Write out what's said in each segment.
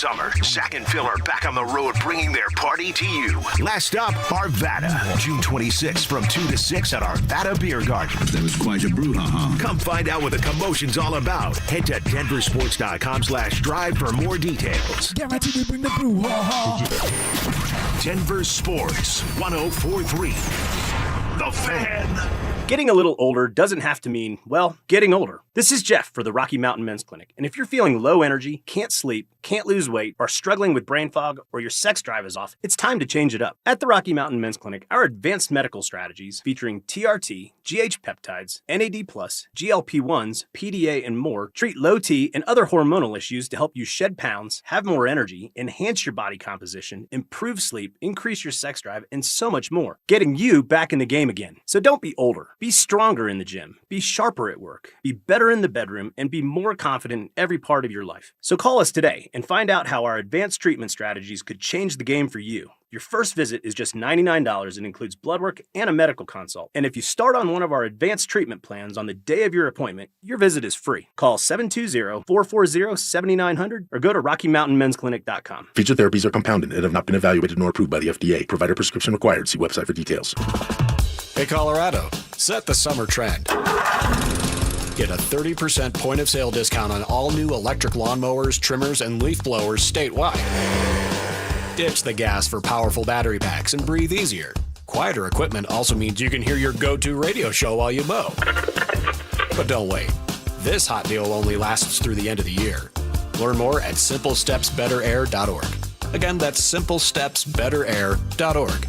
summer, Zach and Phil are back on the road bringing their party to you. Last up, Arvada, June 26th from 2 to 6 at Arvada Beer Garden. That was quite a brouhaha. Come find out what the commotion's all about. Head to DenverSports.com/drive for more details. Guaranteed to bring the brouhaha. Denver Sports 104.3. The Fan. Getting a little older doesn't have to mean, well, getting older. This is Jeff for the Rocky Mountain Men's Clinic, and if you're feeling low energy, can't sleep, can't lose weight, are struggling with brain fog, or your sex drive is off, it's time to change it up. At the Rocky Mountain Men's Clinic, our advanced medical strategies featuring TRT, GH peptides, NAD+, GLP-1s, PDA, and more treat low T and other hormonal issues to help you shed pounds, have more energy, enhance your body composition, improve sleep, increase your sex drive, and so much more, getting you back in the game again. So don't be older. Be stronger in the gym, be sharper at work, be better in the bedroom, and be more confident in every part of your life. So call us today and find out how our advanced treatment strategies could change the game for you. Your first visit is just $99 and includes blood work and a medical consult. And if you start on one of our advanced treatment plans on the day of your appointment, your visit is free. Call 720-440-7900 or go to RockyMountainMen'sClinic.com. Feature therapies are compounded and have not been evaluated nor approved by the FDA. Provider prescription required. See website for details. Hey, Colorado, set the summer trend. Get a 30% point-of-sale discount on all new electric lawnmowers, trimmers, and leaf blowers statewide. Ditch the gas for powerful battery packs and breathe easier. Quieter equipment also means you can hear your go-to radio show while you mow. But don't wait. This hot deal only lasts through the end of the year. Learn more at simplestepsbetterair.org. Again, that's simplestepsbetterair.org.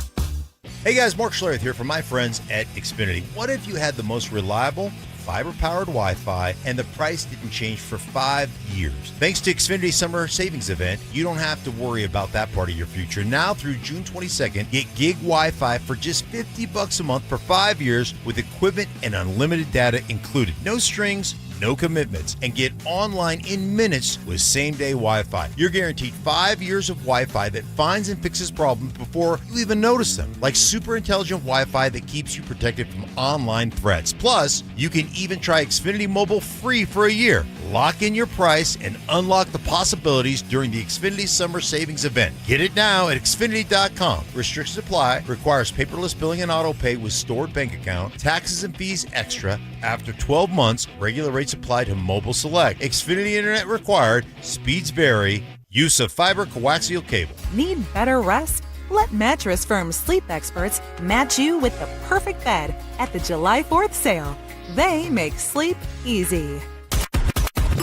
Hey guys, Mark Schlereth here from my friends at Xfinity. What if you had the most reliable, fiber-powered Wi-Fi and the price didn't change for 5 years? Thanks to Xfinity's summer savings event, you don't have to worry about that part of your future. Now through June 22nd, get gig Wi-Fi for just $50 a month for 5 years with equipment and unlimited data included. No strings, no commitments, and get online in minutes with same-day Wi-Fi. You're guaranteed 5 years of Wi-Fi that finds and fixes problems before you even notice them, like super intelligent Wi-Fi that keeps you protected from online threats. Plus, you can even try Xfinity Mobile free for a year. Lock in your price and unlock the possibilities during the Xfinity Summer Savings Event. Get it now at Xfinity.com. Restrictions apply. Requires paperless billing and auto pay with stored bank account. Taxes and fees extra. After 12 months, regular rates apply to mobile select. Xfinity Internet required. Speeds vary. Use of fiber coaxial cable. Need better rest? Let Mattress Firm's sleep experts match you with the perfect bed at the July 4th sale. They make sleep easy.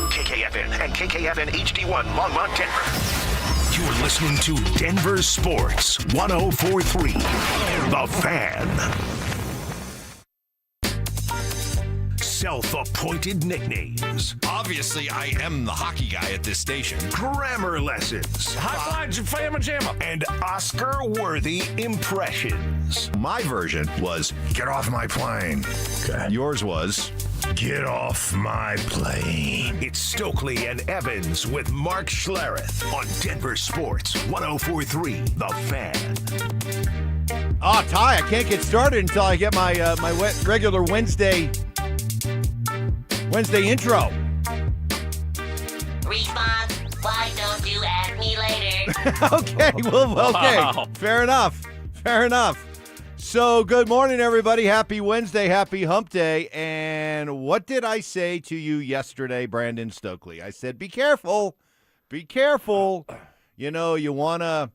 KKFN and KKFN HD1 Longmont, Denver. You're listening to Denver Sports 104.3. The Fan. Self-appointed nicknames. Obviously, I am the hockey guy at this station. Grammar lessons. High five, Jamma Jamma. And Oscar-worthy impressions. My version was, get off my plane. Okay. Yours was, get off my plane. It's Stokley and Evans with Mark Schlereth on Denver Sports 104.3 The Fan. Oh, Ty, I can't get started until I get my regular Wednesday intro. Response, why don't you ask me later? Okay, well, okay. Wow. Fair enough. So, good morning, everybody. Happy Wednesday, happy hump day. And what did I say to you yesterday, Brandon Stokley? I said, be careful. You know, you want to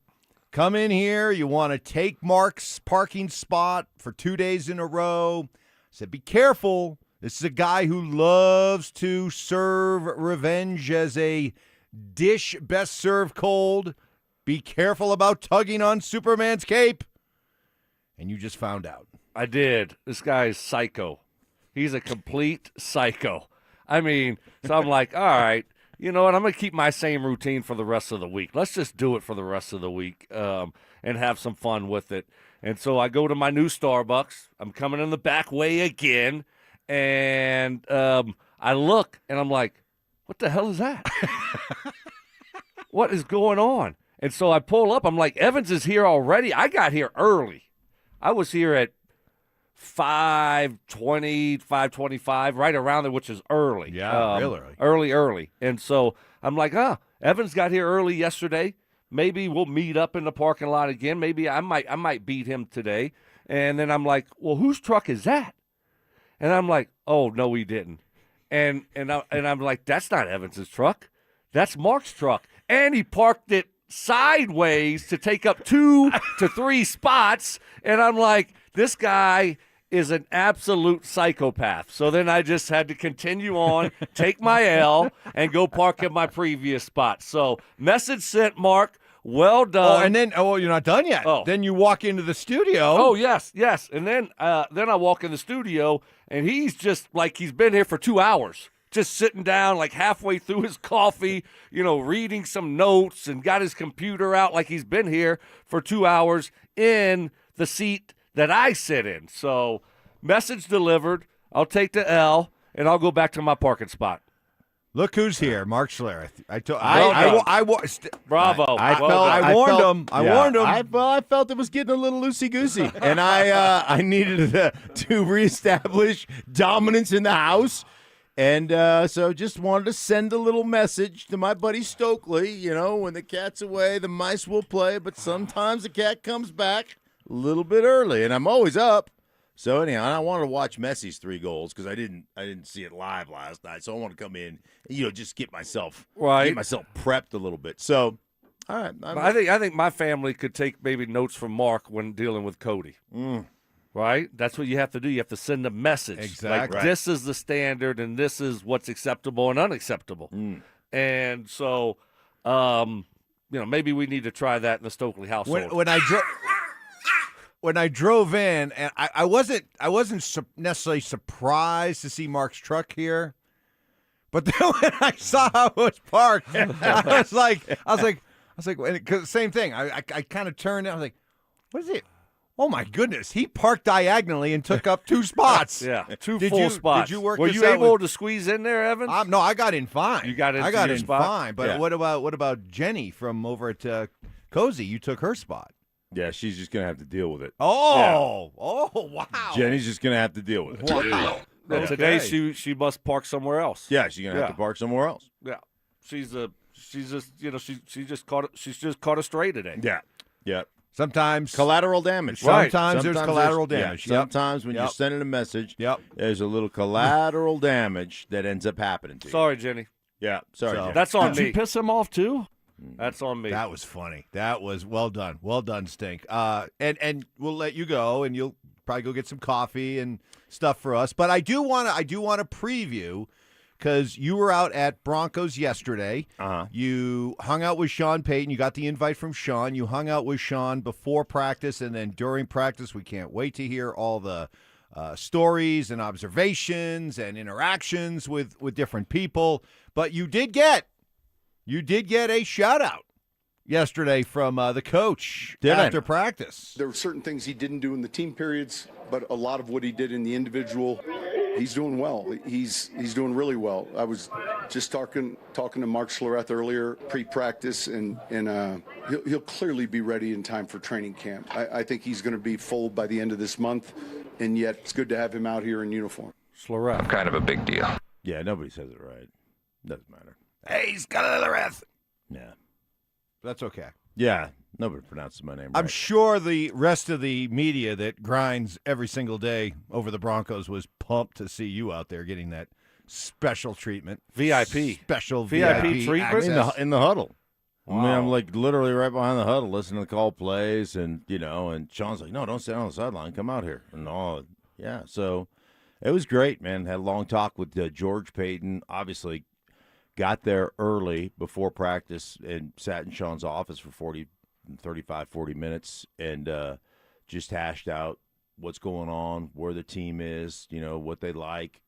come in here. You want to take Mark's parking spot for 2 days in a row. I said, be careful. This is a guy who loves to serve revenge as a dish best served cold. Be careful about tugging on Superman's cape. And you just found out. I did. This guy is psycho. He's a complete psycho. I mean, so I'm like, all right, you know what? I'm going to keep my same routine for the rest of the week. Let's just do it for the rest of the week and have some fun with it. And so I go to my new Starbucks. I'm coming in the back way again. And I look, and I'm like, what the hell is that? What is going on? And so I pull up. I'm like, Evans is here already. I got here early. I was here at 5:20, 5:25, right around there, which is early. Yeah, real early. Early. And so I'm like, Evans got here early yesterday. Maybe we'll meet up in the parking lot again. Maybe I might beat him today. And then I'm like, well, whose truck is that? And I'm like, oh, no, he didn't. And I'm like, that's not Evans's truck. That's Mark's truck. And he parked it sideways to take up 2 to 3 spots. And I'm like, this guy is an absolute psychopath. So then I just had to continue on, take my L, and go park at my previous spot. So message sent, Mark. Well done. Oh, and then you're not done yet. Oh. Then you walk into the studio. Oh, yes. And then I walk in the studio, and he's just like he's been here for 2 hours, just sitting down like halfway through his coffee, reading some notes and got his computer out like he's been here for 2 hours in the seat that I sit in. So message delivered. I'll take the L, and I'll go back to my parking spot. Look who's here, Mark Schlereth. Bravo. I warned him. I felt it was getting a little loosey-goosey, and I needed to reestablish dominance in the house, and so just wanted to send a little message to my buddy Stokley. When the cat's away, the mice will play, but sometimes the cat comes back a little bit early, and I'm always up. So anyhow, I wanted to watch Messi's 3 goals because I didn't see it live last night. So I want to come in, and, just get myself prepped a little bit. So, all right, I think my family could take maybe notes from Mark when dealing with Cody. Right? That's what you have to do. You have to send a message. Exactly. Like, this is the standard, and this is what's acceptable and unacceptable. And so, maybe we need to try that in the Stokley household. When I drove in, and I wasn't necessarily surprised to see Mark's truck here, but then when I saw how it was parked, I was like, because same thing. I kind of turned. I was like, what is it? Oh my goodness! He parked diagonally and took up 2 spots. Yeah, 2 full spots. Did you work? Were you able to squeeze in there, Evans? No, I got in fine. You got in. I got in spot? fine. But what about Jenny from over at Cozy? You took her spot. Yeah, she's just gonna have to deal with it. Oh, wow! Jenny's just gonna have to deal with it. Wow. And today she must park somewhere else. Yeah, she's gonna have to park somewhere else. Yeah, she's just caught a stray today. Yeah. Sometimes collateral damage. Sometimes there's collateral damage. Yeah, sometimes when you're sending a message, there's a little collateral damage that ends up happening to you. Sorry, Jenny. Yeah, sorry. Jenny. That's on me. Did you piss him off too? That's on me. That was funny. That was well done. Well done, Stink. And we'll let you go, and you'll probably go get some coffee and stuff for us. But I do want to preview, because you were out at Broncos yesterday. You hung out with Sean Payton. You got the invite from Sean. You hung out with Sean before practice, and then during practice. We can't wait to hear all the stories and observations and interactions with different people. But you did get a shout-out yesterday from the coach after practice. There were certain things he didn't do in the team periods, but a lot of what he did in the individual, he's doing well. He's doing really well. I was just talking to Mark Schlereth earlier, pre-practice, and he'll clearly be ready in time for training camp. I think he's going to be full by the end of this month, and yet it's good to have him out here in uniform. Schlereth. Kind of a big deal. Yeah, nobody says it right. Doesn't matter. Hey, he's got a Schlereth. Yeah. That's okay. Yeah, nobody pronounces my name right. I'm sure the rest of the media that grinds every single day over the Broncos was pumped to see you out there getting that special treatment. VIP. Special VIP treatment? In the huddle. Wow. I mean, I'm like literally right behind the huddle listening to call plays, and and Sean's like, no, don't stand on the sideline. Come out here. And all. Yeah, so it was great, man. Had a long talk with George Payton. Obviously, got there early before practice and sat in Sean's office for 40 minutes and just hashed out what's going on, where the team is, what they like.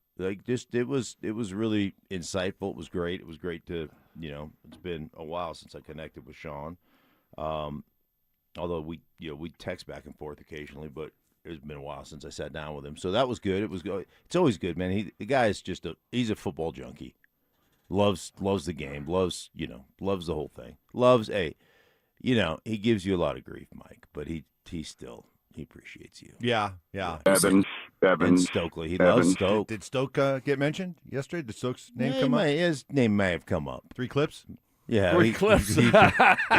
Just it was really insightful. It was great. It was great to, it's been a while since I connected with Sean. Although we text back and forth occasionally, but it's been a while since I sat down with him. So that was good. It's always good, man. The guy is he's a football junkie. Loves the game, loves the whole thing. He gives you a lot of grief, Mike, but he appreciates you. Yeah. Evans. And Stokley. He loves Stoke. Did Stoke get mentioned yesterday? Did Stoke's name come up? His name may have come up. 3 clips? Yeah, 3 clips. Be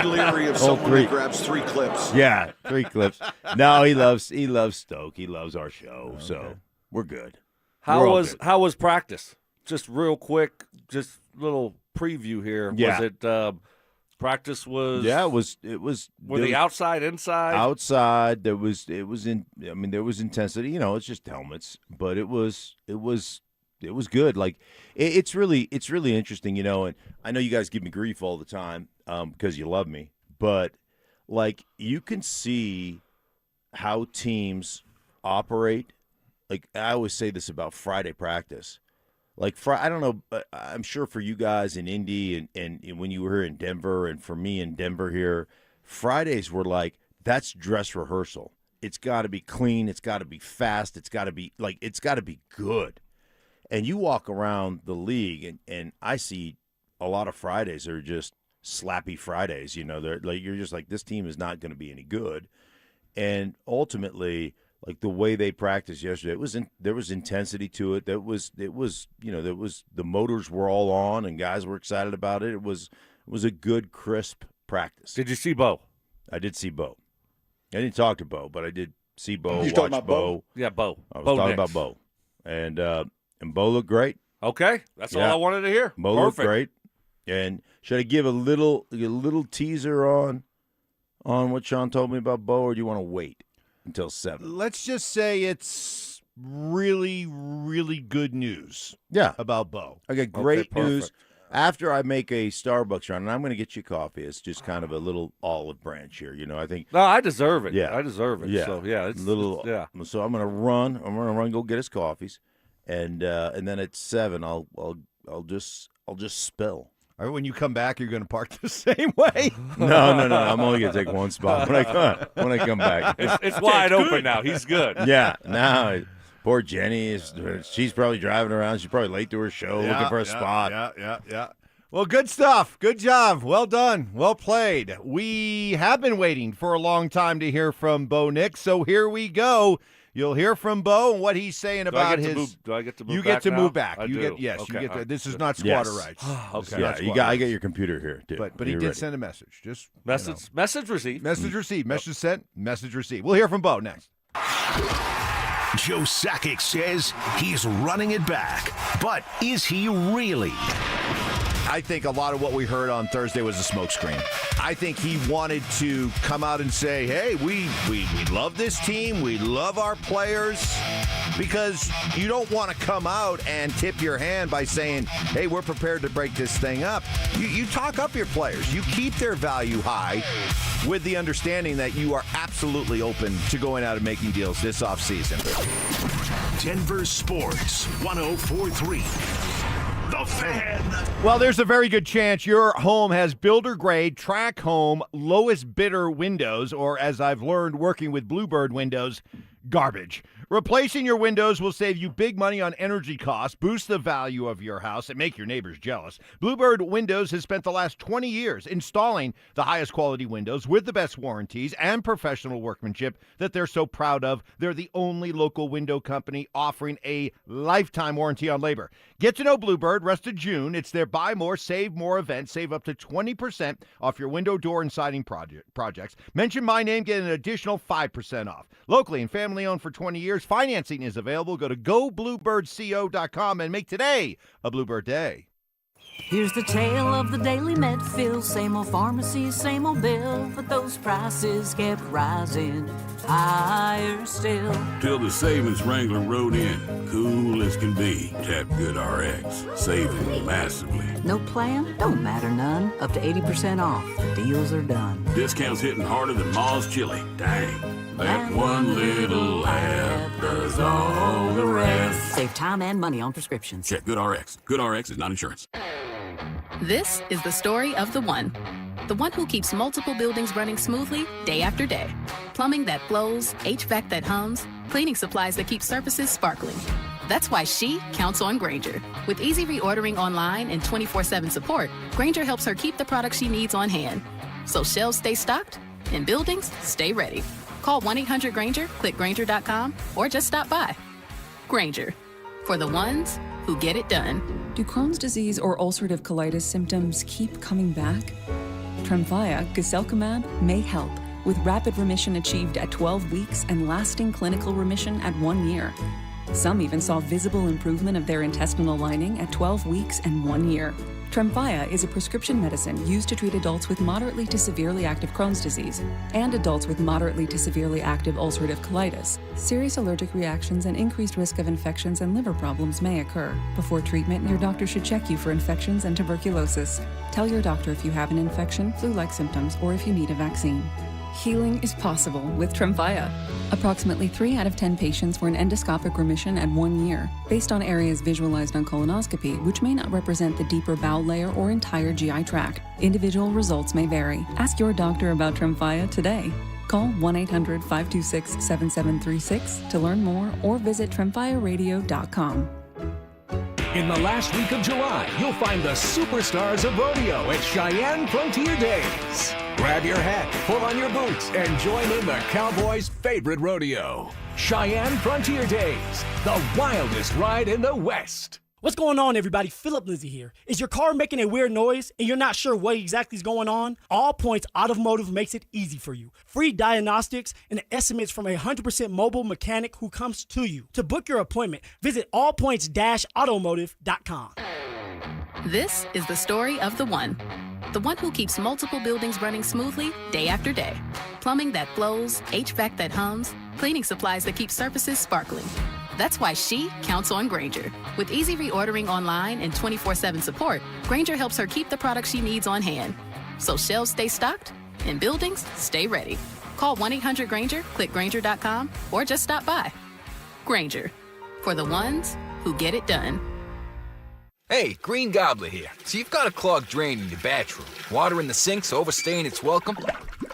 leery of someone that grabs 3 clips. Yeah, 3 clips. No, he loves Stoke. He loves our show, so we're good. How was practice? Just real quick, just little preview here. Yeah. Was it practice was? Yeah, it was. Were they outside, inside? Outside. There was intensity. You know, it's just helmets, but it was good. Like it's really interesting, you know. And I know you guys give me grief all the time because you love me, but like you can see how teams operate. Like I always say this about Friday practice. Like I don't know, but I'm sure for you guys in Indy and when you were here in Denver, and for me in Denver here, Fridays were like that's dress rehearsal. It's got to be clean. It's got to be fast. It's got to be good. And you walk around the league, and I see a lot of Fridays are just slappy Fridays. You know, they're like you're just like this team is not going to be any good. And ultimately, like the way they practiced yesterday, there was intensity to it. It was the motors were all on, and guys were excited about it. It was a good, crisp practice. Did you see Bo? I did see Bo. I didn't talk to Bo, but I did see Bo. You talking about Bo? Yeah, Bo. I was talking about Bo, and Bo looked great. Okay, that's all I wanted to hear. Bo looked great. And should I give a little teaser on what Sean told me about Bo, or do you want to wait until 7? Let's just say it's really, really good news. Yeah, about Bo. I got great news. After I make a Starbucks run, and I'm going to get you coffee. It's just kind of a little olive branch here, you know. I think. No, I deserve it. Yeah, I deserve it. Yeah, so yeah, it's little. Yeah. So I'm going to run. Go get his coffees, and then at 7, I'll just spill. All right, when you come back, you're going to park the same way. No. I'm only going to take one spot when I come back. It's wide open now. He's good. Yeah. Now, poor Jenny she's probably driving around. She's probably late to her show looking for a spot. Yeah. Well, good stuff. Good job. Well done. Well played. We have been waiting for a long time to hear from Bo Nix, so here we go. You'll hear from Bo and what he's saying about his. Do I get to move? You back get to now? move back. I You do. get Okay. You get. This is not squatter rights. Okay. Yeah, I got your computer here, too. But he did send a message. Just message received. Message received. Message sent. Message received. We'll hear from Bo next. Joe Sakic says he's running it back, but is he really? I think a lot of what we heard on Thursday was a smokescreen. I think he wanted to come out and say, hey, we love this team. We love our players. Because you don't want to come out and tip your hand by saying, hey, we're prepared to break this thing up. You talk up your players. You keep their value high with the understanding that you are absolutely open to going out and making deals this offseason. Denver Sports 104.3. The Fan. Well, there's a very good chance your home has builder-grade, track home, lowest bidder windows, or as I've learned working with Bluebird windows, garbage. Replacing your windows will save you big money on energy costs, boost the value of your house, and make your neighbors jealous. Bluebird Windows has spent the last 20 years installing the highest quality windows with the best warranties and professional workmanship that they're so proud of. They're the only local window company offering a lifetime warranty on labor. Get to know Bluebird rest of June. It's their Buy More, Save More event. Save up to 20% off your window, door, and siding projects. Mention my name, get an additional 5% off. Locally and family-owned for 20 years. Financing is available. Go to gobluebirdco.com and make today a Bluebird Day. Here's the tale of the daily Medfield. Same old pharmacy, same old bill, but those prices kept rising higher still. Till the savings wrangler rode in, cool as can be. Tap Good RX, saving massively. No plan? Don't matter none. Up to 80% off. The deals are done. Discounts hitting harder than Ma's chili. Dang. That one little app does all the rest. Save time and money on prescriptions. Check Good RX. Good RX is not insurance. This is the story of the one who keeps multiple buildings running smoothly day after day. Plumbing that flows, HVAC that hums, cleaning supplies that keep surfaces sparkling. That's why she counts on Grainger. With easy reordering online and 24/7 support, Grainger helps her keep the products she needs on hand. So shelves stay stocked and buildings stay ready. Call 1-800-GRAINGER, click Grainger.com, or just stop by. Grainger, for the ones who get it done. Do Crohn's disease or ulcerative colitis symptoms keep coming back? Tremfya, guselkumab, may help, with rapid remission achieved at 12 weeks and lasting clinical remission at 1 year. Some even saw visible improvement of their intestinal lining at 12 weeks and 1 year. Tremfya is a prescription medicine used to treat adults with moderately to severely active Crohn's disease and adults with moderately to severely active ulcerative colitis. Serious allergic reactions and increased risk of infections and liver problems may occur. Before treatment, your doctor should check you for infections and tuberculosis. Tell your doctor if you have an infection, flu-like symptoms, or if you need a vaccine. Healing is possible with Tremfya. Approximately 3 out of 10 patients were in endoscopic remission at 1 year, based on areas visualized on colonoscopy, which may not represent the deeper bowel layer or entire GI tract. Individual results may vary. Ask your doctor about Tremfya today. Call 1-800-526-7736 to learn more or visit tremfyaradio.com. In the last week of July, you'll find the superstars of rodeo at Cheyenne Frontier Days. Grab your hat, pull on your boots, and join in the Cowboys' favorite rodeo. Cheyenne Frontier Days, the wildest ride in the West. What's going on, everybody? Philip Lizzie here. Is your car making a weird noise and you're not sure what exactly is going on? All Points Automotive makes it easy for you. Free diagnostics and estimates from a 100% mobile mechanic who comes to you. To book your appointment, visit allpoints-automotive.com. This is the story of the one who keeps multiple buildings running smoothly day after day. Plumbing that flows, HVAC that hums, cleaning supplies that keep surfaces sparkling. That's why she counts on Grainger. With easy reordering online and 24/7 support, Grainger helps her keep the products she needs on hand. So shelves stay stocked and buildings stay ready. Call 1-800-GRAINGER, click Grainger.com, or just stop by. Grainger, for the ones who get it done. Hey, Green Gobbler here. So you've got a clogged drain in your bathroom. Water in the sink's overstaying its welcome.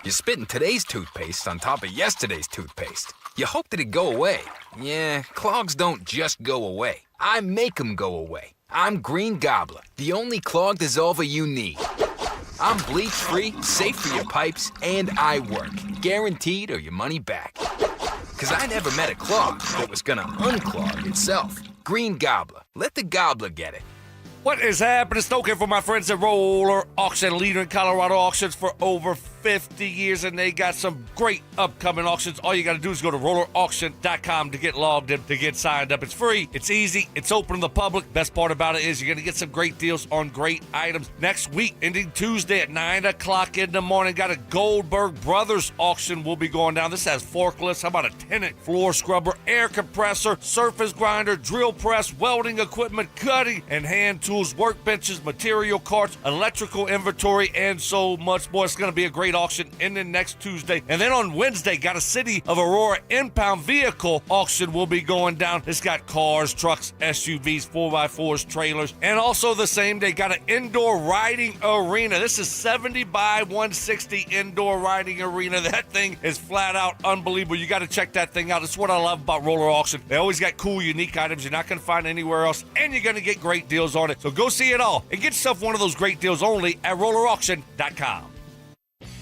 You're spitting today's toothpaste on top of yesterday's toothpaste. You hope that it'd go away. Yeah, clogs don't just go away. I make them go away. I'm Green Gobbler, the only clog dissolver you need. I'm bleach-free, safe for your pipes, and I work. Guaranteed or your money back. Because I never met a clog that was gonna unclog itself. Green Gobbler. Let the gobbler get it. What is happening? Stoking for my friends at Roller Auction, leader in Colorado auctions for over 50 years, and they got some great upcoming auctions. All you got to do is go to rollerauction.com to get logged in, to get signed up. It's free, it's easy, it's open to the public. Best part about it is you're going to get some great deals on great items. Next week, ending Tuesday at 9 o'clock in the morning, got a Goldberg Brothers auction will be going down. This has forklifts, how about a tenant floor scrubber, air compressor, surface grinder, drill press, welding equipment, cutting and hand tools, workbenches, material carts, electrical inventory, and so much more. It's going to be a great auction ending next Tuesday. And then on Wednesday, got a City of Aurora impound vehicle auction will be going down. It's got cars, trucks, SUVs, 4x4s, trailers, and also the same day, got an indoor riding arena. This is 70 by 160 indoor riding arena. That thing is flat out unbelievable. You got to check that thing out. It's what I love about Roller Auction. They always got cool, unique items you're not going to find anywhere else, and you're going to get great deals on it. So go see it all and get yourself one of those great deals only at rollerauction.com.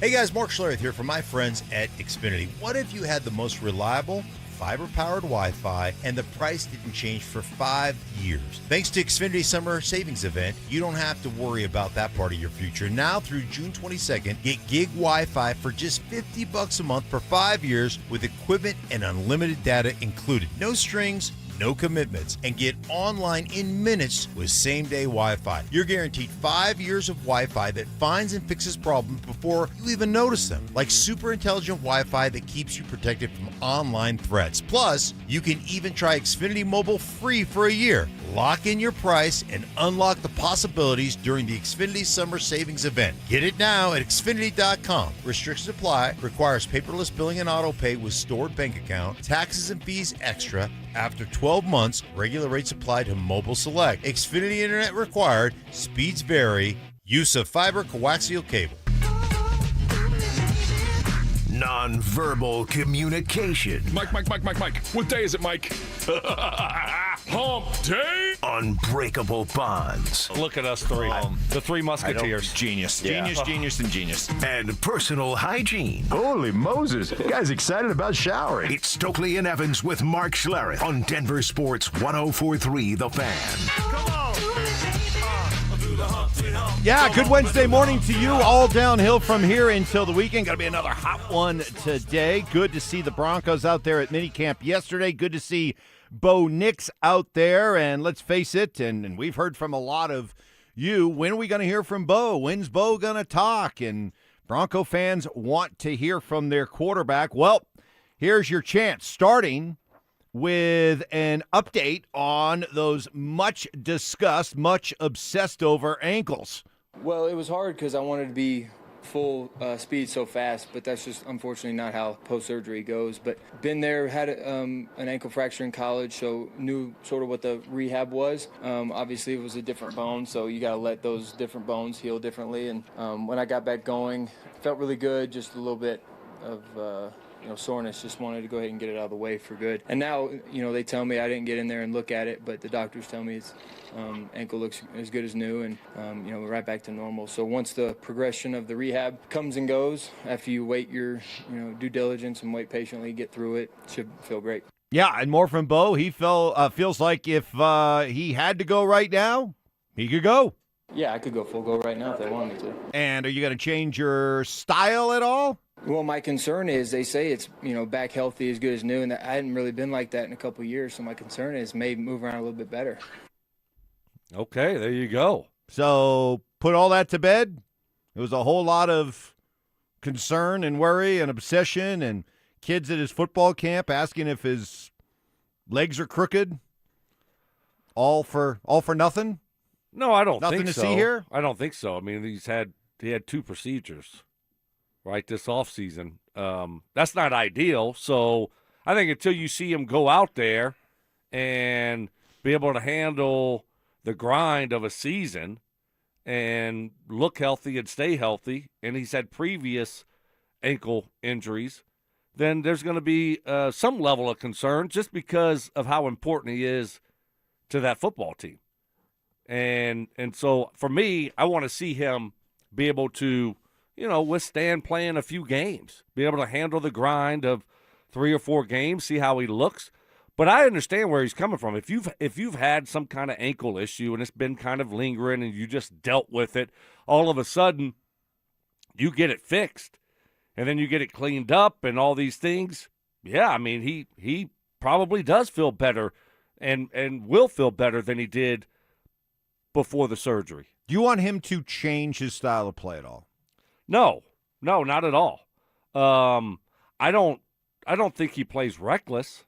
Hey guys, Mark Schlereth here from my friends at Xfinity. What if you had the most reliable fiber-powered Wi-Fi and the price didn't change for 5 years? Thanks to Xfinity Summer Savings Event, you don't have to worry about that part of your future. Now through June 22nd, get gig Wi-Fi for just $50 a month for 5 years with equipment and unlimited data included. No strings, no commitments, and get online in minutes with same-day Wi-Fi. You're guaranteed 5 years of Wi-Fi that finds and fixes problems before you even notice them, like super intelligent Wi-Fi that keeps you protected from online threats. Plus, you can even try Xfinity Mobile free for a year. Lock in your price and unlock the possibilities during the Xfinity Summer Savings Event. Get it now at Xfinity.com. Restrictions apply. Requires paperless billing and auto pay with stored bank account. Taxes and fees extra. After 12 months, regular rates apply to Mobile Select. Xfinity Internet required. Speeds vary. Use of fiber coaxial cable. nonverbal communication. Mike. What day is it, Mike? Hump day? Unbreakable bonds. Look at us three. The Three Musketeers. Genius. Yeah. Genius, and genius. And personal hygiene. Holy Moses. You guys excited about showering. It's Stokley and Evans with Mark Schlereth on Denver Sports 104.3 The Fan. Yeah, good Wednesday morning to you. All downhill from here until the weekend. Got to be another hot one today. Good to see the Broncos out there at minicamp yesterday. Good to see Bo Nix out there. And let's face it, and we've heard from a lot of you, when are we going to hear from Bo? When's Bo going to talk? And Bronco fans want to hear from their quarterback. Well, here's your chance, starting with an update on those much discussed, much obsessed over ankles. Well, it was hard because I wanted to be full speed so fast, but that's just unfortunately not how post-surgery goes. But been there, had an ankle fracture in college, so knew sort of what the rehab was. Obviously, it was a different bone, so you got to let those different bones heal differently. And when I got back going, felt really good, just a little bit of soreness, just wanted to go ahead and get it out of the way for good. And now, they tell me I didn't get in there and look at it, but the doctors tell me it's ankle looks as good as new, and we're right back to normal. So once the progression of the rehab comes and goes, after you wait your due diligence and wait patiently, get through it, should feel great. Yeah, and more from Bo. He feels like if he had to go right now, he could go. Yeah, I could go full go right now if they wanted me to. And are you going to change your style at all? Well, my concern is they say it's, back healthy as good as new, and I hadn't really been like that in a couple of years, so my concern is maybe move around a little bit better. Okay, there you go. So put all that to bed. It was a whole lot of concern and worry and obsession and kids at his football camp asking if his legs are crooked. All for nothing? No, I don't Nothing think to so. see here? I don't think so. I mean, he had 2 procedures, right, this offseason. That's not ideal. So I think until you see him go out there and be able to handle the grind of a season and look healthy and stay healthy, and he's had previous ankle injuries, then there's going to be some level of concern just because of how important he is to that football team. And so for me, I want to see him be able to, withstand playing a few games, be able to handle the grind of 3 or 4 games, see how he looks. But I understand where he's coming from. If you've had some kind of ankle issue and it's been kind of lingering and you just dealt with it, all of a sudden you get it fixed and then you get it cleaned up and all these things. Yeah, I mean, he probably does feel better and will feel better than he did before the surgery. Do you want him to change his style of play at all? No, not at all. I don't think he plays reckless.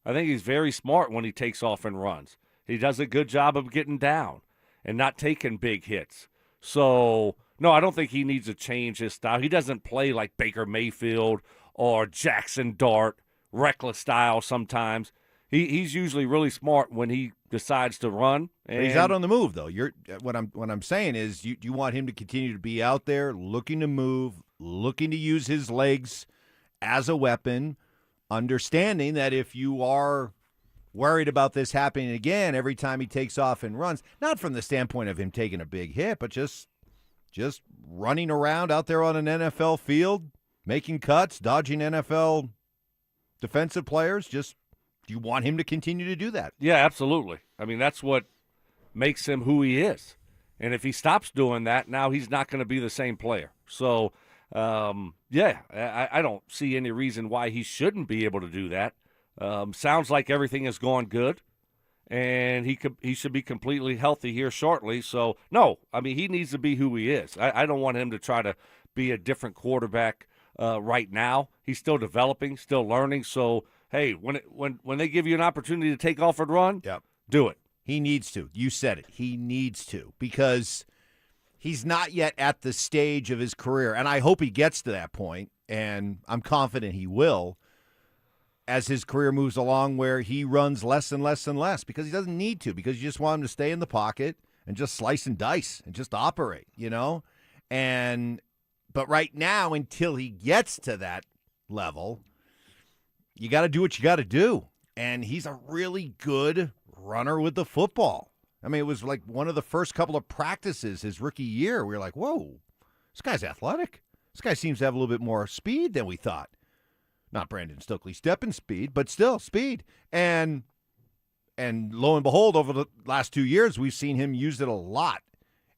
I think he's very smart when he takes off and runs. He does a good job of getting down and not taking big hits. So, no, I don't think he needs to change his style. He doesn't play like Baker Mayfield or Jackson Dart, reckless style sometimes. He's usually really smart when he decides to run. And he's out on the move, though. What I'm saying is you want him to continue to be out there, looking to move, looking to use his legs as a weapon, understanding that if you are worried about this happening again every time he takes off and runs, not from the standpoint of him taking a big hit, but just running around out there on an NFL field, making cuts, dodging NFL defensive players, do you want him to continue to do that? Yeah, absolutely. I mean, that's what makes him who he is. And if he stops doing that, now he's not going to be the same player. So, I don't see any reason why he shouldn't be able to do that. Sounds like everything is going good, and he should be completely healthy here shortly. So, no, I mean, he needs to be who he is. I don't want him to try to be a different quarterback right now. He's still developing, still learning. So, hey, when they give you an opportunity to take off and run, do it. He needs to. You said it. He needs to, because he's not yet at the stage of his career, and I hope he gets to that point, and I'm confident he will, as his career moves along, where he runs less and less and less, because he doesn't need to, because you just want him to stay in the pocket and just slice and dice and just operate, But right now, until he gets to that level, you got to do what you got to do. And he's a really good runner with the football. I mean, it was like one of the first couple of practices his rookie year. We were like, whoa, this guy's athletic. This guy seems to have a little bit more speed than we thought. Not Brandon Stokley stepping speed, but still speed. And lo and behold, over the last 2 years, we've seen him use it a lot.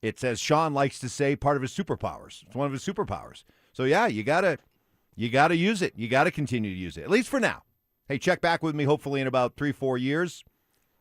It's, as Sean likes to say, part of his superpowers. It's one of his superpowers. So, yeah, you gotta use it. You got to continue to use it, at least for now. Hey, check back with me hopefully in about 3-4 years.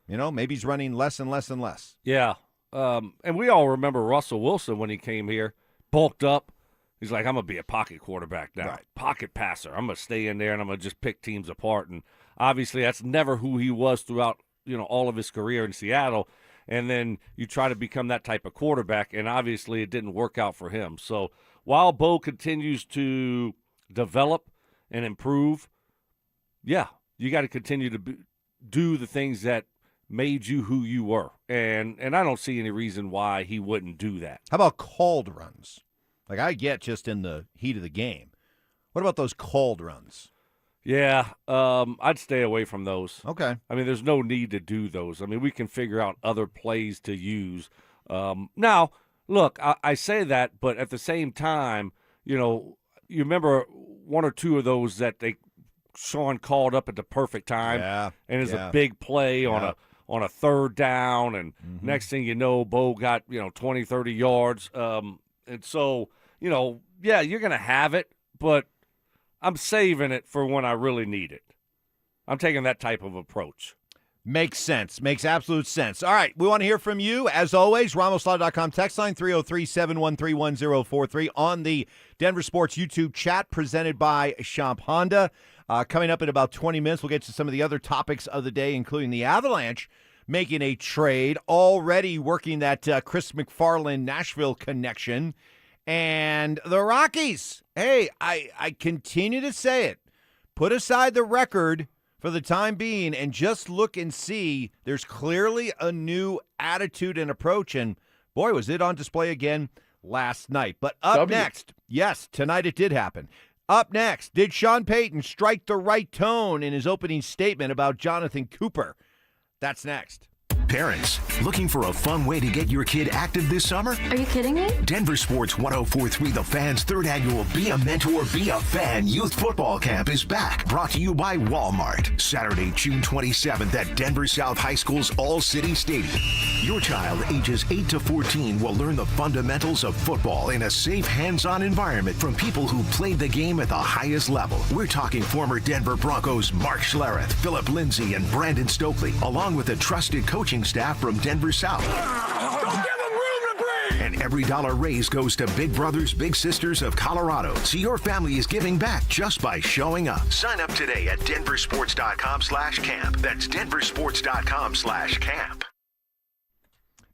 You know, maybe he's running less and less and less. Yeah. And we all remember Russell Wilson when he came here, bulked up. He's like, I'm going to be a pocket quarterback now, right. Pocket passer. I'm going to stay in there, and I'm going to just pick teams apart. And obviously that's never who he was throughout, all of his career in Seattle. And then you try to become that type of quarterback, and obviously it didn't work out for him. So while Bo continues to develop and improve, yeah, you got to continue to do the things that made you who you were. And I don't see any reason why he wouldn't do that. How about called runs? Like I get just in the heat of the game. What about those called runs? Yeah, I'd stay away from those. Okay. I mean, there's no need to do those. I mean, we can figure out other plays to use. Now, look, I say that, but at the same time, you remember one or two of those that Sean called up at the perfect time. Yeah. And it's a big play on a third down, and next thing you know, Bo got, 20, 30 yards. And so, yeah, you're going to have it, but I'm saving it for when I really need it. I'm taking that type of approach. Makes sense. Makes absolute sense. All right, we want to hear from you. As always, RamosLaw.com text line 303-713-1043 on the Denver Sports YouTube chat presented by Champ Honda. Coming up in about 20 minutes, we'll get to some of the other topics of the day, including the Avalanche making a trade, already working that Chris McFarland-Nashville connection. And the Rockies, hey, I continue to say it. Put aside the record for the time being and just look and see there's clearly a new attitude and approach. And, boy, was it on display again last night. But up next, yes, tonight it did happen. Up next, did Sean Payton strike the right tone in his opening statement about Jonathan Cooper? That's next. Parents, looking for a fun way to get your kid active this summer? Are you kidding me? Denver Sports 104.3 The Fan's third annual Be a Mentor, Be a Fan Youth Football Camp is back. Brought to you by Walmart. Saturday, June 27th at Denver South High School's All-City Stadium. Your child, ages 8 to 14, will learn the fundamentals of football in a safe, hands-on environment from people who played the game at the highest level. We're talking former Denver Broncos Mark Schlereth, Philip Lindsay, and Brandon Stokley, along with a trusted coaching staff from Denver South. Don't give them room to breathe! And every dollar raised goes to Big Brothers Big Sisters of Colorado, so your family is giving back just by showing up. Sign up today at DenverSports.com/camp. That's DenverSports.com/camp.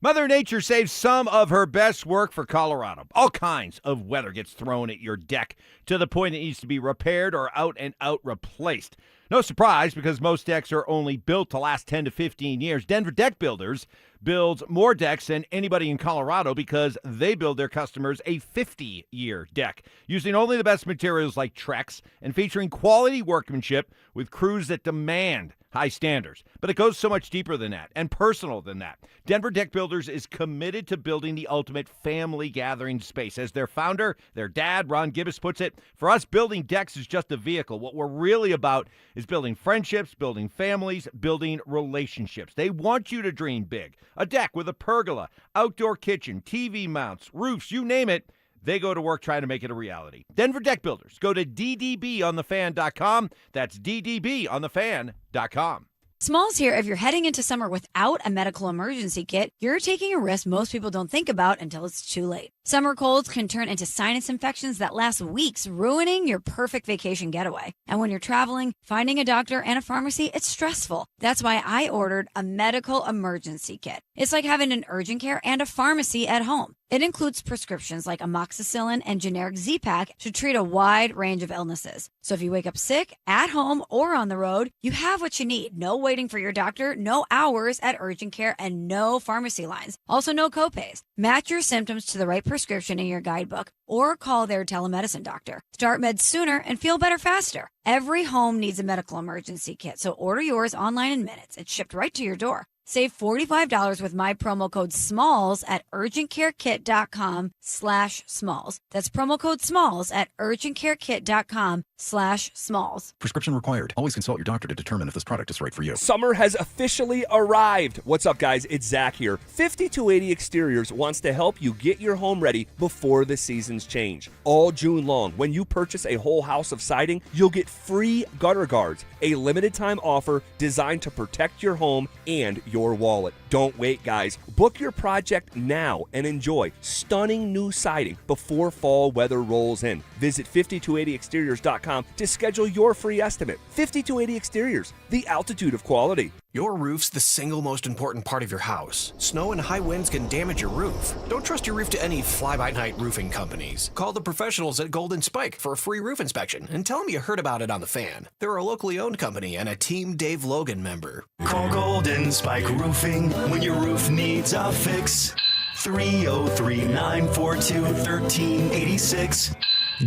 Mother Nature saves some of her best work for Colorado. All kinds of weather gets thrown at your deck to the point it needs to be repaired or out and out replaced. No surprise, because most decks are only built to last 10 to 15 years. Denver Deck Builders builds more decks than anybody in Colorado because they build their customers a 50-year deck, using only the best materials like Trex and featuring quality workmanship with crews that demand high standards. But it goes so much deeper than that and personal than that. Denver Deck Builders is committed to building the ultimate family gathering space. As their founder, their dad, Ron Gibbs, puts it, for us, building decks is just a vehicle. What we're really about is building friendships, building families, building relationships. They want you to dream big. A deck with a pergola, outdoor kitchen, TV mounts, roofs, you name it. They go to work trying to make it a reality. Denver Deck Builders. Go to ddbonthefan.com. That's ddbonthefan.com. Smalls here. If you're heading into summer without a medical emergency kit, you're taking a risk most people don't think about until it's too late. Summer colds can turn into sinus infections that last weeks, ruining your perfect vacation getaway. And when you're traveling, finding a doctor and a pharmacy, it's stressful. That's why I ordered a medical emergency kit. It's like having an urgent care and a pharmacy at home. It includes prescriptions like amoxicillin and generic Z-Pak to treat a wide range of illnesses. So if you wake up sick, at home, or on the road, you have what you need. No waiting for your doctor, no hours at urgent care, and no pharmacy lines. Also, no copays. Match your symptoms to the right prescription prescription in your guidebook or call their telemedicine doctor. Start meds sooner and feel better faster. Every home needs a medical emergency kit, so order yours online in minutes. It's shipped right to your door. Save $45 with my promo code SMALLS at urgentcarekit.com/smalls. That's promo code SMALLS at urgentcarekit.com/smalls. Prescription required. Always consult your doctor to determine if this product is right for you. Summer has officially arrived. What's up, guys? It's Zach here. 5280 Exteriors wants to help you get your home ready before the seasons change. All June long, when you purchase a whole house of siding, you'll get free gutter guards, a limited time offer designed to protect your home and your wallet. Don't wait, guys. Book your project now and enjoy stunning new siding before fall weather rolls in. Visit 5280exteriors.com to schedule your free estimate. 5280 Exteriors, the altitude of quality. Your roof's the single most important part of your house. Snow and high winds can damage your roof. Don't trust your roof to any fly-by-night roofing companies. Call the professionals at Golden Spike for a free roof inspection and tell them you heard about it on The Fan. They're a locally owned company and a Team Dave Logan member. Call Golden Spike Roofing when your roof needs a fix. 303-942-1386.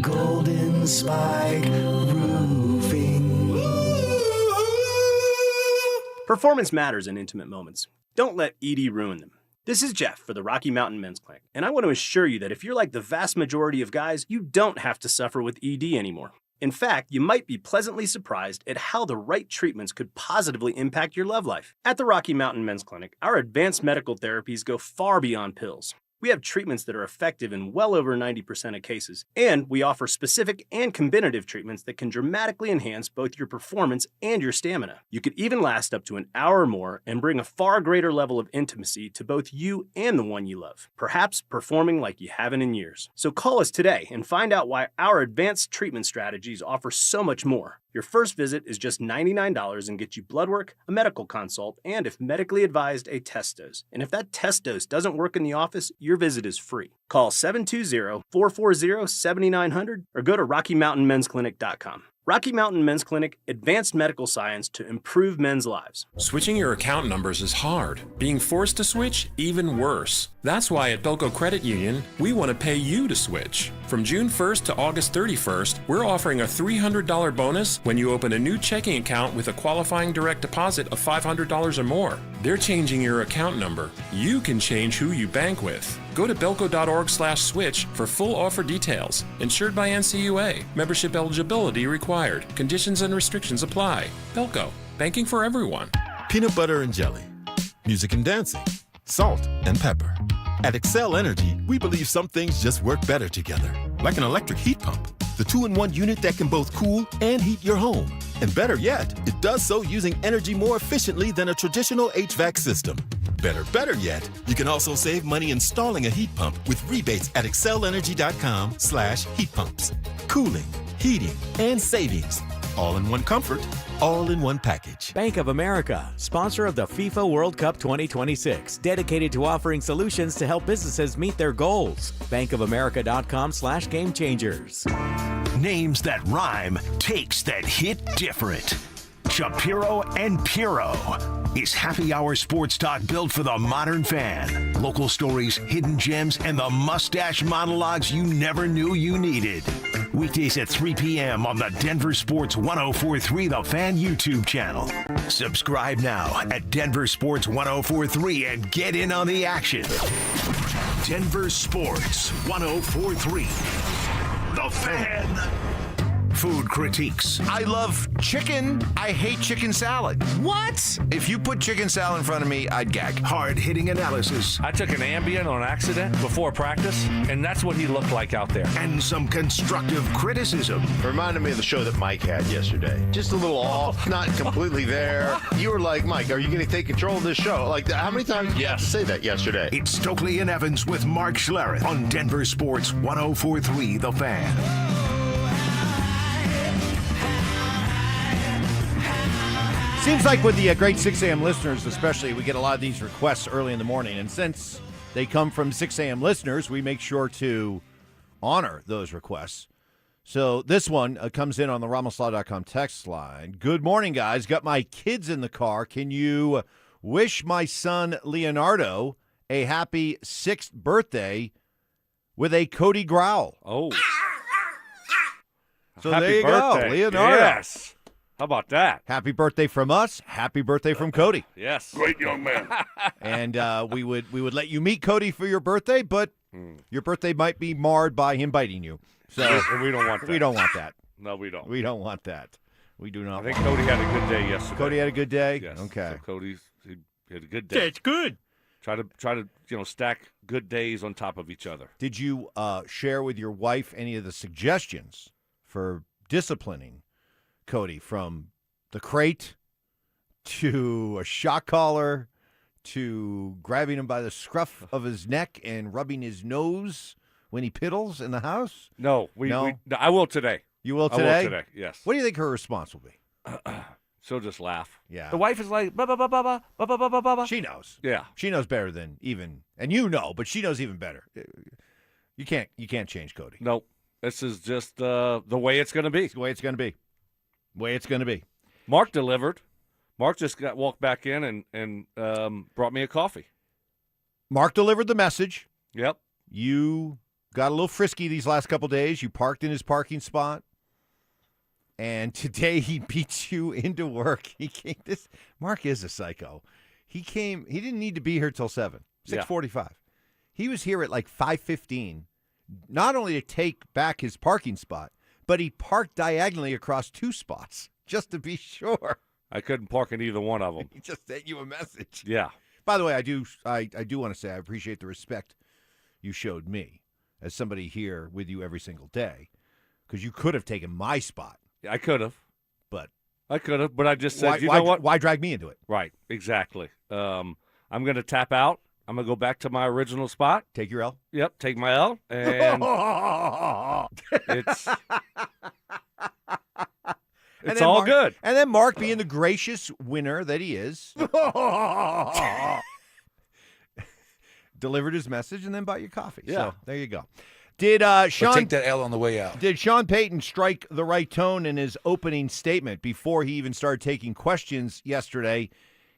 Golden Spike Roofing. Performance matters in intimate moments. Don't let ED ruin them. This is Jeff for the Rocky Mountain Men's Clinic, and I want to assure you that if you're like the vast majority of guys, you don't have to suffer with ED anymore. In fact, you might be pleasantly surprised at how the right treatments could positively impact your love life. At the Rocky Mountain Men's Clinic, our advanced medical therapies go far beyond pills. We have treatments that are effective in well over 90% of cases, and we offer specific and combinative treatments that can dramatically enhance both your performance and your stamina. You could even last up to an hour or more and bring a far greater level of intimacy to both you and the one you love, perhaps performing like you haven't in years. So call us today and find out why our advanced treatment strategies offer so much more. Your first visit is just $99 and gets you blood work, a medical consult, and if medically advised, a test dose. And if that test dose doesn't work in the office, your visit is free. Call 720-440-7900 or go to RockyMountainMen'sClinic.com. Rocky Mountain Men's Clinic, advanced medical science to improve men's lives. Switching your account numbers is hard. Being forced to switch, even worse. That's why at Belco Credit Union, we want to pay you to switch. From June 1st to August 31st, we're offering a $300 bonus when you open a new checking account with a qualifying direct deposit of $500 or more. They're changing your account number. You can change who you bank with. Go to belco.org/switch for full offer details. Insured by NCUA. Membership eligibility required. Conditions and restrictions apply. Belco. Banking for everyone. Peanut butter and jelly. Music and dancing. Salt and pepper. At Excel Energy, we believe some things just work better together. Like an electric heat pump. The 2-in-1 unit that can both cool and heat your home. And better yet, it does so using energy more efficiently than a traditional HVAC system. Better yet, you can also save money installing a heat pump with rebates at excelenergy.com/heat pumps. Cooling, heating, and savings. All in one comfort, all in one package. Bank of America, sponsor of the FIFA World Cup 2026, dedicated to offering solutions to help businesses meet their goals. bankofamerica.com/gamechangers. Names that rhyme, takes that hit different. Shapiro and Piro is happy hour sports talk built for the modern fan. Local stories, hidden gems, and the mustache monologues you never knew you needed. Weekdays at 3 p.m. on the Denver Sports 1043 The Fan YouTube channel. Subscribe now at Denver Sports 1043 and get in on the action. Denver Sports 1043 The Fan. Food critiques. I love chicken. I hate chicken salad. What? If you put chicken salad in front of me, I'd gag. Hard-hitting analysis. I took an Ambien on accident before practice, and that's what he looked like out there. And some constructive criticism. Reminded me of the show that Mike had yesterday. Just a little off, not completely there. You were like, Mike, are you going to take control of this show? Like, how many times did you say that yesterday? It's Stokley and Evans with Mark Schlereth on Denver Sports 1043 The Fan. Seems like with the great 6 a.m. listeners especially, we get a lot of these requests early in the morning. And since they come from 6 a.m. listeners, we make sure to honor those requests. So this one comes in on the Ramoslaw.com text line. Good morning, guys. Got my kids in the car. Can you wish my son Leonardo a happy 6th birthday with a Cody growl. Oh. So Happy there you birthday. go, Leonardo. Yes. How about that? Happy birthday from us. Happy birthday from Cody. Yes. Great young man. And we would let you meet Cody for your birthday, but your birthday might be marred by him biting you. So And we don't want that. We don't want that. No, we don't. We don't want that. We do not. I think want Cody that. had a good day yesterday. Cody had a good day. Yes. Okay. So he had a good day. That's good. Try to stack good days on top of each other. Did you share with your wife any of the suggestions for disciplining Cody, from the crate to a shot collar to grabbing him by the scruff of his neck and rubbing his nose when he piddles in the house? No, I will today. You will today? I will today, yes. What do you think her response will be? She'll just laugh. Yeah. The wife is like, ba ba ba ba ba ba ba ba ba ba. She knows. Yeah. She knows better than even, and you know, but she knows even better. You can't change Cody. Nope. This is just the way it's going to be. It's the way it's going to be. Way it's going to be. Mark delivered. Mark just walked back in and brought me a coffee. Mark delivered the message. Yep. You got a little frisky these last couple days. You parked in his parking spot. And today he beats you into work. Mark is a psycho. He didn't need to be here till 6:45. Yeah. He was here at like 5:15, not only to take back his parking spot, but he parked diagonally across 2 spots just to be sure. I couldn't park in either one of them. He just sent you a message. Yeah. By the way, I do want to say I appreciate the respect you showed me as somebody here with you every single day, because you could have taken my spot. I could have. But I just said, you know what? Why drag me into it? Right, exactly. I'm going to tap out. I'm going to go back to my original spot. Take your L? Yep, take my L. And it's all good. And then Mark, being the gracious winner that he is, delivered his message and then bought you coffee. Yeah. So there you go. Did Sean take that L on the way out? Did Sean Payton strike the right tone in his opening statement before he even started taking questions yesterday?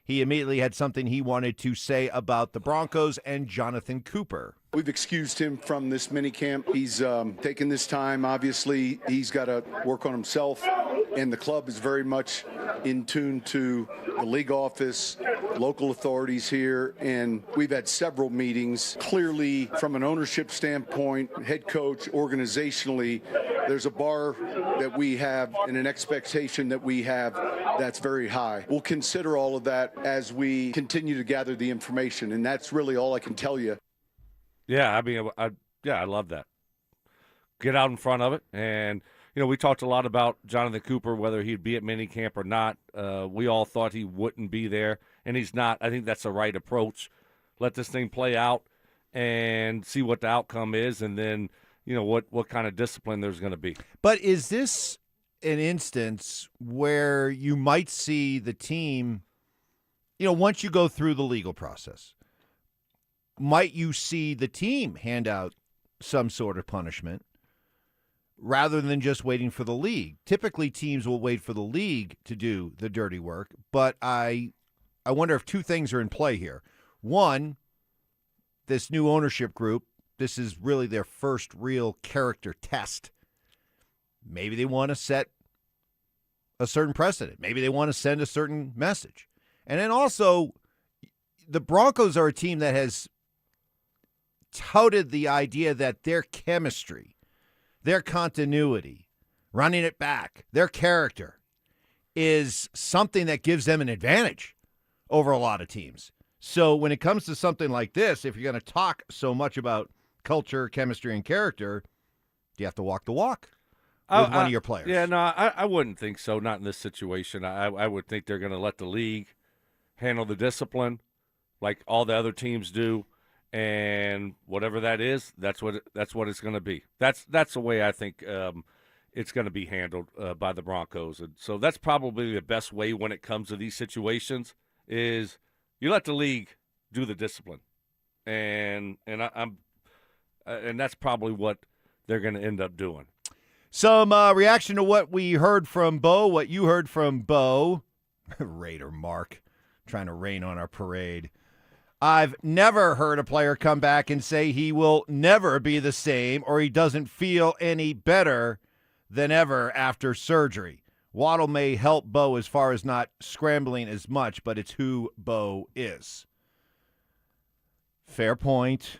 He immediately had something he wanted to say about the Broncos and Jonathan Cooper. We've excused him from this minicamp. He's taken this time. Obviously, he's got to work on himself, and the club is very much in tune to the league office, local authorities here, and we've had several meetings. Clearly, from an ownership standpoint, head coach, organizationally, there's a bar that we have and an expectation that we have that's very high. We'll consider all of that as we continue to gather the information, and that's really all I can tell you. Yeah, I mean, I love that. Get out in front of it. And, we talked a lot about Jonathan Cooper, whether he'd be at minicamp or not. We all thought he wouldn't be there, and he's not. I think that's the right approach. Let this thing play out and see what the outcome is, and then, what kind of discipline there's going to be. But is this an instance where you might see the team, once you go through the legal process, might you see the team hand out some sort of punishment rather than just waiting for the league? Typically, teams will wait for the league to do the dirty work, but I wonder if 2 things are in play here. One, this new ownership group, this is really their first real character test. Maybe they want to set a certain precedent. Maybe they want to send a certain message. And then also, the Broncos are a team that has touted the idea that their chemistry, their continuity, running it back, their character is something that gives them an advantage over a lot of teams. So when it comes to something like this, if you're going to talk so much about culture, chemistry, and character, you have to walk the walk with one of your players. Yeah, no, I wouldn't think so, not in this situation. I would think they're going to let the league handle the discipline like all the other teams do. And whatever that is, that's what it's going to be. That's the way I think it's going to be handled by the Broncos. And so that's probably the best way when it comes to these situations is you let the league do the discipline, and that's probably what they're going to end up doing. Some reaction to what we heard from Bo, what you heard from Bo, Raider Mark, trying to rain on our parade. I've never heard a player come back and say he will never be the same or he doesn't feel any better than ever after surgery. Waddle may help Bo as far as not scrambling as much, but it's who Bo is. Fair point.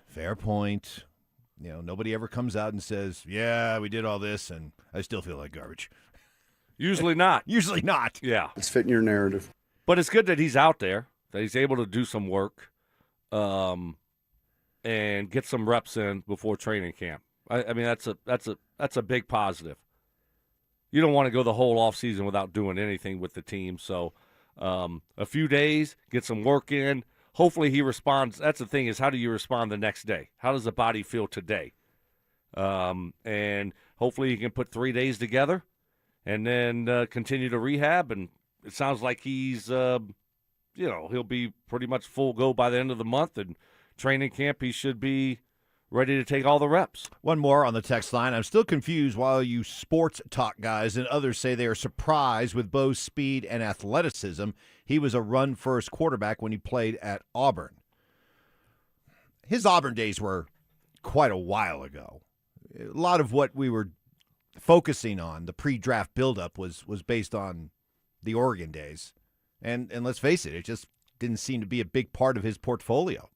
Nobody ever comes out and says, yeah, we did all this, and I still feel like garbage. Usually not. Usually not. Yeah. It's fitting your narrative. But it's good that he's out there, that he's able to do some work and get some reps in before training camp. I mean, that's a big positive. You don't want to go the whole offseason without doing anything with the team. So a few days, get some work in. Hopefully he responds. That's the thing, is how do you respond the next day? How does the body feel today? And hopefully he can put 3 days together and then continue to rehab. And it sounds like he's, he'll be pretty much full go by the end of the month. And training camp, he should be ready to take all the reps. One more on the text line. I'm still confused while you sports talk guys and others say they are surprised with Bo's speed and athleticism. He was a run-first quarterback when he played at Auburn. His Auburn days were quite a while ago. A lot of what we were focusing on, the pre-draft buildup, was based on the Oregon days. And let's face it just didn't seem to be a big part of his portfolio.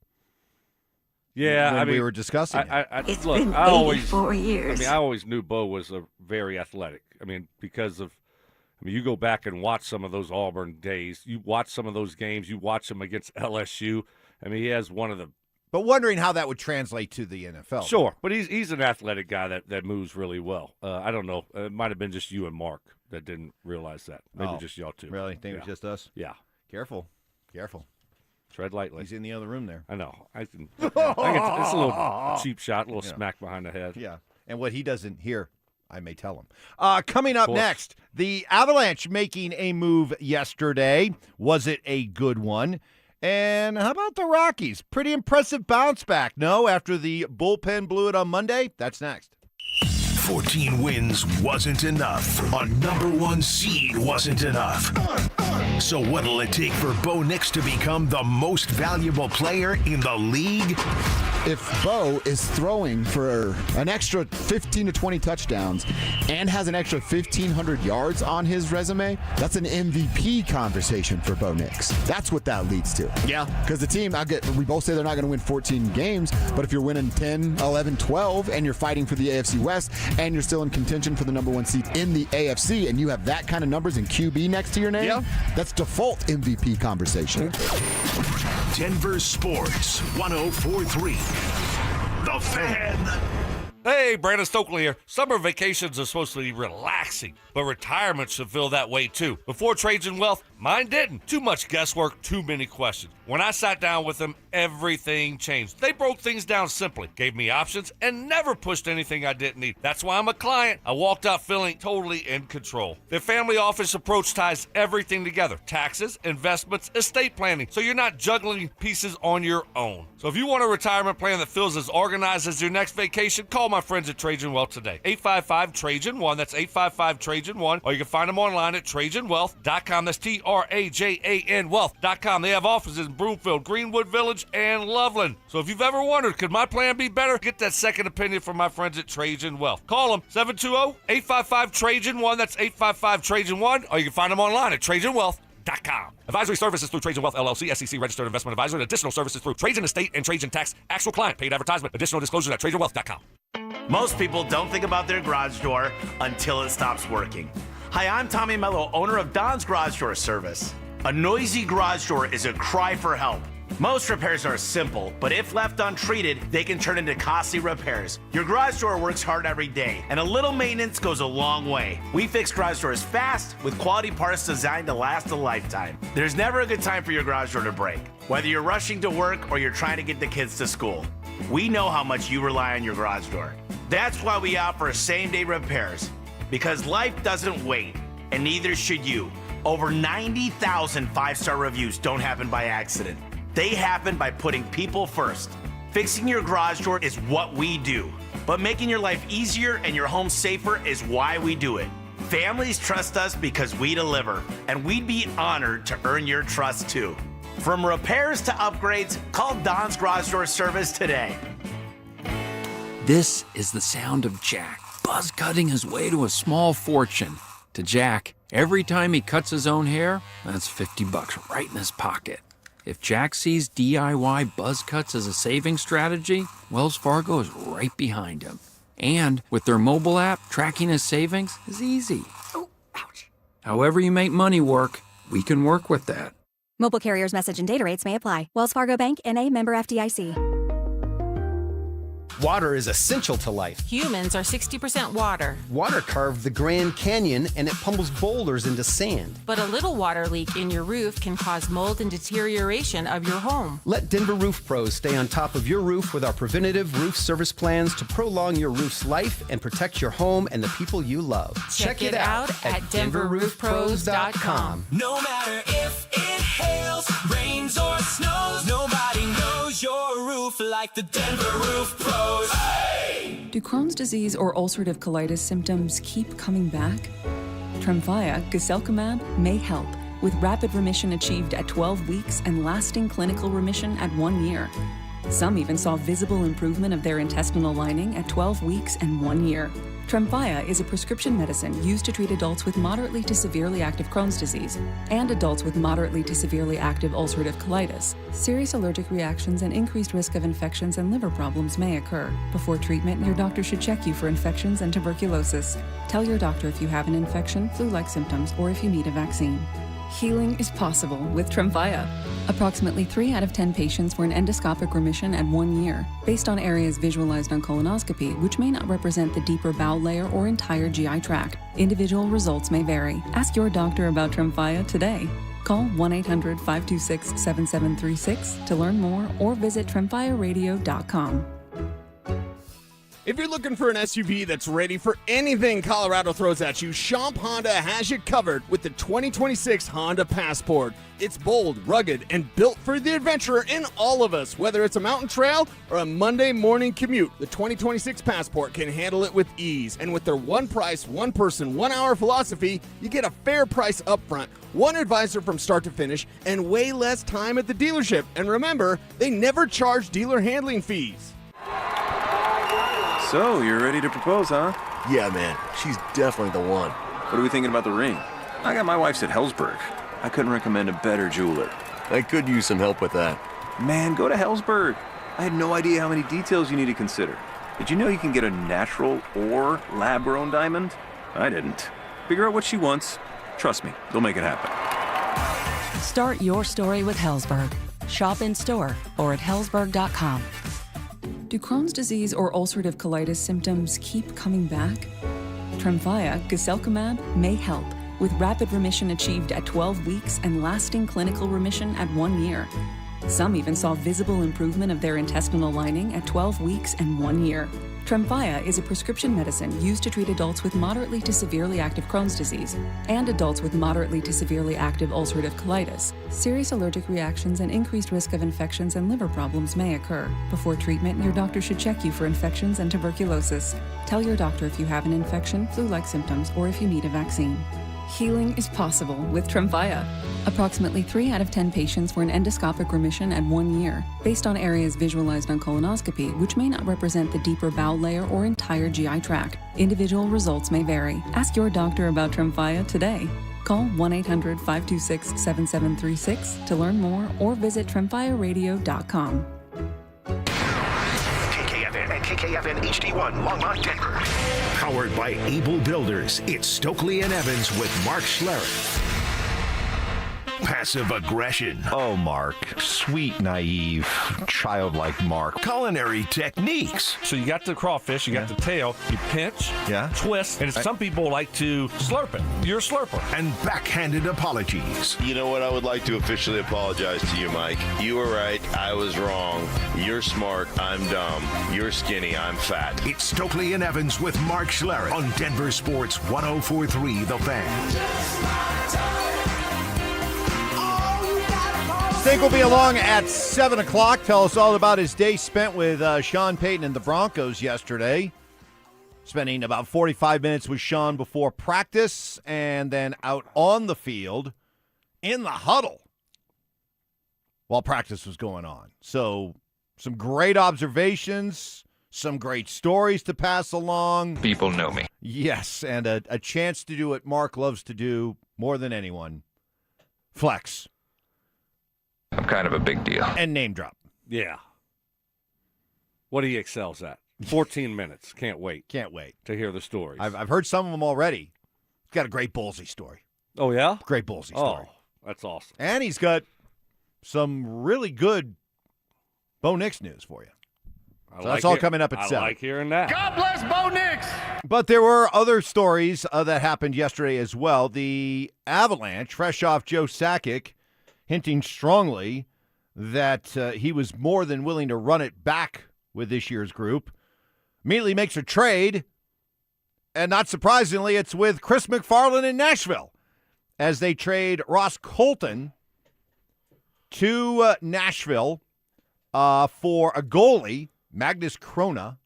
Yeah, we were discussing it. It's been 84 years. I always knew Bo was very athletic. Because of, you go back and watch some of those Auburn days. You watch some of those games. You watch them against LSU. He has one of the. But wondering how that would translate to the NFL. Sure, but he's an athletic guy that moves really well. I don't know. It might have been just you and Mark that didn't realize that. Maybe just y'all too. Really? Think it was just us? Yeah. Careful. Tread lightly. He's in the other room there. I know. It's a little cheap shot, a little smack behind the head. Yeah. And what he doesn't hear, I may tell him. Coming up next, the Avalanche making a move yesterday. Was it a good one? And how about the Rockies? Pretty impressive bounce back, no? After the bullpen blew it on Monday? That's next. 14 wins wasn't enough. A number one seed wasn't enough. So what'll it take for Bo Nix to become the most valuable player in the league? If Bo is throwing for an extra 15 to 20 touchdowns and has an extra 1,500 yards on his resume, that's an MVP conversation for Bo Nix. That's what that leads to. Yeah. Because the team, we both say they're not going to win 14 games, but if you're winning 10, 11, 12, and you're fighting for the AFC West, and you're still in contention for the number one seed in the AFC, and you have that kind of numbers in QB next to your name, that's default MVP conversation. Denver Sports 104.3. The Fan. Hey, Brandon Stokley here. Summer vacations are supposed to be relaxing, but retirement should feel that way too. Before Trajan Wealth, mine didn't. Too much guesswork, too many questions. When I sat down with them, everything changed. They broke things down simply, gave me options, and never pushed anything I didn't need. That's why I'm a client. I walked out feeling totally in control. Their family office approach ties everything together. Taxes, investments, estate planning, so you're not juggling pieces on your own. So if you want a retirement plan that feels as organized as your next vacation, call my friends at Trajan Wealth today. 855-TRAJAN-1. That's 855-TRAJAN-1. Or you can find them online at TrajanWealth.com. That's TRAJAN Wealth.com. They have offices in Broomfield, Greenwood Village, and Loveland. So if you've ever wondered, could my plan be better? Get that second opinion from my friends at Trajan Wealth. Call them, 720-855-TRAJAN-1. That's 855-TRAJAN-1. Or you can find them online at TrajanWealth.com. Advisory services through Trajan Wealth, LLC, SEC registered investment advisor, and additional services through Trajan Estate and Trajan Tax. Actual client paid advertisement. Additional disclosures at TrajanWealth.com. Most people don't think about their garage door until it stops working. Hi, I'm Tommy Mello, owner of Don's Garage Door Service. A noisy garage door is a cry for help. Most repairs are simple, but if left untreated, they can turn into costly repairs. Your garage door works hard every day, and a little maintenance goes a long way. We fix garage doors fast with quality parts designed to last a lifetime. There's never a good time for your garage door to break, whether you're rushing to work or you're trying to get the kids to school. We know how much you rely on your garage door. That's why we offer same-day repairs, because life doesn't wait, and neither should you. Over 90,000 five-star reviews don't happen by accident. They happen by putting people first. Fixing your garage door is what we do, but making your life easier and your home safer is why we do it. Families trust us because we deliver, and we'd be honored to earn your trust too. From repairs to upgrades, call Don's Garage Door Service today. This is the sound of Jack buzz cutting his way to a small fortune. To Jack, every time he cuts his own hair, that's $50 right in his pocket. If Jack sees DIY buzz cuts as a saving strategy, Wells Fargo is right behind him. And with their mobile app, tracking his savings is easy. Oh, ouch. However you make money work, we can work with that. Mobile carriers' message and data rates may apply. Wells Fargo Bank, N.A., member FDIC. Water is essential to life. Humans are 60% water. Water carved the Grand Canyon and it pummels boulders into sand. But a little water leak in your roof can cause mold and deterioration of your home. Let Denver Roof Pros stay on top of your roof with our preventative roof service plans to prolong your roof's life and protect your home and the people you love. Check it out at DenverRoofPros.com. No matter if it hails, rains, or snows, nobody knows your roof like the Denver Roof Pros. Hey! Do Crohn's disease or ulcerative colitis symptoms keep coming back? Tremfya guselkumab may help, with rapid remission achieved at 12 weeks and lasting clinical remission at 1 year. Some even saw visible improvement of their intestinal lining at 12 weeks and 1 year. Tremfya is a prescription medicine used to treat adults with moderately to severely active Crohn's disease and adults with moderately to severely active ulcerative colitis. Serious allergic reactions and increased risk of infections and liver problems may occur. Before treatment, your doctor should check you for infections and tuberculosis. Tell your doctor if you have an infection, flu-like symptoms, or if you need a vaccine. Healing is possible with Tremfya. Approximately 3 out of 10 patients were in endoscopic remission at 1 year, based on areas visualized on colonoscopy, which may not represent the deeper bowel layer or entire GI tract. Individual results may vary. Ask your doctor about Tremfya today. Call 1-800-526-7736 to learn more or visit tremfyaradio.com. If you're looking for an SUV that's ready for anything Colorado throws at you, Schomp Honda has you covered with the 2026 Honda Passport. It's bold, rugged, and built for the adventurer in all of us. Whether it's a mountain trail or a Monday morning commute, the 2026 Passport can handle it with ease. And with their one price, one person, 1 hour philosophy, you get a fair price up front, one advisor from start to finish, and way less time at the dealership. And remember, they never charge dealer handling fees. So, you're ready to propose, huh? Yeah, man. She's definitely the one. What are we thinking about the ring? I got my wife's at Hellsberg. I couldn't recommend a better jeweler. I could use some help with that. Man, go to Hellsberg. I had no idea how many details you need to consider. Did you know you can get a natural or lab-grown diamond? I didn't. Figure out what she wants. Trust me, they'll make it happen. Start your story with Hellsberg. Shop in store or at hellsberg.com. Do Crohn's disease or ulcerative colitis symptoms keep coming back? Tremfya guselkumab may help, with rapid remission achieved at 12 weeks and lasting clinical remission at 1 year. Some even saw visible improvement of their intestinal lining at 12 weeks and 1 year. Tremfya is a prescription medicine used to treat adults with moderately to severely active Crohn's disease and adults with moderately to severely active ulcerative colitis. Serious allergic reactions and increased risk of infections and liver problems may occur. Before treatment, your doctor should check you for infections and tuberculosis. Tell your doctor if you have an infection, flu-like symptoms, or if you need a vaccine. Healing is possible with Tremfya. Approximately 3 out of 10 patients were in endoscopic remission at 1 year, based on areas visualized on colonoscopy, which may not represent the deeper bowel layer or entire GI tract. Individual results may vary. Ask your doctor about Tremfya today. Call 1-800-526-7736 to learn more or visit tremfyaradio.com. KKFN and KKFN HD1 Longmont, Denver. Powered by Able Builders, it's Stokley and Evans with Mark Schlereth. Passive aggression. Oh, Mark. Sweet, naive, childlike Mark. Culinary techniques. So you got the crawfish, you got the tail, you pinch, twist, and some people like to slurp it. You're a slurper. And backhanded apologies. You know what? I would like to officially apologize to you, Mike. You were right. I was wrong. You're smart. I'm dumb. You're skinny. I'm fat. It's Stokley and Evans with Mark Schlereth on Denver Sports 104.3 The Fan. Stink will be along at 7 o'clock. Tell us all about his day spent with Sean Payton and the Broncos yesterday. Spending about 45 minutes with Sean before practice and then out on the field in the huddle. while practice was going on. So some great observations, some great stories to pass along. People know me. Yes, and a chance to do what Mark loves to do more than anyone, flex. I'm kind of a big deal. And name drop. Yeah. What he excels at. 14 minutes. Can't wait. Can't wait to hear the stories. I've heard some of them already. He's got a great ballsy story. Oh, yeah? Great ballsy story. Oh, that's awesome. And he's got some really good Bo Nix news for you. So that's all coming up at 7. I like hearing that. God bless Bo Nix! But there were other stories that happened yesterday as well. The Avalanche, fresh off Joe Sakic, hinting strongly that he was more than willing to run it back with this year's group, immediately makes a trade, and not surprisingly, it's with Chris McFarland in Nashville, as they trade Ross Colton to Nashville for a goalie, Magnus Krona,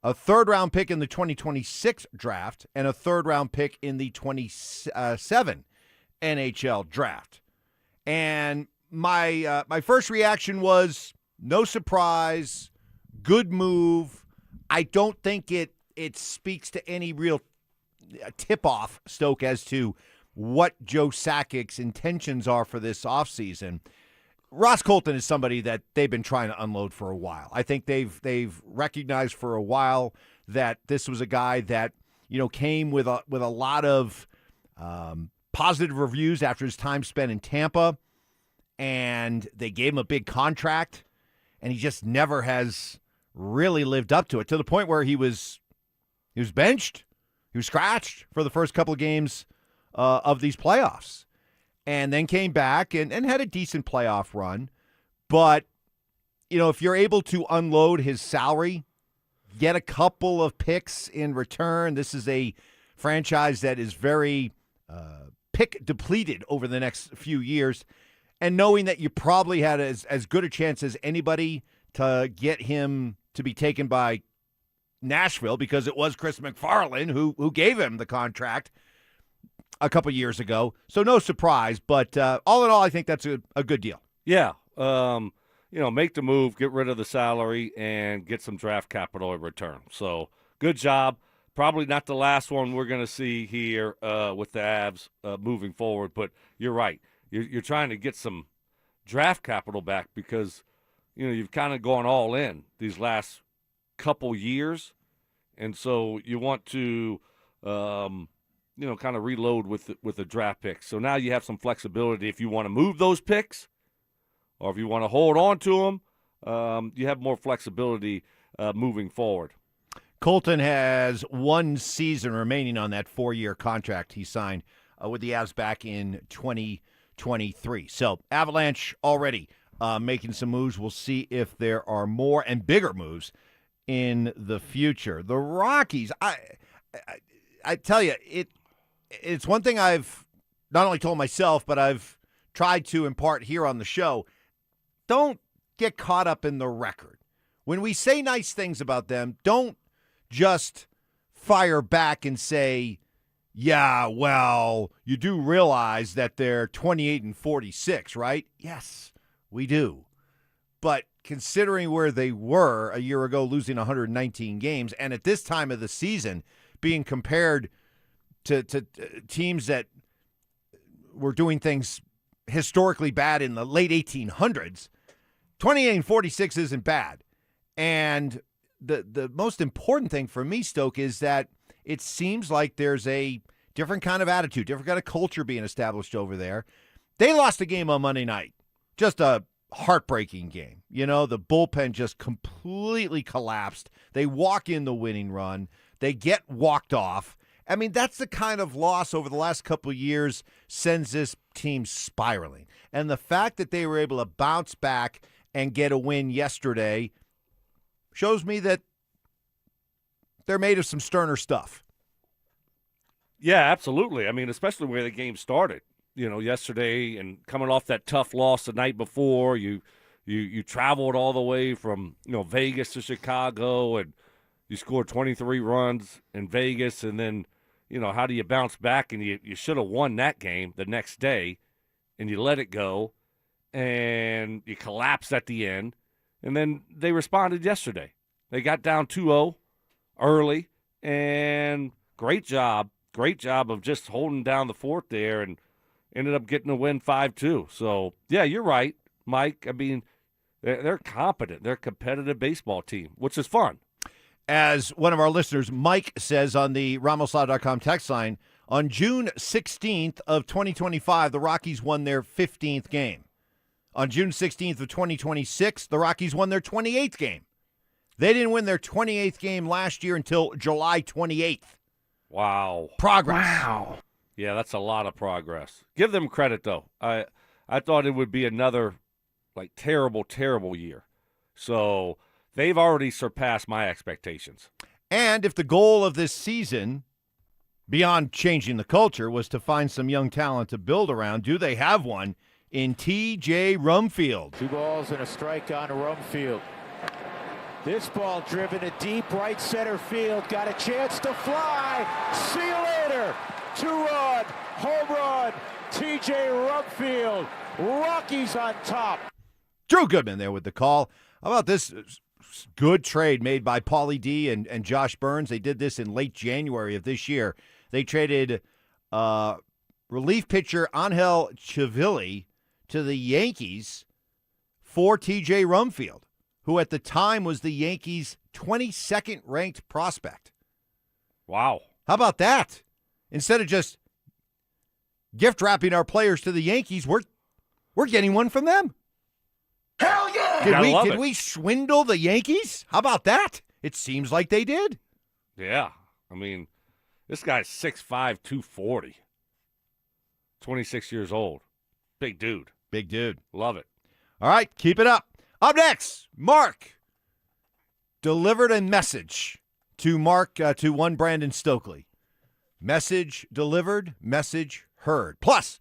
a third-round pick in the 2026 draft, and a third-round pick in the 27 NHL draft. And my first reaction was no surprise, good move. I don't think it speaks to any real tip-off, Stoke, as to what Joe Sakic's intentions are for this offseason. Ross Colton is somebody that they've been trying to unload for a while. I think they've recognized for a while that this was a guy that, came with a lot of positive reviews after his time spent in Tampa, and they gave him a big contract, and he just never has really lived up to it, to the point where he was benched, he was scratched for the first couple of games of these playoffs. And then came back and had a decent playoff run. But, if you're able to unload his salary, get a couple of picks in return, this is a franchise that is very pick depleted over the next few years. And knowing that you probably had as good a chance as anybody to get him to be taken by Nashville, because it was Chris McFarland who gave him the contract a couple years ago. So no surprise, but all in all, I think that's a good deal. Yeah. Make the move, get rid of the salary, and get some draft capital in return. So good job. Probably not the last one we're going to see here with the Avs moving forward, but you're right. You're trying to get some draft capital back because, you've kind of gone all in these last couple years, and so you want to kind of reload with the draft picks. So now you have some flexibility if you want to move those picks or if you want to hold on to them. You have more flexibility moving forward. Colton has one season remaining on that 4-year contract he signed with the Avs back in 2023. So Avalanche already making some moves. We'll see if there are more and bigger moves in the future. The Rockies, I tell you, it's one thing I've not only told myself, but I've tried to impart here on the show. Don't get caught up in the record. When we say nice things about them, don't just fire back and say, yeah, well, you do realize that they're 28-46, right? Yes, we do. But considering where they were a year ago, losing 119 games, and at this time of the season being compared to teams that were doing things historically bad in the late 1800s, 28-46 isn't bad. And the most important thing for me, Stoke, is that it seems like there's a different kind of attitude, different kind of culture being established over there. They lost a game on Monday night, just a heartbreaking game. The bullpen just completely collapsed. They walk in the winning run. They get walked off. I mean, that's the kind of loss over the last couple of years sends this team spiraling. And the fact that they were able to bounce back and get a win yesterday shows me that they're made of some sterner stuff. Yeah, absolutely. I mean, especially where the game started, yesterday, and coming off that tough loss the night before. You traveled all the way from, Vegas to Chicago, and you scored 23 runs in Vegas, and then, how do you bounce back? And you should have won that game the next day, and you let it go. and you collapsed at the end, and then they responded yesterday. They got down 2-0 early, and great job of just holding down the fort there and ended up getting a win 5-2. So, yeah, you're right, Mike. I mean, they're competent. They're a competitive baseball team, which is fun. As one of our listeners, Mike, says on the RamosLaw.com text line, on June 16th of 2025, the Rockies won their 15th game. On June 16th of 2026, the Rockies won their 28th game. They didn't win their 28th game last year until July 28th. Wow. Progress. Wow. Yeah, that's a lot of progress. Give them credit, though. I thought it would be another, terrible, terrible year. So they've already surpassed my expectations. And if the goal of this season, beyond changing the culture, was to find some young talent to build around, do they have one in T.J. Rumfield? 2 balls and a strike on Rumfield. This ball driven to deep right center field. Got a chance to fly. See you later. 2-run, home run. T.J. Rumfield. Rockies on top. Drew Goodman there with the call. How about this good trade made by Paulie D and Josh Burns? They did this in late January of this year. They traded relief pitcher Angel Chivilli to the Yankees for T.J. Rumfield, who at the time was the Yankees' 22nd ranked prospect. Wow. How about that? Instead of just gift wrapping our players to the Yankees, we're getting one from them. Hell yeah! Did we swindle the Yankees? How about that? It seems like they did. Yeah. I mean, this guy's 6'5", 240. 26 years old. Big dude. Big dude. Love it. All right, keep it up. Up next, Mark delivered a message to one Brandon Stokley. Message delivered, message heard. Plus,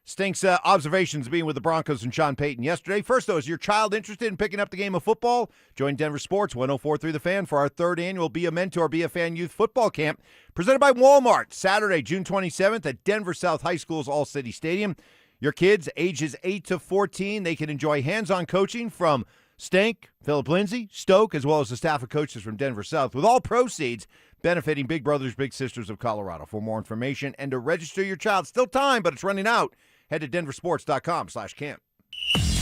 Stink's observations being with the Broncos and Sean Payton yesterday. First, though, is your child interested in picking up the game of football? Join Denver Sports 104.3 The Fan for our 3rd annual Be a Mentor, Be a Fan Youth Football Camp presented by Walmart, Saturday, June 27th at Denver South High School's All-City Stadium. Your kids, ages 8 to 14, they can enjoy hands-on coaching from Stink, Philip Lindsay, Stoke, as well as the staff of coaches from Denver South, with all proceeds benefiting Big Brothers Big Sisters of Colorado. For more information and to register your child, still time, but it's running out. Head to DenverSports.com/camp.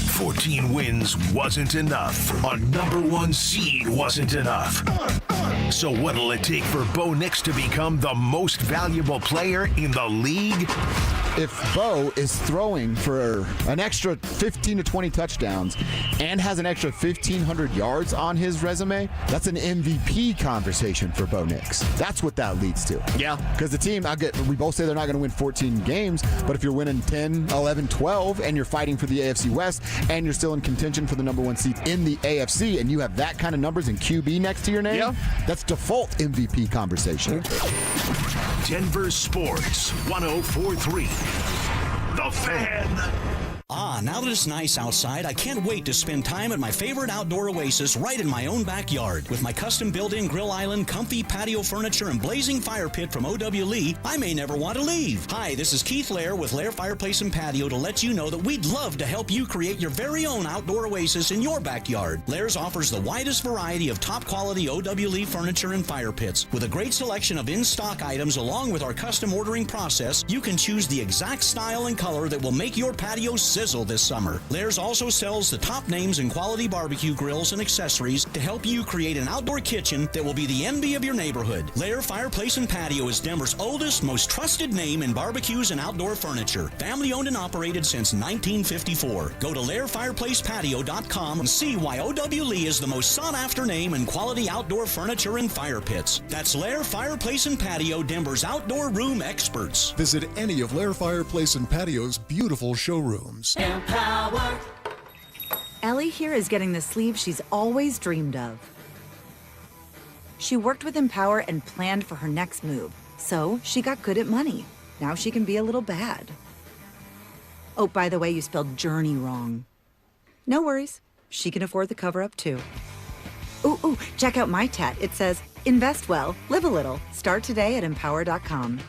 14 wins wasn't enough. A #1 seed wasn't enough. So what'll it take for Bo Nix to become the most valuable player in the league? If Bo is throwing for an extra 15 to 20 touchdowns and has an extra 1,500 yards on his resume, that's an MVP conversation for Bo Nix. That's what that leads to. Yeah. Because the team, we both say they're not going to win 14 games, but if you're winning 10, 11, 12, and you're fighting for the AFC West, and you're still in contention for the #1 seed in the AFC, and you have that kind of numbers in QB next to your name, that's default MVP conversation. Denver Sports 104.3 The Fan. Now that it's nice outside, I can't wait to spend time at my favorite outdoor oasis right in my own backyard. With my custom built-in grill island, comfy patio furniture, and blazing fire pit from O.W. Lee, I may never want to leave. Hi, this is Keith Lair with Lair Fireplace and Patio to let you know that we'd love to help you create your very own outdoor oasis in your backyard. Lair's offers the widest variety of top-quality O.W. Lee furniture and fire pits. With a great selection of in-stock items along with our custom ordering process, you can choose the exact style and color that will make your patio sizzle this summer. Lair's also sells the top names in quality barbecue grills and accessories to help you create an outdoor kitchen that will be the envy of your neighborhood. Lair Fireplace and Patio is Denver's oldest, most trusted name in barbecues and outdoor furniture. Family owned and operated since 1954. Go to LairFireplacePatio.com and see why O.W. Lee is the most sought after name in quality outdoor furniture and fire pits. That's Lair Fireplace and Patio, Denver's outdoor room experts. Visit any of Lair Fireplace and Patio's beautiful showrooms. Empower. Ellie here is getting the sleeve she's always dreamed of. She worked with Empower and planned for her next move, so she got good at money. Now she can be a little bad. Oh, by the way, you spelled journey wrong. No worries. She can afford the cover-up, too. Ooh, check out my tat. It says, invest well, live a little. Start today at Empower.com.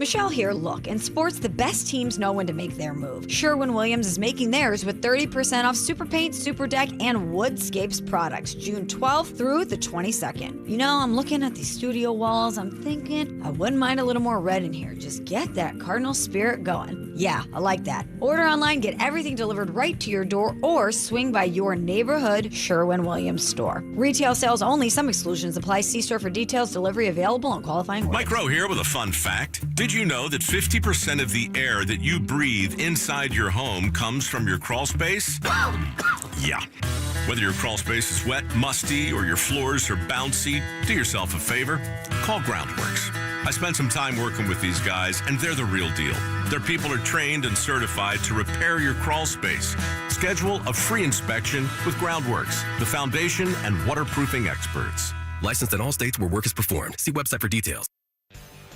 Michelle here. Look, in sports, the best teams know when to make their move. Sherwin-Williams is making theirs with 30% off Super Paint, Super Deck, and Woodscapes products, June 12th through the 22nd. You know, I'm looking at these studio walls. I'm thinking I wouldn't mind a little more red in here. Just get that Cardinal spirit going. Yeah, I like that. Order online, get everything delivered right to your door, or swing by your neighborhood Sherwin-Williams store. Retail sales only. Some exclusions apply. See store for details. Delivery available on qualifying orders. Mike Rowe here with a fun fact. Did you know that 50% of the air that you breathe inside your home comes from your crawl space? Yeah. Whether your crawl space is wet, musty, or your floors are bouncy, do yourself a favor. Call Groundworks. I spent some time working with these guys, and they're the real deal. Their people are trained and certified to repair your crawl space. Schedule a free inspection with Groundworks, the foundation and waterproofing experts. Licensed in all states where work is performed. See website for details.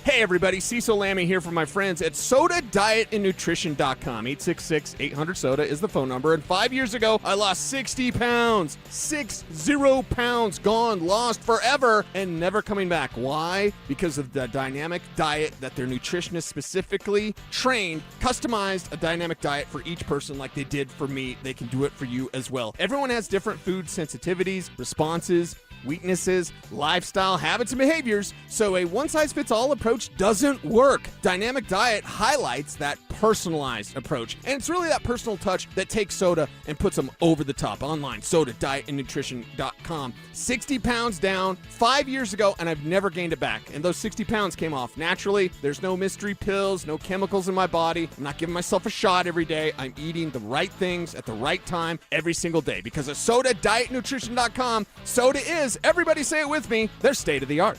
Hey everybody, Cecil Lammy here from my friends at SodaDietAndNutrition.com. 866-800-SODA is the phone number. And 5 years ago, I lost 60 pounds. 60 pounds gone, lost forever, and never coming back. Why? Because of the dynamic diet that their nutritionist specifically trained, customized a dynamic diet for each person like they did for me. They can do it for you as well. Everyone has different food sensitivities, responses, weaknesses, lifestyle habits, and behaviors, so a one-size-fits-all approach doesn't work. Dynamic Diet highlights that personalized approach, and it's really that personal touch that takes soda and puts them over the top. Online, SodaDietAndNutrition.com. 60 pounds down 5 years ago, and I've never gained it back, and those 60 pounds came off naturally. There's no mystery pills, no chemicals in my body. I'm not giving myself a shot every day. I'm eating the right things at the right time every single day, because of SodaDietNutrition.com, soda is, everybody say it with me, they're state of the art.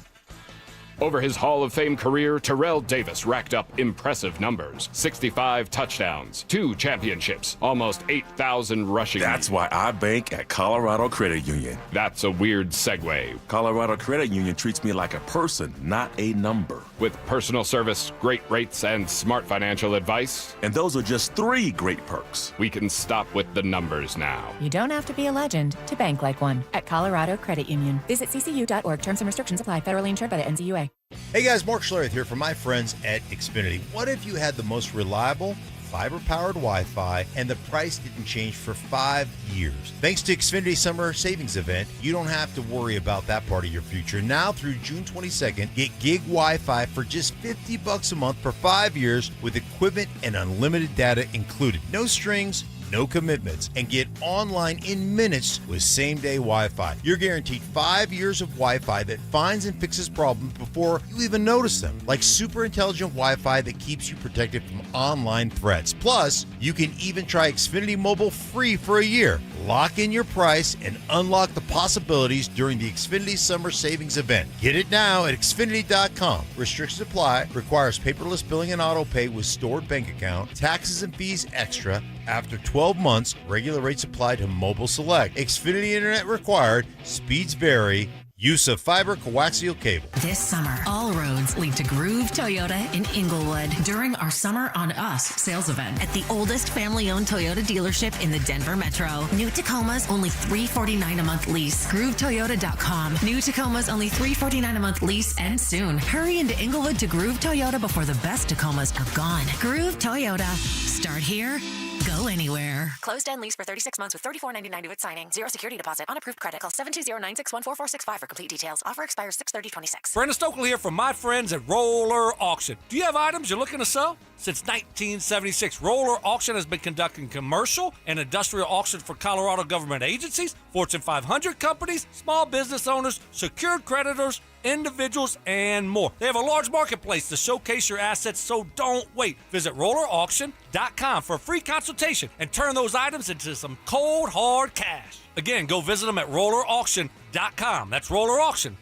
Over his Hall of Fame career, Terrell Davis racked up impressive numbers. 65 touchdowns, 2 championships, almost 8,000 rushing. That's why I bank at Colorado Credit Union. That's a weird segue. Colorado Credit Union treats me like a person, not a number. With personal service, great rates, and smart financial advice. And those are just 3 great perks. We can stop with the numbers now. You don't have to be a legend to bank like one at Colorado Credit Union. Visit ccu.org. Terms and restrictions apply. Federally insured by the NCUA. Hey guys, Mark Schlereth here from my friends at Xfinity. What if you had the most reliable, fiber-powered Wi-Fi and the price didn't change for 5 years? Thanks to Xfinity Summer Savings Event, you don't have to worry about that part of your future. Now through June 22nd, get gig Wi-Fi for just $50 a month for 5 years with equipment and unlimited data included. No strings, no commitments, and get online in minutes with same-day Wi-Fi. You're guaranteed 5 years of Wi-Fi that finds and fixes problems before you even notice them, like super intelligent Wi-Fi that keeps you protected from online threats. Plus, you can even try Xfinity Mobile free for a year. Lock in your price and unlock the possibilities during the Xfinity Summer Savings Event. Get it now at Xfinity.com. Restrictions apply. Requires paperless billing and auto pay with stored bank account. Taxes and fees extra. After 12 months, regular rates apply to Mobile Select. Xfinity Internet required. Speeds vary. Use of fiber coaxial cable. This summer, all roads lead to Groove Toyota in Inglewood during our Summer on Us sales event at the oldest family-owned Toyota dealership in the Denver Metro. New Tacoma's only $349 a month lease. GrooveToyota.com. New Tacoma's only $349 a month lease and soon. Hurry into Inglewood to Groove Toyota before the best Tacomas are gone. Groove Toyota. Start here. Go anywhere. Closed end lease for 36 months with $34.99 due at signing. 0 security deposit on approved credit. Call 720-961-4465 for complete details. Offer expires 6/30/26. Brandon Stokley here from my friends at Roller Auction. Do you have items you're looking to sell? Since 1976, Roller Auction has been conducting commercial and industrial auctions for Colorado government agencies, Fortune 500 companies, small business owners, secured creditors, individuals, and more. They have a large marketplace to showcase your assets, so don't wait. Visit rollerauction.com for a free consultation and turn those items into some cold, hard cash. Again, go visit them at rollerauction.com. That's rollerauction.com.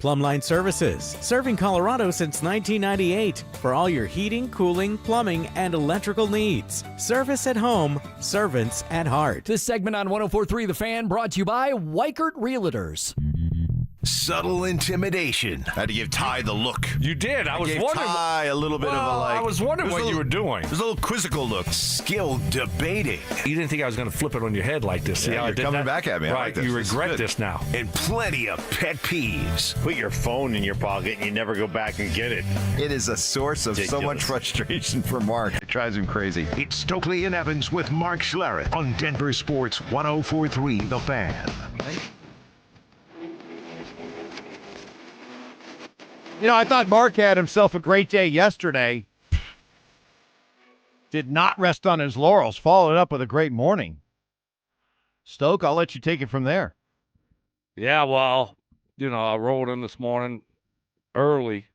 Plumline Services, serving Colorado since 1998 for all your heating, cooling, plumbing, and electrical needs. Service at home, servants at heart. This segment on 104.3 The Fan brought to you by Weichert Realtors. Subtle intimidation. Had to give Ty the look. You did. I was gave wondering. Ty a little bit of a like. I was wondering what you were doing. There's a little quizzical look. Skilled debating. You didn't think I was going to flip it on your head like this. See how I you're did coming that? back at me. I Right. like this. You This is regret good. this now. And plenty of pet peeves. Put your phone in your pocket and you never go back and get it. It is a source of so much frustration for Mark. It drives him crazy. It's Stokley and Evans with Mark Schlereth on Denver Sports 104.3 The Fan. You know, I thought Mark had himself a great day yesterday. Did not rest on his laurels. Followed up with a great morning. Stoke, I'll let you take it from there. Yeah, well, I rolled in this morning early.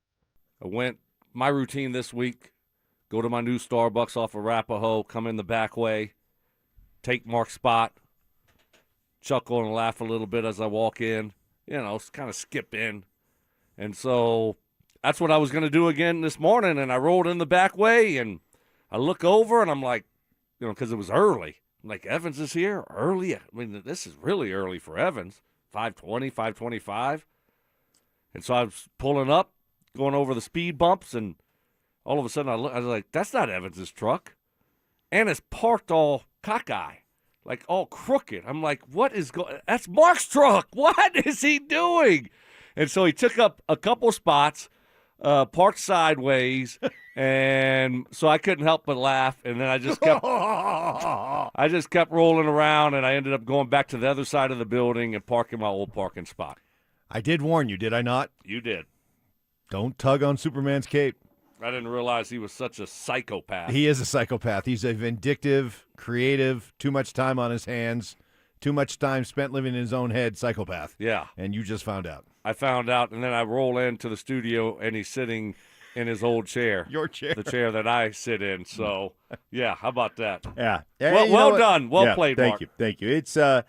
My routine this week, go to my new Starbucks off of Arapahoe, come in the back way, take Mark's spot, chuckle and laugh a little bit as I walk in, kind of skip in. And so that's what I was going to do again this morning, and I rolled in the back way, and I look over, and I'm like, because it was early. I'm like, Evans is here early? I mean, this is really early for Evans, 5:20, 5:25. And so I was pulling up, going over the speed bumps, and all of a sudden I was like, that's not Evans's truck. And it's parked all cockeye, like all crooked. I'm like, what is going? That's Mark's truck. What is he doing? And so he took up a couple spots, parked sideways, and so I couldn't help but laugh. And then I just kept rolling around, and I ended up going back to the other side of the building and parking my old parking spot. I did warn you, did I not? You did. Don't tug on Superman's cape. I didn't realize he was such a psychopath. He is a psychopath. He's a vindictive, creative, too much time on his hands, too much time spent living in his own head psychopath. Yeah. And you just found out. I found out, and then I roll into the studio, and he's sitting in his old chair. Your chair. The chair that I sit in. So, yeah, how about that? Yeah. Well done. Well played, thank Mark. you. Thank you. It's, I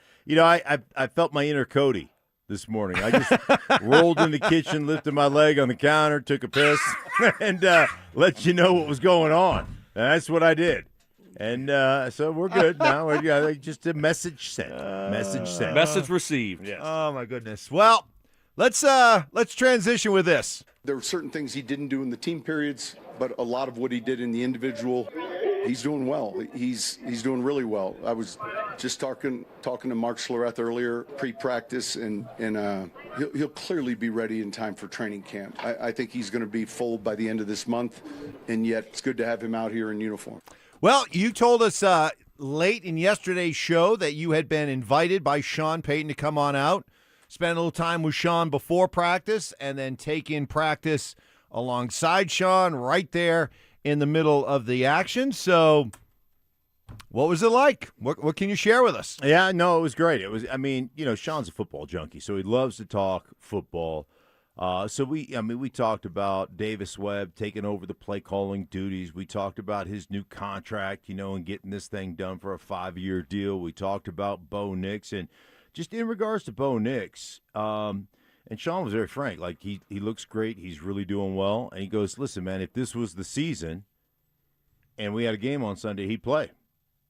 felt my inner Cody this morning. I just rolled in the kitchen, lifted my leg on the counter, took a piss, and let you know what was going on. And that's what I did. And so we're good now. We're just a message sent. Message received. Yes. Oh my goodness. Well, let's transition with this. There were certain things he didn't do in the team periods, but a lot of what he did in the individual, he's doing well. He's doing really well. I was just talking to Mark Schlereth earlier, pre-practice, and he'll clearly be ready in time for training camp. I think he's going to be full by the end of this month, and yet it's good to have him out here in uniform. Well, you told us late in yesterday's show that you had been invited by Sean Payton to come on out, spend a little time with Sean before practice, and then take in practice alongside Sean right there in the middle of the action. So what was it like? What can you share with us? Yeah, no, it was great. It was, Sean's a football junkie, so he loves to talk football. So we talked about Davis Webb taking over the play calling duties. We talked about his new contract, and getting this thing done for a 5-year deal. We talked about Bo Nix, and just in regards to Bo Nix, and Sean was very frank. Like he looks great. He's really doing well. And he goes, listen, man, if this was the season and we had a game on Sunday, he'd play.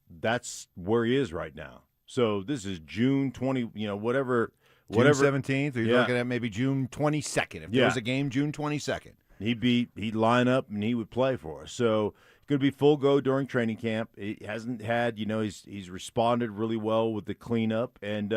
That's where he is right now. So this is June 20, whatever. June 17th, or you're looking at maybe June 22nd. If there was a game, June 22nd. He'd line up and he would play for us. So going to be full go during training camp. He hasn't had, he's responded really well with the cleanup and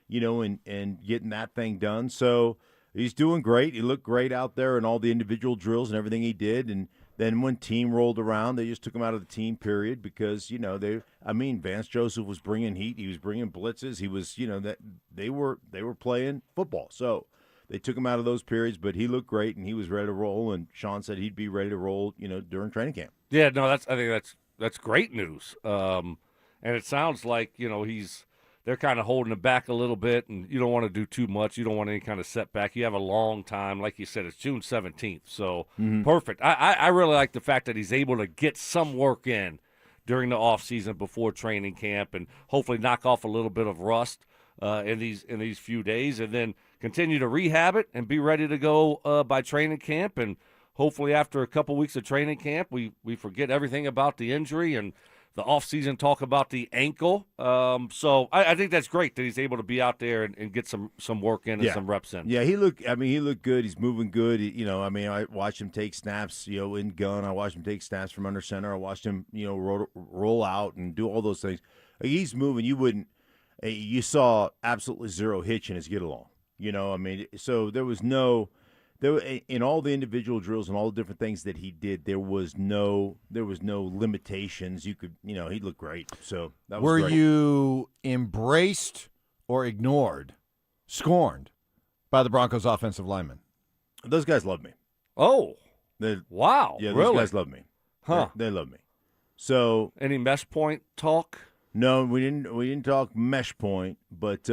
and getting that thing done. So he's doing great. He looked great out there in all the individual drills and everything he did. And then when team rolled around, they just took him out of the team period because, Vance Joseph was bringing heat. He was bringing blitzes. He was, that they were playing football. So they took him out of those periods, but he looked great and he was ready to roll. And Sean said he'd be ready to roll, during training camp. Yeah, no, I think that's great news. And it sounds like, they're kind of holding it back a little bit, and you don't want to do too much. You don't want any kind of setback. You have a long time. Like you said, it's June 17th, so perfect. I really like the fact that he's able to get some work in during the offseason before training camp and hopefully knock off a little bit of rust in these few days and then continue to rehab it and be ready to go by training camp. And hopefully after a couple weeks of training camp, we forget everything about the injury and the offseason talk about the ankle. So I think that's great that he's able to be out there and get some work in and some reps in. Yeah, he looked good. He's moving good. I watched him take snaps, in gun. I watched him take snaps from under center. I watched him, roll out and do all those things. He's moving. You saw absolutely zero hitch in his get along. So there was in all the individual drills and all the different things that he did, there was no limitations. You could, he looked great. So that was great. Were you embraced or ignored, scorned by the Broncos offensive linemen? Those guys love me. Oh, wow! Yeah, those really? guys love me. Huh? They love me. So any mesh point talk? No, we didn't talk mesh point, but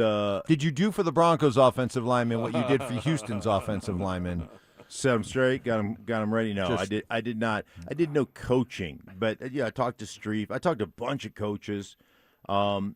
did you do for the Broncos offensive linemen what you did for Houston's offensive linemen? Set them straight, got them ready. No, I did not. I did no coaching, but I talked to Streif. I talked to a bunch of coaches, during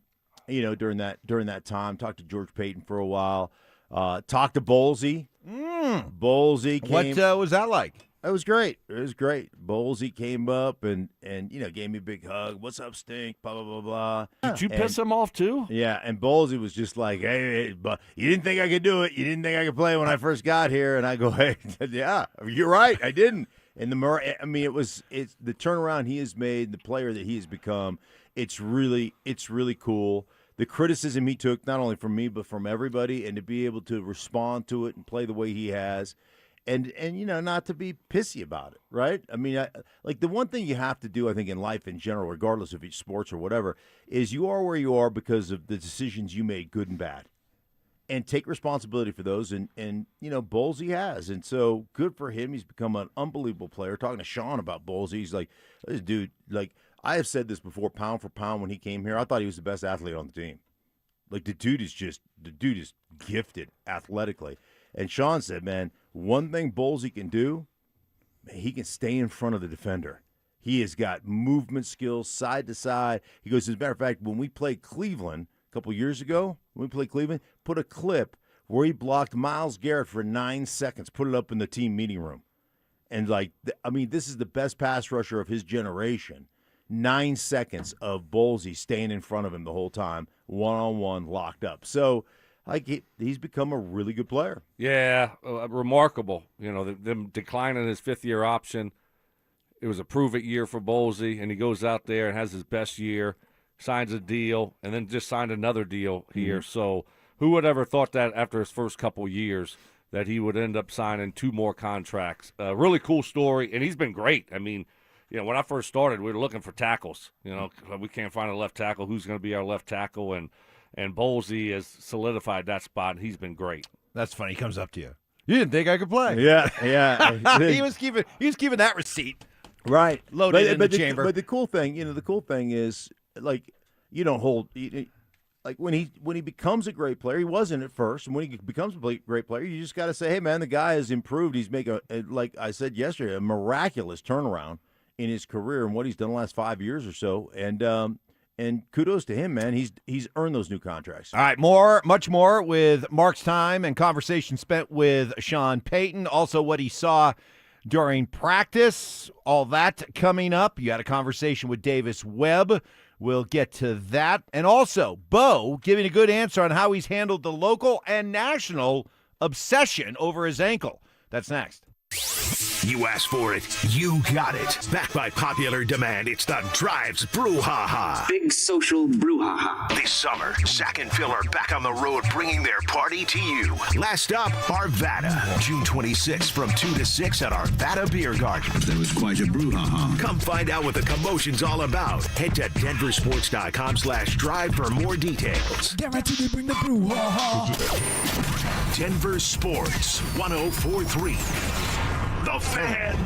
that time. Talked to George Payton for a while. Talked to Bowlesy. Bowlesy came. What was that like? It was great. Bowlesy came up and gave me a big hug. What's up, Stink? Blah, blah, blah, blah. Did you piss him off, too? Yeah, and Bowlesy was just like, hey, but you didn't think I could do it. You didn't think I could play when I first got here. And I go, hey, yeah, you're right. I didn't. And it's the turnaround he has made, the player that he has become. It's really cool. The criticism he took, not only from me, but from everybody, and to be able to respond to it and play the way he has. And not to be pissy about it, right? I mean, the one thing you have to do, I think, in life in general, regardless of each sports or whatever, is you are where you are because of the decisions you made, good and bad. And take responsibility for those, and Bowlesy has. And so good for him. He's become an unbelievable player. Talking to Sean about Bowlesy, he's like, this dude, I have said this before, pound for pound, when he came here, I thought he was the best athlete on the team. The dude is gifted athletically. And Sean said, man, one thing Bowlesy can do, he can stay in front of the defender. He has got movement skills side to side. He goes, as a matter of fact, when we played Cleveland a couple years ago, put a clip where he blocked Myles Garrett for 9 seconds, put it up in the team meeting room. And, this is the best pass rusher of his generation. 9 seconds of Bowlesy staying in front of him the whole time, one-on-one, locked up. So, he's become a really good player. Yeah, remarkable. Them declining his fifth-year option. It was a prove-it year for Bowlesy, and he goes out there and has his best year, signs a deal, and then just signed another deal here. Mm-hmm. So who would ever thought that after his first couple years that he would end up signing 2 more contracts? Really cool story, and he's been great. I mean, when I first started, we were looking for tackles. We can't find a left tackle. Who's going to be our left tackle? And Bowlesy has solidified that spot, and he's been great. That's funny. He comes up to you. You didn't think I could play? Yeah. he was keeping that receipt. Right. Loaded in the chamber. But the cool thing is, you don't hold. When he becomes a great player, he wasn't at first, and when he becomes a great player, you just got to say, hey, man, the guy has improved. He's making, like I said yesterday, a miraculous turnaround in his career and what he's done the last 5 years or so. And kudos to him, man. He's earned those new contracts. All right, much more with Mark's time and conversation spent with Sean Payton. Also, what he saw during practice. All that coming up. You had a conversation with Davis Webb. We'll get to that. And also, Bo giving a good answer on how he's handled the local and national obsession over his ankle. That's next. You asked for it, you got it. Backed by popular demand, it's the Drives Brouhaha. Big social brouhaha. This summer, Zach and Phil are back on the road bringing their party to you. Last up, Arvada. June 26th from 2 to 6 at Arvada Beer Garden. That was quite a brouhaha. Come find out what the commotion's all about. Head to DenverSports.com/drive for more details. Guaranteed to bring the brouhaha. Denver Sports 104.3. The Fan.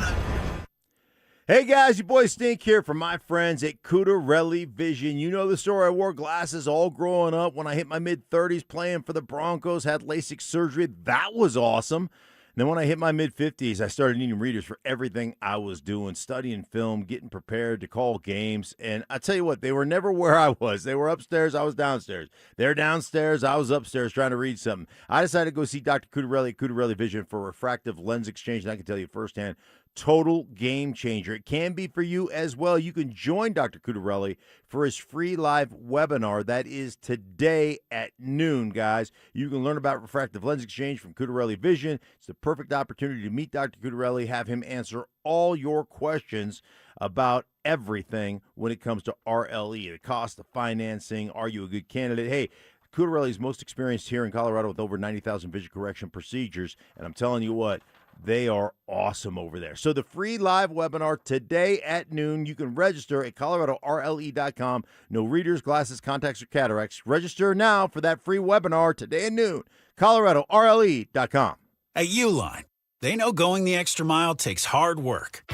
Hey guys, your boy Stink here from my friends at Cudarelli Vision. You know the story. I wore glasses all growing up. When I hit my mid-30s playing for the Broncos, had LASIK surgery. That was awesome. And then when I hit my mid-50s, I started needing readers for everything I was doing, studying film, getting prepared to call games. And I tell you what, they were never where I was. They were upstairs, I was downstairs. They're downstairs, I was upstairs trying to read something. I decided to go see Dr. Cudarelli at Cudarelli Vision for refractive lens exchange, and I can tell you firsthand, total game changer. It can be for you as well. You can join Dr. Cutarelli for his free live webinar. That is today at noon, guys. You can learn about refractive lens exchange from Cutarelli Vision. It's the perfect opportunity to meet Dr. Cutarelli, have him answer all your questions about everything when it comes to RLE, the cost of financing. Are you a good candidate? Hey, Cutarelli is most experienced here in Colorado with over 90,000 vision correction procedures, and I'm telling you what, they are awesome over there. So the free live webinar today at noon. You can register at coloradorle.com. No readers, glasses, contacts, or cataracts. Register now for that free webinar today at noon. coloradorle.com. At Uline, they know going the extra mile takes hard work.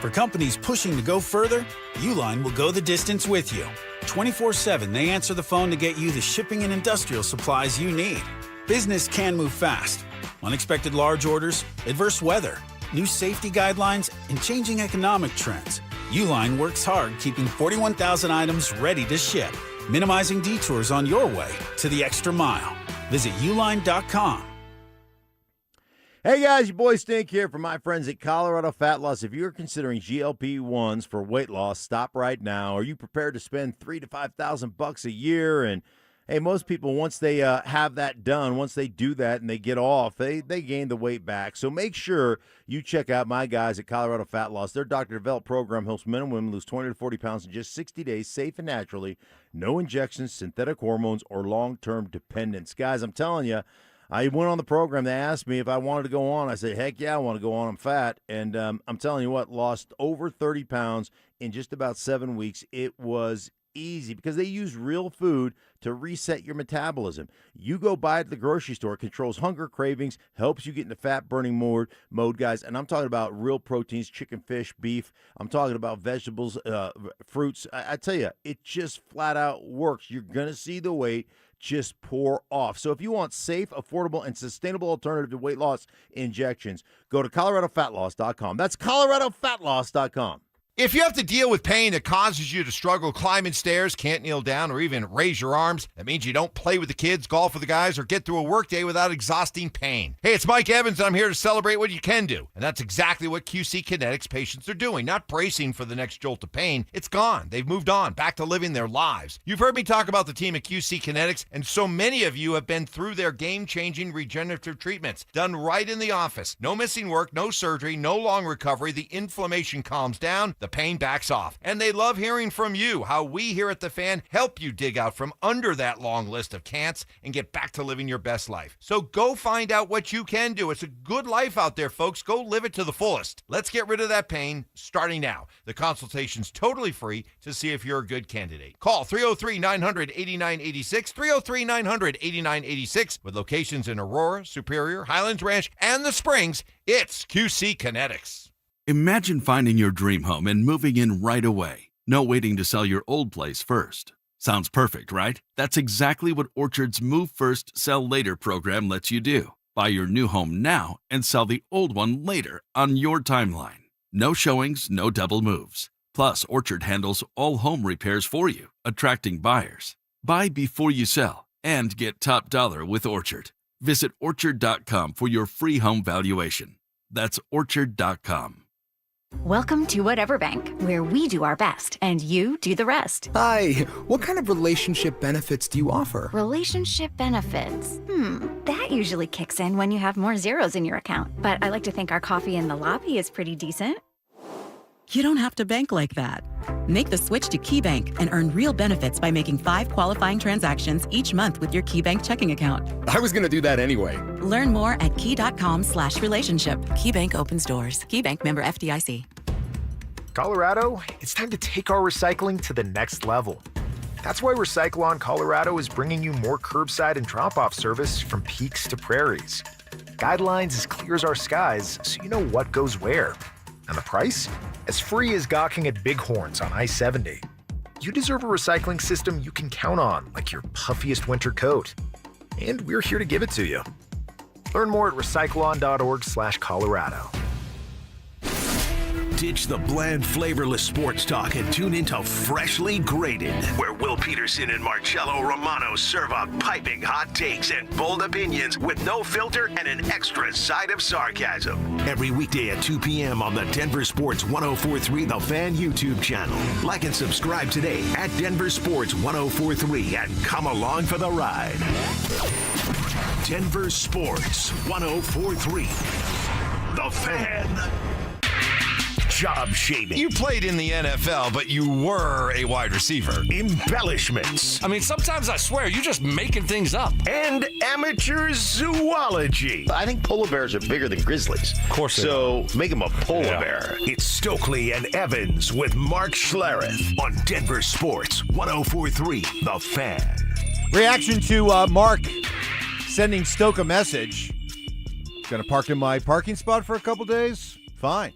For companies pushing to go further, Uline will go the distance with you. 24/7, they answer the phone to get you the shipping and industrial supplies you need. Business can move fast. Unexpected large orders, adverse weather, new safety guidelines, and changing economic trends. Uline works hard keeping 41,000 items ready to ship, minimizing detours on your way to the extra mile. Visit uline.com. Hey guys, your boy Stink here from my friends at Colorado Fat Loss. If you're considering GLP-1s for weight loss, stop right now. Are you prepared to spend $3,000 to $5,000 a year? And hey, most people, once they have that done, once they do that and they get off, they gain the weight back. So make sure you check out my guys at Colorado Fat Loss. Their doctor-developed program helps men and women lose 20 to 40 pounds in just 60 days, safe and naturally. No injections, synthetic hormones, or long-term dependence. Guys, I'm telling you, I went on the program. They asked me if I wanted to go on. I said, heck yeah, I want to go on. I'm fat. And I'm telling you what, lost over 30 pounds in just about 7 weeks. It was easy because they use real food to reset your metabolism. You go buy it at the grocery store. It controls hunger, cravings, helps you get into fat-burning mode, guys. And I'm talking about real proteins, chicken, fish, beef. I'm talking about vegetables, fruits. I tell you, it just flat out works. You're going to see the weight just pour off. So if you want safe, affordable, and sustainable alternative to weight loss injections, go to coloradofatloss.com. That's coloradofatloss.com. If you have to deal with pain that causes you to struggle climbing stairs, can't kneel down, or even raise your arms, that means you don't play with the kids, golf with the guys, or get through a workday without exhausting pain. Hey, it's Mike Evans, and I'm here to celebrate what you can do. And that's exactly what QC Kinetics patients are doing, not bracing for the next jolt of pain. It's gone. They've moved on, back to living their lives. You've heard me talk about the team at QC Kinetics, and so many of you have been through their game-changing regenerative treatments, done right in the office. No missing work, no surgery, no long recovery. The inflammation calms down, the pain backs off. And they love hearing from you, how we here at The Fan help you dig out from under that long list of can'ts and get back to living your best life. So go find out what you can do. It's a good life out there, folks. Go live it to the fullest. Let's get rid of that pain starting now. The consultation's totally free to see if you're a good candidate. Call 303-900-8986, 303-900-8986, with locations in Aurora, Superior, Highlands Ranch, and the Springs. It's QC Kinetics. Imagine finding your dream home and moving in right away. No waiting to sell your old place first. Sounds perfect, right? That's exactly what Orchard's Move First, Sell Later program lets you do. Buy your new home now and sell the old one later on your timeline. No showings, no double moves. Plus, Orchard handles all home repairs for you, attracting buyers. Buy before you sell and get top dollar with Orchard. Visit Orchard.com for your free home valuation. That's Orchard.com. Welcome to Whatever Bank, where we do our best and you do the rest. Hi, what kind of relationship benefits do you offer? Relationship benefits? That usually kicks in when you have more zeros in your account. But I like to think our coffee in the lobby is pretty decent. You don't have to bank like that. Make the switch to KeyBank and earn real benefits by making 5 qualifying transactions each month with your KeyBank checking account. I was going to do that anyway. Learn more at key.com/relationship. KeyBank opens doors. KeyBank member FDIC. Colorado, it's time to take our recycling to the next level. That's why Recycle-On Colorado is bringing you more curbside and drop-off service from peaks to prairies. Guidelines as clear as our skies, so you know what goes where. And the price? As free as gawking at bighorns on I-70. You deserve a recycling system you can count on, like your puffiest winter coat. And we're here to give it to you. Learn more at recycleon.org/Colorado. Ditch the bland, flavorless sports talk and tune into Freshly Grated, where we'll Peterson and Marcello Romano serve up piping hot takes and bold opinions with no filter and an extra side of sarcasm. Every weekday at 2 p.m. on the Denver Sports 104.3 The Fan YouTube channel. Like and subscribe today at Denver Sports 104.3 and come along for the ride. Denver Sports 104.3 The Fan. Job shaving. You played in the NFL, but you were a wide receiver. Embellishments. I mean, sometimes I swear you're just making things up. And amateur zoology. I think polar bears are bigger than grizzlies. Of course they So make them a polar bear. It's Stokley and Evans with Mark Schlereth on Denver Sports 104.3 The Fan. Reaction to Mark sending Stoke a message. Gonna park in my parking spot for a couple days? Fine.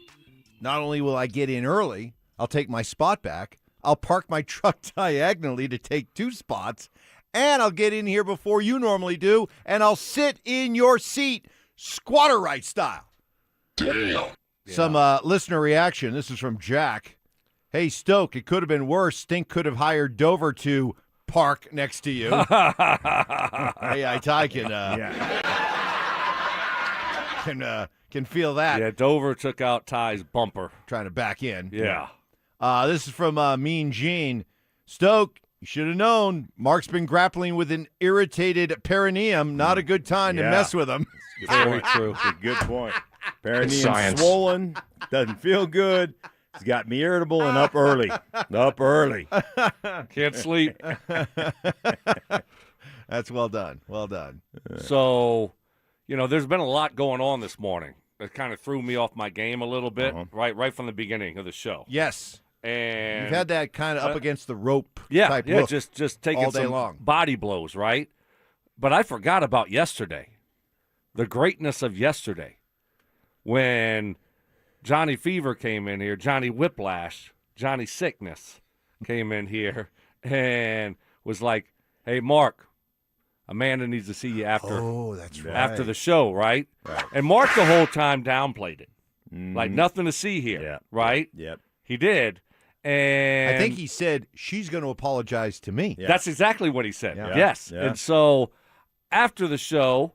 Not only will I get in early, I'll take my spot back, I'll park my truck diagonally to take 2 spots, and I'll get in here before you normally do, and I'll sit in your seat, squatter right style. Damn. Some listener reaction. This is from Jack. Hey, Stoke, it could have been worse. Stink could have hired Dover to park next to you. Hey, Ty can feel that. Yeah, Dover took out Ty's bumper. Trying to back in. Yeah. This is from Mean Gene. Stoke, you should have known. Mark's been grappling with an irritated perineum. Not a good time to mess with him. Very true. It's a good point. Perineum swollen. Doesn't feel good. It's got me irritable and up early. Up early. Can't sleep. That's well done. Well done. So, there's been a lot going on this morning. It kind of threw me off my game a little bit, right from the beginning of the show. Yes. And you've had that kind of up against the rope type look look just taking all day some long. body blows, right? But I forgot about yesterday, the greatness of yesterday, when Johnny Fever came in here, Johnny Whiplash, Johnny Sickness came in here and was like, hey, Mark, Amanda needs to see you after the show, right? And Mark the whole time downplayed it. Like nothing to see here, right? Yep. He did. And I think he said, she's going to apologize to me. That's exactly what he said. Yeah. Yes. Yeah. And so after the show,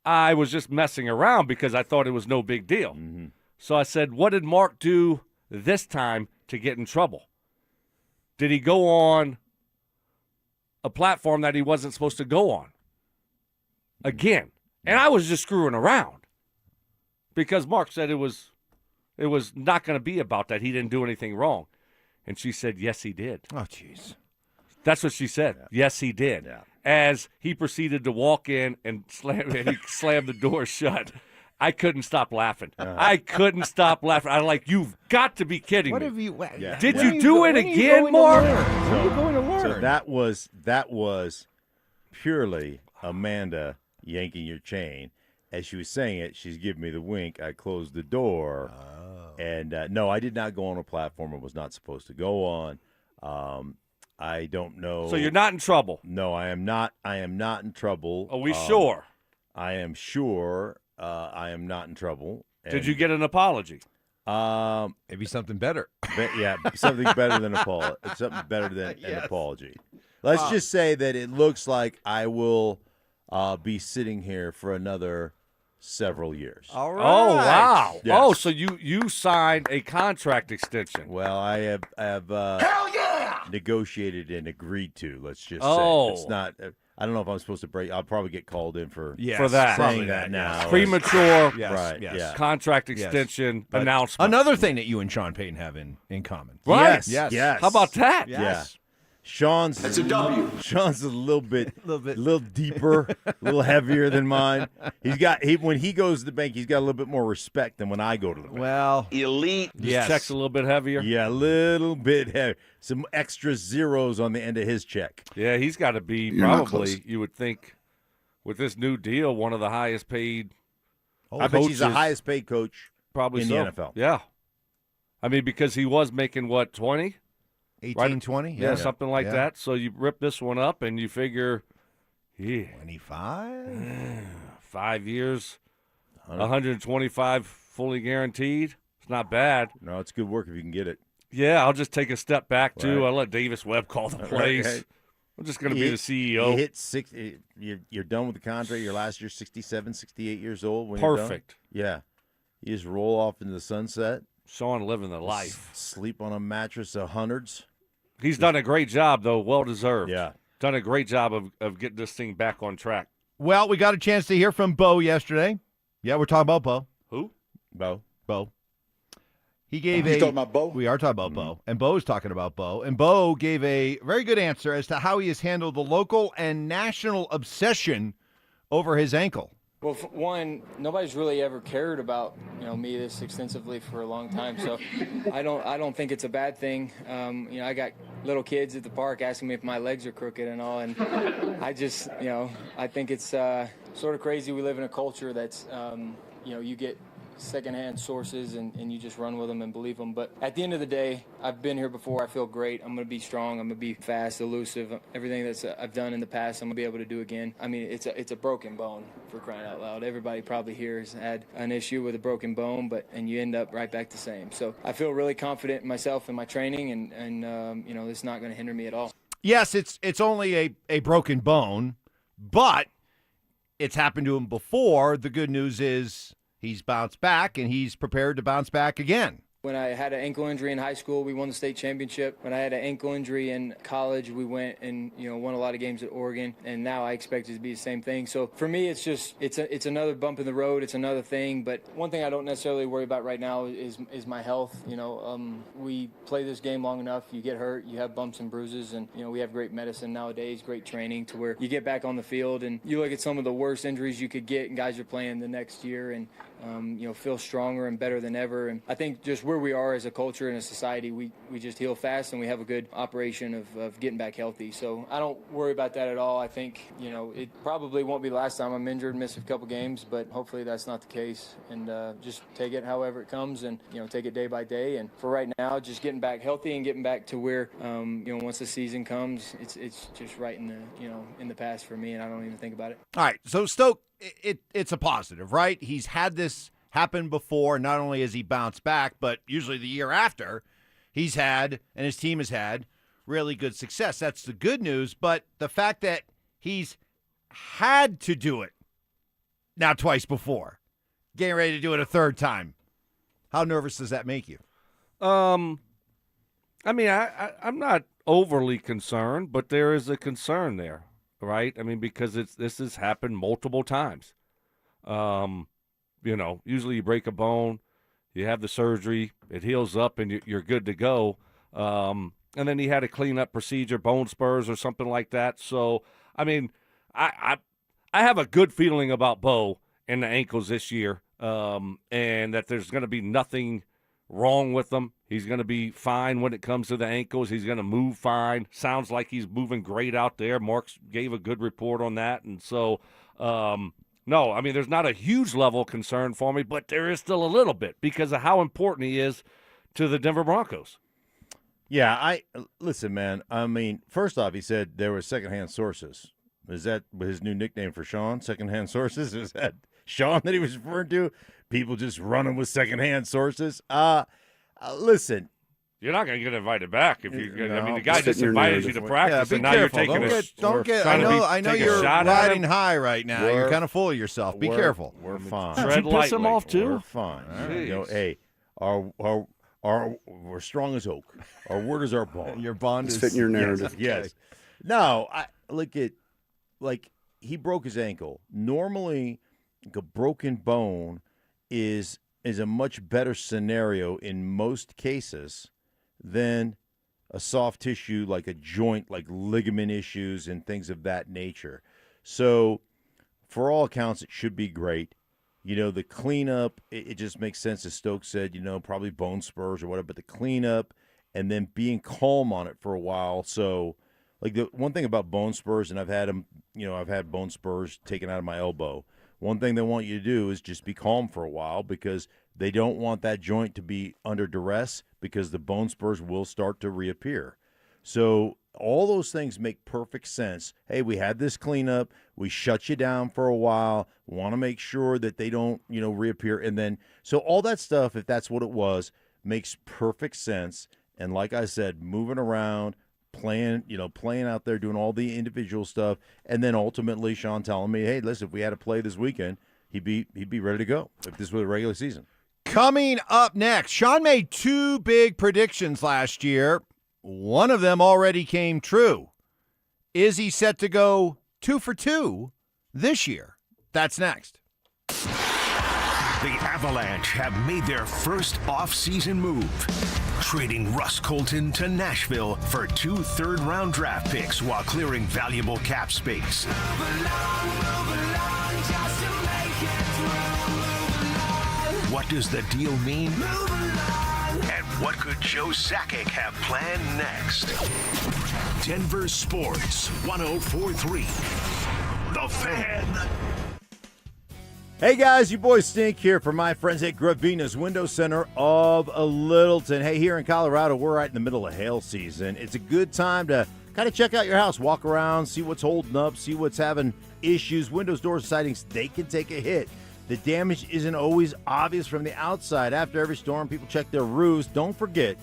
I was just messing around because I thought it was no big deal. Mm-hmm. So I said, what did Mark do this time to get in trouble? Did he go on a platform that he wasn't supposed to go on? Again. And I was just screwing around because Mark said it was not going to be about that. He didn't do anything wrong. And she said, yes, he did. Oh, jeez. That's what she said. Yeah. Yes, he did. Yeah. As he proceeded to walk in and he slammed the door shut. I couldn't stop laughing. I couldn't stop laughing. I'm like, you've got to be kidding What me. have you? Yeah. Did you do it again, Mark? When are you going to learn? So that was purely Amanda yanking your chain. As she was saying it, she's giving me the wink. I closed the door. And no, I did not go on a platform I was not supposed to go on. I don't know. So you're not in trouble? No, I am not. I am not in trouble. Are we sure? I am sure I am not in trouble. Did you get an apology? Maybe something better. Something better than apology. Something better than an apology. Let's just say that it looks like I will be sitting here for another several years. All right. Oh, wow. Yes. Oh, so you signed a contract extension. Well, I have Hell yeah! negotiated and agreed to. Let's just Oh. say it's not. I don't know if I'm supposed to break. I'll probably get called in for that. saying that now. Premature Right. yes. Yeah. contract extension But announcement. Another thing that you and Sean Payton have in common. Right. Yes. How about that? Yes. Yeah. Sean's That's a W. Sean's a little deeper, a little heavier than mine. When he goes to the bank, he's got a little bit more respect than when I go to the bank. Well, Elite. His check's a little bit heavier. Yeah, a little bit heavy. Some extra zeros on the end of his check. Yeah, he's got to be probably, you would think, with this new deal, one of the highest paid I bet he's the highest paid coach probably in so. the NFL. Yeah. I mean, because he was making, 20? 18, 20? Yeah, something like that. So you rip this one up and you figure, 25? 5 years, 125 fully guaranteed. It's not bad. No, it's good work if you can get it. Yeah, I'll just take a step back, too. Right. I'll let Davis Webb call the plays. Right. I'm just going to be the CEO. You hit you're done with the contract. Your last year, 67, 68 years old. When you're done. Perfect. Yeah. You just roll off into the sunset. Sean living the life. Sleep on a mattress of hundreds. He's done a great job, though. Well-deserved. Yeah. Done a great job of getting this thing back on track. Well, we got a chance to hear from Bo yesterday. Yeah, we're talking about Bo. Who? Bo. He gave talking about Bo? We are talking about Bo. And Bo is talking about Bo. And Bo gave a very good answer as to how he has handled the local and national obsession over his ankle. Well, for one, nobody's really ever cared about me this extensively for a long time, so I don't think it's a bad thing. I got little kids at the park asking me if my legs are crooked and all, and I just I think it's sort of crazy. We live in a culture that's you get secondhand sources and you just run with them and believe them. But at the end of the day, I've been here before. I feel great. I'm going to be strong. I'm going to be fast, elusive. Everything that's I've done in the past, I'm going to be able to do again. I mean, it's a broken bone, for crying out loud. Everybody probably here has had an issue with a broken bone, and you end up right back the same. So I feel really confident in myself and my training, and it's not going to hinder me at all. Yes, it's only a broken bone, but it's happened to him before. The good news is he's bounced back, and he's prepared to bounce back again. When I had an ankle injury in high school, we won the state championship. When I had an ankle injury in college, we went and won a lot of games at Oregon. And now I expect it to be the same thing. So for me, it's another bump in the road. It's another thing. But one thing I don't necessarily worry about right now is my health. We play this game long enough. You get hurt, you have bumps and bruises, and we have great medicine nowadays, great training to where you get back on the field and you look at some of the worst injuries you could get, and guys are playing the next year and feel stronger and better than ever. And I think just where we are as a culture and a society, we just heal fast and we have a good operation of getting back healthy. So I don't worry about that at all. I think, it probably won't be the last time I'm injured, miss a couple games, but hopefully that's not the case. And just take it however it comes and, take it day by day. And for right now, just getting back healthy and getting back to where, once the season comes, it's just right in the past for me, and I don't even think about it. All right, so Stoke, it's a positive, right? He's had this happen before. Not only has he bounced back, but usually the year after, he's had, and his team has had, really good success. That's the good news, but the fact that he's had to do it now twice before, getting ready to do it a third time, how nervous does that make you? I'm not overly concerned, but there is a concern there, right? I mean, because this has happened multiple times. Usually you break a bone, you have the surgery, it heals up, and you're good to go. And then he had a clean-up procedure, bone spurs or something like that. So, I have a good feeling about Bo and the ankles this year, and that there's going to be nothing wrong with them. He's going to be fine when it comes to the ankles. He's going to move fine. Sounds like he's moving great out there. Mark gave a good report on that. And so, no, there's not a huge level of concern for me, but there is still a little bit because of how important he is to the Denver Broncos. Yeah, listen, man. First off, he said there were secondhand sources. Is that his new nickname for Sean? Secondhand sources? Is that Sean that he was referring to? People just running with secondhand sources? Listen. You're not going to get invited back if you. No, the guy just invited you to practice, and now careful. you're taking I know you're riding high right now. You're kind of full of yourself. Be careful. We're fine. Tread lightly. Piss him off too. We're fine. Hey, we're strong as oak. Our word is our bond. Your bond is fitting your narrative. Yes. No, I look at he broke his ankle. Normally, a broken bone is a much better scenario in most cases than a soft tissue like a joint, like ligament issues and things of that nature. So, for all accounts, it should be great. The cleanup, it just makes sense, as Stokes said, probably bone spurs or whatever, but the cleanup and then being calm on it for a while. So, the one thing about bone spurs, and I've had them, I've had bone spurs taken out of my elbow. One thing they want you to do is just be calm for a while because they don't want that joint to be under duress because the bone spurs will start to reappear. So all those things make perfect sense. Hey, we had this cleanup. We shut you down for a while. Want to make sure that they don't, reappear. And then, so all that stuff, if that's what it was, makes perfect sense. And like I said, moving around, playing out there, doing all the individual stuff, and then ultimately Sean telling me, hey, listen, if we had to play this weekend, he'd be ready to go if this was a regular season. Coming up next, Sean made 2 big predictions last year. One of them already came true. Is he set to go 2 for 2 this year? That's next. The Avalanche have made their first off-season move, trading Russ Colton to Nashville for 2 third-round draft picks while clearing valuable cap space. What does the deal mean? And what could Joe Sakic have planned next? Denver Sports 104.3. The Fan. Hey guys, you boys Stink here for my friends at Gravina's Window Center of Littleton. Hey, here in Colorado, we're right in the middle of hail season. It's a good time to kind of check out your house, walk around, see what's holding up, see what's having issues. Windows, doors, sidings, they can take a hit. The damage isn't always obvious from the outside. After every storm, people check their roofs. Don't forget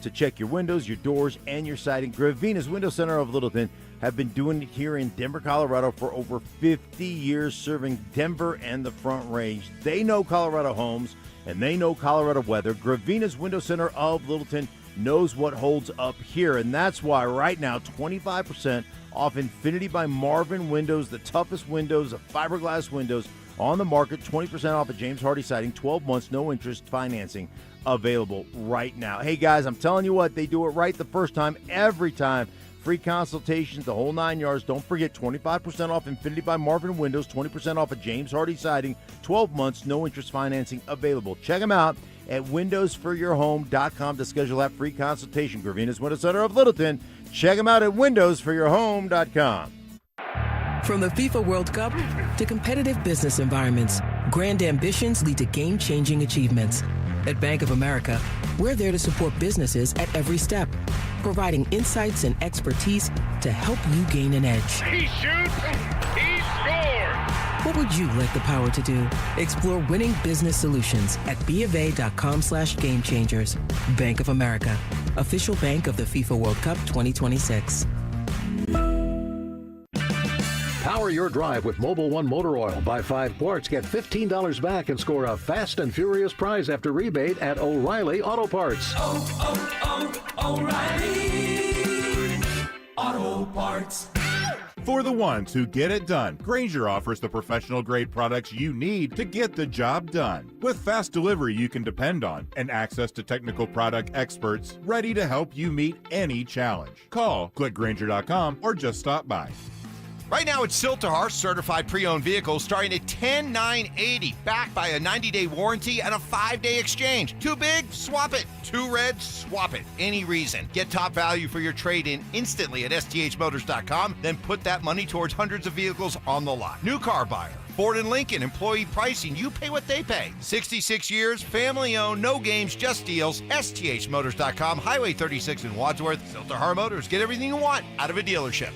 to check your windows, your doors, and your siding. Gravina's Window Center of Littleton have been doing it here in Denver, Colorado for over 50 years, serving Denver and the Front Range. They know Colorado homes, and they know Colorado weather. Gravina's Window Center of Littleton knows what holds up here, and that's why right now 25% off Infinity by Marvin windows, the toughest windows, the fiberglass windows on the market, 20% off of James Hardy Siding, 12 months, no interest financing available right now. Hey guys, I'm telling you what, they do it right the first time, every time. Free consultations, the whole 9 yards. Don't forget, 25% off Infinity by Marvin windows, 20% off of James Hardy Siding, 12 months, no interest financing available. Check them out at windowsforyourhome.com to schedule that free consultation. Gravina's Window Center of Littleton. Check them out at windowsforyourhome.com. From the FIFA World Cup to competitive business environments, grand ambitions lead to game-changing achievements. At Bank of America, we're there to support businesses at every step, providing insights and expertise to help you gain an edge. He shoots, he scores! What would you like the power to do? Explore winning business solutions at BofA.com/gamechangers. Bank of America, official bank of the FIFA World Cup 2026. Power your drive with Mobil 1 Motor Oil. Buy 5 quarts, get $15 back, and score a fast and furious prize after rebate at O'Reilly Auto Parts. O'Reilly Auto Parts. For the ones who get it done, Grainger offers the professional-grade products you need to get the job done. With fast delivery you can depend on and access to technical product experts ready to help you meet any challenge. Call, click Grainger.com, or just stop by. Right now, it's Siltahar certified pre-owned vehicles starting at $10,980, backed by a 90-day warranty and a 5-day exchange. Too big? Swap it. Too red? Swap it. Any reason. Get top value for your trade-in instantly at sthmotors.com, then put that money towards hundreds of vehicles on the lot. New car buyer. Ford and Lincoln, employee pricing. You pay what they pay. 66 years, family-owned, no games, just deals. sthmotors.com, Highway 36 in Wadsworth. Siltahar Motors. Get everything you want out of a dealership.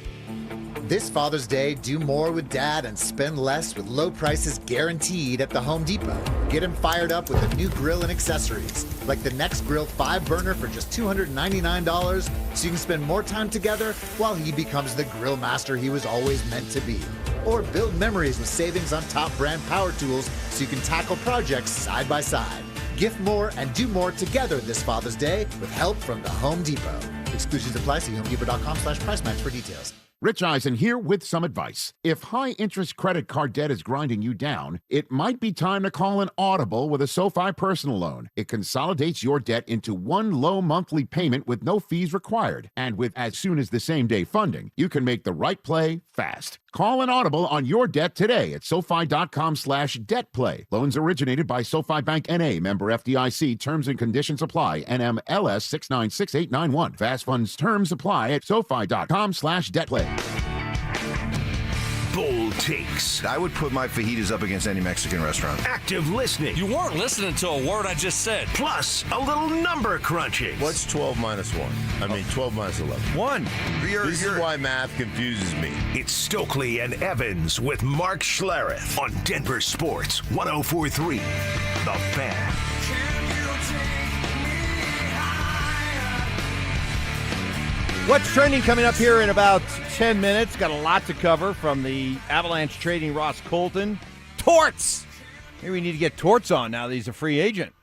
This Father's Day, do more with Dad and spend less with low prices guaranteed at the Home Depot. Get him fired up with a new grill and accessories, like the Next Grill 5-burner for just $299, so you can spend more time together while he becomes the grill master he was always meant to be. Or build memories with savings on top brand power tools so you can tackle projects side by side. Gift more and do more together this Father's Day with help from the Home Depot. Exclusions apply. See HomeDepot.com/price match for details. Rich Eisen here with some advice. If high-interest credit card debt is grinding you down, it might be time to call an audible with a SoFi personal loan. It consolidates your debt into one low monthly payment with no fees required. And with as soon as the same-day funding, you can make the right play fast. Call an audible on your debt today at SoFi.com/debtplay. Loans originated by SoFi Bank N.A., member FDIC. Terms and conditions apply. NMLS 696891. Fast funds terms apply at SoFi.com/debtplay. Bold takes. I would put my fajitas up against any Mexican restaurant. Active listening. You weren't listening to a word I just said. Plus, a little number crunching. What's 12 minus 1? 12 minus 11. 1. This is why math confuses me. It's Stokley and Evans with Mark Schlereth on Denver Sports 104.3. The Fan. What's trending coming up here in about 10 minutes? Got a lot to cover from the Avalanche trading Ross Colton. Torts! Maybe we need to get Torts on now that he's a free agent.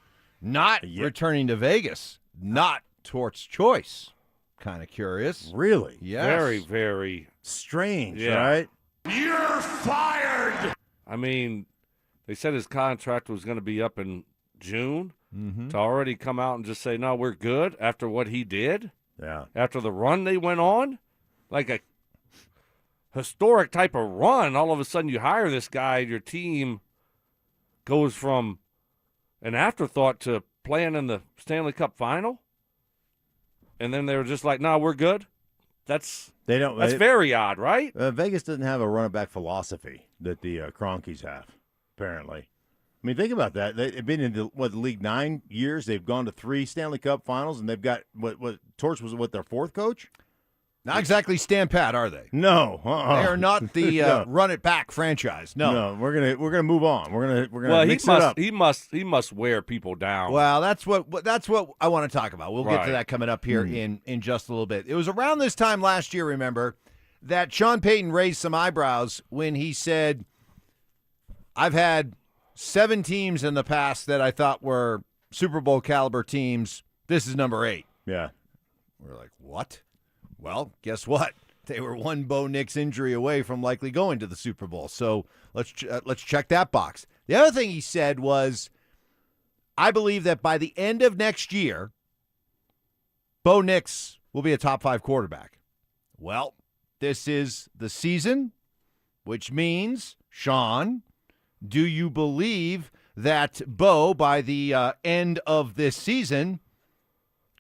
Not returning to Vegas. Not Torts' choice. Kind of curious. Really? Yes. Very, very strange, right? You're fired! I mean, they said his contract was going to be up in June. Mm-hmm. To already come out and just say, no, we're good after what he did. Yeah. After the run they went on, like a historic type of run, all of a sudden you hire this guy, your team goes from an afterthought to playing in the Stanley Cup final, and then they were just like, no, we're good. That's very odd, right? Vegas doesn't have a run-it-back philosophy that the Cronkies have, apparently. I mean, think about that. They've been in the league 9 years. They've gone to 3 Stanley Cup finals, and they've got what Torts was their 4th coach? Not exactly stand pat, are they? No, they are not the run it back franchise. No, we're gonna move on. We're gonna well, mix it up. He must wear people down. Well, that's what I want to talk about. We'll get to that coming up here in just a little bit. It was around this time last year, remember, that Sean Payton raised some eyebrows when he said, "I've had 7 teams in the past that I thought were Super Bowl caliber teams. This is number 8." Yeah. We're like, what? Well, guess what? They were one Bo Nix injury away from likely going to the Super Bowl. So let's check that box. The other thing he said was, I believe that by the end of next year, Bo Nix will be a top 5 quarterback. Well, this is the season, which means, Sean, do you believe that Bo, by the end of this season,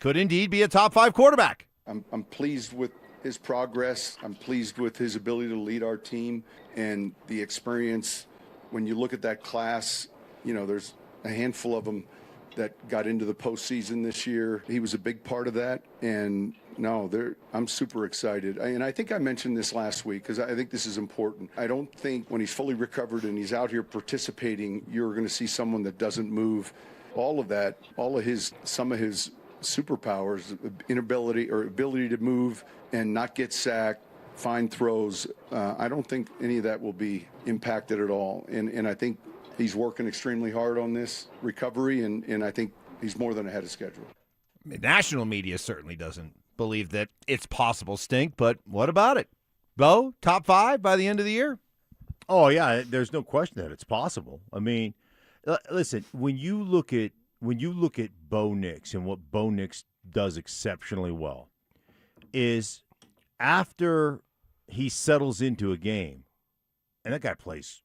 could indeed be a top 5 quarterback? I'm pleased with his progress. I'm pleased with his ability to lead our team and the experience. When you look at that class, there's a handful of them that got into the postseason this year. He was a big part of that. And I'm super excited. And I think I mentioned this last week because I think this is important. I don't think when he's fully recovered and he's out here participating, you're going to see someone that doesn't move. Some of his superpowers, ability to move and not get sacked, find throws. I don't think any of that will be impacted at all. And I think he's working extremely hard on this recovery, and I think he's more than ahead of schedule. National media certainly doesn't believe that it's possible, Stink, but what about it? Bo, top 5 by the end of the year? Oh, yeah, there's no question that it's possible. I mean, listen, when you look at Bo Nix and what Bo Nix does exceptionally well is after he settles into a game, and that guy plays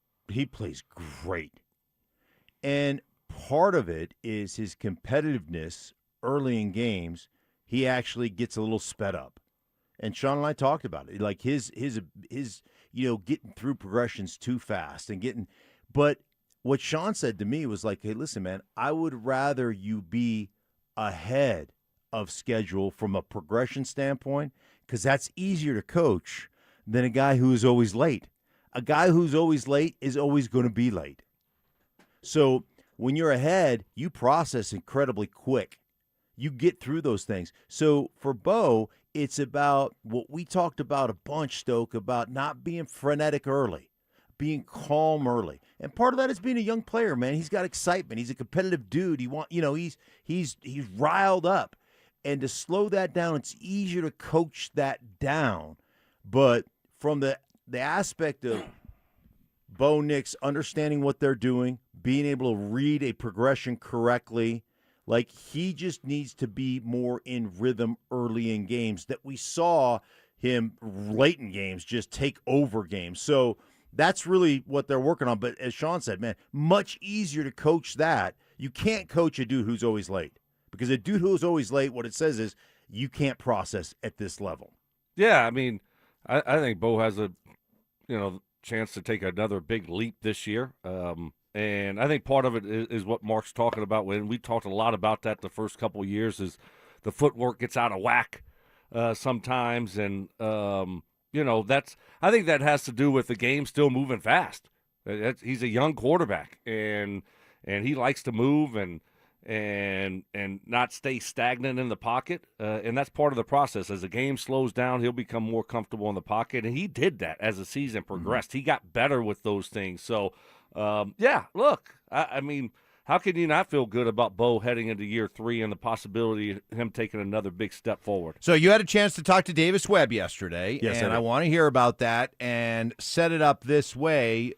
great. And part of it is his competitiveness early in games. He actually gets a little sped up. And Sean and I talked about it. Like his getting through progressions too fast but what Sean said to me was like, hey, listen, man, I would rather you be ahead of schedule from a progression standpoint because that's easier to coach than a guy who is always late. A guy who's always late is always going to be late. So when you're ahead, you process incredibly quick. You get through those things. So for Bo, it's about what we talked about a bunch, Stoke, about not being frenetic early, being calm early. And part of that is being a young player, man. He's got excitement. He's a competitive dude. He's riled up. And to slow that down, it's easier to coach that down. But from the aspect of Bo Nix understanding what they're doing, being able to read a progression correctly, like he just needs to be more in rhythm early in games that we saw him late in games just take over games. So that's really what they're working on. But as Sean said, man, much easier to coach that. You can't coach a dude who's always late because a dude who's always late, what it says is you can't process at this level. Yeah, I mean, I think Bo has a chance to take another big leap this year. And I think part of it is what Mark's talking about. When we talked a lot about that the first couple of years, is the footwork gets out of whack sometimes, and I think that has to do with the game still moving fast. He's a young quarterback, and he likes to move, and and not stay stagnant in the pocket. And that's part of the process. As the game slows down, he'll become more comfortable in the pocket. And he did that as the season progressed. He got better with those things. So, look, I mean, how can you not feel good about Bo heading into year 3 and the possibility of him taking another big step forward? So you had a chance to talk to Davis Webb yesterday, yes, and I want to hear about that and set it up this way.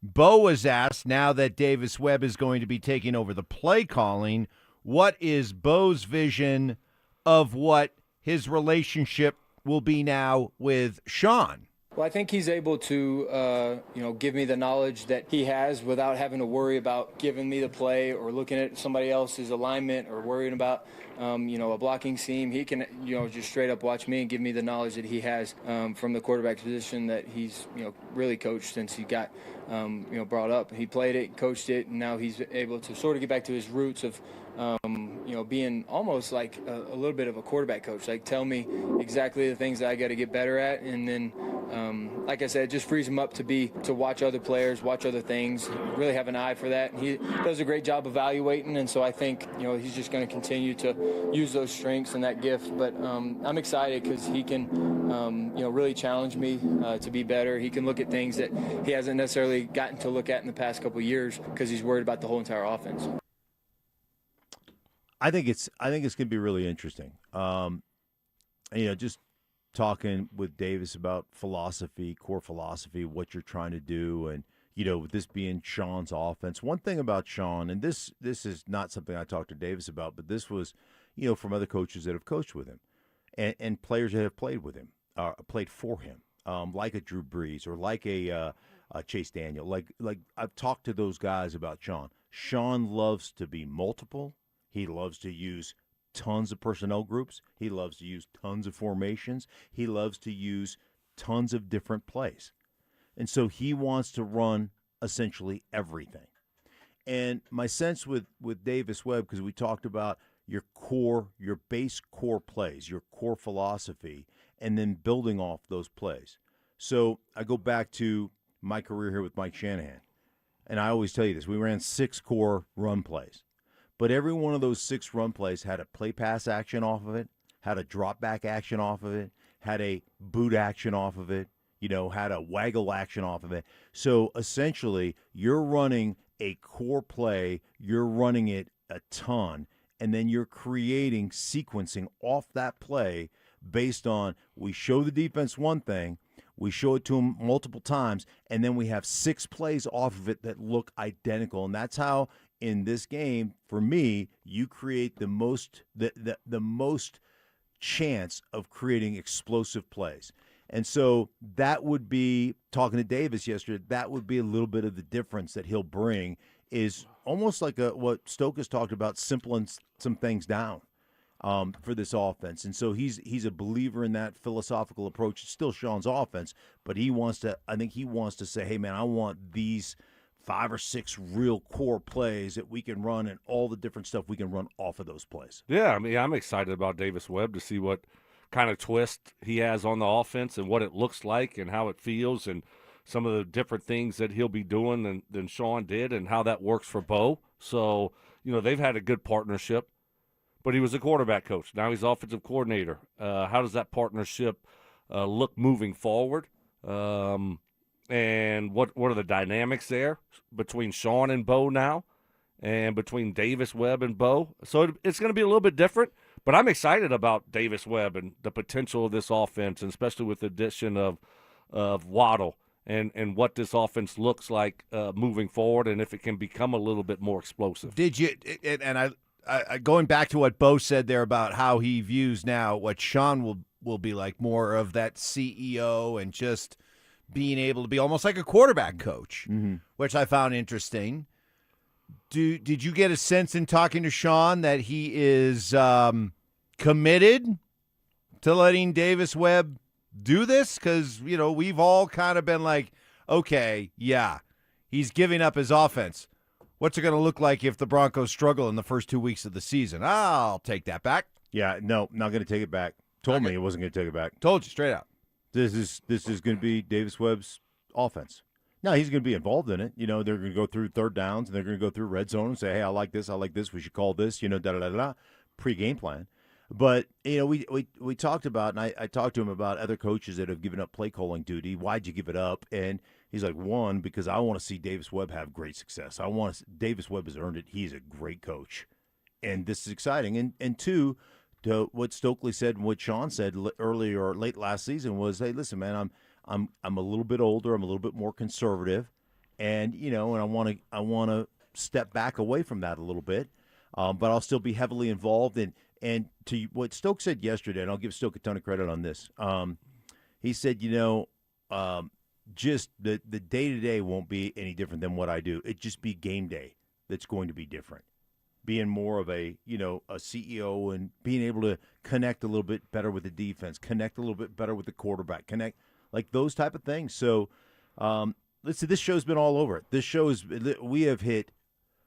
Bo was asked, now that Davis Webb is going to be taking over the play calling, what is Bo's vision of what his relationship will be now with Sean? Well, I think he's able to, give me the knowledge that he has without having to worry about giving me the play or looking at somebody else's alignment or worrying about, a blocking scheme. He can, just straight up watch me and give me the knowledge that he has from the quarterback position that he's, really coached since he got, brought up. He played it, coached it, and now he's able to sort of get back to his roots of, being almost like a little bit of a quarterback coach. Like, tell me exactly the things that I got to get better at, and then, like I said, it just frees him up to watch other players, watch other things, really have an eye for that. And he does a great job evaluating, and so I think, he's just going to continue to use those strengths and that gift. But I'm excited because he can, really challenge me to be better. He can look at things that he hasn't necessarily gotten to look at in the past couple of years because he's worried about the whole entire offense. I think it's going to be really interesting. Just talking with Davis about philosophy, core philosophy, what you're trying to do, and with this being Sean's offense. One thing about Sean, and this is not something I talked to Davis about, but this was, from other coaches that have coached with him, and players that have played with him, played for him, like a Drew Brees or like a Chase Daniel. Like I've talked to those guys about Sean. Sean loves to be multiple. He loves to use tons of personnel groups. He loves to use tons of formations. He loves to use tons of different plays. And so he wants to run essentially everything. And my sense with Davis Webb, because we talked about your base core plays, your core philosophy, and then building off those plays. So I go back to my career here with Mike Shanahan. And I always tell you this, we ran 6 core run plays. But every one of those 6 run plays had a play-pass action off of it, had a drop-back action off of it, had a boot action off of it, had a waggle action off of it. So essentially, you're running a core play, you're running it a ton, and then you're creating sequencing off that play based on we show the defense one thing, we show it to them multiple times, and then we have 6 plays off of it that look identical. And that's how, in this game, for me, you create the most chance of creating explosive plays. And so that would be, talking to Davis yesterday, that would be a little bit of the difference that he'll bring, is almost like what Stoke has talked about, simpling some things down for this offense. And so he's a believer in that philosophical approach. It's still Sean's offense, but I think he wants to say, hey, man, I want these 5 or 6 real core plays that we can run and all the different stuff we can run off of those plays. Yeah, I mean, I'm excited about Davis Webb to see what kind of twist he has on the offense and what it looks like and how it feels and some of the different things that he'll be doing than Sean did and how that works for Bo. So, they've had a good partnership, but he was a quarterback coach. Now he's offensive coordinator. How does that partnership look moving forward? And what are the dynamics there between Sean and Bo now and between Davis Webb and Bo? So it's going to be a little bit different, but I'm excited about Davis Webb and the potential of this offense, and especially with the addition of Waddle and what this offense looks like moving forward, and if it can become a little bit more explosive. Did you – and I going back to what Bo said there about how he views now what Sean will be like, more of that CEO and just – being able to be almost like a quarterback coach, which I found interesting. Did you get a sense in talking to Sean that he is committed to letting Davis Webb do this? Because, we've all kind of been like, okay, yeah, he's giving up his offense. What's it going to look like if the Broncos struggle in the first 2 weeks of the season? I'll take that back. Yeah, no, not going to take it back. Told me he wasn't going to take it back. Told you straight out. This is going to be Davis Webb's offense. No, he's going to be involved in it. They're going to go through third downs, and they're going to go through red zone and say, hey, I like this, we should call this, da-da-da-da, pre-game plan. But, we talked about, and I talked to him about other coaches that have given up play calling duty. Why'd you give it up? And he's like, one, because I want to see Davis Webb have great success. Davis Webb has earned it. He's a great coach. And this is exciting. And two, to what Stokley said and what Sean said earlier or late last season was, hey, listen, man, I'm a little bit older. I'm a little bit more conservative, and and I want to step back away from that a little bit, but I'll still be heavily involved. And to what Stoke said yesterday, and I'll give Stoke a ton of credit on this. He said, just the day-to-day won't be any different than what I do. It just be game day that's going to be different. Being more of a CEO and being able to connect a little bit better with the defense, connect a little bit better with the quarterback, connect like those type of things. So, let's see, this show's been all over it. This show we have hit,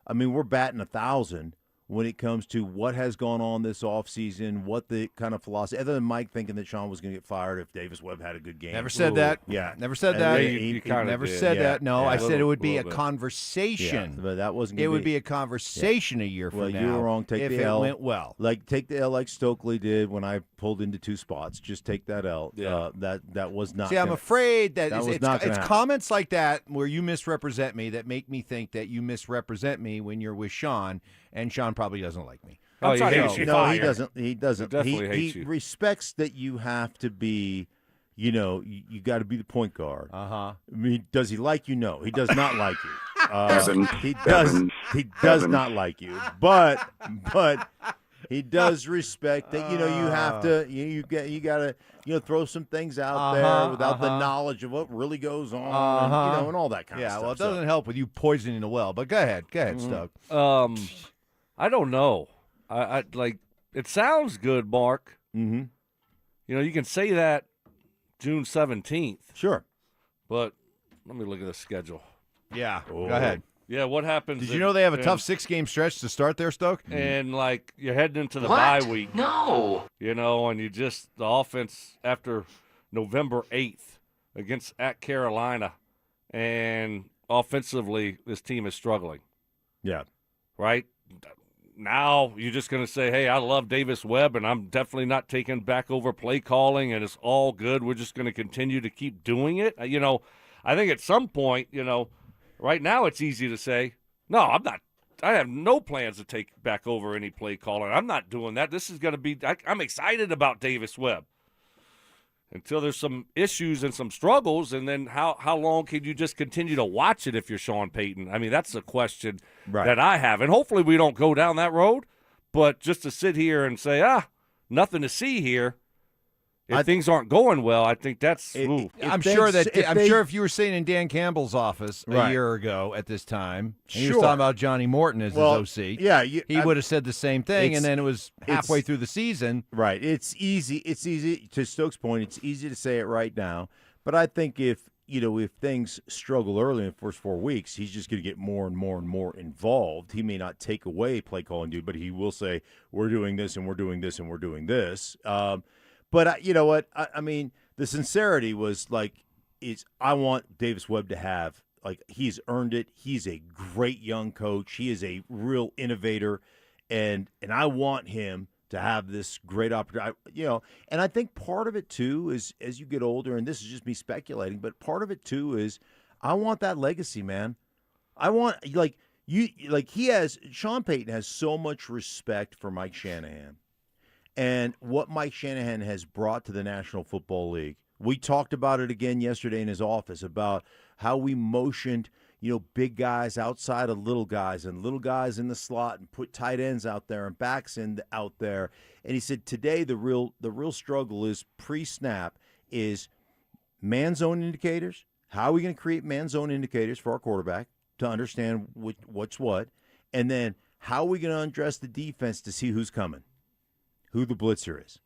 we're batting 1,000 when it comes to what has gone on this offseason, what the kind of philosophy, other than Mike thinking that Sean was going to get fired if Davis Webb had a good game. Never said that. Yeah. Never said that. You never did. said that. No, I said it would be a bit. conversation. Yeah, but that wasn't. It would be a conversation a year from now. Well, you were wrong. Take if the it L. went well. Take the L like Stokley did when I pulled into two spots. Just take that L. Yeah. That was not. See, I'm afraid that it's happen. comments like that where you misrepresent me that make me think that you misrepresent me when you're with Sean, and Sean probably doesn't like me. Oh, he hates you. No, he doesn't. He doesn't. Definitely hates he you. respects that you have to be, you got to be the point guard. Does he like you? No, he does not like you. He does not like you. But he does respect that. You have to. You got to. Throw some things out there without the knowledge of what really goes on. And all that kind of stuff. Yeah, well, it doesn't help with you poisoning the well. But go ahead, Stoke. I don't know. I like. It sounds good, Mark. Mm-hmm. You can say that June 17th. Sure. But let me look at the schedule. Yeah, go ahead. Yeah, what happens? Did you know they have a tough 6-game stretch to start there, Stoke? And you're heading into the bye week. No. And you the offense after November 8th at Carolina, and offensively this team is struggling. Yeah. Right? Now you're just going to say, hey, I love Davis Webb, and I'm definitely not taking back over play calling, and it's all good. We're just going to continue to keep doing it. I think at some point, right now it's easy to say, no, I'm not. I have no plans to take back over any play calling. I'm not doing that. This is going to be – I'm excited about Davis Webb. Until there's some issues and some struggles, and then how long can you just continue to watch it if you're Sean Payton? That's a question that I have. And hopefully we don't go down that road, but just to sit here and say, nothing to see here, if things aren't going well, I think that's I'm sure if you were sitting in Dan Campbell's office a year ago at this time, and he was talking about Johnny Morton as his OC, he would have said the same thing, and then it was halfway through the season. Right. It's easy. To Stokes' point, it's easy to say it right now, but I think if things struggle early in the first 4 weeks, he's just going to get more and more and more involved. He may not take away play calling dude, but he will say, we're doing this and we're doing this and we're doing this. But you know what? The sincerity was I want Davis Webb to have, he's earned it. He's a great young coach. He is a real innovator, and I want him to have this great opportunity. And I think part of it too is as you get older, and this is just me speculating, but part of it too is I want that legacy, man. I want Sean Payton has so much respect for Mike Shanahan. And what Mike Shanahan has brought to the National Football League. We talked about it again yesterday in his office about how we motioned, big guys outside of little guys and little guys in the slot and put tight ends out there and backs out there. And he said today the real struggle is pre-snap is man zone indicators. How are we going to create man zone indicators for our quarterback to understand what's what? And then how are we going to undress the defense to see who's coming? Who the blitzer is,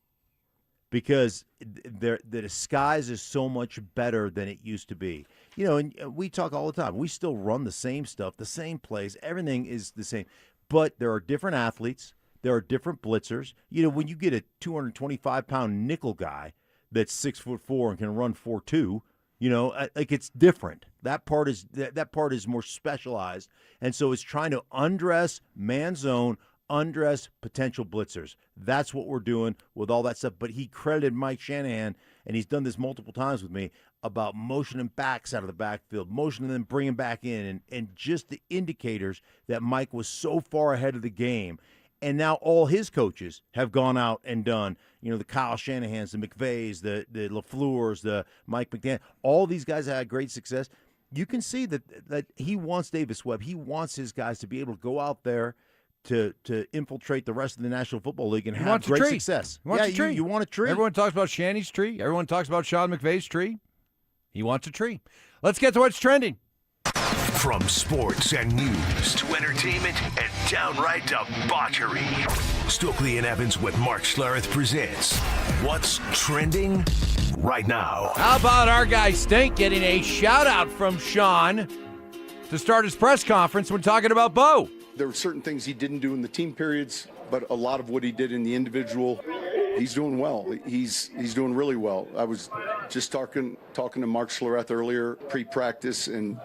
because the disguise is so much better than it used to be. And we talk all the time. We still run the same stuff, the same plays. Everything is the same. But there are different athletes. There are different blitzers. When you get a 225-pound nickel guy that's 6'4" and can run 4.2, Like it's different. That part is more specialized, and so it's trying to undress man zone, undress potential blitzers. That's what we're doing with all that stuff. But he credited Mike Shanahan, and he's done this multiple times with me, about motioning backs out of the backfield, motioning them, bringing back in, and just the indicators that Mike was so far ahead of the game. And now all his coaches have gone out and done, the Kyle Shanahans, the McVays, the LaFleurs, the Mike McDaniel, all these guys have had great success. You can see that he wants Davis Webb. He wants his guys to be able to go out there to infiltrate the rest of the National Football League and have great success. He wants a tree. You want a tree. Everyone talks about Shanny's tree. Everyone talks about Sean McVay's tree. He wants a tree. Let's get to what's trending. From sports and news to entertainment and downright debauchery, Stokley and Evans with Mark Schlereth presents What's Trending Right Now. How about our guy Stink getting a shout-out from Sean to start his press conference when talking about Bo? There were certain things he didn't do in the team periods, but a lot of what he did in the individual, he's doing well. He's doing really well. I was just talking to Mark Schlereth earlier, pre-practice, and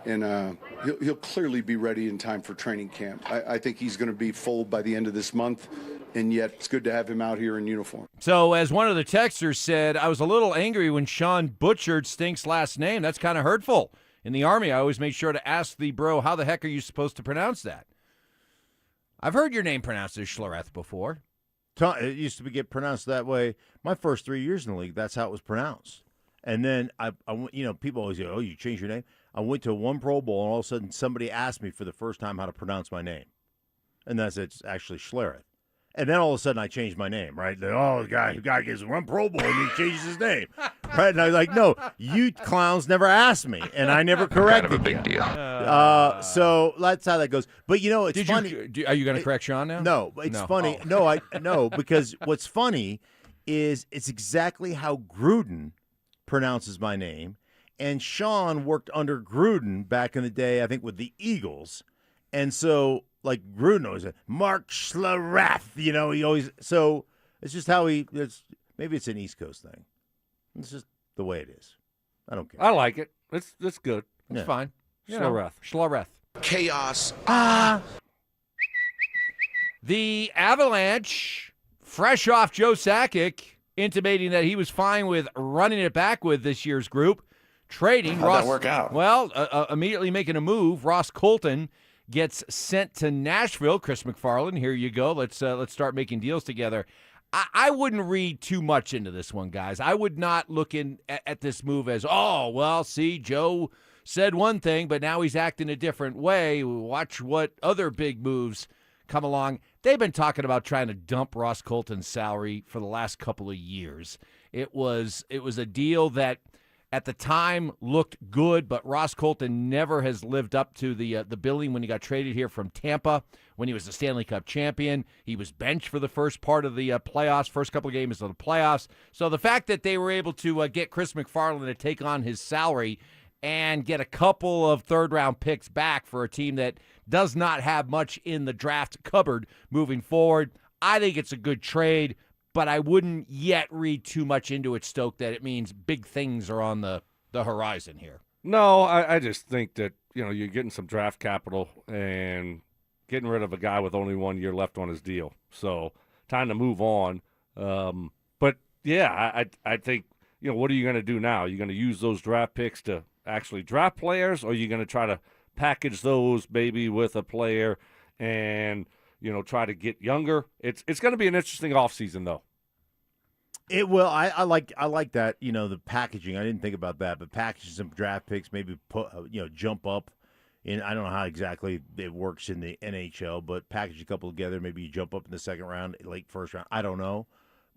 he'll clearly be ready in time for training camp. I think he's going to be full by the end of this month, and yet it's good to have him out here in uniform. So, as one of the texters said, I was a little angry when Sean butchered Stink's last name. That's kind of hurtful. In the Army, I always made sure to ask the bro, how the heck are you supposed to pronounce that? I've heard your name pronounced as Schlereth before. It used to get pronounced that way. My first 3 years in the league, that's how it was pronounced. And then I people always go, "Oh, you changed your name." I went to one Pro Bowl, and all of a sudden, somebody asked me for the first time how to pronounce my name, and it's actually Schlereth. And then all of a sudden, I changed my name. Right? The guy gets one Pro Bowl, and he changes his name. Right? And I was like, "No, you clowns never asked me, and I never corrected you." Kind of a big deal. So that's how that goes. But it's funny. Are you going to correct Sean now? No, it's funny. Oh. No, because what's funny is it's exactly how Gruden pronounces my name, and Sean worked under Gruden back in the day, I think, with the Eagles, and so Gruden always said Mark Schlereth. He always it's just how maybe it's an East Coast thing. It's just the way it is. I don't care. I like it. It's good. It's fine. Schlereth. Chaos. The Avalanche, fresh off Joe Sakic, intimating that he was fine with running it back with this year's group, trading. How'd that work out? Well, immediately making a move. Ross Colton gets sent to Nashville. Chris McFarland, here you go. Let's start making deals together. I wouldn't read too much into this one, guys. I would not look at this move as, see, Joe said one thing, but now he's acting a different way. Watch what other big moves come along. They've been talking about trying to dump Ross Colton's salary for the last couple of years. It was a deal that at the time looked good, but Ross Colton never has lived up to the billing when he got traded here from Tampa when he was the Stanley Cup champion. He was benched for the first part of the playoffs, first couple of games of the playoffs. So the fact that they were able to get Chris McFarland to take on his salary and get a couple of third-round picks back for a team that does not have much in the draft cupboard moving forward, I think it's a good trade, but I wouldn't yet read too much into it, Stoke, that it means big things are on the horizon here. No, I just think that, you're getting some draft capital and getting rid of a guy with only 1 year left on his deal. So time to move on. But, yeah, I think, what are you going to do now? You're going to use those draft picks to actually draft players, or are you going to try to package those maybe with a player and, try to get younger? It's going to be an interesting offseason, though. It will. I like that. The packaging. I didn't think about that, but packaging some draft picks, maybe put jump up. I don't know how exactly it works in the NHL, but package a couple together. Maybe you jump up in the second round, late first round. I don't know,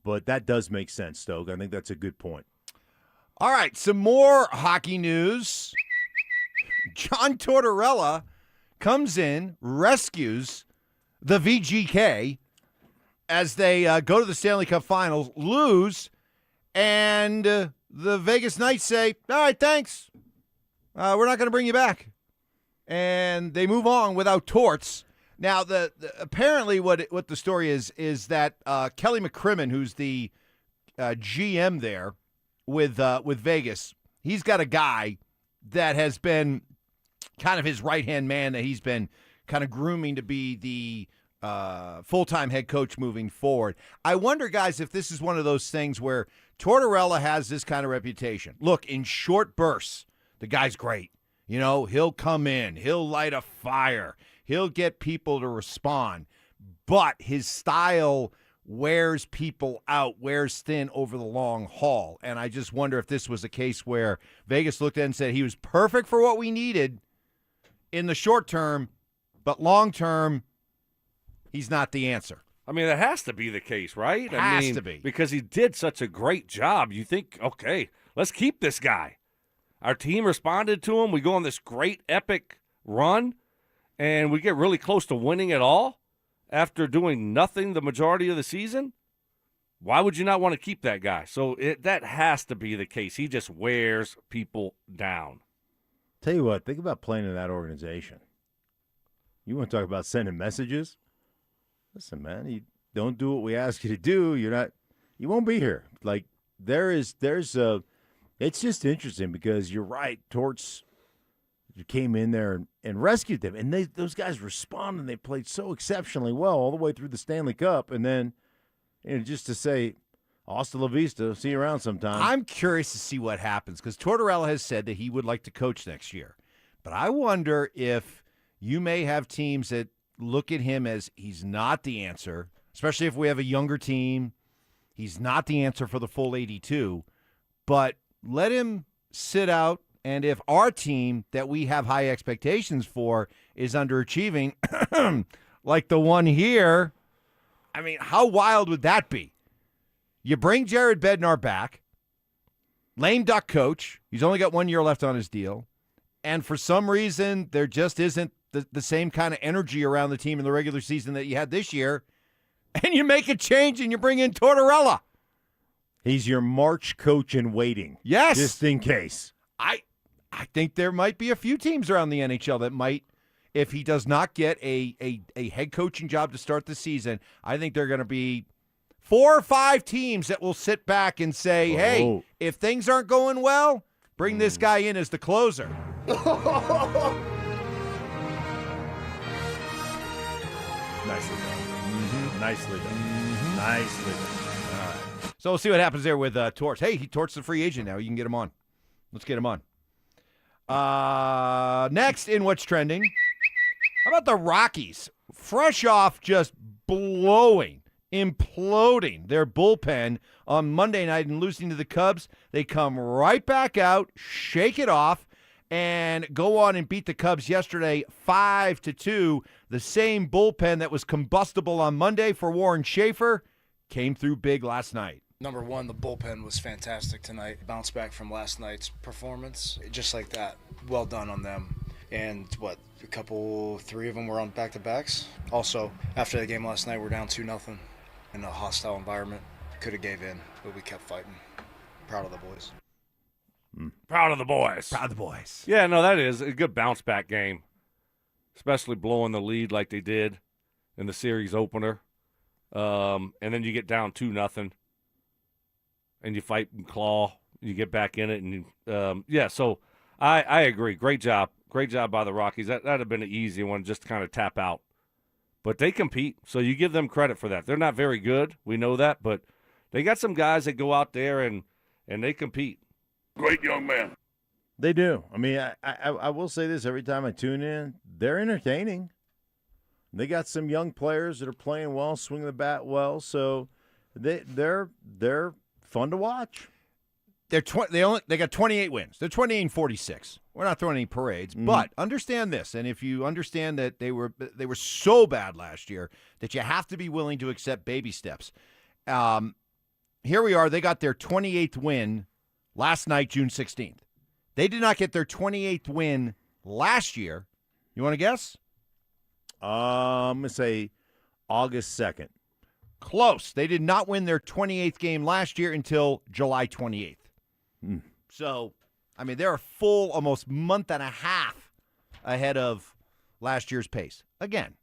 but that does make sense, Stoke. I think that's a good point. All right, some more hockey news. John Tortorella comes in, rescues the VGK as they go to the Stanley Cup Finals, lose, and the Vegas Knights say, all right, thanks. We're not going to bring you back. And they move on without Torts. Now, apparently what the story is that Kelly McCrimmon, who's the GM there with Vegas, he's got a guy that has been kind of his right-hand man that he's been kind of grooming to be the full-time head coach moving forward. I wonder, guys, if this is one of those things where Tortorella has this kind of reputation. Look, in short bursts, the guy's great. You know, he'll come in, he'll light a fire, he'll get people to respond, but his style wears people out, wears thin over the long haul. And I just wonder if this was a case where Vegas looked at it and said he was perfect for what we needed in the short term, but long term, he's not the answer. I mean, that has to be the case, right? Has to be. Because he did such a great job. You think, okay, let's keep this guy. Our team responded to him. We go on this great, epic run, and we get really close to winning it all after doing nothing the majority of the season. Why would you not want to keep that guy? So that has to be the case. He just wears people down. Tell you what, think about playing in that organization. You want to talk about sending messages? Listen, man, you don't do what we ask you to do, you won't be here. Like, it's just interesting because you're right. Torts came in there and rescued them, and those guys responded. And they played so exceptionally well all the way through the Stanley Cup, and then just to say, hasta la vista, see you around sometime. I'm curious to see what happens because Tortorella has said that he would like to coach next year, but I wonder if you may have teams that look at him as he's not the answer, especially if we have a younger team. He's not the answer for the full 82, but let him sit out, and if our team that we have high expectations for is underachieving, like the one here, I mean, how wild would that be? You bring Jared Bednar back, lame duck coach, he's only got 1 year left on his deal, and for some reason there just isn't the same kind of energy around the team in the regular season that you had this year, and you make a change and you bring in Tortorella. He's your March coach in waiting. Yes. Just in case. I think there might be a few teams around the NHL that might, if he does not get a head coaching job to start the season, I think there are going to be 4 or 5 teams that will sit back and say, hey, if things aren't going well, bring this guy in as the closer. Nicely done. Mm-hmm. Nicely done. Mm-hmm. Nicely done. All right. So we'll see what happens there with Torts. Hey, Torts the free agent now. You can get him on. Let's get him on. Next in What's Trending, how about the Rockies? Fresh off just imploding their bullpen on Monday night and losing to the Cubs, they come right back out, shake it off, and go on and beat the Cubs yesterday 5-2. The same bullpen that was combustible on Monday for Warren Schaefer came through big last night. Number one, the bullpen was fantastic tonight. Bounced back from last night's performance, just like that. Well done on them. And 3 of them were on back-to-backs. Also, after the game last night, we're down 2-0 in a hostile environment. Could have gave in, but we kept fighting. Proud of the boys. Proud of the boys. Proud of the boys. Yeah, no, that is a good bounce-back game, especially blowing the lead like they did in the series opener. And then you get down 2-0, and you fight and claw. You get back in it. And so I agree. Great job. Great job by the Rockies. That'd have been an easy one just to kind of tap out. But they compete, so you give them credit for that. They're not very good. We know that, but they got some guys that go out there and they compete. Great young man. They do. I mean, I will say this every time I tune in, they're entertaining. They got some young players that are playing well, swinging the bat well, so they're fun to watch. They got 28 wins. They're 28-46. We're not throwing any parades, but understand this, and if you understand that they were so bad last year that you have to be willing to accept baby steps. Here we are. They got their 28th win last night, June 16th. They did not get their 28th win last year. You want to guess? I'm going to say August 2nd. Close. They did not win their 28th game last year until July 28th. So, I mean, they're a full almost month and a half ahead of last year's pace. Again,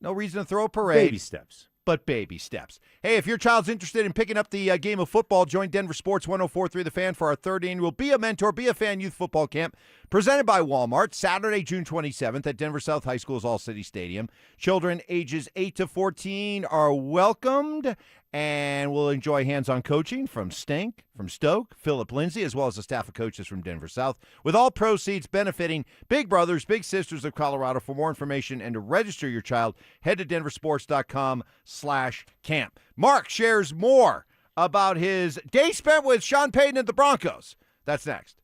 no reason to throw a parade. Baby steps. but baby steps. Hey, if your child's interested in picking up the game of football, join Denver Sports 104.3 The Fan for our third annual Be a Mentor, Be a Fan Youth Football Camp presented by Walmart, Saturday, June 27th at Denver South High School's All-City Stadium. Children ages 8 to 14 are welcomed, and we'll enjoy hands-on coaching from Stink, from Stoke, Philip Lindsay, as well as a staff of coaches from Denver South, with all proceeds benefiting Big Brothers, Big Sisters of Colorado. For more information and to register your child, head to denversports.com/camp. Mark shares more about his day spent with Sean Payton and the Broncos. That's next.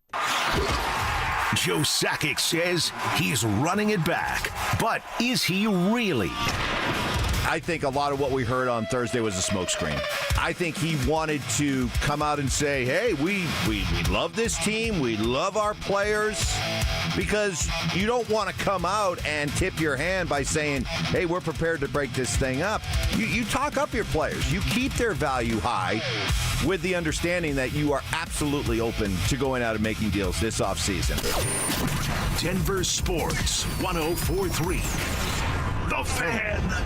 Joe Sakic says he's running it back, but is he really? I think a lot of what we heard on Thursday was a smokescreen. I think he wanted to come out and say, hey, we love this team. We love our players. Because you don't want to come out and tip your hand by saying, hey, we're prepared to break this thing up. You talk up your players. You keep their value high with the understanding that you are absolutely open to going out and making deals this offseason. Denver Sports 104.3 The Fan.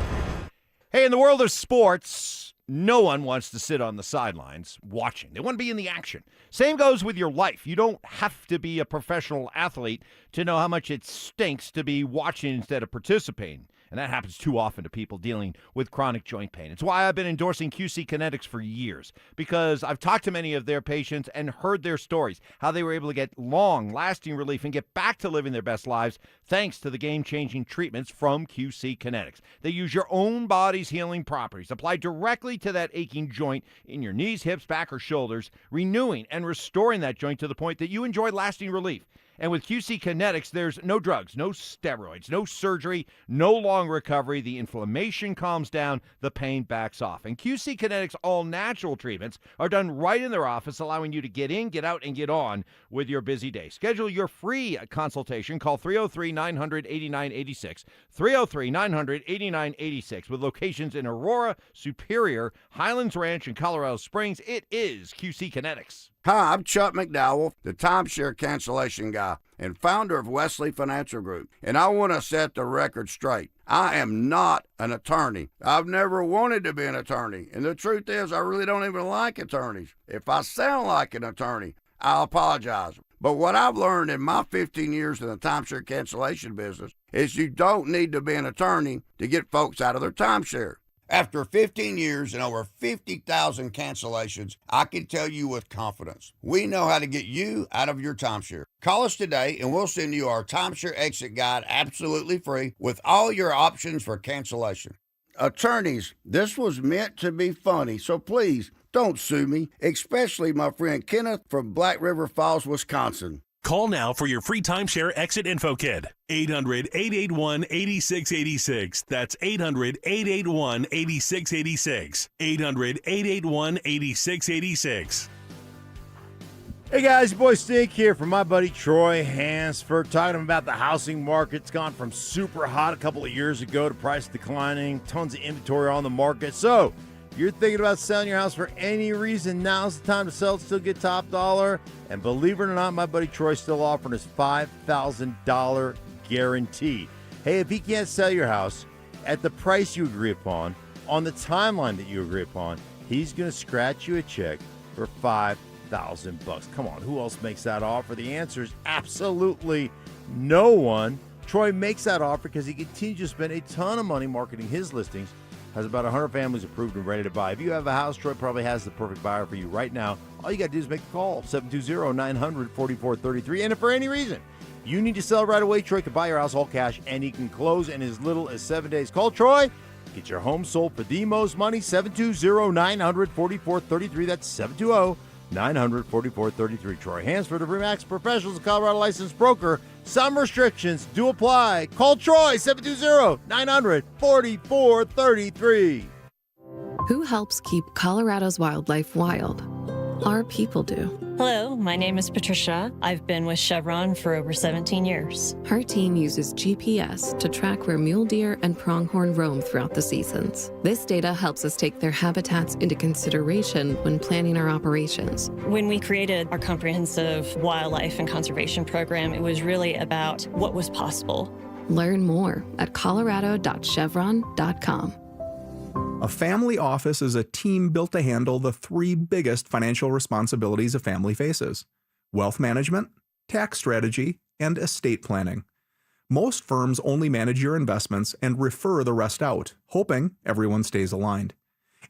Hey, in the world of sports, no one wants to sit on the sidelines watching. They want to be in the action. Same goes with your life. You don't have to be a professional athlete to know how much it stinks to be watching instead of participating. And that happens too often to people dealing with chronic joint pain. It's why I've been endorsing QC Kinetics for years, because I've talked to many of their patients and heard their stories, how they were able to get long-lasting relief and get back to living their best lives thanks to the game-changing treatments from QC Kinetics. They use your own body's healing properties, applied directly to that aching joint in your knees, hips, back, or shoulders, renewing and restoring that joint to the point that you enjoy lasting relief. And with QC Kinetics, there's no drugs, no steroids, no surgery, no long recovery. The inflammation calms down, the pain backs off. And QC Kinetics all-natural treatments are done right in their office, allowing you to get in, get out, and get on with your busy day. Schedule your free consultation. Call 303-900-8986, 303-900-8986, with locations in Aurora, Superior, Highlands Ranch, and Colorado Springs. It is QC Kinetics. Hi, I'm Chuck McDowell, the timeshare cancellation guy and founder of Wesley Financial Group, and I want to set the record straight. I am not an attorney. I've never wanted to be an attorney, and the truth is I really don't even like attorneys. If I sound like an attorney, I'll apologize. But what I've learned in my 15 years in the timeshare cancellation business is you don't need to be an attorney to get folks out of their timeshare. After 15 years and over 50,000 cancellations, I can tell you with confidence, we know how to get you out of your timeshare. Call us today and we'll send you our timeshare exit guide absolutely free with all your options for cancellation. Attorneys, this was meant to be funny, so please don't sue me, especially my friend Kenneth from Black River Falls, Wisconsin. Call now for your free timeshare exit info kit. 800-881-8686. That's 800-881-8686. 800-881-8686. Hey guys, your boy Stink here from my buddy Troy Hansford, talking about the housing market. It's gone from super hot a couple of years ago to price declining, tons of inventory on the market. So, you're thinking about selling your house for any reason, now's the time to sell it, still get top dollar. And believe it or not, my buddy Troy's still offering his $5,000 guarantee. Hey, if he can't sell your house at the price you agree upon, on the timeline that you agree upon, he's going to scratch you a check for $5,000. Come on, who else makes that offer? The answer is absolutely no one. Troy makes that offer because he continues to spend a ton of money marketing his listings. Has about 100 families approved and ready to buy. If you have a house, Troy probably has the perfect buyer for you right now. All you got to do is make a call, 720-900-4433. And if for any reason you need to sell right away, Troy can buy your house all cash, and he can close in as little as 7 days. Call Troy. Get your home sold for the most money, 720-900-4433. That's 720-900-4433. Troy Hansford of RE/MAX Professionals, Colorado licensed broker. Some restrictions do apply. Call Troy, 720-900-4433. Who helps keep Colorado's wildlife wild? Our people do. Hello, my name is Patricia. I've been with Chevron for over 17 years. Her team uses GPS to track where mule deer and pronghorn roam throughout the seasons. This data helps us take their habitats into consideration when planning our operations. When we created our comprehensive wildlife and conservation program, it was really about what was possible. Learn more at colorado.chevron.com. A family office is a team built to handle the three biggest financial responsibilities a family faces: wealth management, tax strategy, and estate planning. Most firms only manage your investments and refer the rest out, hoping everyone stays aligned.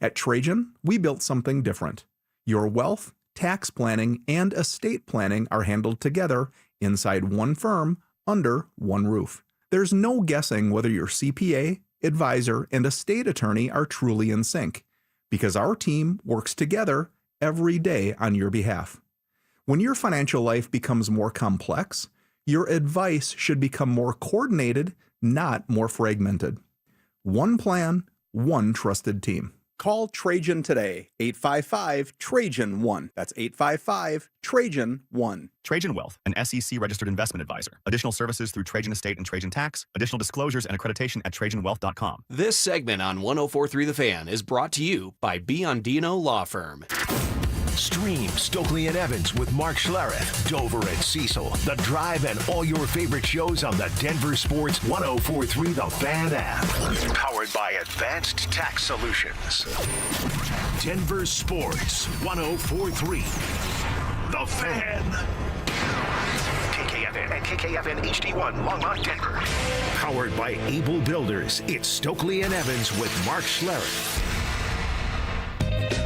At Trajan, we built something different. Your wealth, tax planning, and estate planning are handled together inside one firm under one roof. There's no guessing whether your CPA, advisor, and estate attorney are truly in sync, because our team works together every day on your behalf. When your financial life becomes more complex, your advice should become more coordinated, not more fragmented. One plan, one trusted team. Call Trajan today, 855-TRAJAN-1. That's 855-TRAJAN-1. Trajan Wealth, an SEC-registered investment advisor. Additional services through Trajan Estate and Trajan Tax. Additional disclosures and accreditation at TrajanWealth.com. This segment on 104.3 The Fan is brought to you by Biondino Law Firm. Stream Stokley and Evans with Mark Schlereth, Dover and Cecil, The Drive, and all your favorite shows on the Denver Sports 104.3 The Fan app. Powered by Advanced Tax Solutions. Denver Sports 104.3 The Fan. KKFN and KKFN HD1 Longmont, Denver. Powered by Able Builders. It's Stokley and Evans with Mark Schlereth.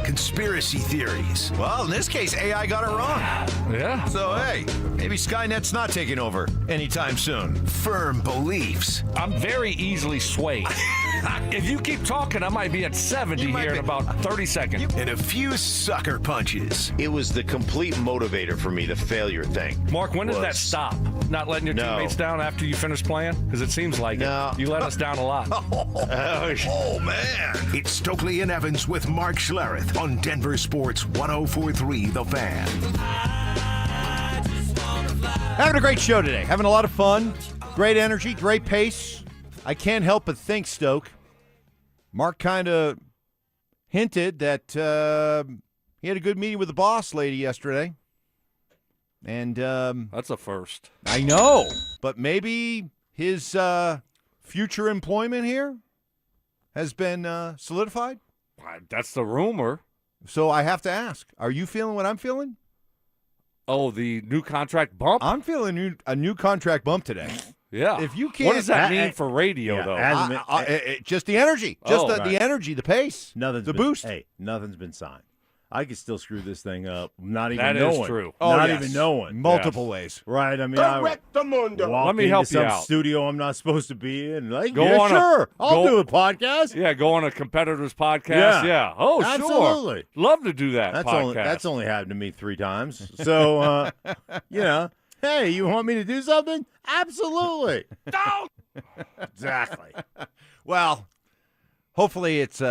Conspiracy theories. Well, in this case, AI got it wrong. Yeah. So, hey, maybe Skynet's not taking over anytime soon. Firm beliefs. I'm very easily swayed. If you keep talking, I might be at 70 here in about 30 seconds. And a few sucker punches. It was the complete motivator for me, the failure thing. Mark, when did that stop? Not letting your teammates down after you finish playing? Because it seems like it. You let us down a lot. Oh, man. It's Stokley and Evans with Mark Schlereth on Denver Sports 104.3 The Fan. Having a great show today. Having a lot of fun. Great energy, great pace. I can't help but think, Stoke, Mark kind of hinted that he had a good meeting with the boss lady yesterday. And that's a first. I know, but maybe his future employment here has been solidified? That's the rumor. So I have to ask, are you feeling what I'm feeling? Oh, the new contract bump? I'm feeling a new contract bump today. Yeah. If you can't, what does that mean for radio, though? Just the energy. Just the energy, the pace, the boost. Hey, nothing's been signed. I could still screw this thing up, not even that knowing. Is true. Not even knowing. Multiple ways. Right. I mean, Let me help you out. Studio I'm not supposed to be in. Like, I'll do a podcast. Yeah, go on a competitor's podcast. Yeah. Oh, absolutely. Sure. Love to do that podcast. That's only happened to me 3 times. So, hey, you want me to do something? Absolutely. Don't. Exactly. Well, hopefully it's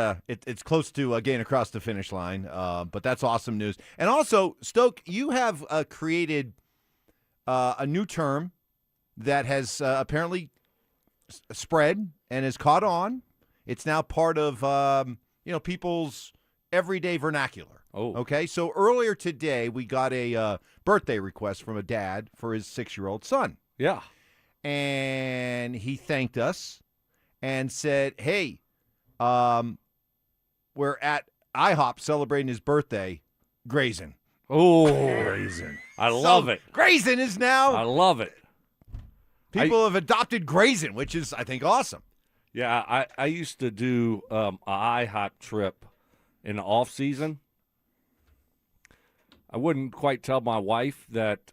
close to getting across the finish line, but that's awesome news. And also, Stoke, you have created a new term that has apparently spread and has caught on. It's now part of people's everyday vernacular. Oh, okay. So earlier today, we got a birthday request from a dad for his 6-year-old son. Yeah, and he thanked us and said, "Hey, we're at IHOP celebrating his birthday, grazing." Oh, grazing! I love it. Grazing is now. I love it. People have adopted grazing, which is, I think, awesome. Yeah, I used to do a IHOP trip in the off season. I wouldn't quite tell my wife that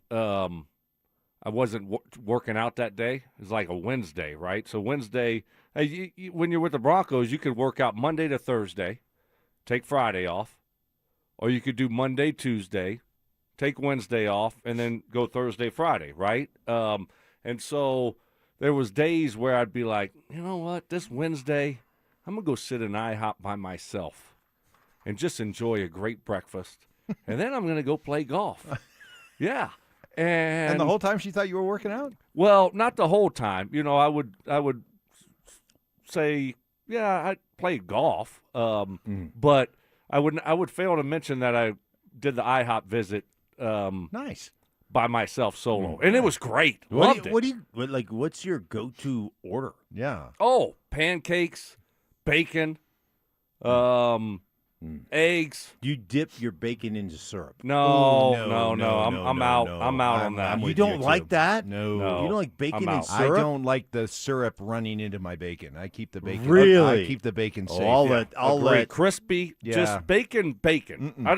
I wasn't working out that day. It was like a Wednesday, right? So Wednesday, when you're with the Broncos, you could work out Monday to Thursday, take Friday off, or you could do Monday, Tuesday, take Wednesday off, and then go Thursday, Friday, right? And so there was days where I'd be like, you know what, this Wednesday, I'm going to go sit in IHOP by myself and just enjoy a great breakfast, and then I'm going to go play golf. Yeah. And the whole time she thought you were working out? Well, not the whole time. I would say, yeah, I played golf, but I would fail to mention that I did the IHOP visit. Nice. By myself solo, and it was great. Loved it. What's your go-to order? Yeah. Oh, pancakes, bacon, Eggs. You dip your bacon into syrup. No. I'm out. I'm out on that. You don't like that? No. You don't like bacon I'm and out. syrup? I don't like the syrup running into my bacon. I keep the bacon. Really? I keep the bacon safe. I'll let crispy. Yeah. Just bacon.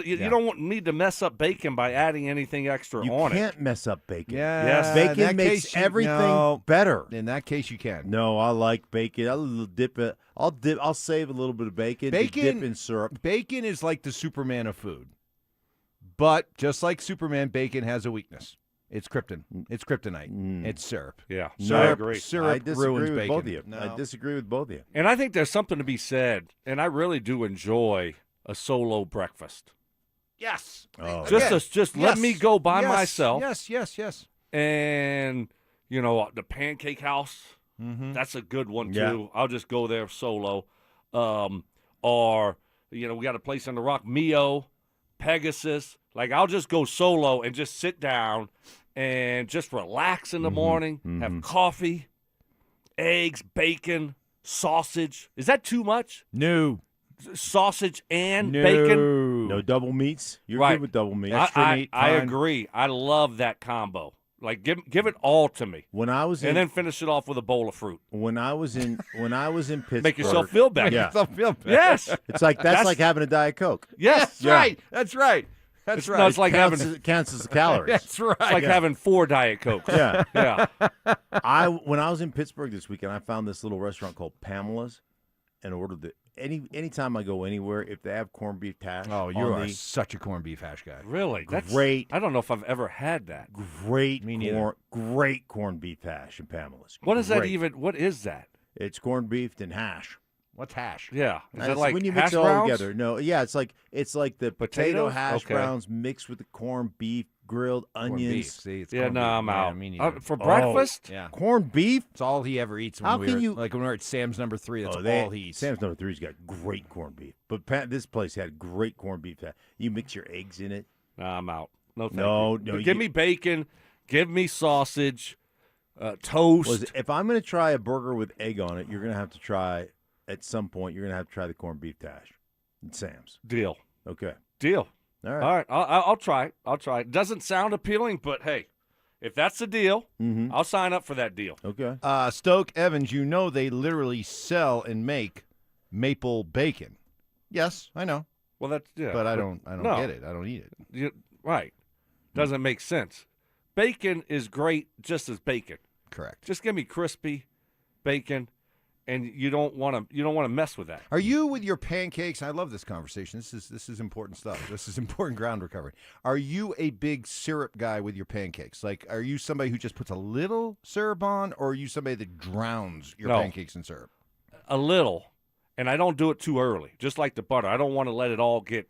You don't need to mess up bacon by adding anything extra You on it. can't mess up bacon. Yeah. Yes. in Bacon that makes case, everything better. In that case, you can. No, I like bacon. I'll dip it. I'll save a little bit of bacon. To dip in syrup. Bacon is like the Superman of food. But just like Superman, bacon has a weakness. It's krypton. It's kryptonite. It's syrup. Yeah, syrup, I agree. Syrup I disagree ruins with bacon. both of you. No. I disagree with both of you. And I think there's something to be said, and I really do enjoy a solo breakfast. Yes. Oh, Just let me go by myself. Yes. And, the Pancake House, that's a good one, too. Yeah. I'll just go there solo. Or, we got a place on the Rock, Mio, Pegasus. Like, I'll just go solo and just sit down and just relax in the morning, have coffee, eggs, bacon, sausage. Is that too much? No. Sausage and bacon? No double meats. You're Right. good with double meats. I agree. I love that combo. Like, give it all to me. When I was and then finish it off with a bowl of fruit. When I was in Pittsburgh, Make yourself feel better. Yeah. Make yourself feel better. Yes. It's like that's like having a Diet Coke. Yes. That's right. That's right. That's right. No, it's like counts having as, counts as calories. That's right. It's like having 4 Diet Cokes. Yeah. Yeah. When I was in Pittsburgh this weekend, I found this little restaurant called Pamela's, and ordered anytime I go anywhere, if they have corned beef hash. Oh, you are such a corned beef hash guy. Really? That's great. I don't know if I've ever had that. Great, Me neither. great corned beef hash in Pamela's. What is that Great. even? What is that? It's corned beef and hash. What's hash? Yeah. Is that It's like when you hash mix it all browns? together? No, yeah, it's like the potato Potatoes? hash Okay. browns mixed with the corned beef, grilled Corned onions. beef. See, it's Yeah, corned no, beef. I'm out. Yeah, me neither. For breakfast? Yeah. Corned beef? It's all he ever eats. When How we can were, you- like when we were at Sam's number 3? That's Oh, all he eats. Sam's number 3's got great corned beef, but this place had great corned beef. You mix your eggs in it. No, I'm out. No, thank No, you. no, Give me bacon. Give me sausage. Toast. If I'm going to try a burger with egg on it, you're going to have to try at some point. You're going to have to try the corned beef hash at Sam's. Deal. Okay. Deal. All right. All right. I'll try it. I'll try it. Doesn't sound appealing, but hey, if that's the deal, I'll sign up for that deal. Okay. Stoke Evans, they literally sell and make maple bacon. Yes, I know. Well, that's But I don't no. get it. I don't eat it. Right. Doesn't make sense. Bacon is great just as bacon. Correct. Just give me crispy bacon, and you don't want to mess with that. Are you with your pancakes? I love this conversation. This is important stuff. This is important ground recovery. Are you a big syrup guy with your pancakes? Like, are you somebody who just puts a little syrup on, or are you somebody that drowns your No. pancakes in syrup? A little, and I don't do it too early. Just like the butter, I don't want to let it all get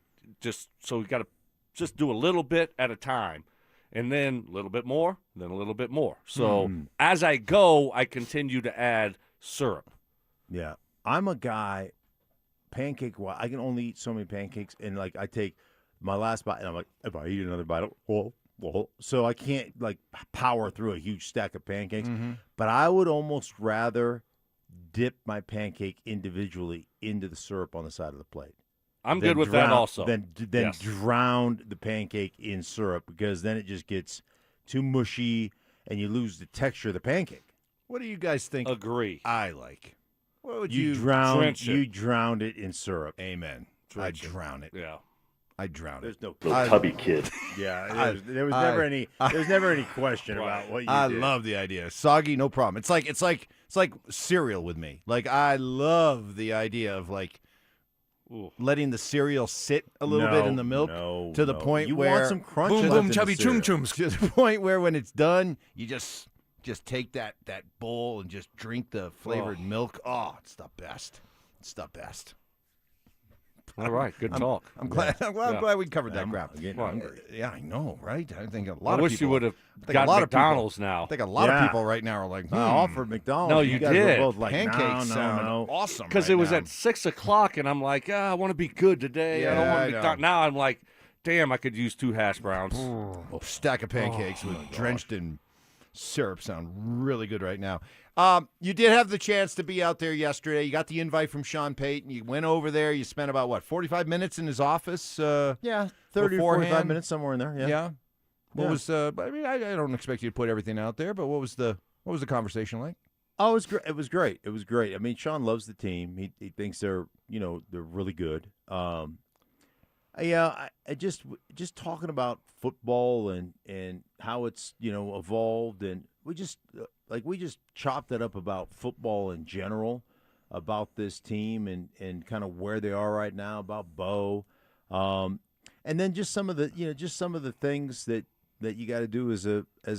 so we got to just do a little bit at a time, and then a little bit more, then a little bit more. So as I go, I continue to add syrup. Yeah. I'm a guy, pancake-wise, I can only eat so many pancakes, and, like, I take my last bite, and I'm like, if I eat another bite, so I can't, like, power through a huge stack of pancakes. But I would almost rather dip my pancake individually into the syrup on the side of the plate. I'm good with that also. Then Yes. drown the pancake in syrup, because then it just gets too mushy, and you lose the texture of the pancake. What do you guys think? Agree. I like. What would You you drowned it in syrup. Amen. I drown it. Yeah. I drown There's it. no Tubby kid. Yeah, there was never any question about what you I did. love the idea. Soggy, no problem. It's like cereal with me. Like, I love the idea of, like, letting the cereal sit a little bit in the milk to the point You where want some crunch boom, left boom, in the chubby cereal. chum chums. To the point where when it's done, you just take that bowl and just drink the flavored milk. Oh, it's the best. It's the best. All right, good talk. I'm glad. Yeah. I'm glad we covered that I'm crap. getting hungry. Yeah, I know, right? I think a I lot of wish people. you would have I think got a lot of McDonald's people, now. I think a lot of people right now are like, I offered McDonald's. No, you guys did. Were both like, pancakes no, sound no. awesome. Because right it was now. at 6 o'clock, and I'm like, I want to be good today. I don't Yeah, want I to know. McDonald's. Now I'm like, damn, I could use 2 hash browns. a stack of pancakes with drenched in syrup sound really good right now. You did have the chance to be out there yesterday. You got the invite from Sean Payton. You went over there. You spent about, 45 minutes in his office? 30 to 45 minutes, somewhere in there. Yeah. What was I don't expect you to put everything out there, but what was the conversation like? Oh, it was great. It was great. It was great. I mean, Sean loves the team. He thinks they're really good. I just talking about football and how it's evolved, and we just chopped it up about football in general, about this team and kind of where they are right now, about Bo, and then just some of the things that you got to do as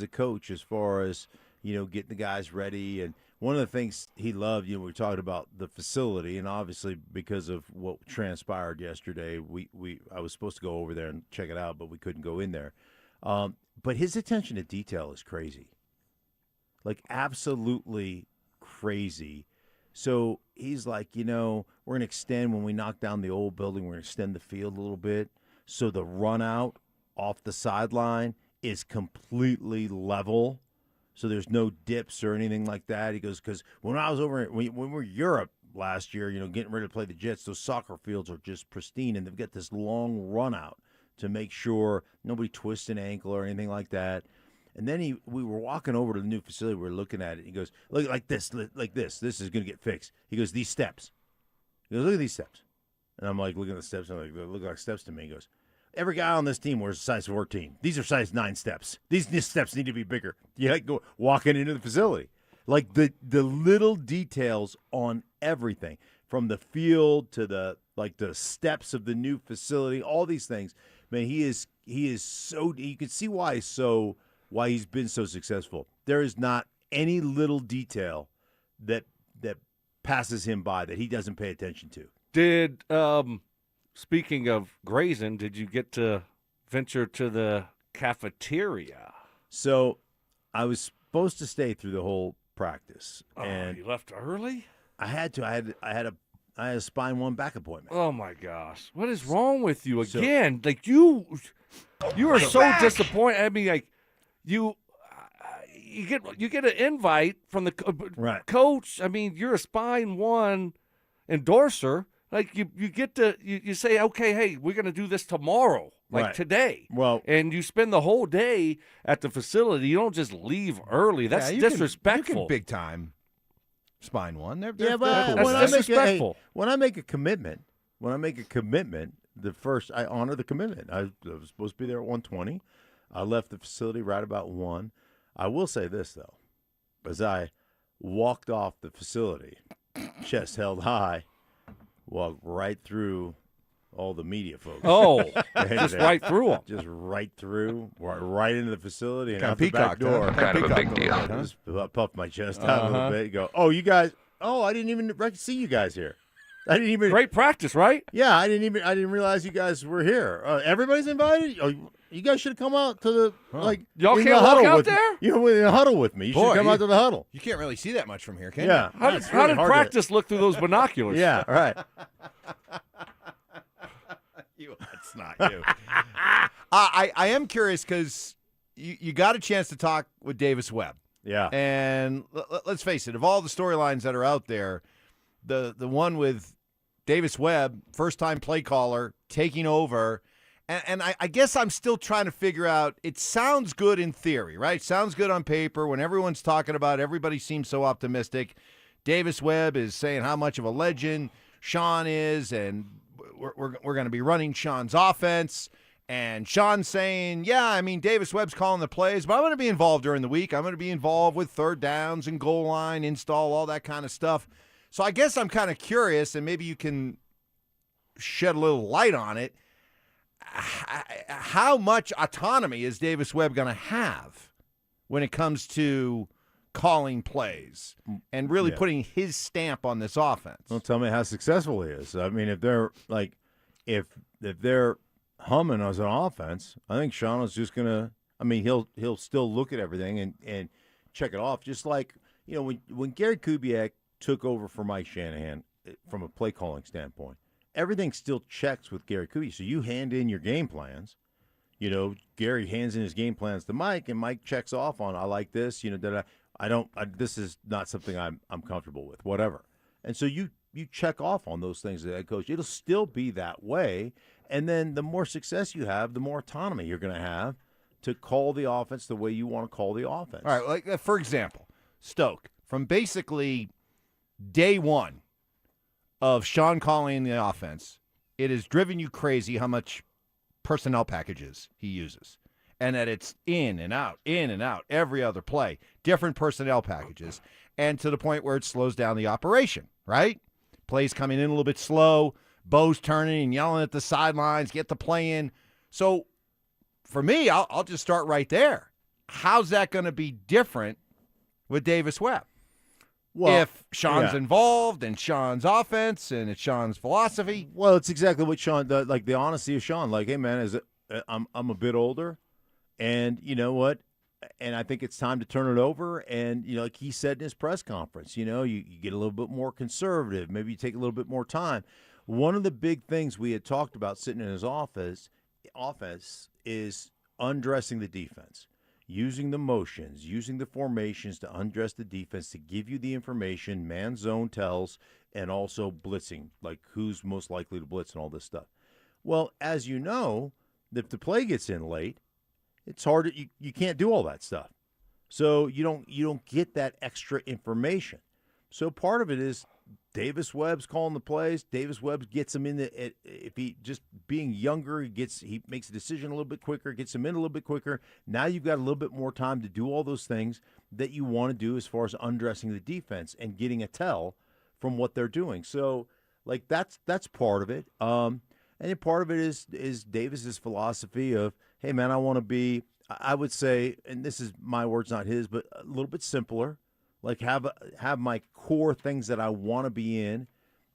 a coach, as far as getting the guys ready. And one of the things he loved, we were talking about the facility, and obviously because of what transpired yesterday, I was supposed to go over there and check it out, but we couldn't go in there. But his attention to detail is crazy, like absolutely crazy. So he's like, we're going to extend, when we knock down the old building, we're going to extend the field a little bit, so the run out off the sideline is completely level. So there's no dips or anything like that. He goes, because when I was when we were in Europe last year, getting ready to play the Jets, those soccer fields are just pristine, and they've got this long run out to make sure nobody twists an ankle or anything like that. And then we were walking over to the new facility. We were looking at it. He goes, look, like this. This is going to get fixed. He goes, these steps. He goes, look at these steps. And I'm like, looking at the steps. I'm like, they look like steps to me. He goes, every guy on this team wears a size 14. These are size 9 steps. These steps need to be bigger. You like go walking into the facility. Like the little details on everything, from the field to the steps of the new facility, all these things. Man, he is so, you can see why he's been so successful. There is not any little detail that passes him by that he doesn't pay attention to. Did speaking of grazing, did you get to venture to the cafeteria? So I was supposed to stay through the whole practice. And you left early? I had to. I had a spine 1 back appointment. Oh my gosh. What is wrong with you again? You are so disappointed. I mean, like you get an invite from the coach. I mean, you're a spine 1 endorser. Like you get to you say, okay, hey, we're gonna do this tomorrow, today. Well, and you spend the whole day at the facility. You don't just leave early. That's disrespectful. You can big time spine 1. They're but cool. when I make a commitment, I honor the commitment. I was supposed to be there at 1:20. I left the facility right about 1. I will say this though, as I walked off the facility, chest held high. Walked right through all the media folks. Oh, just right through them. Just right through, right into the facility and kind out the back door. Kind of a big deal. I just puffed my chest out a little bit. Go, oh, you guys. Oh, I didn't even see you guys here. I didn't even. Great practice, right? Yeah, I didn't realize you guys were here. Everybody's invited. Oh, you guys should have come out to the Y'all can't walk out there. You were in the huddle with me. You should come out to the huddle. You can't really see that much from here, can you? How did practice look through those binoculars? Yeah, right. That's not you. I am curious because you got a chance to talk with Davis Webb. Yeah. And let's face it, of all the storylines that are out there, the one with Davis Webb, first-time play caller, taking over. And I guess I'm still trying to figure out, it sounds good in theory, right? Sounds good on paper. When everyone's talking about it, everybody seems so optimistic. Davis Webb is saying how much of a legend Sean is, and we're going to be running Sean's offense. And Sean's saying, yeah, I mean, Davis Webb's calling the plays, but I'm going to be involved during the week. I'm going to be involved with third downs and goal line, install, all that kind of stuff. So I guess I'm kind of curious, and maybe you can shed a little light on it. How much autonomy is Davis Webb going to have when it comes to calling plays and really putting his stamp on this offense? Well, tell me how successful he is. I mean, if they're if they're humming as an offense, I think Sean is just going to. I mean, he'll still look at everything and check it off, just like when Gary Kubiak took over for Mike Shanahan from a play calling standpoint. Everything still checks with Gary Kubiak. So you hand in your game plans, Gary hands in his game plans to Mike, and Mike checks off on, I like this, this is not something I'm comfortable with, whatever. And so you check off on those things as a head coach. It'll still be that way. And then the more success you have, the more autonomy you're going to have to call the offense the way you want to call the offense. All right, like for example, Stoke, from basically day one of Sean calling the offense, it has driven you crazy how much personnel packages he uses. And that it's in and out, every other play, different personnel packages, and to the point where it slows down the operation, right? Plays coming in a little bit slow, Bo's turning and yelling at the sidelines, get the play in. So for me, I'll just start right there. How's that going to be different with Davis Webb? Well, if Sean's involved and Sean's offense and it's Sean's philosophy. Well, it's exactly what Sean, the honesty of Sean. Like, hey, man, I'm a bit older, and you know what? And I think it's time to turn it over. And, like he said in his press conference, you get a little bit more conservative. Maybe you take a little bit more time. One of the big things we had talked about sitting in his office is undressing the defense. Using the motions, using the formations to undress the defense, to give you the information, man zone tells, and also blitzing, like who's most likely to blitz and all this stuff. Well, as you know, if the play gets in late, it's hard. You can't do all that stuff. So you don't get that extra information. So part of it is Davis Webb's calling the plays. Davis Webb gets him in if he just being younger, he makes a decision a little bit quicker, gets him in a little bit quicker. Now you've got a little bit more time to do all those things that you want to do as far as undressing the defense and getting a tell from what they're doing. So like that's part of it. And then part of it is Davis's philosophy of, hey man, I want to be, I would say, and this is my words, not his, but a little bit simpler. Like have my core things that I want to be in,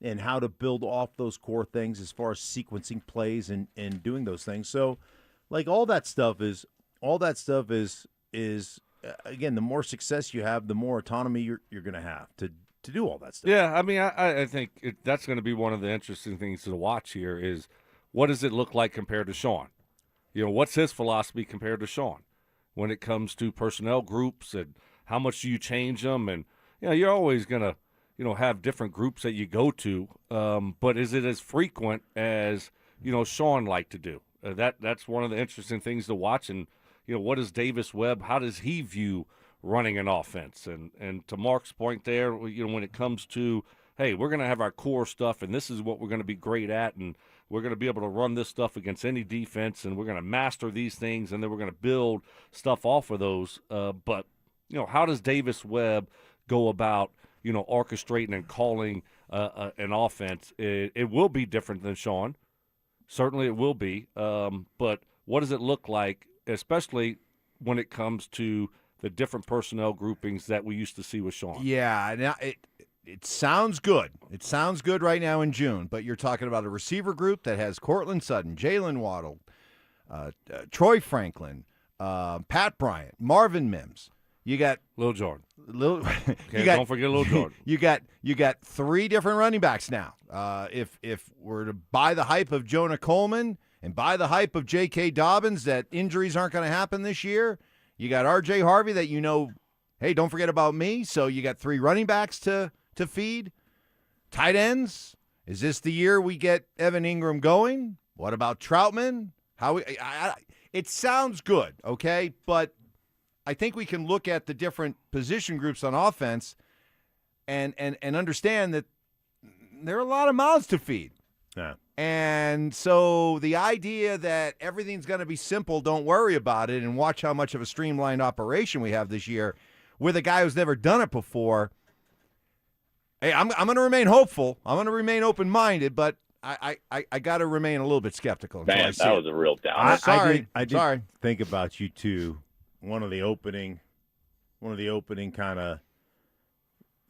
and how to build off those core things as far as sequencing plays and doing those things. So, like all that stuff is again, the more success you have, the more autonomy you're going to have to do all that stuff. Yeah, I mean, I think that's going to be one of the interesting things to watch here is what does it look like compared to Sean? What's his philosophy compared to Sean when it comes to personnel groups, and how much do you change them? And, you're always going to, have different groups that you go to. But is it as frequent as, Sean liked to do? That's one of the interesting things to watch. And, what is Davis Webb? How does he view running an offense? And to Mark's point there, when it comes to, hey, we're going to have our core stuff, and this is what we're going to be great at, and we're going to be able to run this stuff against any defense, and we're going to master these things, and then we're going to build stuff off of those. But how does Davis Webb go about, orchestrating and calling an offense? It will be different than Sean. Certainly it will be. But what does it look like, especially when it comes to the different personnel groupings that we used to see with Sean? Yeah, now it sounds good. It sounds good right now in June, but you're talking about a receiver group that has Cortland Sutton, Jalen Waddle, Troy Franklin, Pat Bryant, Marvin Mims. You got Lil Jordan. Don't forget Lil Jordan. You got three different running backs now. If we're to buy the hype of Jonah Coleman and buy the hype of J.K. Dobbins that injuries aren't going to happen this year, you got R.J. Harvey that hey, don't forget about me. So you got three running backs to feed. Tight ends. Is this the year we get Evan Ingram going? What about Troutman? It sounds good, okay? But I think we can look at the different position groups on offense and understand that there are a lot of mouths to feed. Yeah. And so the idea that everything's going to be simple, don't worry about it, and watch how much of a streamlined operation we have this year with a guy who's never done it before. Hey, I'm going to remain hopeful. I'm going to remain open-minded, but I got to remain a little bit skeptical. Man, that was a real downer. I did think about you too. One of the opening kind of,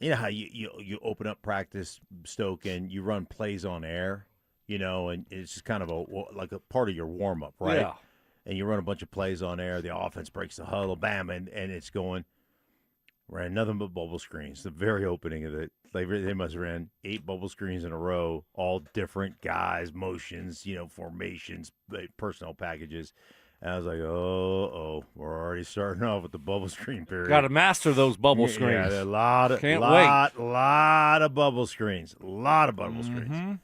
how you open up practice, Stoke, and you run plays on air, and it's just kind of like a part of your warm up, right? Yeah. And you run a bunch of plays on air. The offense breaks the huddle, bam, and it's going. Ran nothing but bubble screens. The very opening of it, they must have ran 8 bubble screens in a row, all different guys, motions, formations, personnel packages. And I was like, oh, we're already starting off with the bubble screen period. Got to master those bubble screens. Yeah, a lot of bubble screens. A lot of bubble screens.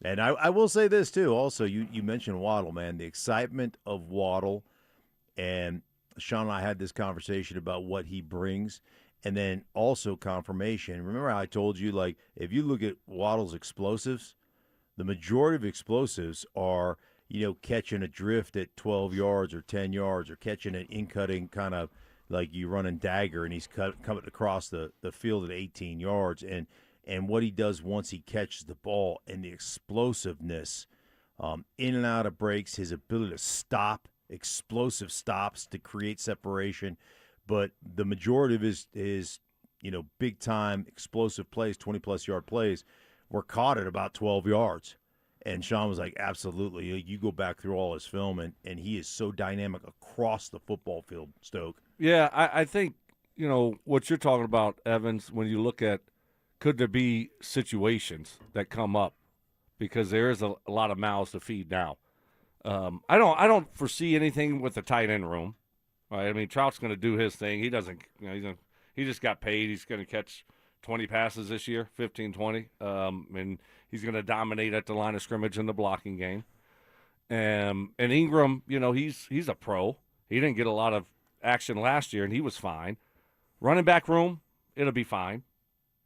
And I will say this, too. Also, you mentioned Waddle, man. The excitement of Waddle, and Sean and I had this conversation about what he brings, and then also confirmation. Remember how I told you, like, if you look at Waddle's explosives, the majority of explosives are – catching a drift at 12 yards or 10 yards, or catching an in-cutting kind of like you running dagger, and he's coming across the field at 18 yards. And what he does once he catches the ball, and the explosiveness, in and out of breaks, his ability to stop, explosive stops to create separation. But the majority of his big-time explosive plays, 20-plus yard plays, were caught at about 12 yards. And Sean was like, absolutely. You go back through all his film, and he is so dynamic across the football field, Stoke. Yeah, I think, what you're talking about, Evans, when you look at could there be situations that come up, because there is a lot of mouths to feed now. I don't foresee anything with the tight end room. Right? I mean, Trout's going to do his thing. He doesn't, he just got paid. He's going to catch 20 passes this year, 15, 20. And he's going to dominate at the line of scrimmage in the blocking game. And Ingram, he's a pro. He didn't get a lot of action last year, and he was fine. Running back room, it'll be fine.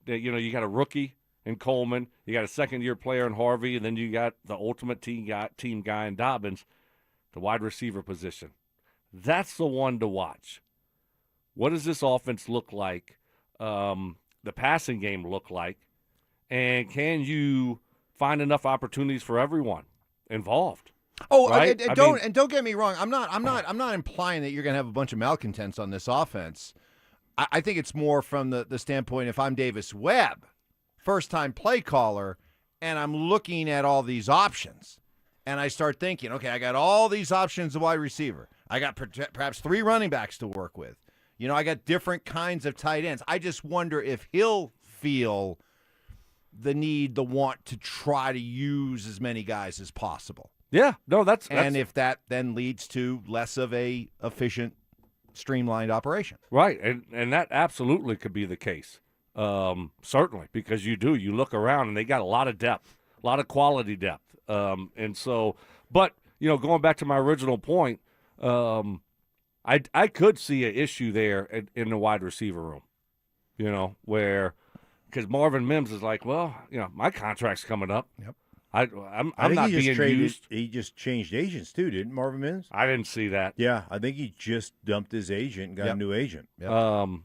You got a rookie in Coleman. You got a second-year player in Harvey, and then you got the ultimate team guy in Dobbins, the wide receiver position. That's the one to watch. What does this offense look like? The passing game look like? And can you find enough opportunities for everyone involved? Oh, right? and don't get me wrong. I'm not implying that you're going to have a bunch of malcontents on this offense. I think it's more from the standpoint, if I'm Davis Webb, first-time play caller, and I'm looking at all these options, and I start thinking, okay, I got all these options of wide receiver. I got perhaps 3 running backs to work with. I got different kinds of tight ends. I just wonder if he'll feel the need, the want to try to use as many guys as possible. Yeah, no, that's and if that then leads to less of a efficient, streamlined operation. Right, and that absolutely could be the case. Certainly, because you look around and they got a lot of depth, a lot of quality depth. And so, but, going back to my original point, I could see an issue there in the wide receiver room, where because Marvin Mims is like, well, my contract's coming up. Yep. I'm not being used. He just changed agents too, didn't Marvin Mims? I didn't see that. Yeah, I think he just dumped his agent and got a new agent. Yep.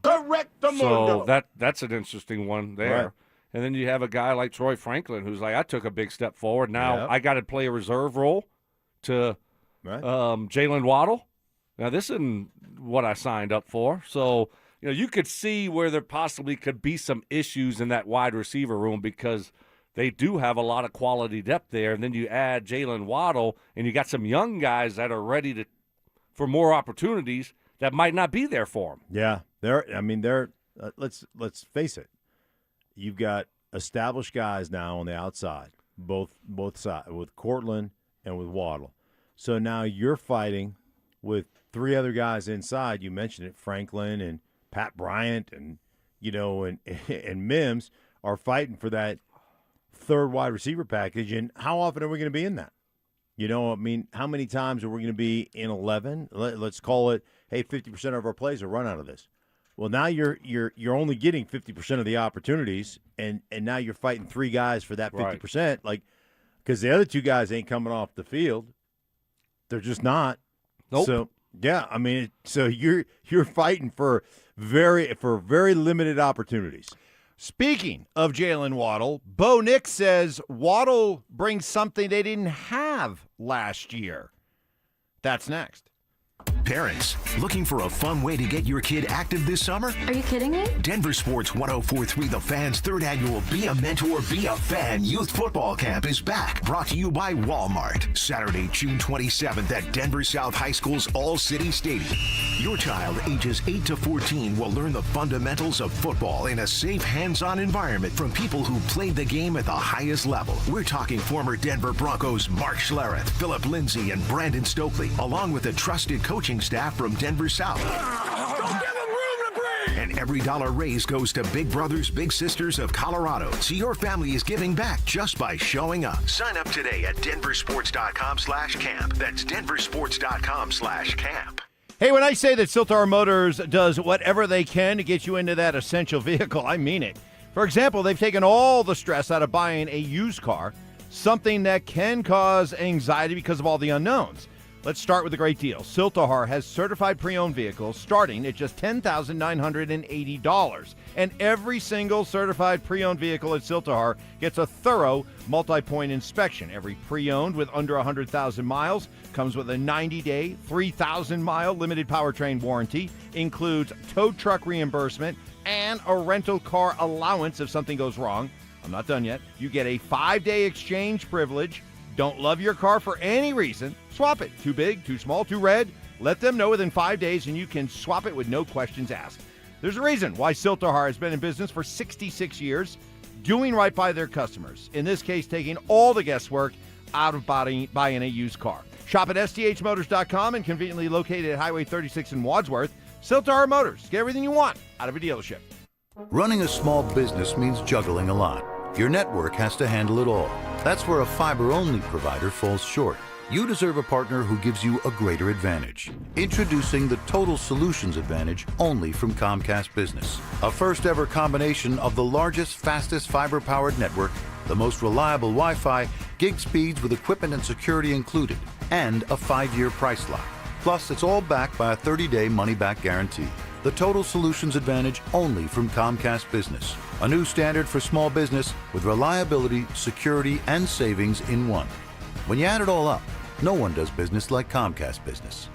Correct the mundo. So that's an interesting one there. Right. And then you have a guy like Troy Franklin who's like, I took a big step forward. Now I got to play a reserve role to Jalen Waddle. Now, this isn't what I signed up for. So, you could see where there possibly could be some issues in that wide receiver room because they do have a lot of quality depth there. And then you add Jalen Waddle, and you got some young guys that are ready for more opportunities that might not be there for them. Yeah, let's face it. You've got established guys now on the outside, both sides, with Cortland and with Waddle. So now you're fighting with 3 other guys inside. You mentioned it, Franklin and Pat Bryant and and Mims are fighting for that third wide receiver package. And how often are we going to be in that? How many times are we going to be in 11? Let's call it, hey, 50% of our plays are run out of this. Well, now you're only getting 50% of the opportunities, and now you're fighting 3 guys for that 50%, right. Because the other 2 guys ain't coming off the field. They're just not. Nope. So yeah, so you're fighting for very limited opportunities. Speaking of Jalen Waddle, Bo Nix says Waddle brings something they didn't have last year. That's next. Parents, looking for a fun way to get your kid active this summer? Are you kidding me? Denver Sports 104.3 The Fan's third annual Be a Mentor, Be a Fan Youth Football Camp is back. Brought to you by Walmart. Saturday, June 27th at Denver South High School's All-City Stadium. Your child ages 8 to 14 will learn the fundamentals of football in a safe, hands-on environment from people who played the game at the highest level. We're talking former Denver Broncos Mark Schlereth, Philip Lindsay, and Brandon Stokley, along with a trusted coaching staff from Denver South. And every dollar raised goes to Big Brothers Big Sisters of Colorado. So your family is giving back just by showing up. Sign up today at DenverSports.com/camp. That's DenverSports.com/camp. Hey, when I say that Siltar Motors does whatever they can to get you into that essential vehicle, I mean it. For example, they've taken all the stress out of buying a used car, something that can cause anxiety because of all the unknowns. Let's start with the great deal. Siltahar has certified pre-owned vehicles starting at just $10,980. And every single certified pre-owned vehicle at Siltahar gets a thorough multi-point inspection. Every pre-owned with under 100,000 miles comes with a 90-day, 3,000-mile limited powertrain warranty, includes tow truck reimbursement, and a rental car allowance if something goes wrong. I'm not done yet. You get a 5-day exchange privilege. Don't love your car for any reason, swap it. Too big, too small, too red? Let them know within 5 days and you can swap it with no questions asked. There's a reason why Siltahar has been in business for 66 years, doing right by their customers. In this case, taking all the guesswork out of buying a used car. Shop at sthmotors.com and conveniently located at Highway 36 in Wadsworth. Siltahar Motors. Get everything you want out of a dealership. Running a small business means juggling a lot. Your network has to handle it all. That's where a fiber-only provider falls short. You deserve a partner who gives you a greater advantage. Introducing the Total Solutions Advantage only from Comcast Business. A first-ever combination of the largest, fastest fiber-powered network, the most reliable Wi-Fi, gig speeds with equipment and security included, and a 5-year price lock. Plus, it's all backed by a 30-day money-back guarantee. The Total Solutions Advantage only from Comcast Business. A new standard for small business with reliability, security, and savings in one. When you add it all up, no one does business like Comcast Business.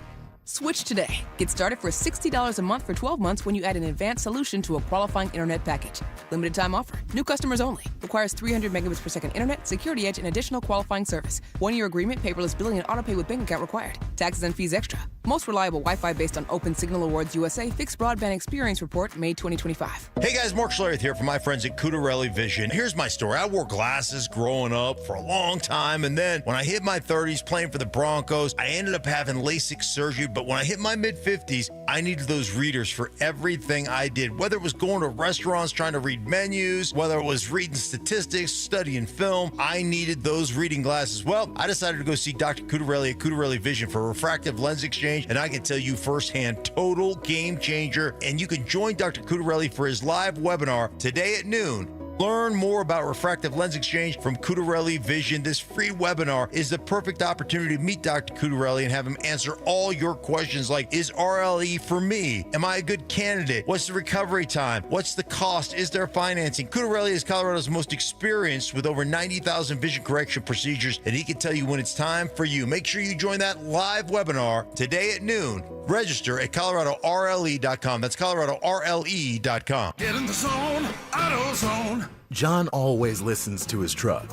Switch today. Get started for $60 a month for 12 months when you add an advanced solution to a qualifying internet package. Limited time offer. New customers only. Requires 300 megabits per second internet, security edge, and additional qualifying service. 1-year agreement, paperless billing, and autopay with bank account required. Taxes and fees extra. Most reliable Wi-Fi based on Open Signal Awards USA Fixed Broadband Experience Report, May 2025. Hey guys, Mark Schlereth here from my friends at Cudarelli Vision. Here's my story. I wore glasses growing up for a long time, and then when I hit my 30s playing for the Broncos, I ended up having LASIK surgery, but when I hit my mid-50s, I needed those readers for everything I did, whether it was going to restaurants trying to read menus, whether it was reading statistics, studying film, I needed those reading glasses. Well, I decided to go see Dr. Cudarelli at Cudarelli Vision for a refractive lens exchange, and I can tell you firsthand, total game changer. And you can join Dr. Cudarelli for his live webinar today at noon. Learn more about refractive lens exchange from Cudarelli Vision. This free webinar is the perfect opportunity to meet Dr. Cudarelli and have him answer all your questions like, is RLE for me? Am I a good candidate? What's the recovery time? What's the cost? Is there financing? Cudarelli is Colorado's most experienced with over 90,000 vision correction procedures, and he can tell you when it's time for you. Make sure you join that live webinar today at noon. Register at ColoradoRLE.com. That's ColoradoRLE.com. Get in the zone, AutoZone. John always listens to his truck.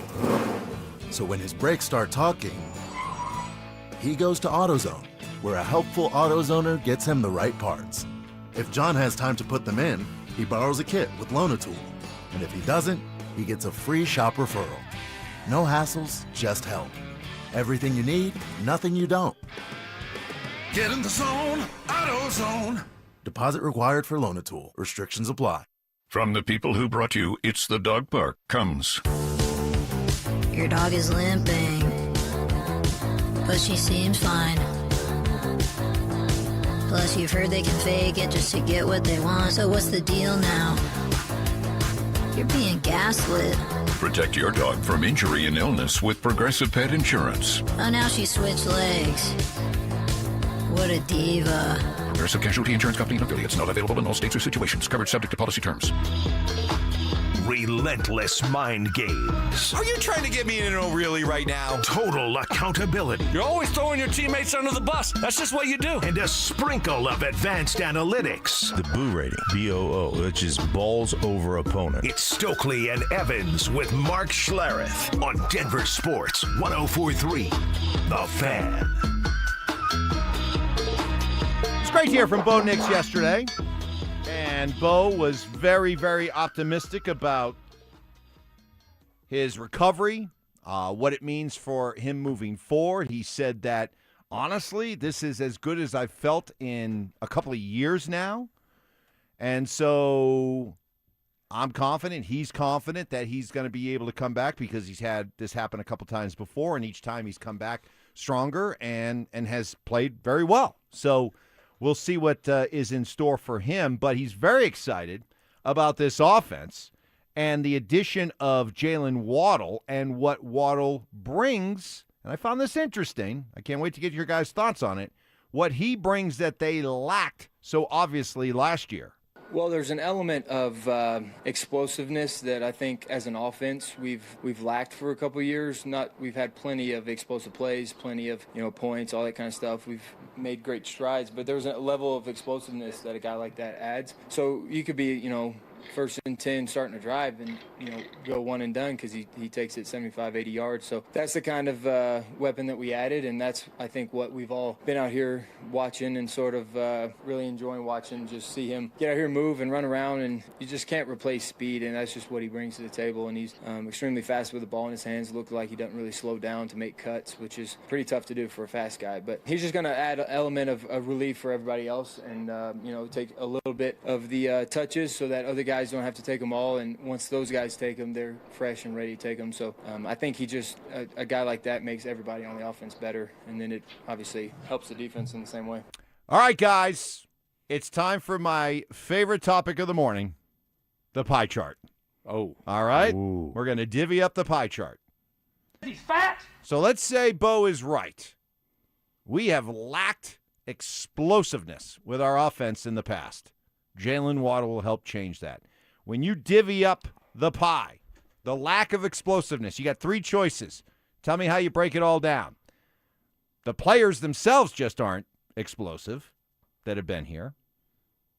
So when his brakes start talking, he goes to AutoZone, where a helpful AutoZoner gets him the right parts. If John has time to put them in, he borrows a kit with Loan-A-Tool. And if he doesn't, he gets a free shop referral. No hassles, just help. Everything you need, nothing you don't. Get in the zone, AutoZone. Deposit required for Loan-A-Tool. Restrictions apply. From the people who brought you It's the Dog Park comes. Your dog is limping, but she seems fine. Plus you've heard they can fake it just to get what they want. So what's the deal now? You're being gaslit. Protect your dog from injury and illness with Progressive Pet Insurance. Oh, now she switched legs. What a diva. Progressive Casualty Insurance Company and affiliates. Not available in all states or situations. Covered subject to policy terms. Relentless mind games. Are you trying to get me in an O'Reilly right now? Total accountability. You're always throwing your teammates under the bus. That's just what you do. And a sprinkle of advanced analytics. The Boo rating, BOO, which is balls over opponent. It's Stokley and Evans with Mark Schlereth on Denver Sports 104.3. The Fan. It's great to hear from Bo Nix yesterday. And Bo was very, very optimistic about his recovery, what it means for him moving forward. He said that, honestly, this is as good as I've felt in a couple of years now. And so I'm confident, he's confident that he's going to be able to come back because he's had this happen a couple times before, and each time he's come back stronger and has played very well. So we'll see what is in store for him, but he's very excited about this offense and the addition of Jalen Waddle and what Waddle brings. And I found this interesting. I can't wait to get your guys' thoughts on it. What he brings that they lacked so obviously last year. Well, there's an element of explosiveness that I think as an offense we've lacked for a couple of years. We've had plenty of explosive plays, plenty of points, all that kind of stuff. We've made great strides, but there's a level of explosiveness that a guy like that adds. So you could be first and 10 starting to drive and go one and done because he takes it 75, 80 yards. So that's the kind of weapon that we added, and that's I think what we've all been out here watching and sort of really enjoying watching. Just see him get out here, move and run around, and you just can't replace speed, and that's just what he brings to the table. And he's extremely fast with the ball in his hands. Look like he doesn't really slow down to make cuts, which is pretty tough to do for a fast guy. But he's just going to add an element of relief for everybody else, and take a little bit of the touches so that other guys don't have to take them all, and once those guys take them, they're fresh and ready to take them. So I think he just a guy like that makes everybody on the offense better, and then it obviously helps the defense in the same way. All right, guys, it's time for my favorite topic of the morning, the pie chart. Oh. All right? Ooh. We're going to divvy up the pie chart. He's fat. So let's say Bo is right. We have lacked explosiveness with our offense in the past. Jalen Waddle will help change that. When you divvy up the pie, the lack of explosiveness, you got three choices. Tell me how you break it all down. The players themselves just aren't explosive that have been here.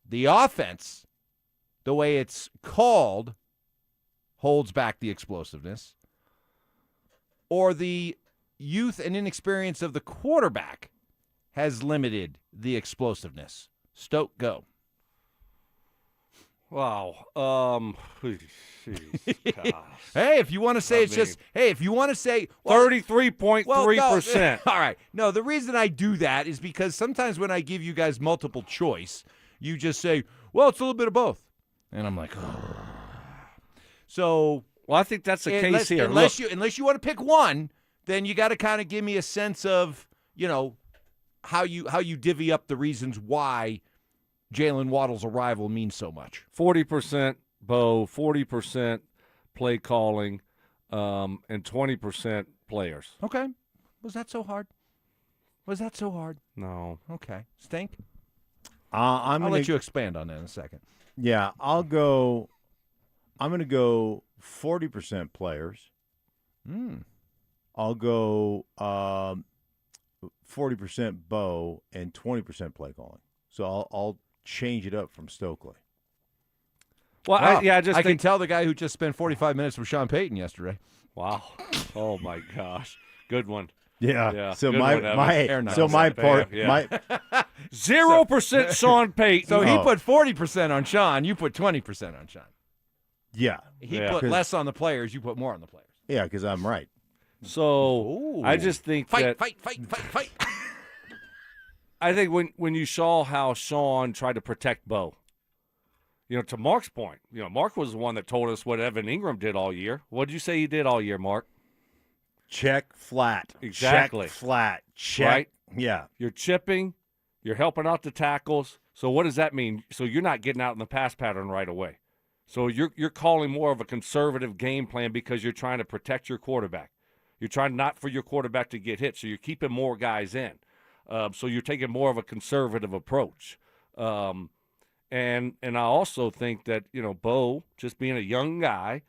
The offense, the way it's called, holds back the explosiveness. Or the youth and inexperience of the quarterback has limited the explosiveness. Stoke, go. Wow. Hey, if you want to say if you want to say 33.3%. All right. No, the reason I do that is because sometimes when I give you guys multiple choice, you just say, well, it's a little bit of both. And I'm like, oh. So, well, I think that's the case here. Unless you want to pick one, then you got to kind of give me a sense of, how you divvy up the reasons why Jalen Waddle's arrival means so much. 40% Bo, 40% play calling, and 20% players. Okay. Was that so hard? No. Okay. Stink? I'll let you expand on that in a second. Yeah, I'm going to go 40% players. I'll go 40% Bo and 20% play calling. So I'll change it up from Stokley. Well, wow. I can tell the guy who just spent 45 minutes with Sean Payton yesterday. Wow. Oh my gosh. Good one. Yeah. So good my part. 0% Sean Payton. So he put 40% on Sean. You put 20% on Sean. Yeah. He put less on the players. You put more on the players. Yeah, because I'm right. So I just think fight. I think when you saw how Sean tried to protect Bo, to Mark's point, Mark was the one that told us what Evan Ingram did all year. What did you say he did all year, Mark? Check flat. Exactly. Check flat. Check. Right? Yeah. You're chipping. You're helping out the tackles. So what does that mean? So you're not getting out in the pass pattern right away. So you're calling more of a conservative game plan because you're trying to protect your quarterback. You're trying not for your quarterback to get hit, so you're keeping more guys in. So you're taking more of a conservative approach. And I also think that, Bo, just being a young guy,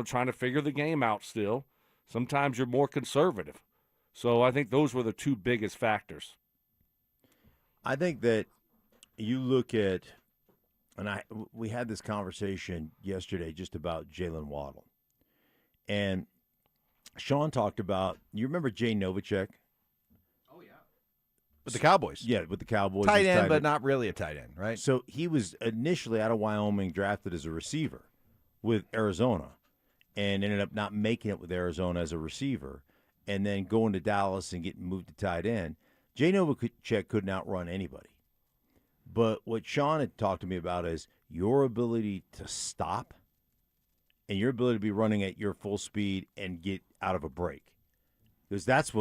trying to figure the game out still, sometimes you're more conservative. So I think those were the two biggest factors. I think that you look at, and we had this conversation yesterday just about Jalen Waddle. And Sean talked about, you remember Jay Novacek? Oh, yeah. With the Cowboys. Yeah, with the Cowboys. Tight end, but not really a tight end, right? So he was initially out of Wyoming drafted as a receiver with Arizona and ended up not making it with Arizona as a receiver and then going to Dallas and getting moved to tight end. Jay Novacek couldn't outrun anybody. But what Sean had talked to me about is your ability to stop and your ability to be running at your full speed and get out of a break. Because that's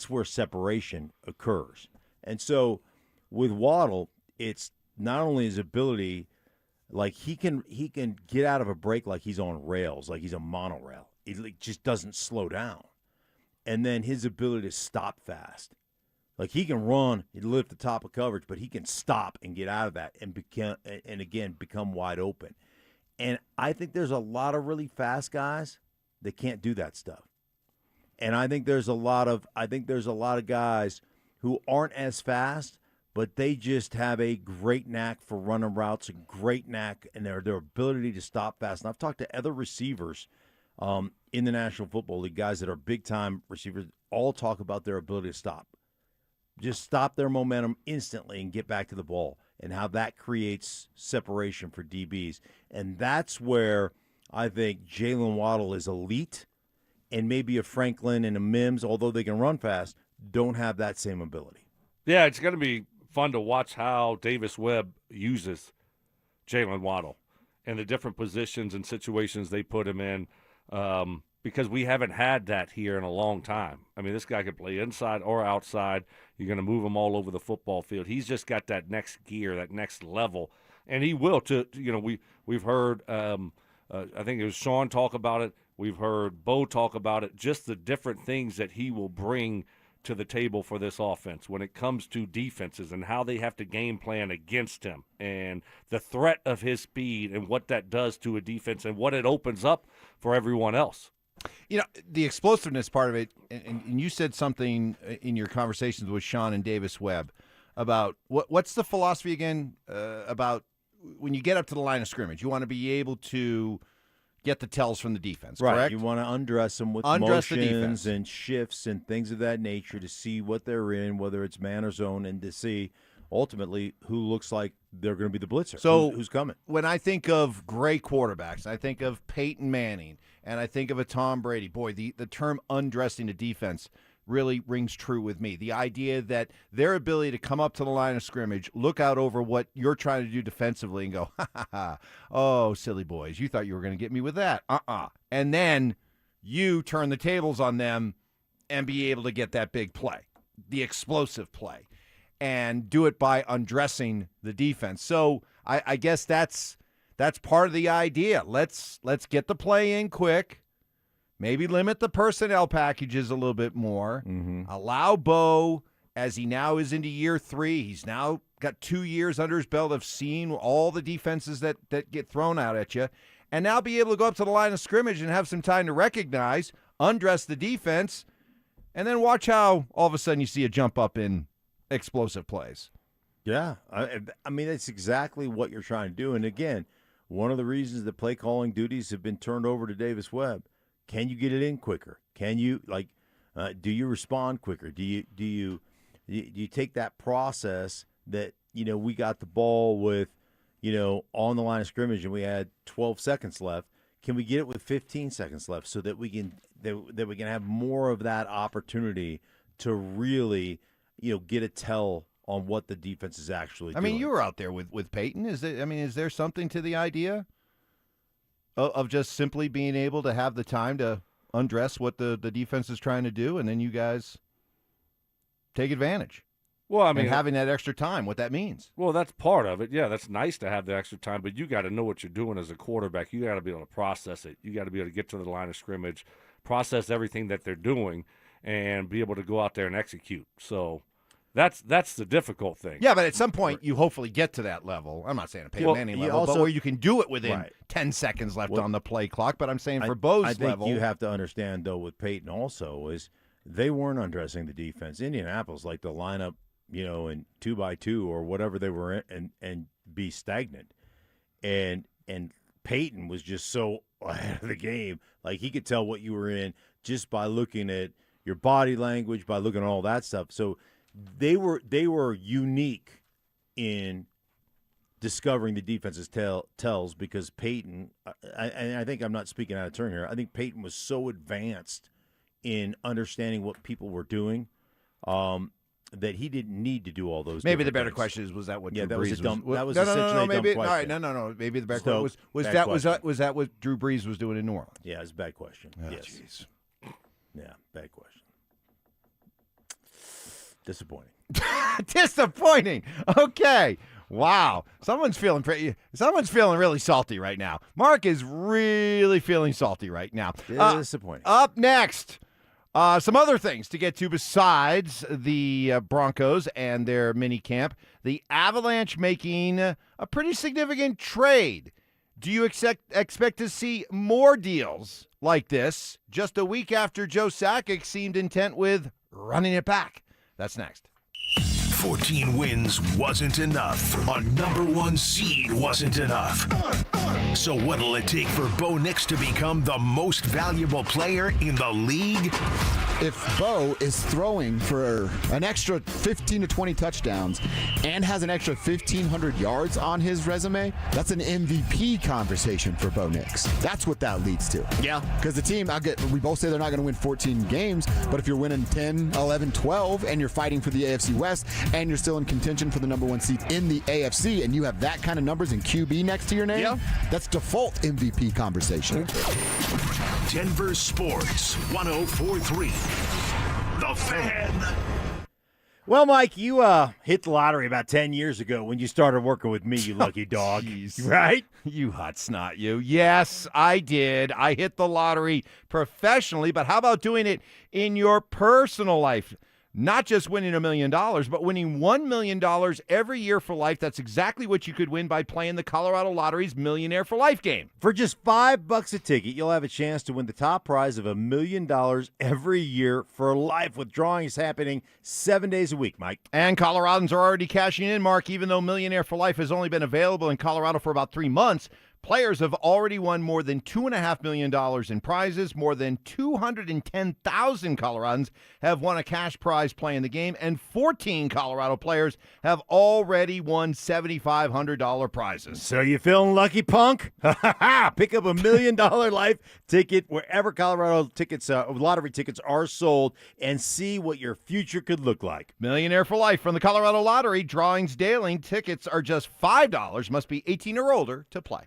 where separation occurs. And so with Waddle, it's not only his ability, like he can get out of a break like he's on rails, like he's a monorail. He just doesn't slow down. And then his ability to stop fast. Like he can run and lift the top of coverage, but he can stop and get out of that and become wide open. And I think there's a lot of really fast guys that can't do that stuff. And I think there's a lot of guys who aren't as fast, but they just have a great knack for running routes, a great knack and their ability to stop fast. And I've talked to other receivers in the National Football League, guys that are big-time receivers, all talk about their ability to stop. Just stop their momentum instantly and get back to the ball, and how that creates separation for DBs. And that's where I think Jalen Waddle is elite, and maybe a Franklin and a Mims, although they can run fast, don't have that same ability. Yeah, it's going to be fun to watch how Davis Webb uses Jalen Waddle and the different positions and situations they put him in, because we haven't had that here in a long time. I mean, this guy could play inside or outside. You're going to move him all over the football field. He's just got that next gear, that next level, and he will. We've heard, I think it was Sean talk about it. We've heard Bo talk about it. Just the different things that he will bring to the table for this offense when it comes to defenses and how they have to game plan against him, and the threat of his speed and what that does to a defense and what it opens up for everyone else. The explosiveness part of it, and you said something in your conversations with Sean and Davis Webb about what's the philosophy again about when you get up to the line of scrimmage, you want to be able to get the tells from the defense, right? Correct? You want to undress them with motions and shifts and things of that nature to see what they're in, whether it's man or zone, and to see ultimately who looks like they're going to be the blitzer. So who's coming? When I think of great quarterbacks, I think of Peyton Manning, and I think of a Tom Brady. Boy, the term undressing the defense really rings true with me. The idea that their ability to come up to the line of scrimmage, look out over what you're trying to do defensively and go, oh, silly boys, you thought you were going to get me with that. And then you turn the tables on them and be able to get that big play, the explosive play, and do it by undressing the defense. So I guess that's part of the idea. Let's get the play in quick. Maybe limit the personnel packages a little bit more. Mm-hmm. Allow Bo, as he now is into year 3, he's now got 2 years under his belt of seeing all the defenses that get thrown out at you, and now be able to go up to the line of scrimmage and have some time to recognize, undress the defense, and then watch how all of a sudden you see a jump up in explosive plays. Yeah. I mean, that's exactly what you're trying to do. And again, one of the reasons that play calling duties have been turned over to Davis Webb. Can you get it in quicker? Can you do you respond quicker? Do you take that process that we got the ball with on the line of scrimmage and we had 12 seconds left? Can we get it with 15 seconds left so that we can have more of that opportunity to really get a tell on what the defense is actually doing? I mean, you were out there with Payton. Is there something to the idea of just simply being able to have the time to undress what the defense is trying to do, and then you guys take advantage? Well, I mean, and having that extra time, what that means. Well, that's part of it. Yeah, that's nice to have the extra time, but you got to know what you're doing as a quarterback. You got to be able to process it. You got to be able to get to the line of scrimmage, process everything that they're doing, and be able to go out there and execute. So That's the difficult thing. Yeah, but at some point you hopefully get to that level. I'm not saying a Peyton Manning level, but where you can do it within 10 seconds left on the play clock. But I'm saying for Bo's level. I think you have to understand, though, with Payton also is they weren't undressing the defense. Indianapolis liked to line up, in 2-by-2 or whatever they were in and be stagnant. And Payton was just so ahead of the game. Like, he could tell what you were in just by looking at your body language, by looking at all that stuff. So they were unique in discovering the defense's tells because Payton, and I think I'm not speaking out of turn here, I think Payton was so advanced in understanding what people were doing that he didn't need to do all those. Maybe the better things. question is, was that what Drew that Brees was a dumb, was? that was No, essentially a dumb maybe, question. all right, no. Maybe the better So, question was that what Drew Brees was doing in New Orleans? Yeah, it's a bad question. Oh, yes. Geez. Yeah, bad question. Disappointing. Disappointing. Okay. Wow. Someone's feeling really salty right now. Mark is really feeling salty right now. Disappointing. Up next, some other things to get to besides the Broncos and their mini camp. The Avalanche making a pretty significant trade. Do you expect to see more deals like this just a week after Joe Sakic seemed intent with running it back? That's next. 14 wins wasn't enough. A number 1 seed wasn't enough. So what'll it take for Bo Nix to become the most valuable player in the league? If Bo is throwing for an extra 15 to 20 touchdowns and has an extra 1,500 yards on his resume, that's an MVP conversation for Bo Nix. That's what that leads to. Yeah. Because the team, we both say they're not going to win 14 games, but if you're winning 10, 11, 12, and you're fighting for the AFC West, and you're still in contention for the number 1 seed in the AFC, and you have that kind of numbers in QB next to your name, that's default MVP conversation. Denver Sports 104.3. The Fan. Well, Mike, you hit the lottery about 10 years ago when you started working with me, you lucky dog. Right? You hot snot, you. Yes, I did. I hit the lottery professionally, but how about doing it in your personal life? Not just winning $1 million, but winning $1 million every year for life. That's exactly what you could win by playing the Colorado Lottery's Millionaire for Life game. For just $5 a ticket, you'll have a chance to win the top prize of $1 million every year for life, with drawings happening 7 days a week, Mike. And Coloradans are already cashing in, Mark. Even though Millionaire for Life has only been available in Colorado for about 3 months, players have already won more than $2.5 million in prizes. More than 210,000 Coloradans have won a cash prize playing the game, and 14 Colorado players have already won $7,500 prizes. So you feeling lucky, punk? Pick up $1 million life ticket wherever Colorado lottery tickets are sold, and see what your future could look like. Millionaire for Life from the Colorado Lottery. Drawings daily. Tickets are just $5. Must be 18 or older to play.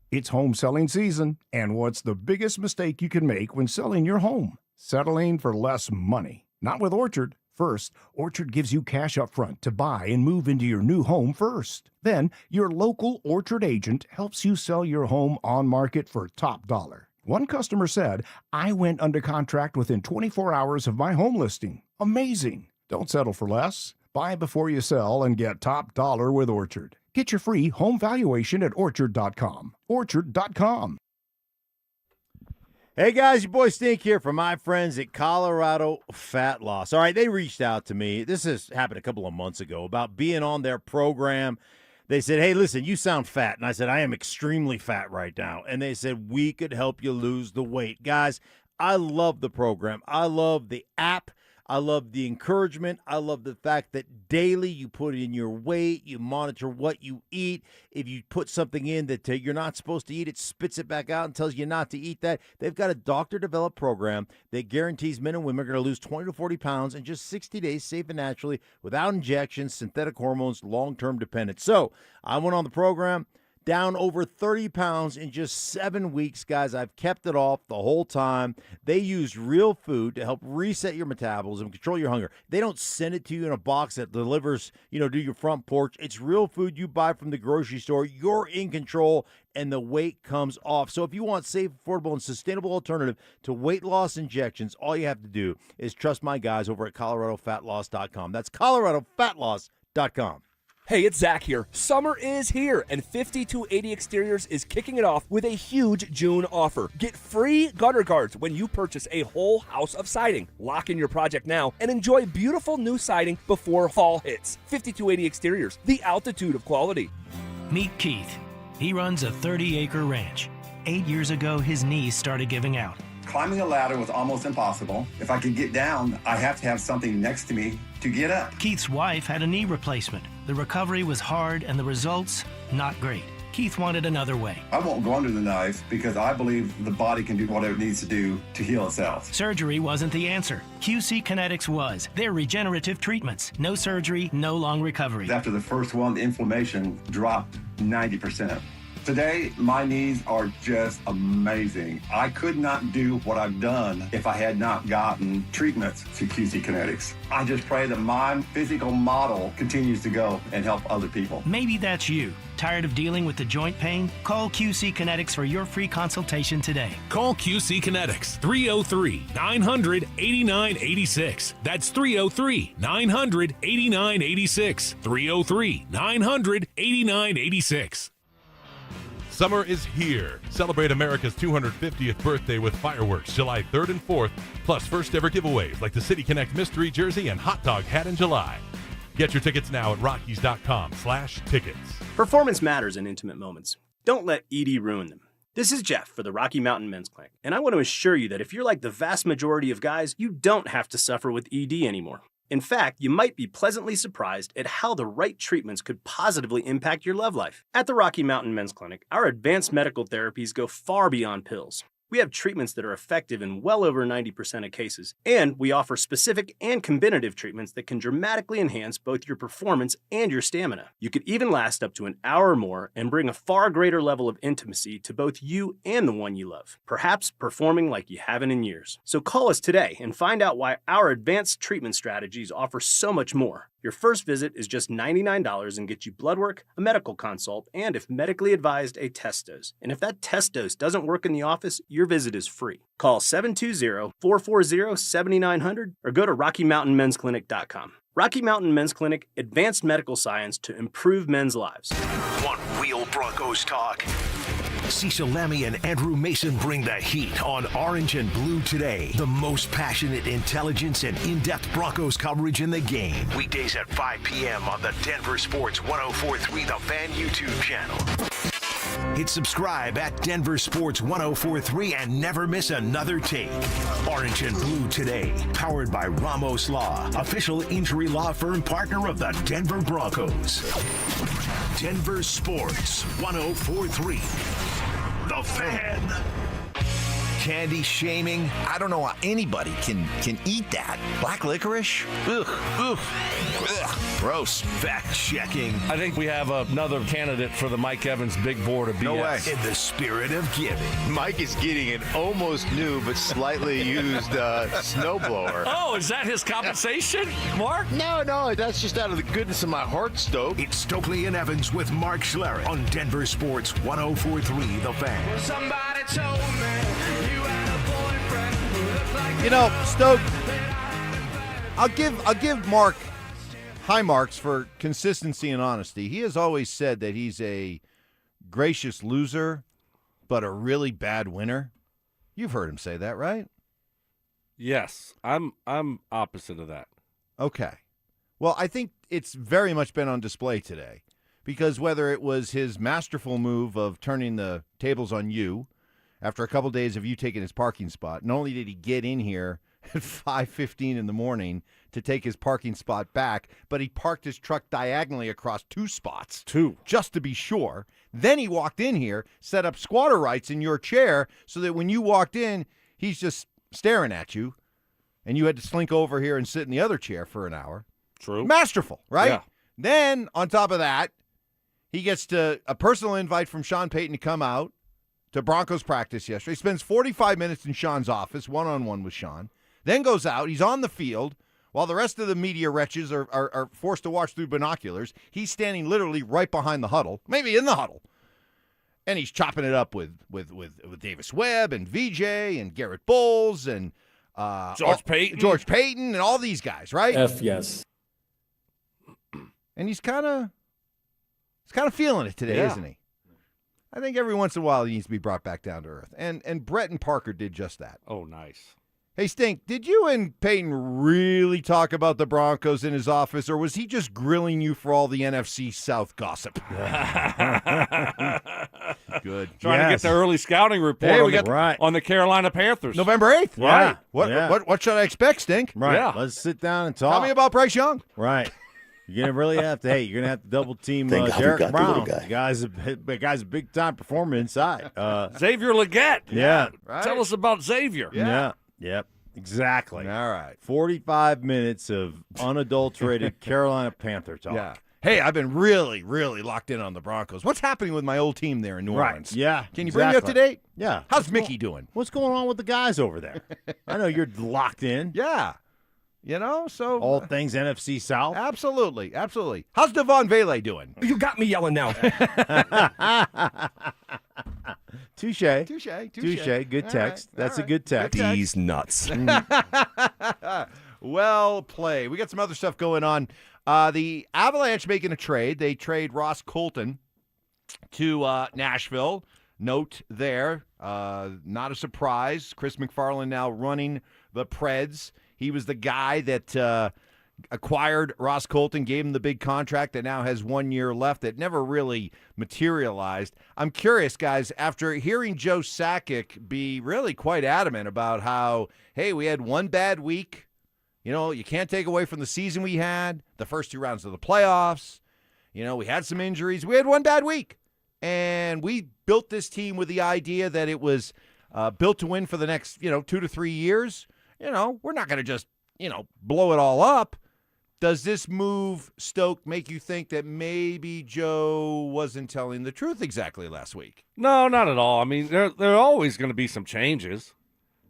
It's home selling season, and what's the biggest mistake you can make when selling your home? Settling for less money. Not with Orchard. First, Orchard gives you cash up front to buy and move into your new home first. Then, your local Orchard agent helps you sell your home on market for top dollar. One customer said, "I went under contract within 24 hours of my home listing." Amazing! Don't settle for less. Buy before you sell and get top dollar with Orchard. Get your free home valuation at Orchard.com. Orchard.com. Hey, guys, your boy Stink here from my friends at Colorado Fat Loss. All right, they reached out to me. This has happened a couple of months ago about being on their program. They said, hey, listen, you sound fat. And I said, I am extremely fat right now. And they said, we could help you lose the weight. Guys, I love the program. I love the app. I love the encouragement. I love the fact that daily you put in your weight, you monitor what you eat. If you put something in that you're not supposed to eat, it spits it back out and tells you not to eat that. They've got a doctor-developed program that guarantees men and women are going to lose 20 to 40 pounds in just 60 days, safe and naturally, without injections, synthetic hormones, long-term dependence. So I went on the program. down over 30 pounds in just 7 weeks, guys. I've kept it off the whole time. They use real food to help reset your metabolism, control your hunger. They don't send it to you in a box that delivers, to your front porch. It's real food you buy from the grocery store. You're in control, and the weight comes off. So if you want safe, affordable, and sustainable alternative to weight loss injections, all you have to do is trust my guys over at ColoradoFatLoss.com. That's ColoradoFatLoss.com. Hey, it's Zach here. Summer is here, and 5280 Exteriors is kicking it off with a huge June offer. Get free gutter guards when you purchase a whole house of siding. Lock in your project now and enjoy beautiful new siding before fall hits. 5280 Exteriors, the altitude of quality. Meet Keith. He runs a 30-acre ranch. 8 years ago, his knees started giving out. Climbing a ladder was almost impossible. If I could get down, I have to have something next to me to get up. Keith's wife had a knee replacement. The recovery was hard and the results, not great. Keith wanted another way. I won't go under the knife because I believe the body can do whatever it needs to do to heal itself. Surgery wasn't the answer. QC Kinetics was. They're regenerative treatments. No surgery, no long recovery. After the first one, the inflammation dropped 90%. Today, my knees are just amazing. I could not do what I've done if I had not gotten treatments to QC Kinetics. I just pray that my physical model continues to go and help other people. Maybe that's you. Tired of dealing with the joint pain? Call QC Kinetics for your free consultation today. Call QC Kinetics, 303-900-8986. That's 303-900-8986. 303-900-8986. Summer is here. Celebrate America's 250th birthday with fireworks July 3rd and 4th, plus first ever giveaways like the City Connect mystery jersey and hot dog hat in July. Get your tickets now at Rockies.com/tickets. Performance matters in intimate moments. Don't let ED ruin them. This is Jeff for the Rocky Mountain Men's Clinic, and I want to assure you that if you're like the vast majority of guys, you don't have to suffer with ED anymore. In fact, you might be pleasantly surprised at how the right treatments could positively impact your love life. At the Rocky Mountain Men's Clinic, our advanced medical therapies go far beyond pills. We have treatments that are effective in well over 90% of cases, and we offer specific and combinative treatments that can dramatically enhance both your performance and your stamina. You could even last up to an hour or more and bring a far greater level of intimacy to both you and the one you love, perhaps performing like you haven't in years. So call us today and find out why our advanced treatment strategies offer so much more. Your first visit is just $99 and gets you blood work, a medical consult, and if medically advised, a test dose. And if that test dose doesn't work in the office, your visit is free. Call 720-440-7900 or go to RockyMountainMen'sClinic.com. Rocky Mountain Men's Clinic, advanced medical science to improve men's lives. Want real Broncos talk? Cecil Lemmy and Andrew Mason bring the heat on Orange and Blue Today. The most passionate intelligence and in-depth Broncos coverage in the game. Weekdays at 5 p.m. on the Denver Sports 104.3 The Fan YouTube channel. Hit subscribe at Denver Sports 104.3 and never miss another take. Orange and Blue Today, powered by Ramos Law, official injury law firm partner of the Denver Broncos. Denver Sports 104.3 The Fan. Candy shaming. I don't know how anybody can eat that. Black licorice? Ugh. Ugh. Ugh. Gross. Fact checking. I think we have another candidate for the Mike Evans Big Board of BS. No way. In the spirit of giving. Mike is getting an almost new but slightly used snowblower. Oh, is that his compensation, Mark? No, that's just out of the goodness of my heart, Stoke. It's Stokley and Evans with Mark Schlereth on Denver Sports 104.3 The Fan. Well, somebody told me you had a boyfriend who looked like Stoke, I'll give Mark high marks for consistency and honesty. He has always said that he's a gracious loser, but a really bad winner. You've heard him say that, right? Yes, I'm opposite of that. Okay. Well, I think it's very much been on display today because whether it was his masterful move of turning the tables on you after a couple days of you taking his parking spot, not only did he get in here at 5:15 in the morning to take his parking spot back, but he parked his truck diagonally across two spots. Just to be sure. Then he walked in here, set up squatter rights in your chair so that when you walked in, he's just staring at you, and you had to slink over here and sit in the other chair for an hour. True. Masterful, right? Yeah. Then, on top of that, He gets a personal invite from Sean Payton to come out to Broncos practice yesterday. He spends 45 minutes in Sean's office, one-on-one with Sean. Then goes out. He's on the field while the rest of the media wretches are forced to watch through binoculars. He's standing literally right behind the huddle, maybe in the huddle. And he's chopping it up with Davis Webb and VJ and Garrett Bowles and George Payton and all these guys, right? Yes. And he's kind of feeling it today, isn't he? I think every once in a while he needs to be brought back down to earth. And Brett and Parker did just that. Oh, nice. Hey, Stink, did you and Payton really talk about the Broncos in his office, or was he just grilling you for all the NFC South gossip? Good. Trying to get the early scouting report on the Carolina Panthers. November 8th. Yeah. Right. What should I expect, Stink? Right. Yeah. Let's sit down and talk. Tell me about Bryce Young. Right. You're gonna really have to. You're gonna have to double team Thank God we Derek got the Brown. little guy. The guy's a big time performer inside. Xavier Legette. Yeah. Right. Tell us about Xavier. Yeah. Yep. Exactly. All right. 45 minutes of unadulterated Carolina Panther talk. Yeah. Hey, I've been really, really locked in on the Broncos. What's happening with my old team there in New Orleans? Yeah. Can you bring me up to date? Yeah. How's Mickey doing? What's going on with the guys over there? I know you're locked in. Yeah. So All things NFC South. Absolutely. How's Devon Vele doing? You got me yelling now. Touche. Good text. That's a good text. These nuts. Well played. We got some other stuff going on. The Avalanche making a trade. They trade Ross Colton to Nashville. Note there, not a surprise. Chris McFarland now running the Preds. He was the guy that acquired Ross Colton, gave him the big contract that now has 1 year left that never really materialized. I'm curious, guys, after hearing Joe Sakic be really quite adamant about how, hey, we had one bad week. You can't take away from the season we had, the first 2 rounds of the playoffs. We had some injuries. We had one bad week. And we built this team with the idea that it was built to win for the next, 2 to 3 years. We're not going to just, blow it all up. Does this move, Stoke, make you think that maybe Joe wasn't telling the truth exactly last week? No, not at all. I mean, there are always going to be some changes.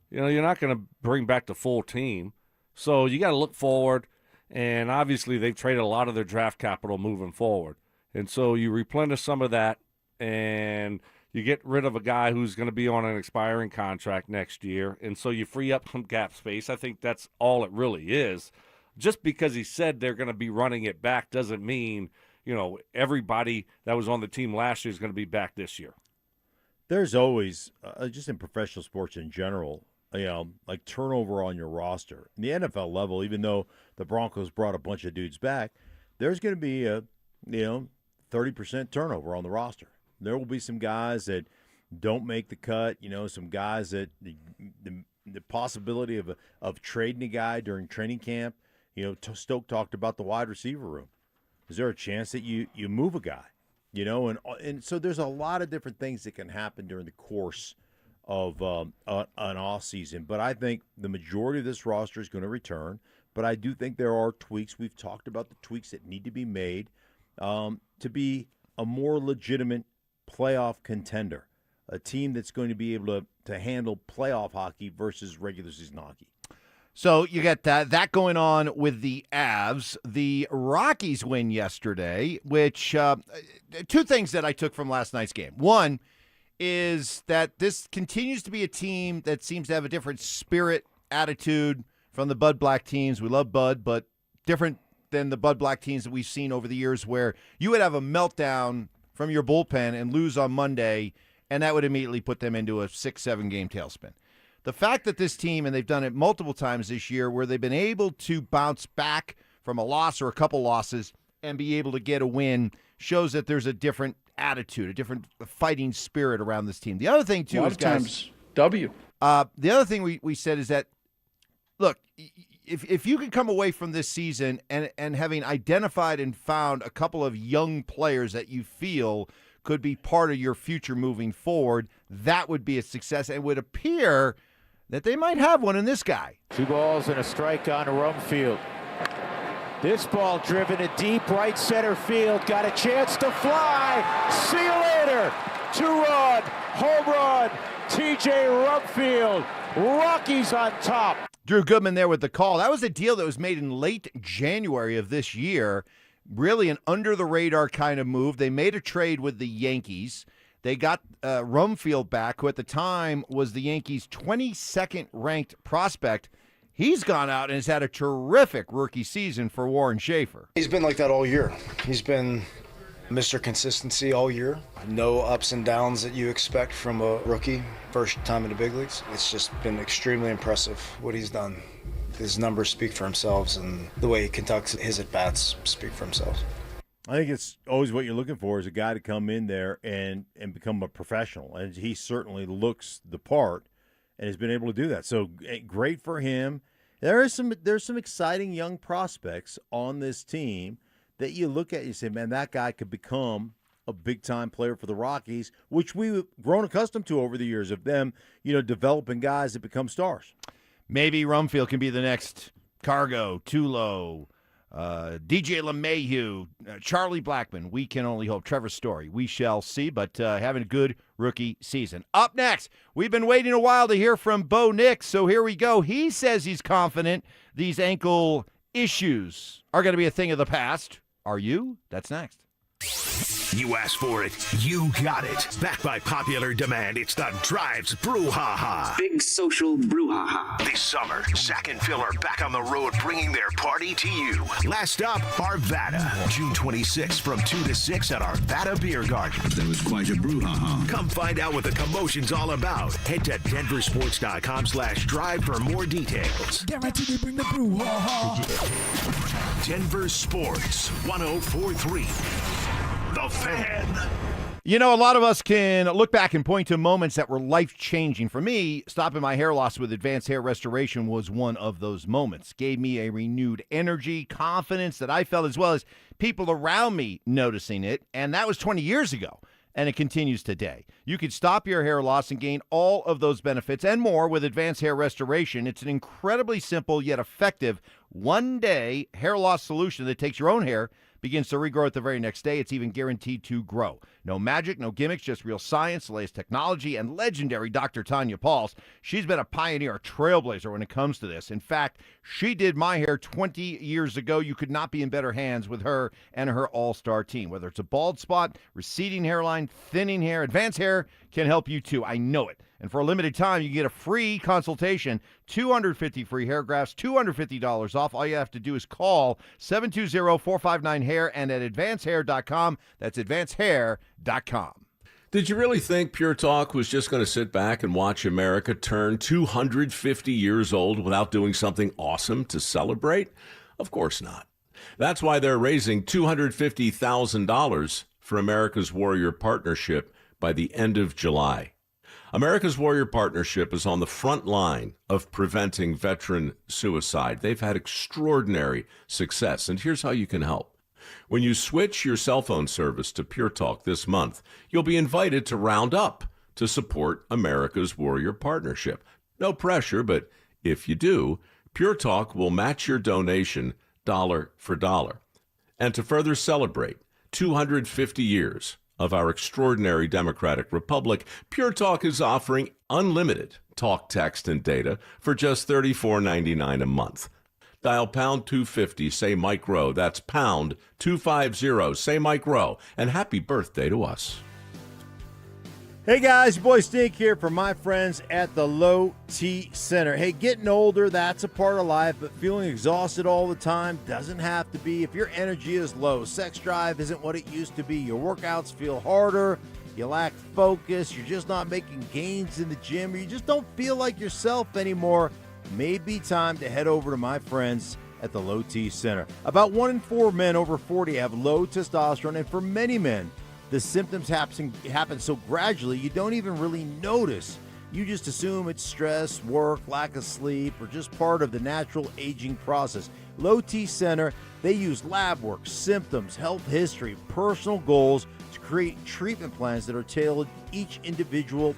You're not going to bring back the full team. So you got to look forward. And obviously they've traded a lot of their draft capital moving forward. And so you replenish some of that and you get rid of a guy who's going to be on an expiring contract next year, and so you free up some cap space. I think that's all it really is. Just because he said they're going to be running it back doesn't mean, everybody that was on the team last year is going to be back this year. There's always, just in professional sports in general, like turnover on your roster. In the NFL level, even though the Broncos brought a bunch of dudes back, there's going to be a, 30% turnover on the roster. There will be some guys that don't make the cut, some guys that the possibility of trading a guy during training camp. Stoke talked about the wide receiver room. Is there a chance that you move a guy? And so there's a lot of different things that can happen during the course of an off season. But I think the majority of this roster is going to return. But I do think there are tweaks. We've talked about the tweaks that need to be made to be a more legitimate playoff contender, a team that's going to be able to handle playoff hockey versus regular season hockey. So you got that going on with the Avs. The Rockies win yesterday, which 2 things that I took from last night's game. One is that this continues to be a team that seems to have a different spirit, attitude from the Bud Black teams. We love Bud, but different than the Bud Black teams that we've seen over the years where you would have a meltdown from your bullpen and lose on Monday, and that would immediately put them into a 6-7 game tailspin. The fact that this team, and they've done it multiple times this year, where they've been able to bounce back from a loss or a couple losses and be able to get a win, shows that there's a different attitude, a different fighting spirit around this team. The other thing, too, a lot is, of times, W. The other thing we said is that, look, if you can come away from this season and having identified and found a couple of young players that you feel could be part of your future moving forward, that would be a success. And it would appear that they might have one in this guy. 2 balls and a strike on Rumfield. This ball driven to deep right center field. Got a chance to fly. See you later. 2-run, home run. TJ Rumfield. Rockies on top. Drew Goodman there with the call. That was a deal that was made in late January of this year. Really an under-the-radar kind of move. They made a trade with the Yankees. They got Rumfield back, who at the time was the Yankees' 22nd ranked prospect. He's gone out and has had a terrific rookie season for Warren Schaefer. He's been like that all year. He's been Mr. Consistency all year. No ups and downs that you expect from a rookie, first time in the big leagues. It's just been extremely impressive what he's done. His numbers speak for themselves, and the way he conducts his at-bats speak for themselves. I think it's always what you're looking for is a guy to come in there and become a professional, and he certainly looks the part and has been able to do that. So great for him. There's some exciting young prospects on this team that you look at and you say, man, that guy could become a big-time player for the Rockies, which we've grown accustomed to over the years of them, developing guys that become stars. Maybe Rumfield can be the next Cargo, Tulo, DJ LeMahieu, Charlie Blackmon. We can only hope. Trevor Story. We shall see, but having a good rookie season. Up next, we've been waiting a while to hear from Bo Nix, so here we go. He says he's confident these ankle issues are going to be a thing of the past. Are you? That's next. You asked for it, you got it. Backed by popular demand, it's the Drives Brouhaha. Big social brouhaha. This summer, Zach and Phil are back on the road bringing their party to you. Last up, Arvada. June 26th from 2 to 6 at Arvada Beer Garden. That was quite a brouhaha. Come find out what the commotion's all about. Head to DenverSports.com/drive for more details. Guaranteed to bring the brouhaha. Denver Sports 104.3. The Fan. A lot of us can look back and point to moments that were life-changing. For me, stopping my hair loss with Advanced Hair Restoration was one of those moments. Gave me a renewed energy, confidence that I felt, as well as people around me noticing it. And that was 20 years ago, and it continues today. You can stop your hair loss and gain all of those benefits and more with Advanced Hair Restoration. It's an incredibly simple yet effective one-day hair loss solution that takes your own hair, begins to regrow it the very next day. It's even guaranteed to grow. No magic, no gimmicks, just real science, the latest technology, and legendary Dr. Tanya Pauls. She's been a pioneer, a trailblazer when it comes to this. In fact, she did my hair 20 years ago. You could not be in better hands with her and her all-star team. Whether it's a bald spot, receding hairline, thinning hair, Advanced Hair can help you too. I know it. And for a limited time, you get a free consultation, 250 free hair grafts, $250 off. All you have to do is call 720-459-HAIR and at advancehair.com. That's advancehair.com. Did you really think Pure Talk was just going to sit back and watch America turn 250 years old without doing something awesome to celebrate? Of course not. That's why they're raising $250,000 for America's Warrior Partnership by the end of July. America's Warrior Partnership is on the front line of preventing veteran suicide. They've had extraordinary success, and here's how you can help. When you switch your cell phone service to Pure Talk this month, you'll be invited to round up to support America's Warrior Partnership. No pressure, but if you do, Pure Talk will match your donation dollar for dollar. And to further celebrate 250 years of our extraordinary democratic republic, Pure Talk is offering unlimited talk, text, and data for just $34.99 a month. Dial pound 250, say Mike Rowe. That's pound 250, say Mike Rowe. And happy birthday to us. Hey guys, your boy Stink here from my friends at the Low T Center. Hey, getting older, that's a part of life, but feeling exhausted all the time doesn't have to be. If your energy is low, sex drive isn't what it used to be, your workouts feel harder, you lack focus, you're just not making gains in the gym, or you just don't feel like yourself anymore, maybe time to head over to my friends at the Low T Center. About 1 in 4 men over 40 have low testosterone, and for many men, the symptoms happen so gradually you don't even really notice. You just assume it's stress, work, lack of sleep, or just part of the natural aging process. Low T Center, they use lab work, symptoms, health history, personal goals to create treatment plans that are tailored to each individual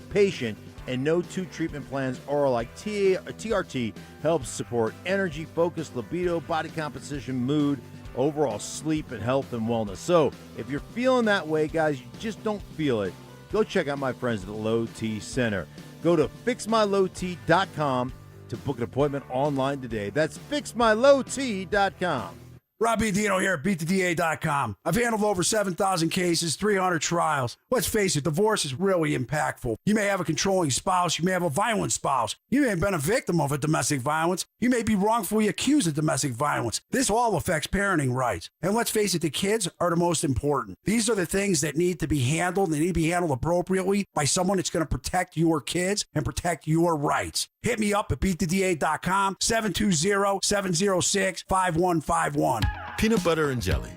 patient and no two treatment plans are alike. TRT helps support energy, focus, libido, body composition, mood, overall sleep, and health and wellness. So if you're feeling that way, guys, you just don't feel it, go check out my friends at the Low T Center. Go to fixmylowt.com to book an appointment online today. That's fixmylowt.com. Robbie Dino here at BeatTheDA.com. I've handled over 7,000 cases, 300 trials. Let's face it, divorce is really impactful. You may have a controlling spouse. You may have a violent spouse. You may have been a victim of a domestic violence. You may be wrongfully accused of domestic violence. This all affects parenting rights. And let's face it, the kids are the most important. These are the things that need to be handled. They need to be handled appropriately by someone that's going to protect your kids and protect your rights. Hit me up at BeatTheDA.com, 720-706-5151. Peanut butter and jelly,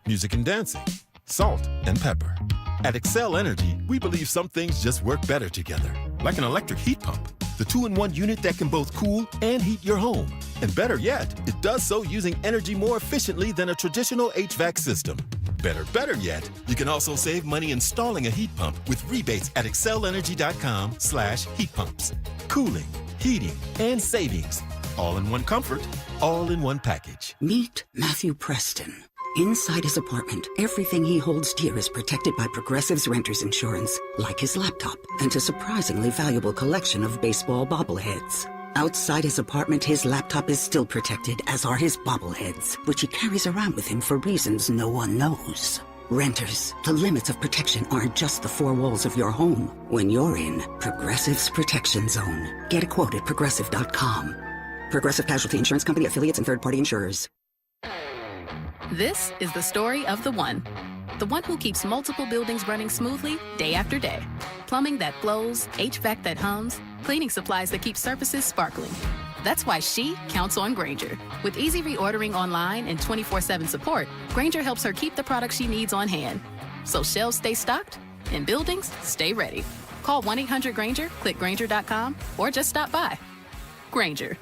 music and dancing, salt and pepper. At Excel Energy, we believe some things just work better together, like an electric heat pump, the 2-in-1 unit that can both cool and heat your home. And better yet, it does so using energy more efficiently than a traditional HVAC system. Better yet, you can also save money installing a heat pump with rebates at excelenergy.com/heat pumps. Cooling, heating, and savings. All in one comfort, all in one package. Meet Matthew Preston. Inside his apartment, everything he holds dear is protected by Progressive's renter's insurance, like his laptop and a surprisingly valuable collection of baseball bobbleheads. Outside his apartment, his laptop is still protected, as are his bobbleheads, which he carries around with him for reasons no one knows. Renters, the limits of protection aren't just the four walls of your home. When you're in Progressive's Protection Zone, get a quote at Progressive.com. Progressive Casualty Insurance Company, affiliates, and third-party insurers. This is the story of the one who keeps multiple buildings running smoothly day after day. Plumbing that flows, HVAC that hums, cleaning supplies that keep surfaces sparkling. That's why she counts on Grainger. With easy reordering online and 24/7 support, Grainger helps her keep the products she needs on hand. So shelves stay stocked and buildings stay ready. Call 1-800-GRAINGER, click Grainger.com, or just stop by. Grainger,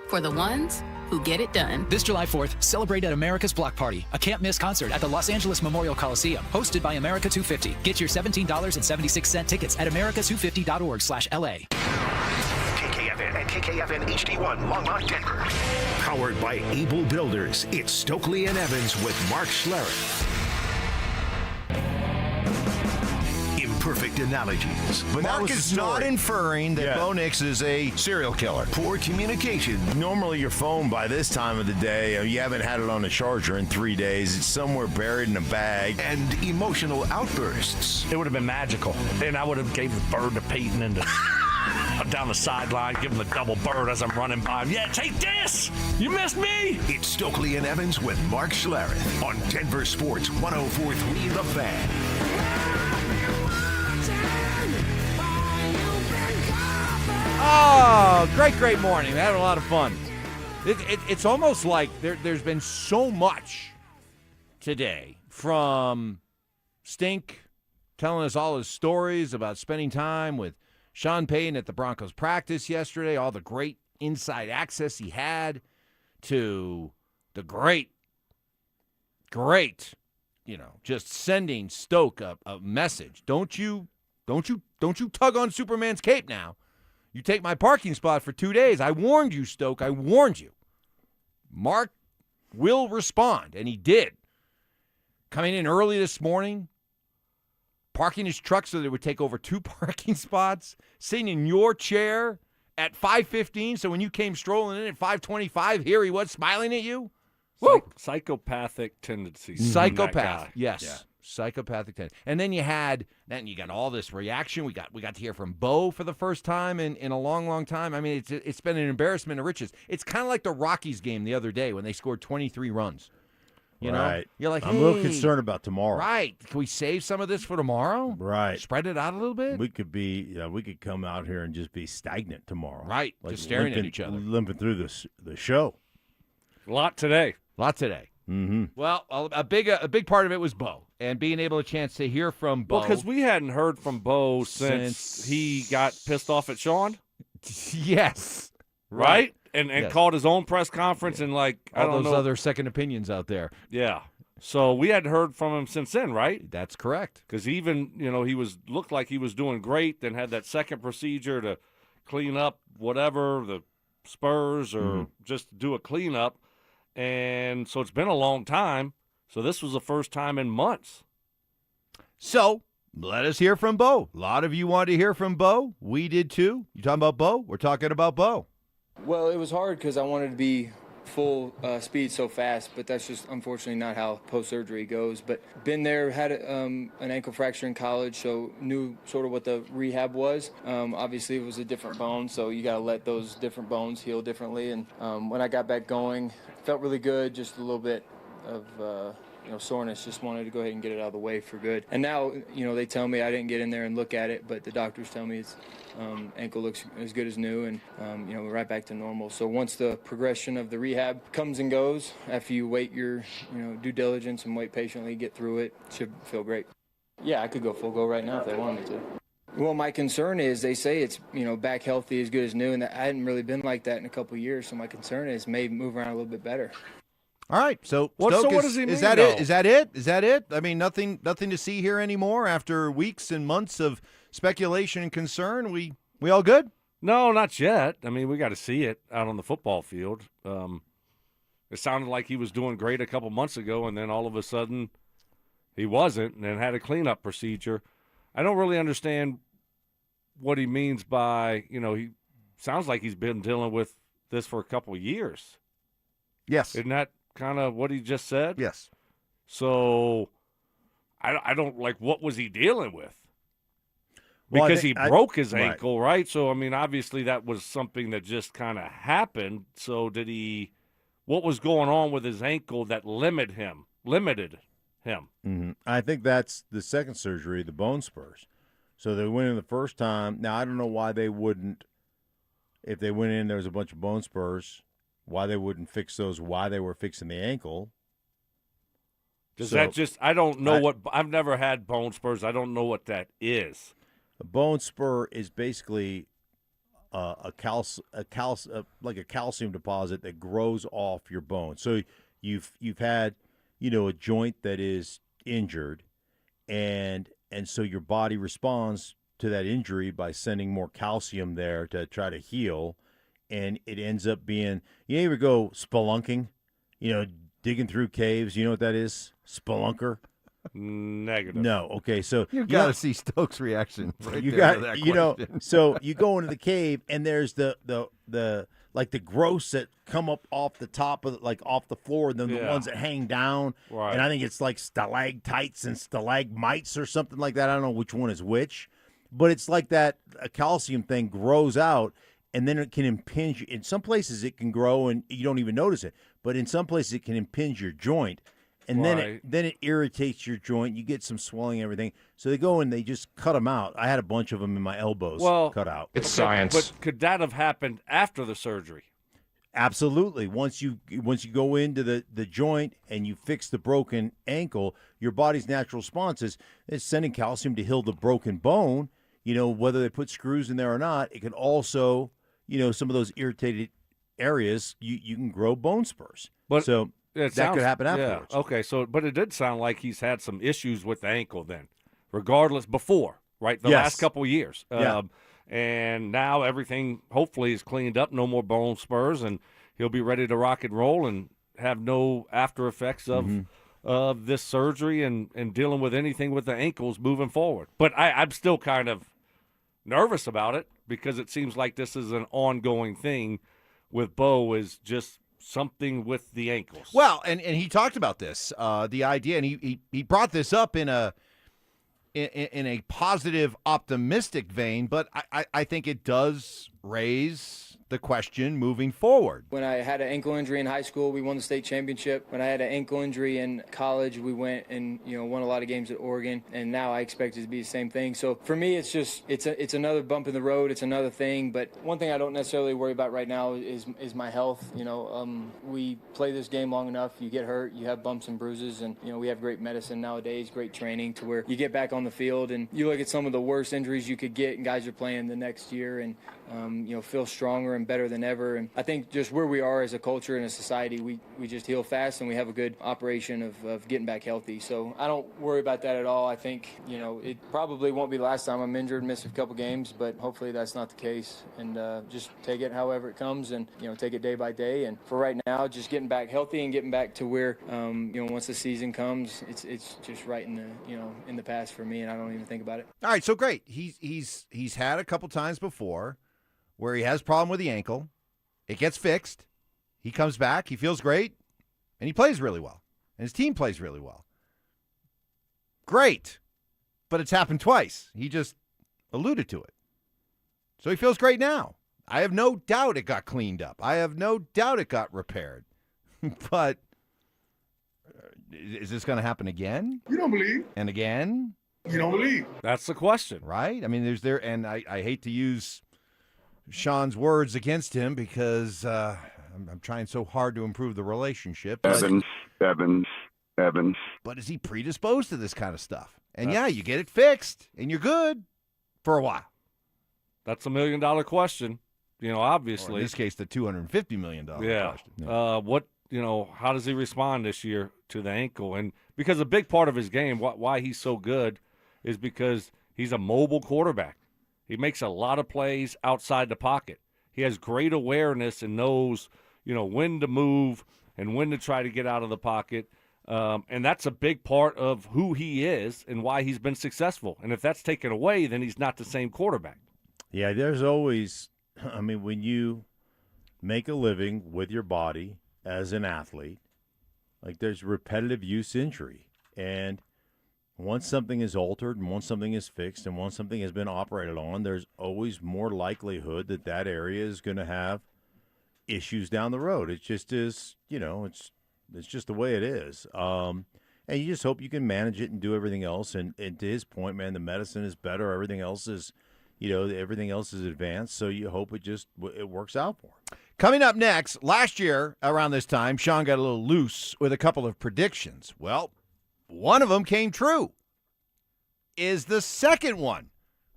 for the ones who get it done. This July 4th, celebrate at America's Block Party, a can't-miss concert at the Los Angeles Memorial Coliseum, hosted by America 250. Get your $17.76 tickets at america250.org/LA. KKFN and KKFN HD1, Longmont, Denver. Powered by Able Builders, it's Stokley and Evans with Mark Schlereth. Imperfect analogies. But Mark is not inferring that Bo Nix is a serial killer. Poor communication. Normally your phone by this time of the day, you haven't had it on a charger in 3 days. It's somewhere buried in a bag. And emotional outbursts. It would have been magical. And I would have gave the bird to Payton and down the sideline, give him the double bird as I'm running by him. Yeah, take this! You missed me! It's Stokley and Evans with Mark Schlereth on Denver Sports 104.3 The Fan. Oh, great morning. We're having a lot of fun. It's almost like there's been so much today, from Stink telling us all his stories about spending time with Sean Payton at the Broncos practice yesterday, all the great inside access he had, to the great, just sending Stoke a message. Don't you tug on Superman's cape now. You take my parking spot for 2 days. I warned you, Stoke. I warned you. Mark will respond, and he did. Coming in early this morning, parking his truck so that it would take over 2 parking spots, sitting in your chair at 5:15, so when you came strolling in at 5:25, here he was smiling at you. Psychopathic tendencies. Psychopath, yes. Yeah. Psychopathic tendencies. And then you got all this reaction. We got to hear from Bo for the first time in a long time. I mean, it's been an embarrassment of riches. It's kind of like the Rockies game the other day when they scored 23 runs. You know? You're like, I'm a little concerned about tomorrow. Right. Can we save some of this for tomorrow? Right. Spread it out a little bit? We could come out here and just be stagnant tomorrow. Right. Just staring at each other. Limping through the show. A lot today. Mm-hmm. Well, a big part of it was Bo, and being able a chance to hear from Bo. Well, because we hadn't heard from Bo since he got pissed off at Sean. Yes. Right? And called his own press conference and all those other second opinions out there. Yeah. So we hadn't heard from him since then, right? That's correct. Because even, he looked like he was doing great, then had that second procedure to clean up whatever, the spurs or just do a cleanup. And so it's been a long time. So this was the first time in months. So let us hear from Bo. A lot of you wanted to hear from Bo. We did too. You talking about Bo? We're talking about Bo. Well, it was hard because I wanted to be full speed so fast, but that's just unfortunately not how post-surgery goes. But been there, had an ankle fracture in college, so knew sort of what the rehab was. Obviously, it was a different bone, so you got to let those different bones heal differently. And when I got back going, felt really good, just a little bit of soreness. Just wanted to go ahead and get it out of the way for good. And now, they tell me I didn't get in there and look at it, but the doctors tell me it's ankle looks as good as new, and we're right back to normal. So once the progression of the rehab comes and goes, after you wait your due diligence and wait patiently, get through it, should feel great. Yeah, I could go full go right now if they wanted me to. Well, my concern is they say it's back healthy as good as new, and I hadn't really been like that in a couple of years. So my concern is maybe move around a little bit better. All right, so what does he mean? Is that it? Is that it? Is that it? I mean, nothing to see here anymore after weeks and months of speculation and concern. We all good? No, not yet. I mean, we got to see it out on the football field. It sounded like he was doing great a couple months ago, and then all of a sudden he wasn't, and then had a cleanup procedure. I don't really understand what he means by, he sounds like he's been dealing with this for a couple of years. Yes. Isn't that kind of what he just said? Yes. So I don't what was he dealing with? Well, Because he broke his ankle, right? So, I mean, obviously that was something that just kind of happened. So what was going on with his ankle that limited him? Mm-hmm. I think that's the second surgery, the bone spurs. So they went in the first time. Now, I don't know why they wouldn't, if they went in, there was a bunch of bone spurs, why they wouldn't fix those while they were fixing the ankle. I don't know I've never had bone spurs. I don't know what that is. A bone spur is basically like a calcium deposit that grows off your bone. So you've had, a joint that is injured, and so your body responds to that injury by sending more calcium there to try to heal, and it ends up being, you ever go spelunking, digging through caves, you know what that is? Spelunker? Negative. No. Okay. So you got to see Stokes' reaction. Right you there got, to that you know, question. so you go into the cave and there's the like the growths that come up off the top of off the floor, and then the ones that hang down. Right. And I think it's like stalactites and stalagmites or something like that. I don't know which one is which, but it's like that a calcium thing grows out, and then it can impinge. In some places it can grow and you don't even notice it, but in some places it can impinge your joint. And then it irritates your joint. You get some swelling and everything. So they go and they just cut them out. I had a bunch of them in my elbows cut out. It's science. But could that have happened after the surgery? Absolutely. Once you go into the joint and you fix the broken ankle, your body's natural response is sending calcium to heal the broken bone. Whether they put screws in there or not, it can also, some of those irritated areas, you can grow bone spurs. That could happen afterwards. Yeah. Okay. But it did sound like he's had some issues with the ankle then, regardless before, right? The last couple of years. Yeah. And now everything hopefully is cleaned up. No more bone spurs, and he'll be ready to rock and roll and have no after effects of this surgery and dealing with anything with the ankles moving forward. But I'm still kind of nervous about it because it seems like this is an ongoing thing with Bo, is just something with the ankles. Well, and he talked about this, the idea, and he brought this up in a positive, optimistic vein, but I think it does raise the question moving forward. When I had an ankle injury in high school, we won the state championship. When I had an ankle injury in college, we went and won a lot of games at Oregon, and now I expect it to be the same thing. So for me, it's just it's another bump in the road. It's another thing. But one thing I don't necessarily worry about right now is my health. We play this game long enough. You get hurt, you have bumps and bruises, and we have great medicine nowadays, great training to where you get back on the field and you look at some of the worst injuries you could get, and guys are playing the next year and feel stronger stronger and better than ever. And I think just where we are as a culture and a society, we just heal fast and we have a good operation of getting back healthy. So I don't worry about that at all. I think, it probably won't be the last time I'm injured, miss a couple games, but hopefully that's not the case. And just take it however it comes and, take it day by day. And for right now, just getting back healthy and getting back to where, once the season comes, it's just right in the, in the past for me, and I don't even think about it. All right, so great. He's had a couple times before where he has a problem with the ankle. It gets fixed. He comes back. He feels great, and he plays really well. And his team plays really well. Great. But it's happened twice. He just alluded to it. So he feels great now. I have no doubt it got cleaned up. I have no doubt it got repaired. But is this going to happen again? You don't believe. And again? You don't believe. That's the question. Right? I mean, and I hate to use Sean's words against him because I'm trying so hard to improve the relationship. Evans. But is he predisposed to this kind of stuff? And you get it fixed, and you're good for a while. That's $1 million question, obviously. Or in this case, the $250 million question. Yeah. How does he respond this year to the ankle? And because a big part of his game, why he's so good, is because he's a mobile quarterback. He makes a lot of plays outside the pocket. He has great awareness and knows, when to move and when to try to get out of the pocket. And that's a big part of who he is and why he's been successful. And if that's taken away, then he's not the same quarterback. Yeah, there's always, when you make a living with your body as an athlete, there's repetitive use injury. And once something is altered and once something is fixed and once something has been operated on, there's always more likelihood that area is going to have issues down the road. It just is, it's just the way it is. And you just hope you can manage it and do everything else. And to his point, man, the medicine is better. Everything else is, everything else is advanced. So you hope it works out for him. Coming up next, last year around this time, Sean got a little loose with a couple of predictions. Well, one of them came true. Is the second one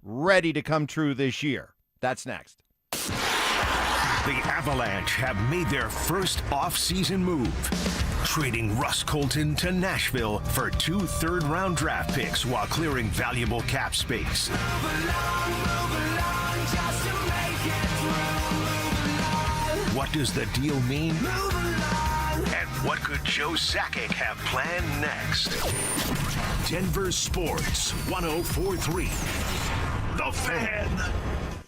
ready to come true this year? That's next. The Avalanche have made their first off-season move, trading Russ Colton to Nashville for 2 third-round draft picks while clearing valuable cap space. What does the deal mean? And what could Joe Sakic have planned next? Denver Sports 104.3. The Fan.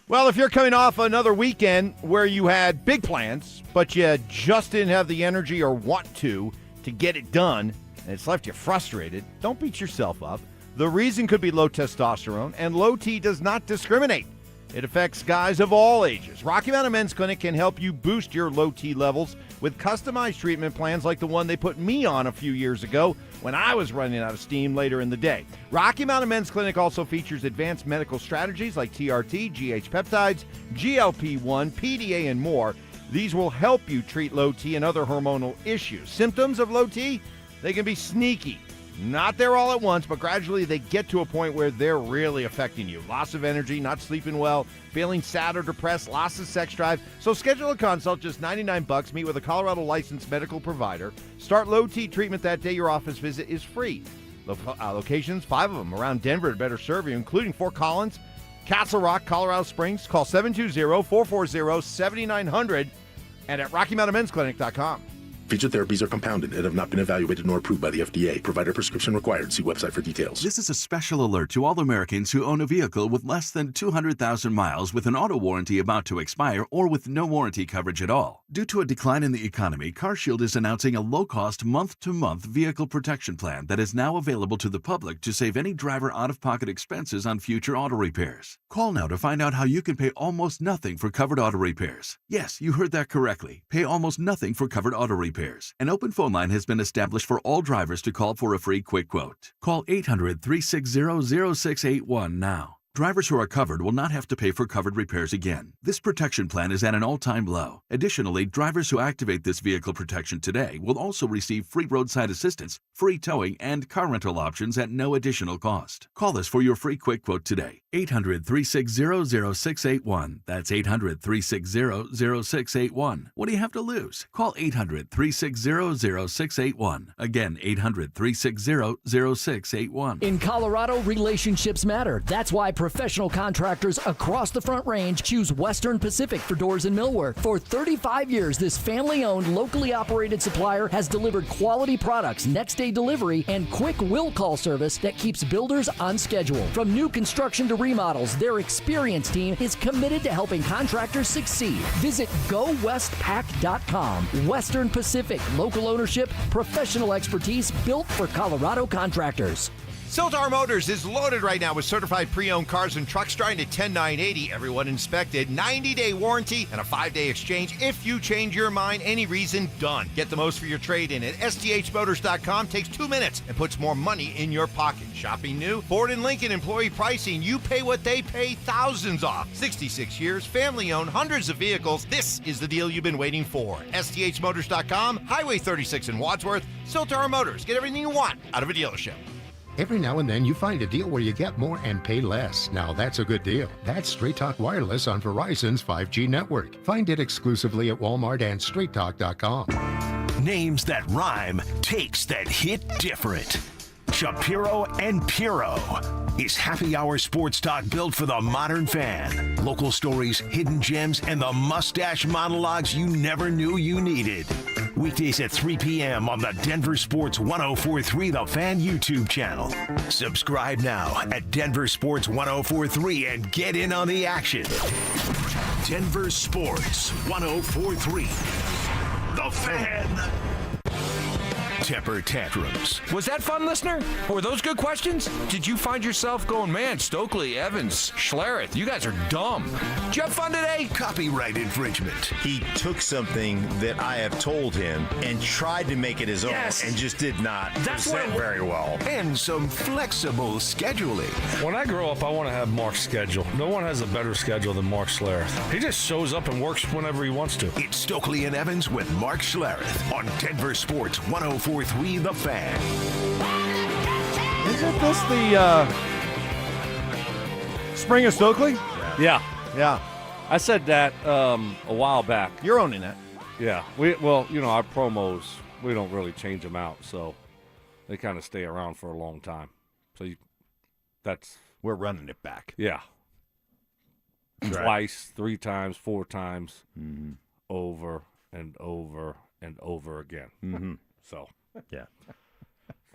Well, if you're coming off another weekend where you had big plans, but you just didn't have the energy or want to get it done, and it's left you frustrated, don't beat yourself up. The reason could be low testosterone, and low T does not discriminate. It affects guys of all ages. Rocky Mountain Men's Clinic can help you boost your low T levels with customized treatment plans like the one they put me on a few years ago when I was running out of steam later in the day. Rocky Mountain Men's Clinic also features advanced medical strategies like TRT, GH peptides, GLP-1, PDA, and more. These will help you treat low T and other hormonal issues. Symptoms of low T? They can be sneaky. Not there all at once, but gradually they get to a point where they're really affecting you. Loss of energy, not sleeping well, feeling sad or depressed, loss of sex drive. So schedule a consult, just $99. Meet with a Colorado licensed medical provider. Start low T treatment that day. Your office visit is free. Locations, 5 of them around Denver to better serve you, including Fort Collins, Castle Rock, Colorado Springs. Call 720-440-7900 and at RockyMountainMen'sClinic.com. Featured therapies are compounded and have not been evaluated nor approved by the FDA. Provider prescription required. See website for details. This is a special alert to all Americans who own a vehicle with less than 200,000 miles with an auto warranty about to expire or with no warranty coverage at all. Due to a decline in the economy, CarShield is announcing a low-cost month-to-month vehicle protection plan that is now available to the public to save any driver out-of-pocket expenses on future auto repairs. Call now to find out how you can pay almost nothing for covered auto repairs. Yes, you heard that correctly. Pay almost nothing for covered auto repairs. An open phone line has been established for all drivers to call for a free quick quote. Call 800-360-0681 now. Drivers who are covered will not have to pay for covered repairs again. This protection plan is at an all-time low. Additionally, drivers who activate this vehicle protection today will also receive free roadside assistance, free towing, and car rental options at no additional cost. Call us for your free quick quote today. 800-360-0681. That's 800-360-0681. What do you have to lose? Call 800-360-0681. Again, 800-360-0681. In Colorado, relationships matter. That's why professional contractors across the Front Range choose Western Pacific for doors and millwork. For 35 years, this family-owned, locally operated supplier has delivered quality products, next-day delivery, and quick will call service that keeps builders on schedule. From new construction to remodels, their experienced team is committed to helping contractors succeed. Visit GoWestPack.com. Western Pacific, local ownership, professional expertise built for Colorado contractors. Siltar Motors is loaded right now with certified pre-owned cars and trucks starting at $10,980. Everyone inspected, 90-day warranty, and a 5-day exchange. If you change your mind, any reason, done. Get the most for your trade-in at STHmotors.com. Takes 2 minutes and puts more money in your pocket. Shopping new? Ford and Lincoln employee pricing. You pay what they pay, thousands off. 66 years, family-owned, hundreds of vehicles. This is the deal you've been waiting for. STHmotors.com, Highway 36 in Wadsworth. Siltar Motors. Get everything you want out of a dealership. Every now and then you find a deal where you get more and pay less. Now that's a good deal. That's Straight Talk Wireless on Verizon's 5G network. Find it exclusively at Walmart and StraightTalk.com. Names that rhyme, takes that hit different. Shapiro and Piro is happy hour sports talk built for the modern fan. Local stories, hidden gems, and the mustache monologues you never knew you needed. Weekdays at 3 p.m. on the Denver Sports 104.3 The Fan YouTube channel. Subscribe now at Denver Sports 104.3 and get in on the action. Denver Sports 104.3 The Fan. Temper tantrums. Was that fun, listener? Were those good questions? Did you find yourself going, man, Stokley, Evans, Schlereth, you guys are dumb? Did you have fun today? Copyright infringement. He took something that I have told him and tried to make it his own and just did not present very well. And some flexible scheduling. When I grow up, I want to have Mark's schedule. No one has a better schedule than Mark Schlereth. He just shows up and works whenever he wants to. It's Stokley and Evans with Mark Schlereth on Denver Sports 104.3 The Fan. Isn't this the spring of Stokley? Yeah. Yeah. I said that a while back. You're owning that. Yeah. Our promos, we don't really change them out, so they kind of stay around for a long time. So we're running it back. Yeah. Right. Twice, 3 times, 4 times, over and over and over again. Mm-hmm. So. Yeah.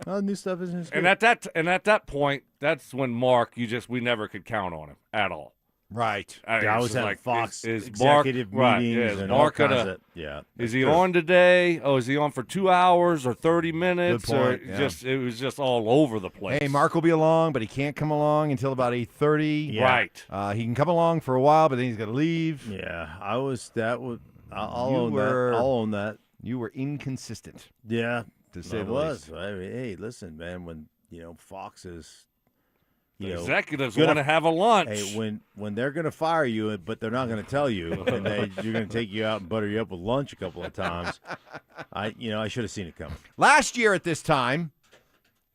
Well, new stuff isn't. And at that point, that's when Mark, we never could count on him at all. Right. I was at like, Fox is executive Mark, meetings is and Mark all kinds of. Yeah. Is he on today? Oh, is he on for 2 hours or 30 minutes? Good point, yeah. It was just all over the place. Hey, Mark will be along, but he can't come along until about 8:30. Yeah. Right. He can come along for a while, but then he's got to leave. Yeah, I'll own that. You were inconsistent. Yeah. To say the least. I mean, hey, listen, man. When Fox is, executives want to have a lunch. Hey, when they're going to fire you, but they're not going to tell you, and you're going to take you out and butter you up with lunch a couple of times. I should have seen it coming. Last year at this time,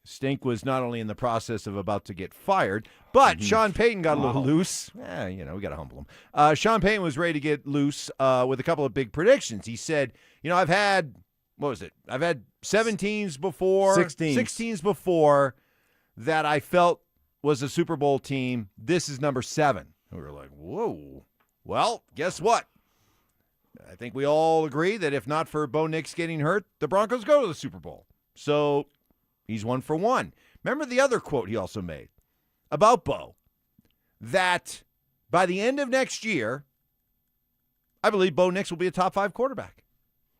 Stink was not only in the process of about to get fired, but Sean Payton got a little loose. We got to humble him. Sean Payton was ready to get loose with a couple of big predictions. He said, I've had. What was it? I've had 17s before, 16s before that I felt was a Super Bowl team. This is number 7. And we were like, whoa. Well, guess what? I think we all agree that if not for Bo Nix getting hurt, the Broncos go to the Super Bowl. So he's 1 for 1. Remember the other quote he also made about Bo, that by the end of next year, I believe Bo Nix will be a top 5 quarterback.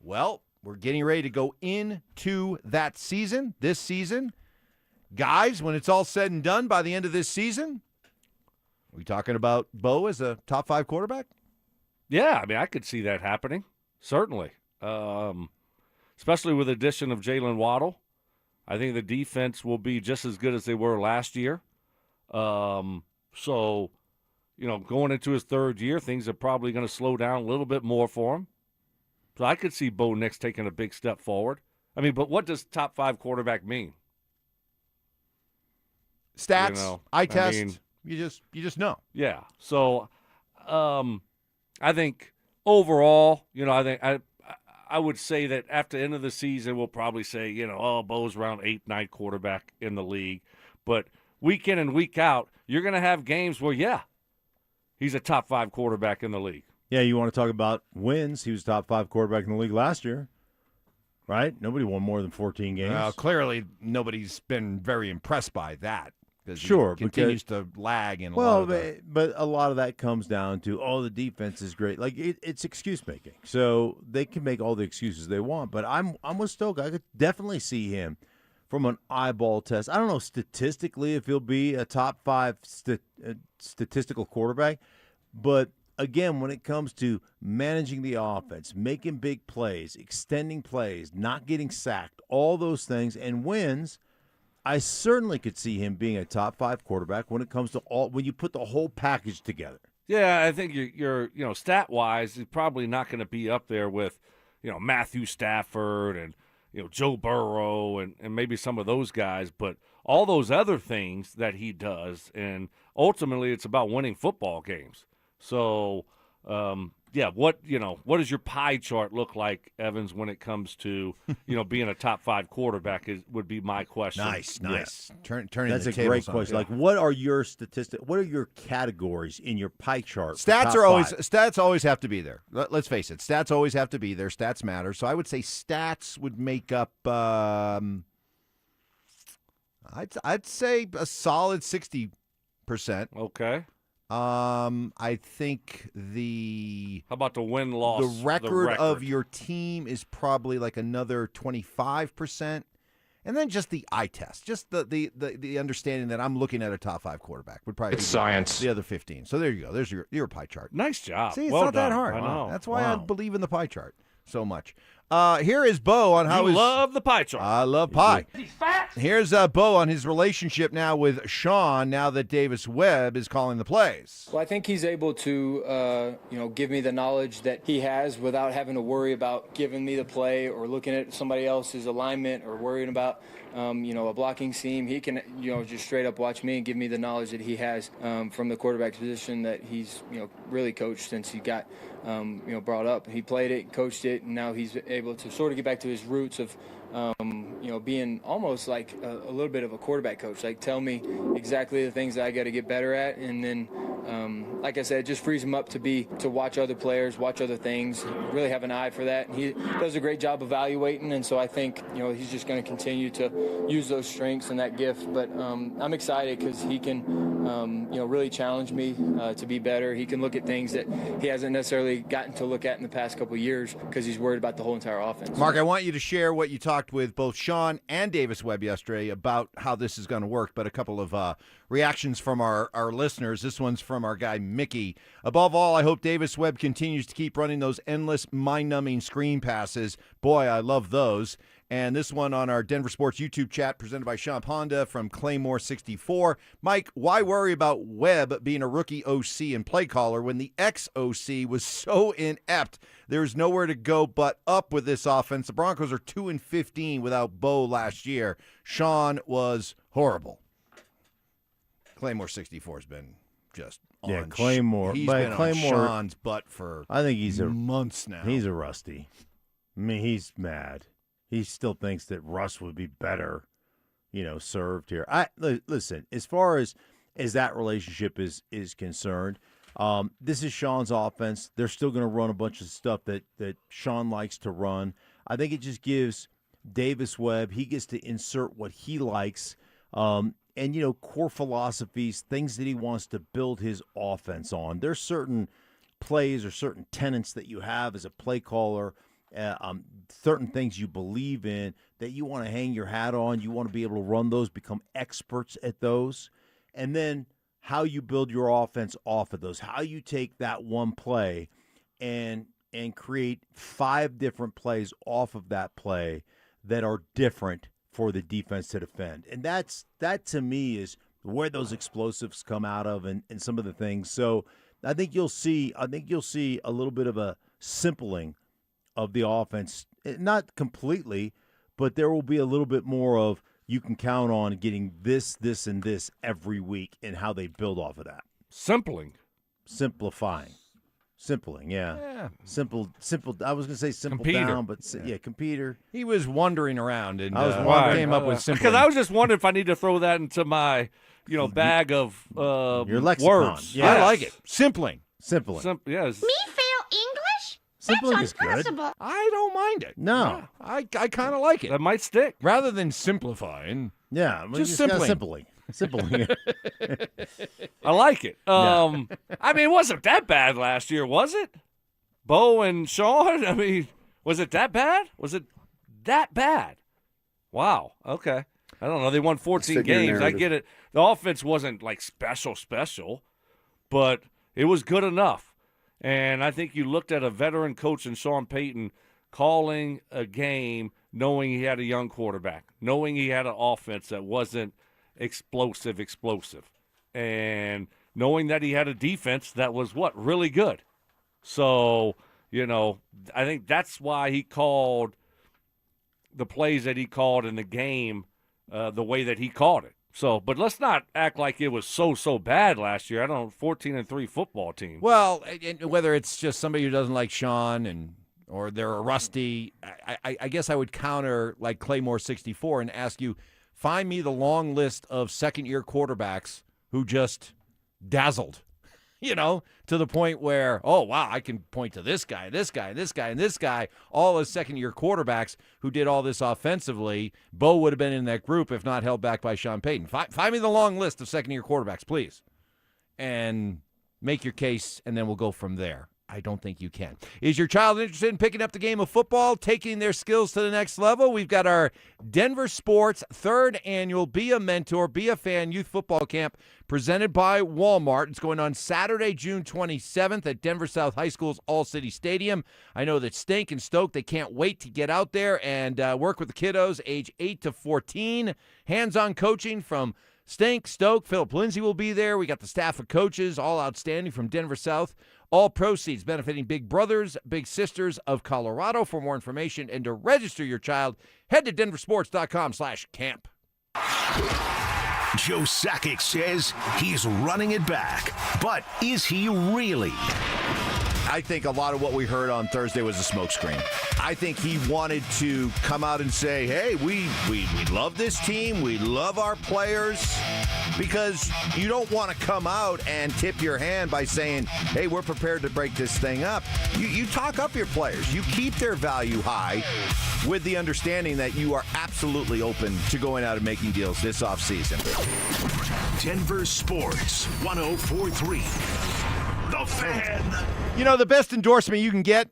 Well, we're getting ready to go into that season, this season. Guys, when it's all said and done by the end of this season, are we talking about Bo as a top 5 quarterback? Yeah, I mean, I could see that happening, certainly. Especially with the addition of Jalen Waddle. I think the defense will be just as good as they were last year. Going into his 3rd year, things are probably going to slow down a little bit more for him. So I could see Bo Nix taking a big step forward. I mean, but what does top 5 quarterback mean? Stats, eye test. You just know. Yeah. So, I think overall, I think I would say that after the end of the season, we'll probably say, Bo's around 8, 9 quarterback in the league. But week in and week out, you're going to have games where, he's a top 5 quarterback in the league. Yeah, you want to talk about wins. He was top 5 quarterback in the league last year, right? Nobody won more than 14 games. Clearly, nobody's been very impressed by that. Sure, he continues to lag in but a lot of that comes down to, the defense is great. Like, it's excuse making. So they can make all the excuses they want. But I'm with Stoke. I could definitely see him from an eyeball test. I don't know statistically if he'll be a top 5 statistical quarterback, but again, when it comes to managing the offense, making big plays, extending plays, not getting sacked, all those things, and wins, I certainly could see him being a top 5 quarterback when it comes to when you put the whole package together. Yeah, I think you're stat wise, he's probably not going to be up there with, Matthew Stafford and Joe Burrow and maybe some of those guys, but all those other things that he does, and ultimately it's about winning football games. So, what does your pie chart look like, Evans, when it comes to being a top 5 quarterback? Would be my question. Nice. Yeah. Turning That's the a tables great on question. it. Like, what are your statistics? What are your categories in your pie chart? for Stats top are always 5? stats always have to be there. Let's face it, stats always have to be there. Stats matter. So I would say stats would make up. I'd say a solid 60%. Okay. I think how about the win-loss? The record of your team is probably like another 25%. And then just the eye test, just the understanding that I'm looking at a top 5 quarterback would probably be science. The other 15. So there you go. There's your pie chart. Nice job. See, it's well not that done. hard. I know. That's why I believe in the pie chart so much. Here is Bo on how you love the pie chart. I love pie. Here's Bo on his relationship now with Sean. Now that Davis Webb is calling the plays. Well, I think he's able to, give me the knowledge that he has without having to worry about giving me the play or looking at somebody else's alignment or worrying about, a blocking scheme. He can, just straight up watch me and give me the knowledge that he has from the quarterback position that he's, really coached since he got, brought up. He played it, coached it, and now he's able to sort of get back to his roots of, being almost like a little bit of a quarterback coach. Like, tell me exactly the things that I got to get better at, and then, like I said, it just frees him up to watch other players, watch other things, really have an eye for that. And he does a great job evaluating, and so I think, he's just going to continue to use those strengths and that gift. But I'm excited because he can, really challenge me to be better. He can look at things that he hasn't necessarily gotten to look at in the past couple of years because he's worried about the whole entire offense. Mark, I want you to share what you talked with both Sean and Davis Webb yesterday about how this is going to work, but a couple of reactions from our listeners. This one's from our guy Mickey. Above all, I hope Davis Webb continues to keep running those endless, mind-numbing screen passes. Boy, I love those. And this one on our Denver Sports YouTube chat presented by Sean Honda from Claymore64. Mike, why worry about Webb being a rookie OC and play caller when the ex-OC was so inept? There's nowhere to go but up with this offense. The Broncos are 2-15 without Bo last year. Sean was horrible. Claymore64 has been just on Claymore. He's but been Claymore, on Sean's butt for I think he's months now. He's a rusty. I mean, he's mad. He still thinks that Russ would be better, served here. Listen, as far as that relationship is concerned, this is Sean's offense. They're still going to run a bunch of stuff that Sean likes to run. I think it just gives Davis Webb, he gets to insert what he likes, and core philosophies, things that he wants to build his offense on. There's certain plays or certain tenets that you have as a play caller, certain things you believe in that you want to hang your hat on. You want to be able to run those, become experts at those, and then how you build your offense off of those, how you take that one play and create 5 different plays off of that play that are different for the defense to defend. And that to me is where those explosives come out of and some of the things. So I think you'll see a little bit of a simpling of the offense, not completely, but there will be a little bit more of you can count on getting this, and this every week, and how they build off of that. Simplifying, yeah. Simple. I was going to say simple Computer. down, but computer. He was wandering around and I was wondering. came up with simple. Because I was just wondering if I need to throw that into my, bag of Your lexicon. words. Yeah. I like it. Simpling. Yes. Me fail English? Simpling That's is good. impossible. I don't mind it. No. I kind of like it. That might stick. Rather than simplifying. Yeah, Just simply. simpling. Simply. I like it. I mean, it wasn't that bad last year, was it? Bo and Sean? I mean, was it that bad? Was it that bad? Wow. Okay. I don't know. They won 14 Stick your games. I narrative. get it. The offense wasn't like special, but it was good enough. And I think you looked at a veteran coach in Sean Payton calling a game knowing he had a young quarterback, knowing he had an offense that wasn't explosive, and knowing that he had a defense that was, really good. So, I think that's why he called the plays that he called in the game the way that he called it. So, but let's not act like it was so bad last year. I don't know, 14-3 football team. Well, and whether it's just somebody who doesn't like Sean or they're a rusty, I guess I would counter like Claymore 64 and ask you, find me the long list of second-year quarterbacks who just dazzled, to the point where, oh, wow, I can point to this guy, and this guy, all as second-year quarterbacks who did all this offensively. Bo would have been in that group if not held back by Sean Payton. Find me the long list of second-year quarterbacks, please, and make your case, and then we'll go from there. I don't think you can. Is your child interested in picking up the game of football, taking their skills to the next level? We've got our Denver Sports 3rd annual Be a Mentor, Be a Fan Youth Football Camp presented by Walmart. It's going on Saturday, June 27th at Denver South High School's All-City Stadium. I know that Stink and Stoke, they can't wait to get out there and work with the kiddos age 8 to 14. Hands-on coaching from Stink, Stoke, Philip Lindsay will be there. We got the staff of coaches, all outstanding from Denver South. All proceeds benefiting Big Brothers, Big Sisters of Colorado. For more information and to register your child, head to DenverSports.com/camp. Joe Sakic says he's running it back, but is he really? I think a lot of what we heard on Thursday was a smokescreen. I think he wanted to come out and say, hey, we love this team. We love our players. Because you don't want to come out and tip your hand by saying, hey, we're prepared to break this thing up. You talk up your players. You keep their value high with the understanding that you are absolutely open to going out and making deals this offseason. Denver Sports 104.3. The Fan. The best endorsement you can get,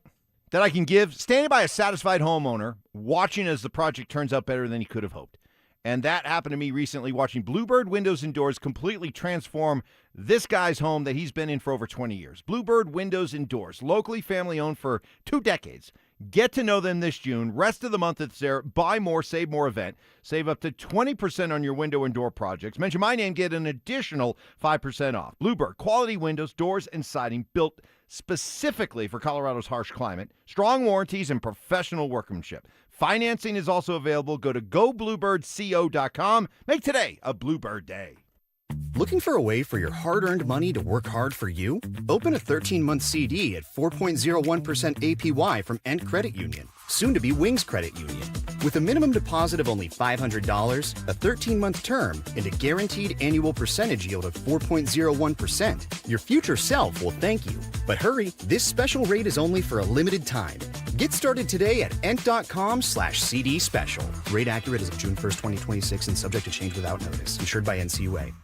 that I can give, standing by a satisfied homeowner, watching as the project turns out better than he could have hoped. And that happened to me recently, watching Bluebird Windows and Doors completely transform this guy's home that he's been in for over 20 years. Bluebird Windows and Doors, locally family-owned for 2 decades. Get to know them this June. Rest of the month, it's their Buy More, Save More event. Save up to 20% on your window and door projects. Mention my name, get an additional 5% off. Bluebird, quality windows, doors, and siding built specifically for Colorado's harsh climate. Strong warranties and professional workmanship. Financing is also available. Go to gobluebirdco.com. Make today a Bluebird Day. Looking for a way for your hard-earned money to work hard for you? Open a 13-month CD at 4.01% APY from End Credit Union, soon to be Wings Credit Union. With a minimum deposit of only $500, a 13-month term, and a guaranteed annual percentage yield of 4.01%, your future self will thank you. But hurry, this special rate is only for a limited time. Get started today at Ent.com/CD special. Rate accurate as of June 1st, 2026 and subject to change without notice. Insured by NCUA.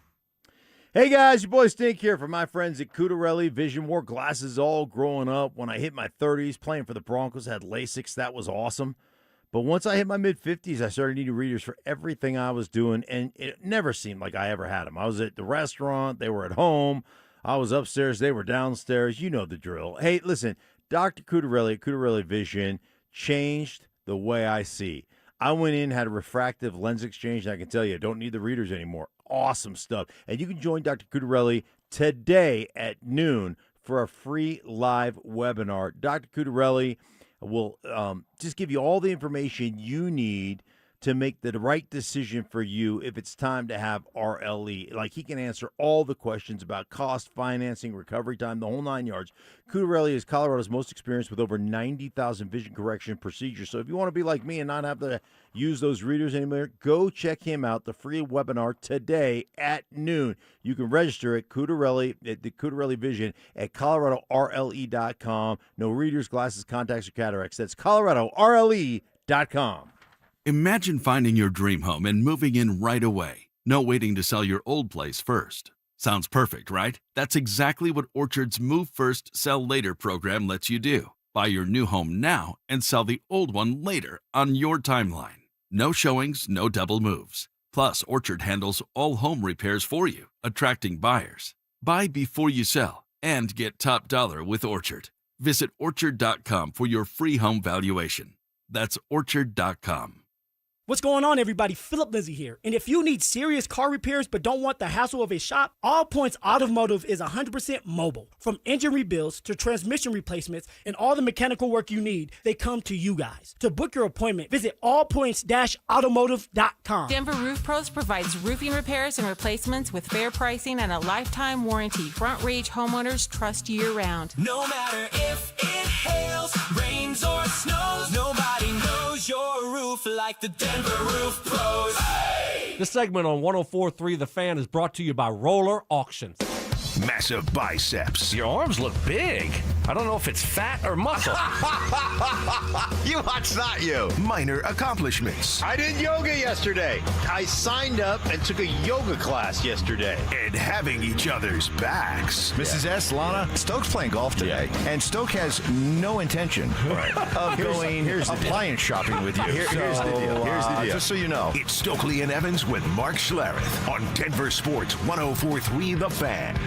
Hey guys, your boy Stink here from my friends at Cudarelli Vision. Wore glasses all growing up. When I hit my 30s, playing for the Broncos, had LASIK. That was awesome. But once I hit my mid-50s, I started needing readers for everything I was doing, and it never seemed like I ever had them. I was at the restaurant, they were at home, I was upstairs, they were downstairs. You know the drill. Hey, listen, Dr. Cudarelli at Cudarelli Vision changed the way I see. I went in, had a refractive lens exchange, and I can tell you, I don't need the readers anymore. Awesome stuff. And you can join Dr. Cudarelli today at noon for a free live webinar. Dr. Cudarelli will just give you all the information you need to make the right decision for you if it's time to have RLE. Like, he can answer all the questions about cost, financing, recovery time, the whole 9 yards. Cudarelli is Colorado's most experienced with over 90,000 vision correction procedures. So if you want to be like me and not have to use those readers anymore, go check him out, the free webinar today at noon. You can register at Cudarelli, at the Cudarelli Vision at ColoradoRLE.com. No readers, glasses, contacts, or cataracts. That's ColoradoRLE.com. Imagine finding your dream home and moving in right away. No waiting to sell your old place first. Sounds perfect, right? That's exactly what Orchard's Move First, Sell Later program lets you do. Buy your new home now and sell the old one later on your timeline. No showings, no double moves. Plus, Orchard handles all home repairs for you, attracting buyers. Buy before you sell and get top dollar with Orchard. Visit Orchard.com for your free home valuation. That's Orchard.com. What's going on, everybody? Philip Lindsay here. And if you need serious car repairs but don't want the hassle of a shop, All Points Automotive is 100% mobile. From engine rebuilds to transmission replacements and all the mechanical work you need, they come to you guys. To book your appointment, visit allpoints-automotive.com. Denver Roof Pros provides roofing repairs and replacements with fair pricing and a lifetime warranty. Front Range homeowners trust year-round. No matter if it hails, rains, or snows, nobody knows your roof like the Denver Roof Pros. Hey! This segment on 104.3 The Fan is brought to you by Roller Auctions. Massive biceps. Your arms look big. I don't know if it's fat or muscle. You watch that, you. Minor accomplishments. I did yoga yesterday. I signed up and took a yoga class yesterday. And having each other's backs. Mrs. S, Lana, Stoke's playing golf today, and Stoke has no intention of going appliance shopping with you. Here's the deal. Just so you know. It's Stokley and Evans with Mark Schlereth on Denver Sports 104.3 The Fan.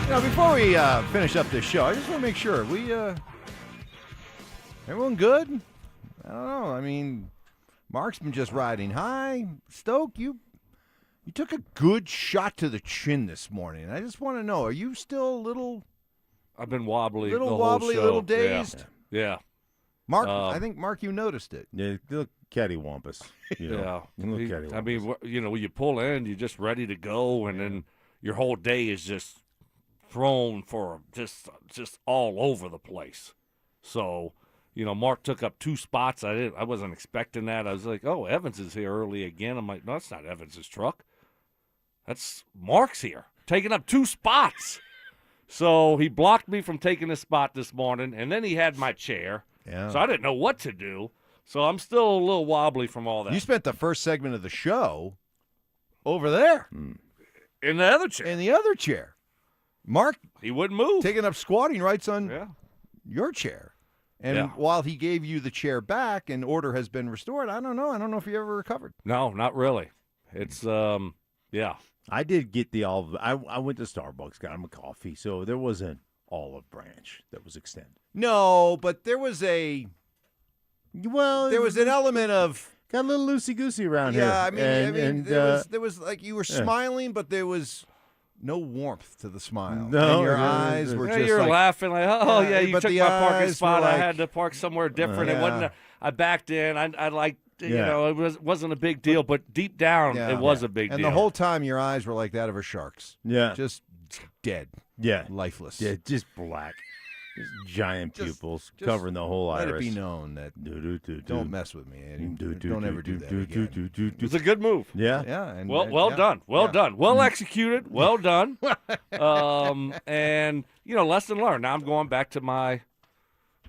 Now, before we finish up this show, I just want to make sure everyone good? I don't know. I mean, Mark's been just riding high. Stoke, you took a good shot to the chin this morning. I just want to know, are you still a little? I've been wobbly. Little the wobbly, whole show. little dazed. Yeah. Mark, I think Mark, you noticed it. Yeah, look cattywampus. Yeah. Look cattywampus. I mean, when you pull in, you're just ready to go, and then your whole day is just thrown for just all over the place. So, Mark took up 2 spots. I wasn't expecting that. I was like, oh, Evans is here early again. I'm like, no, that's not Evans's truck. That's Mark's here, taking up 2 spots. So he blocked me from taking a spot this morning, and then he had my chair. Yeah. So I didn't know what to do. So I'm still a little wobbly from all that. You spent the first segment of the show over there. In the other chair. In the other chair. Mark, he wouldn't move. Taking up squatting rights on your chair. And while he gave you the chair back and order has been restored, I don't know. I don't know if you ever recovered. No, not really. It's, yeah. I did get the olive. I went to Starbucks, got him a coffee, so there was an olive branch that was extended. No, but there was there was an element of got a little loosey-goosey around here. Yeah, I mean, there was like you were smiling, but there was no warmth to the smile. No, and your eyes were just you're like, laughing like, oh yeah, you took my parking spot. Like, I had to park somewhere different. It wasn't. I backed in. I liked. It wasn't a big deal, but deep down, it was a big deal. And the whole time, your eyes were like that of a shark's. Yeah, just dead. Yeah, lifeless. Yeah, just black. Just giant pupils covering the whole let iris. Let it be known that don't mess with me. Don't ever do that again. It was a good move. Yeah, yeah. And, well done. Well done. Well executed. Well done. And lesson learned. Now I'm going back to my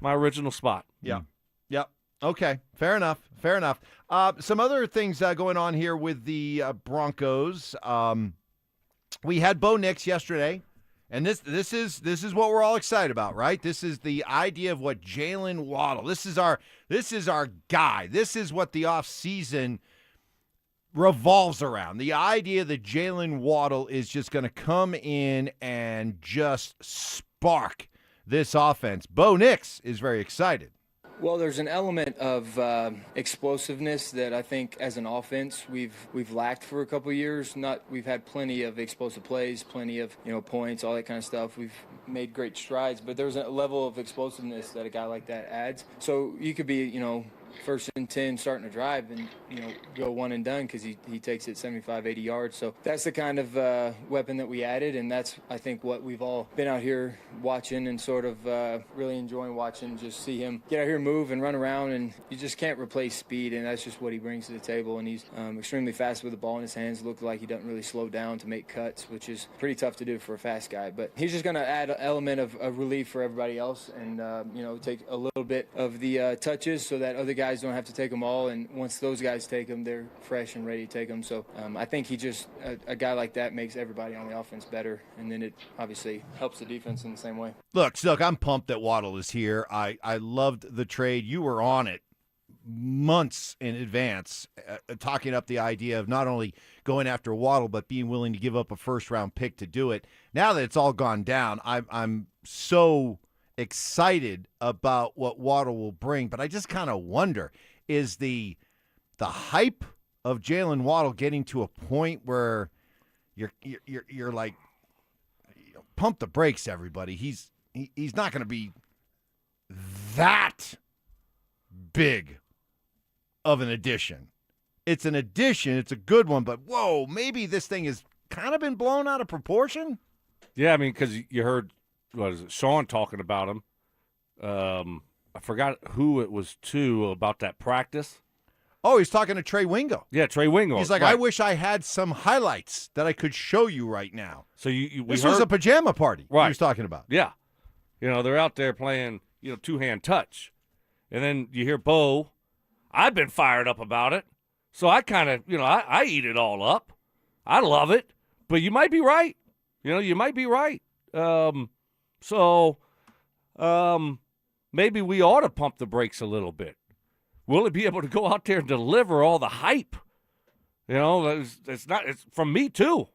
original spot. Yeah. Yep. Okay. Fair enough. Some other things going on here with the Broncos. We had Bo Nix yesterday. And this is what we're all excited about, right? This is the idea of what Jalen Waddle. This is our guy. This is what the offseason revolves around. The idea that Jalen Waddle is just going to come in and just spark this offense. Bo Nix is very excited. Well, there's an element of explosiveness that I think as an offense we've lacked for a couple of years. We've had plenty of explosive plays, plenty of points, all that kind of stuff. We've made great strides, but there's a level of explosiveness that a guy like that adds. So you could be, first and 10 starting to drive and, go one and done because he takes it 75, 80 yards. So that's the kind of weapon that we added, and that's, I think, what we've all been out here watching and sort of really enjoying watching, just see him get out here, move and run around, and you just can't replace speed, and that's just what he brings to the table. And he's extremely fast with the ball in his hands. Looked like he doesn't really slow down to make cuts, which is pretty tough to do for a fast guy. But he's just going to add an element of relief for everybody else and, take a little bit of the touches so that other guys don't have to take them all. And once those guys take them, they're fresh and ready to take them. So I think he just, a guy like that makes everybody on the offense better. And then it obviously helps the defense in the same way. Look, I'm pumped that Waddle is here. I loved the trade. You were on it months in advance, talking up the idea of not only going after Waddle, but being willing to give up a first-round pick to do it. Now that it's all gone down, I'm so excited about what Waddle will bring, but I just kind of wonder, is the hype of Jalen Waddle getting to a point where you're like, pump the brakes, everybody. He's not going to be that big of an addition. It's an addition. It's a good one, but whoa, maybe this thing has kind of been blown out of proportion. Yeah, I mean, because you heard, Sean talking about him. I forgot who it was to about that practice. Oh, he's talking to Trey Wingo. Yeah, Trey Wingo. He's like, right. I wish I had some highlights that I could show you right now. So this was a pajama party. Right. He was talking about. Yeah. They're out there playing, two-hand touch. And then you hear Bo. I've been fired up about it. So I kind of, I eat it all up. I love it. But you might be right. You might be right. Maybe we ought to pump the brakes a little bit. Will it be able to go out there and deliver all the hype? It's from me too.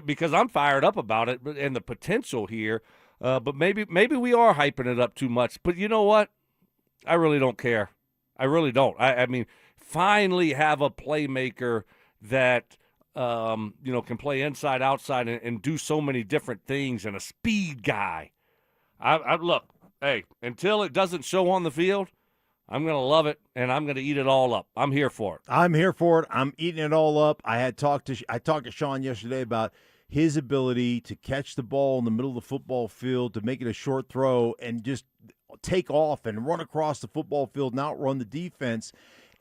Because I'm fired up about it and the potential here. But maybe we are hyping it up too much. But you know what? I really don't care. I really don't. I mean, finally have a playmaker that can play inside, outside, and do so many different things, and a speed guy. I look, hey, until it doesn't show on the field, I'm going to love it, and I'm going to eat it all up. I'm here for it. I'm here for it. I'm eating it all up. I talked to Sean yesterday about his ability to catch the ball in the middle of the football field, to make it a short throw, and just take off and run across the football field and outrun the defense.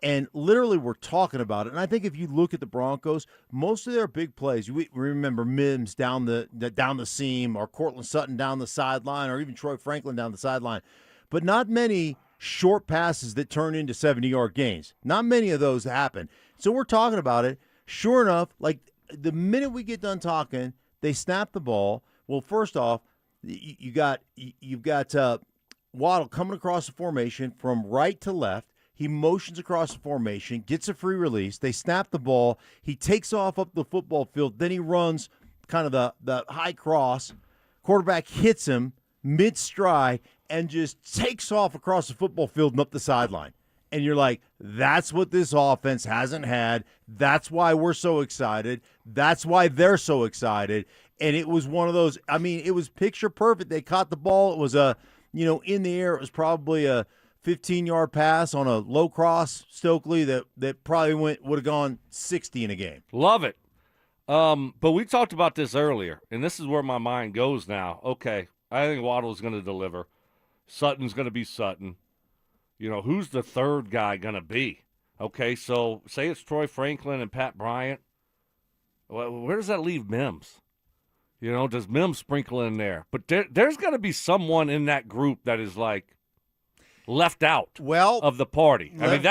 And literally we're talking about it. And I think if you look at the Broncos, most of their big plays, we remember Mims down the seam, or Cortland Sutton down the sideline, or even Troy Franklin down the sideline. But not many short passes that turn into 70-yard gains. Not many of those happen. So we're talking about it. Sure enough, like the minute we get done talking, they snap the ball. Well, first off, you've got Waddle coming across the formation from right to left. He motions across the formation, gets a free release. They snap the ball. He takes off up the football field. Then he runs kind of the high cross. Quarterback hits him mid-stride and just takes off across the football field and up the sideline. And you're like, that's what this offense hasn't had. That's why we're so excited. That's why they're so excited. And it was one of those, I mean, it was picture perfect. They caught the ball. It was in the air, it was probably a 15-yard pass on a low cross, Stokley, that probably would have gone 60 in a game. Love it. But we talked about this earlier, and this is where my mind goes now. Okay, I think Waddle's going to deliver. Sutton's going to be Sutton. Who's the third guy going to be? Okay, so say it's Troy Franklin and Pat Bryant. Well, where does that leave Mims? Does Mims sprinkle in there? But there's got to be someone in that group that is like left out of the party. I mean,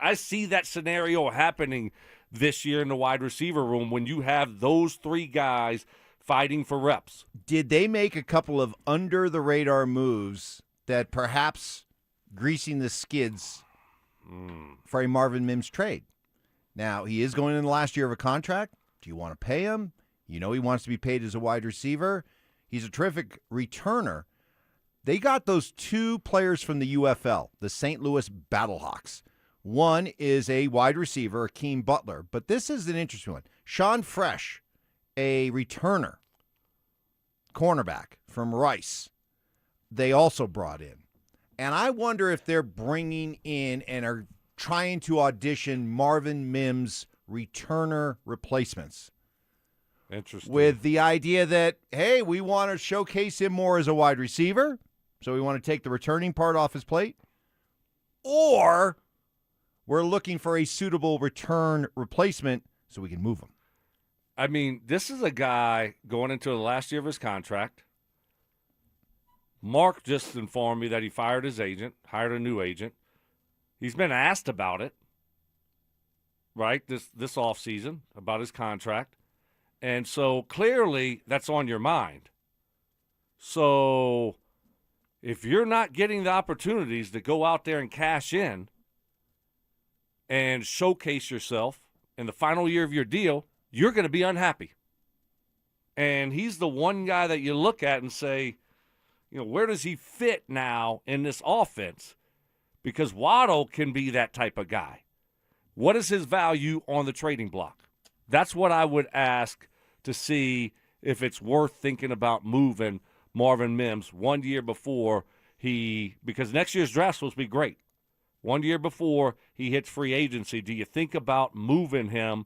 I see that scenario happening this year in the wide receiver room when you have those three guys fighting for reps. Did they make a couple of under-the-radar moves that perhaps greasing the skids for a Marvin Mims trade? Now, he is going in the last year of a contract. Do you want to pay him? He wants to be paid as a wide receiver. He's a terrific returner. They got those two players from the UFL, the St. Louis Battlehawks. One is a wide receiver, Akeem Butler. But this is an interesting one. Sean Fresh, a returner. cornerback from Rice, they also brought in. And I wonder if they're bringing in and are trying to audition Marvin Mims returner replacements. Interesting. With the idea that, hey, we want to showcase him more as a wide receiver, so we want to take the returning part off his plate. Or we're looking for a suitable return replacement so we can move him. I mean, this is a guy going into the last year of his contract. Mark just informed me that he fired his agent, hired a new agent. He's been asked about it, right, this offseason, about his contract. And so clearly that's on your mind. So if you're not getting the opportunities to go out there and cash in and showcase yourself in the final year of your deal, you're going to be unhappy. And he's the one guy that you look at and say, where does he fit now in this offense? Because Waddle can be that type of guy. What is his value on the trading block? That's what I would ask to see if it's worth thinking about moving Marvin Mims 1 year before because next year's draft is supposed to be great. 1 year before he hits free agency, do you think about moving him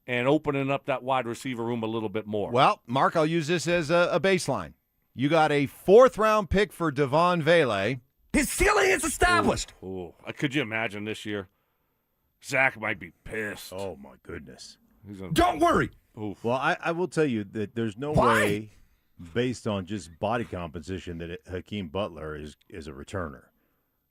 and opening up that wide receiver room a little bit more? Well, Mark, I'll use this as a baseline. You got a 4th-round pick for Devon Vele. His ceiling is established. Ooh. Could you imagine this year? Zach might be pissed. Oh, my goodness. Don't worry. Oof. Well, I will tell you that there's no way, based on just body composition, that Hakeem Butler is a returner.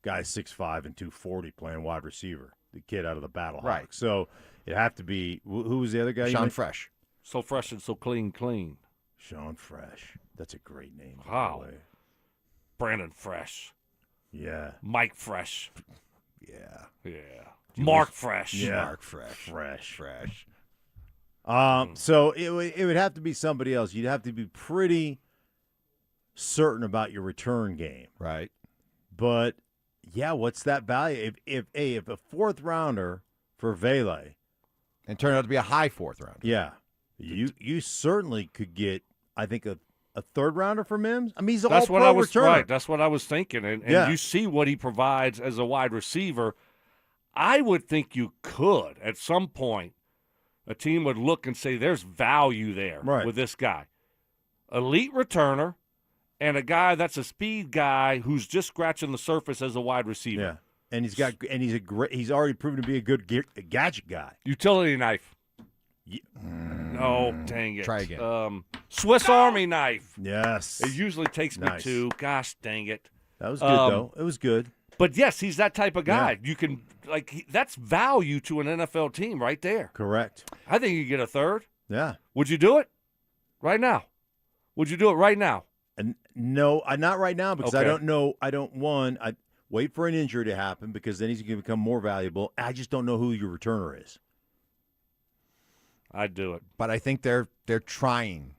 Guy's 6'5" and 240 playing wide receiver. The kid out of the Battle Hawk. Right. So it have to be who was the other guy? Sean Fresh. So fresh and so clean. Sean Fresh. That's a great name. Wow. By the way. Brandon Fresh. Yeah. Mike Fresh. Yeah. Mark Fresh. Yeah. Mark Fresh. Fresh. So it would have to be somebody else. You'd have to be pretty certain about your return game. Right. But yeah, what's that value? If a 4th rounder for Vele, and turned out to be a high 4th rounder. Yeah. You certainly could get, I think, a 3rd rounder for Mims. I mean, he's all pro returner. Right. That's what I was thinking. And you see what he provides as a wide receiver. I would think you could at some point. A team would look and say, there's value there with this guy. Elite returner and a guy that's a speed guy who's just scratching the surface as a wide receiver. Yeah. And he's already proven to be a good gadget guy. Utility knife. Yeah. No, dang it. Try again. Swiss Army knife. Yes. It usually takes me to. Gosh, dang it. That was good, though. It was good. But, yes, he's that type of guy. You can, that's value to an NFL team right there. Correct. I think you get a 3rd. Yeah. Would you do it right now? Would you do it right now? And no, not right now because Okay. I don't know. I wait for an injury to happen because then he's going to become more valuable. I just don't know who your returner is. I'd do it. But I think they're trying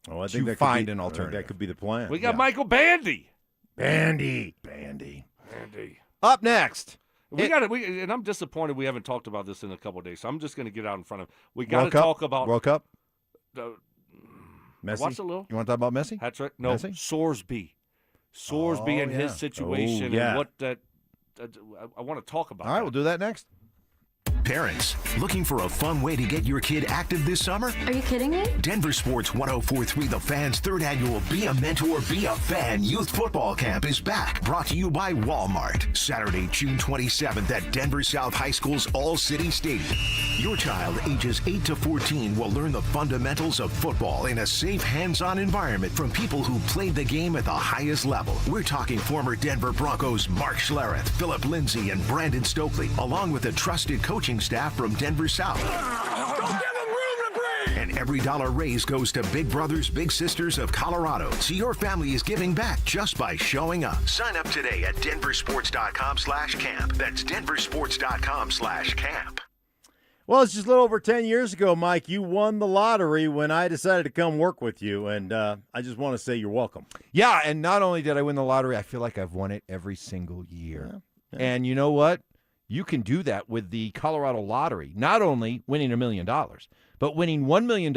to find an alternative. That could be the plan. We got Michael Bandy. Bandy. Up next. And I'm disappointed we haven't talked about this in a couple of days, so I'm just going to get out in front of we got to World Cup? talk about World Cup. Messi? Watch a little. You want to talk about Messi? That's right. No, Messi? Sorsby and his situation and what that I want to talk about. All right, we'll do that next. Parents, looking for a fun way to get your kid active this summer? Are you kidding me? Denver Sports 104.3 The Fan's 3rd annual Be a Mentor, Be a Fan Youth Football Camp is back. Brought to you by Walmart. Saturday, June 27th at Denver South High School's All-City Stadium. Your child ages 8 to 14 will learn the fundamentals of football in a safe, hands-on environment from people who played the game at the highest level. We're talking former Denver Broncos Mark Schlereth, Philip Lindsay, and Brandon Stokley, along with a trusted coaching staff from Denver South. And every dollar raised goes to Big Brothers Big Sisters of Colorado. So your family is giving back just by showing up. Sign up today at DenverSports.com/camp. That's DenverSports.com/camp. Well, it's just a little over 10 years ago, Mike. You won the lottery when I decided to come work with you, and I just want to say you're welcome. Yeah, and not only did I win the lottery, I feel like I've won it every single year. Yeah. And you know what? You can do that with the Colorado Lottery, not only winning $1 million, but winning $1 million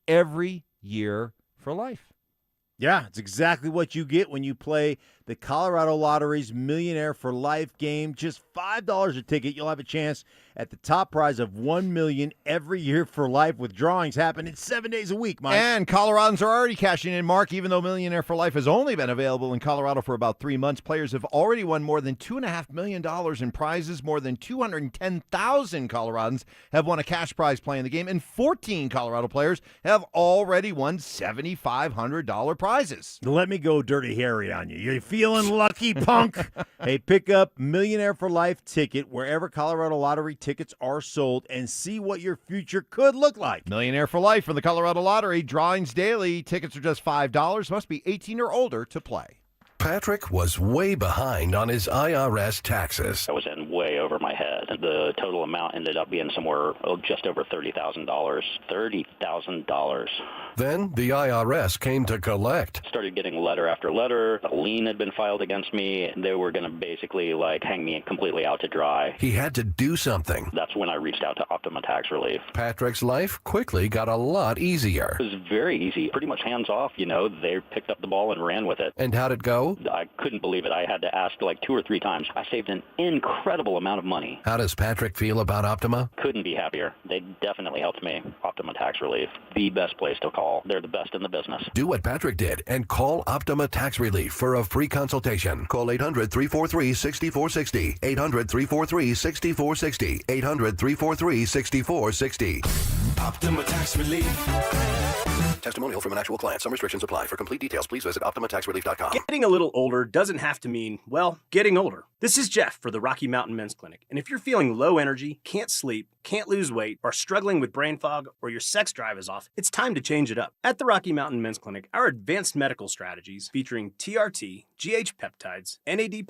every year for life. Yeah, it's exactly what you get when you play the Colorado Lottery's Millionaire for Life game. Just $5 a ticket. You'll have a chance at the top prize of $1 million every year for life, with drawings happening 7 days a week, Mike. And Coloradans are already cashing in, Mark. Even though Millionaire for Life has only been available in Colorado for about 3 months, players have already won more than $2.5 million in prizes. More than 210,000 Coloradans have won a cash prize playing the game, and 14 Colorado players have already won $7,500 prizes. Let me go Dirty Harry on you. You feeling lucky, punk? Hey, pick up Millionaire for Life ticket wherever Colorado Lottery tickets are sold and see what your future could look like. Millionaire for Life from the Colorado Lottery. Drawings daily. Tickets are just $5. Must be 18 or older to play. Patrick was way behind on his IRS taxes. I was in way over my head. The total amount ended up being somewhere just over $30,000. $30,000. Then the IRS came to collect. Started getting letter after letter. A lien had been filed against me. They were going to basically hang me completely out to dry. He had to do something. That's when I reached out to Optima Tax Relief. Patrick's life quickly got a lot easier. It was very easy. Pretty much hands off, They picked up the ball and ran with it. And how'd it go? I couldn't believe it. I had to ask 2 or 3 times. I saved an incredible amount of money. How does Patrick feel about Optima? Couldn't be happier. They definitely helped me. Optima Tax Relief, the best place to call. They're the best in the business. Do what Patrick did and call Optima Tax Relief for a free consultation. Call 800-343-6460. 800-343-6460. 800-343-6460. Optima Tax Relief. Testimonial from an actual client. Some restrictions apply. For complete details, please visit OptimaTaxRelief.com. Getting a little older doesn't have to mean, getting older. This is Jeff for the Rocky Mountain Men's Clinic. And if you're feeling low energy, can't sleep, can't lose weight, are struggling with brain fog, or your sex drive is off, it's time to change it up. At the Rocky Mountain Men's Clinic, our advanced medical strategies featuring TRT, GH peptides, NAD+,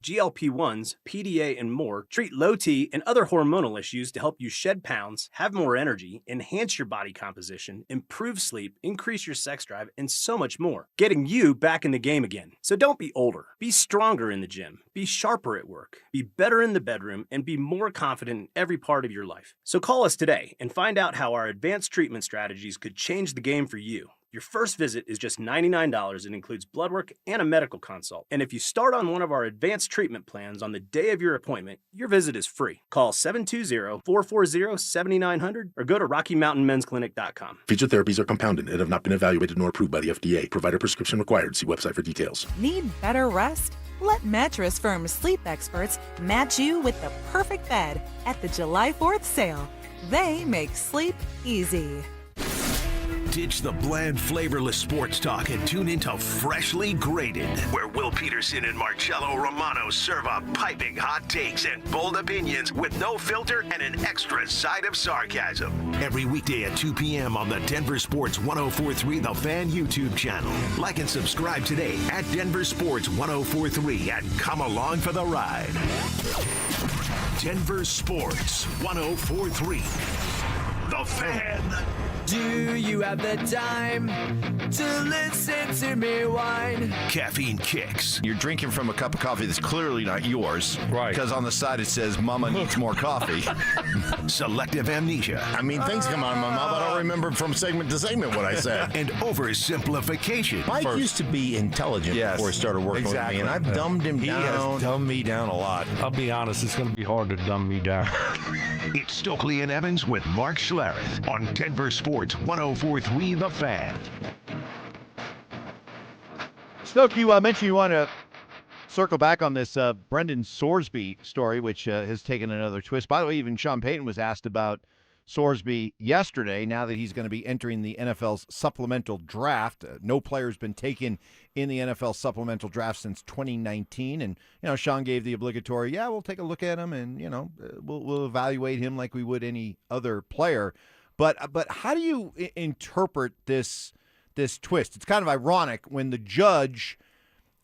GLP-1s, PDA, and more treat low T and other hormonal issues to help you shed pounds, have more energy, enhance your body composition, improve sleep, increase your sex drive, and so much more, getting you back in the game again. So don't be older. Be stronger in the gym. Be sharper at work. Be better in the bedroom, and be more confident in every part of your life. So call us today and find out how our advanced treatment strategies could change the game for you. Your first visit is just $99 and includes blood work and a medical consult. And if you start on one of our advanced treatment plans on the day of your appointment, your visit is free. Call 720-440-7900 or go to RockyMountainMen'sClinic.com. Featured therapies are compounded and have not been evaluated nor approved by the FDA. Provider prescription required. See website for details. Need better rest? Let Mattress Firm's sleep experts match you with the perfect bed at the July 4th sale. They make sleep easy. Ditch the bland, flavorless sports talk and tune into Freshly Grated, where Will Peterson and Marcello Romano serve up piping hot takes and bold opinions with no filter and an extra side of sarcasm. Every weekday at 2 p.m. on the Denver Sports 104.3 The Fan YouTube channel. Like and subscribe today at Denver Sports 104.3 and come along for the ride. Denver Sports 104.3 The Fan. Do you have the time to listen to me whine? Caffeine kicks. You're drinking from a cup of coffee that's clearly not yours. Right. Because on the side it says, Mama needs more coffee. Selective amnesia. I mean, things come out of my mouth. I don't remember from segment to segment what I said. And oversimplification. Mike used to be intelligent before he started working with me, and I've dumbed him down. He has dumbed me down a lot. I'll be honest, it's going to be hard to dumb me down. It's Stokley and Evans with Mark Schlereth on Denver Sports 104.3 The Fan. Stoke, you mentioned you want to circle back on this Brendan Sorsby story, which has taken another twist. By the way, even Sean Payton was asked about Sorsby yesterday, now that he's going to be entering the NFL's supplemental draft. No player's been taken in the NFL supplemental draft since 2019. And, Sean gave the obligatory, we'll take a look at him and, we'll evaluate him like we would any other player. But how do you interpret this twist? It's kind of ironic when the judge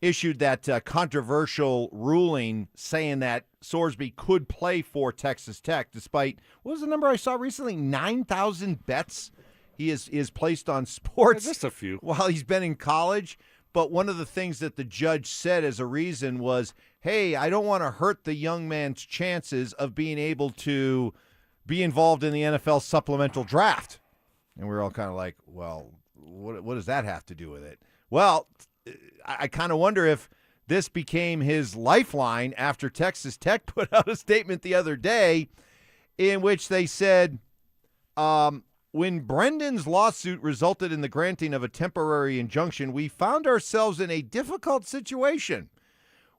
issued that controversial ruling saying that Sorsby could play for Texas Tech, despite, what was the number I saw recently? 9,000 bets he is placed on sports. Just a few. While he's been in college. But one of the things that the judge said as a reason was, hey, I don't want to hurt the young man's chances of being able to be involved in the NFL supplemental draft. And we're all kind of like, well, what does that have to do with it? Well, I kind of wonder if this became his lifeline after Texas Tech put out a statement the other day in which they said, when Brendan's lawsuit resulted in the granting of a temporary injunction, we found ourselves in a difficult situation.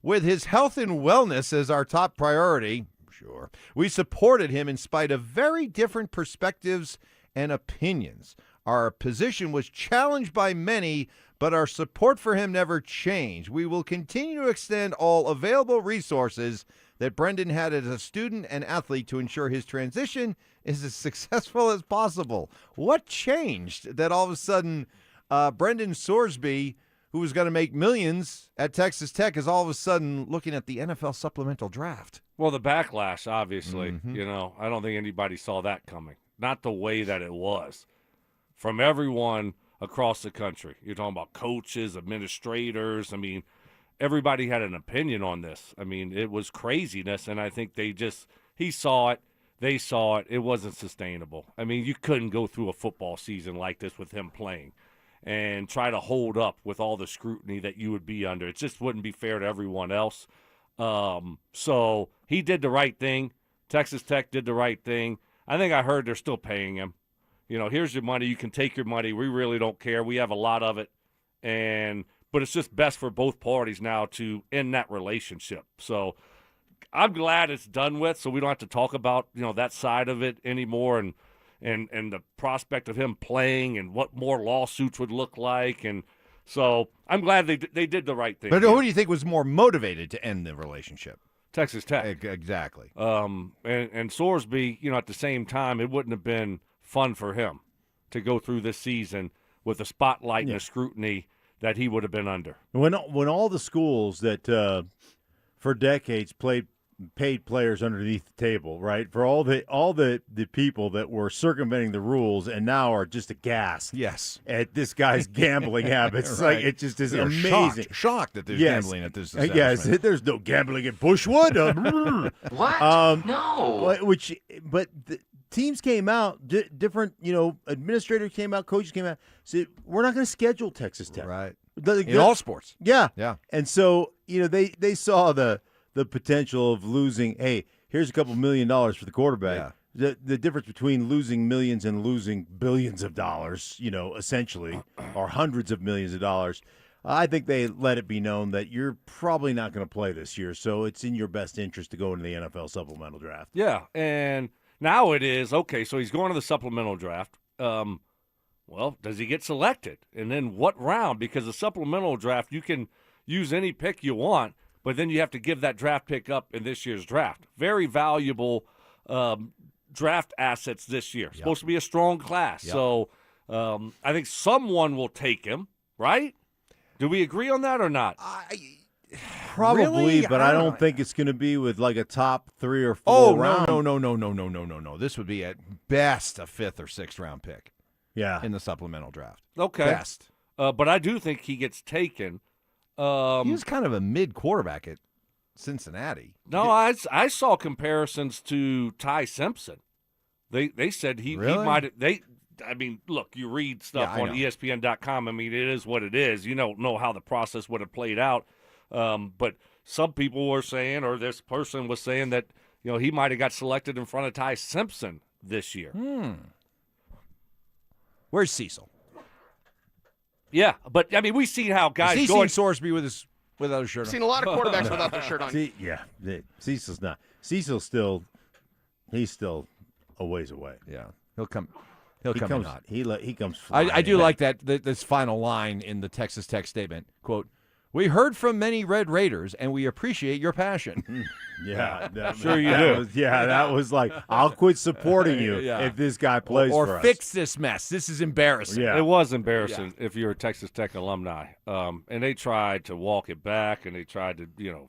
With his health and wellness as our top priority, sure, we supported him in spite of very different perspectives and opinions. Our position was challenged by many, but our support for him never changed. We will continue to extend all available resources that Brendan had as a student and athlete to ensure his transition is as successful as possible. What changed that all of a sudden Brendan Sorsby, who was going to make millions at Texas Tech, is all of a sudden looking at the NFL supplemental draft? Well, the backlash, obviously. I don't think anybody saw that coming. Not the way that it was. From everyone across the country. You're talking about coaches, administrators. I mean, everybody had an opinion on this. I mean, it was craziness, and I think he saw it, they saw it. It wasn't sustainable. I mean, you couldn't go through a football season like this with him playing and try to hold up with all the scrutiny that you would be under. It just wouldn't be fair to everyone else. So he did the right thing. Texas Tech did the right thing. I think I heard they're still paying him. Here's your money. You can take your money. We really don't care. We have a lot of it. But it's just best for both parties now to end that relationship. So I'm glad it's done with, so we don't have to talk about, that side of it anymore and the prospect of him playing and what more lawsuits would look like. And so I'm glad they did the right thing. But who do you think was more motivated to end the relationship? Texas Tech. Exactly. And Sorsby, at the same time, it wouldn't have been fun for him to go through this season with the spotlight and the scrutiny that he would have been under. When all the schools that for decades paid players underneath the table, right? For all the people that were circumventing the rules and now are just aghast. Yes. At this guy's gambling habits. Right. It just is They're amazing. Shocked that there's gambling at this establishment. Yes, there's no gambling at Bushwood. What? No. But the teams came out, different, administrators came out, coaches came out, said, we're not going to schedule Texas Tech. Right. In all sports. Yeah. Yeah. And so, they saw the potential of losing, hey, here's a couple $1 million for the quarterback. Yeah. The difference between losing millions and losing billions of dollars, essentially, or hundreds of millions of dollars. I think they let it be known that you're probably not going to play this year, so it's in your best interest to go into the NFL supplemental draft. Yeah, and now it is, okay, so he's going to the supplemental draft. Well, does he get selected? And then what round? Because the supplemental draft, you can use any pick you want, but then you have to give that draft pick up in this year's draft. Very valuable draft assets this year. Yep. Supposed to be a strong class. Yep. So I think someone will take him, right? Do we agree on that or not? Probably, really? But I don't think it's going to be with like a top 3 or 4 round. No. This would be at best a 5th or 6th round pick. Yeah. In the supplemental draft. Okay. Best. But I do think he gets taken. He was kind of a mid quarterback at Cincinnati. No, I saw comparisons to Ty Simpson. They said he might have. I mean, look, you read stuff on ESPN.com. I mean, it is what it is. You don't know how the process would have played out. But some people were saying, or this person was saying that, he might have got selected in front of Ty Simpson this year. Where's Cecil? Yeah, but, I mean, we've seen how guys He's seen Sorsby without a shirt on. Seen a lot of quarterbacks without their shirt on. Cecil's not. Cecil's still, he's still a ways away. Yeah, he'll come. He'll come in hot. He comes flying. I do like that this final line in the Texas Tech statement. Quote, "We heard from many Red Raiders, and we appreciate your passion." Sure you do. That was like, I'll quit supporting you if this guy plays for us. Or fix this mess. This is embarrassing. Yeah. It was embarrassing if you're a Texas Tech alumni. And they tried to walk it back, and they tried to,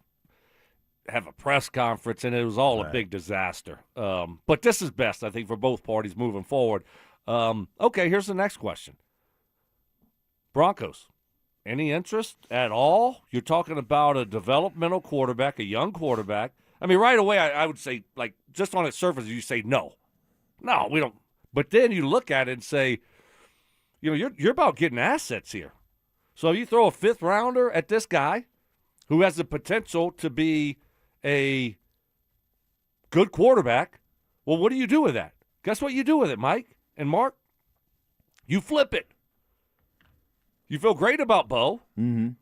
have a press conference, and it was all a big disaster. But this is best, I think, for both parties moving forward. Okay, here's the next question. Broncos. Any interest at all? You're talking about a developmental quarterback, a young quarterback. I mean, right away, I would say, like, just on its surface, you say no. No, we don't. But then you look at it and say, you're about getting assets here. So you throw a 5th rounder at this guy who has the potential to be a good quarterback. Well, what do you do with that? Guess what you do with it, Mike and Mark? You flip it. You feel great about Bo, and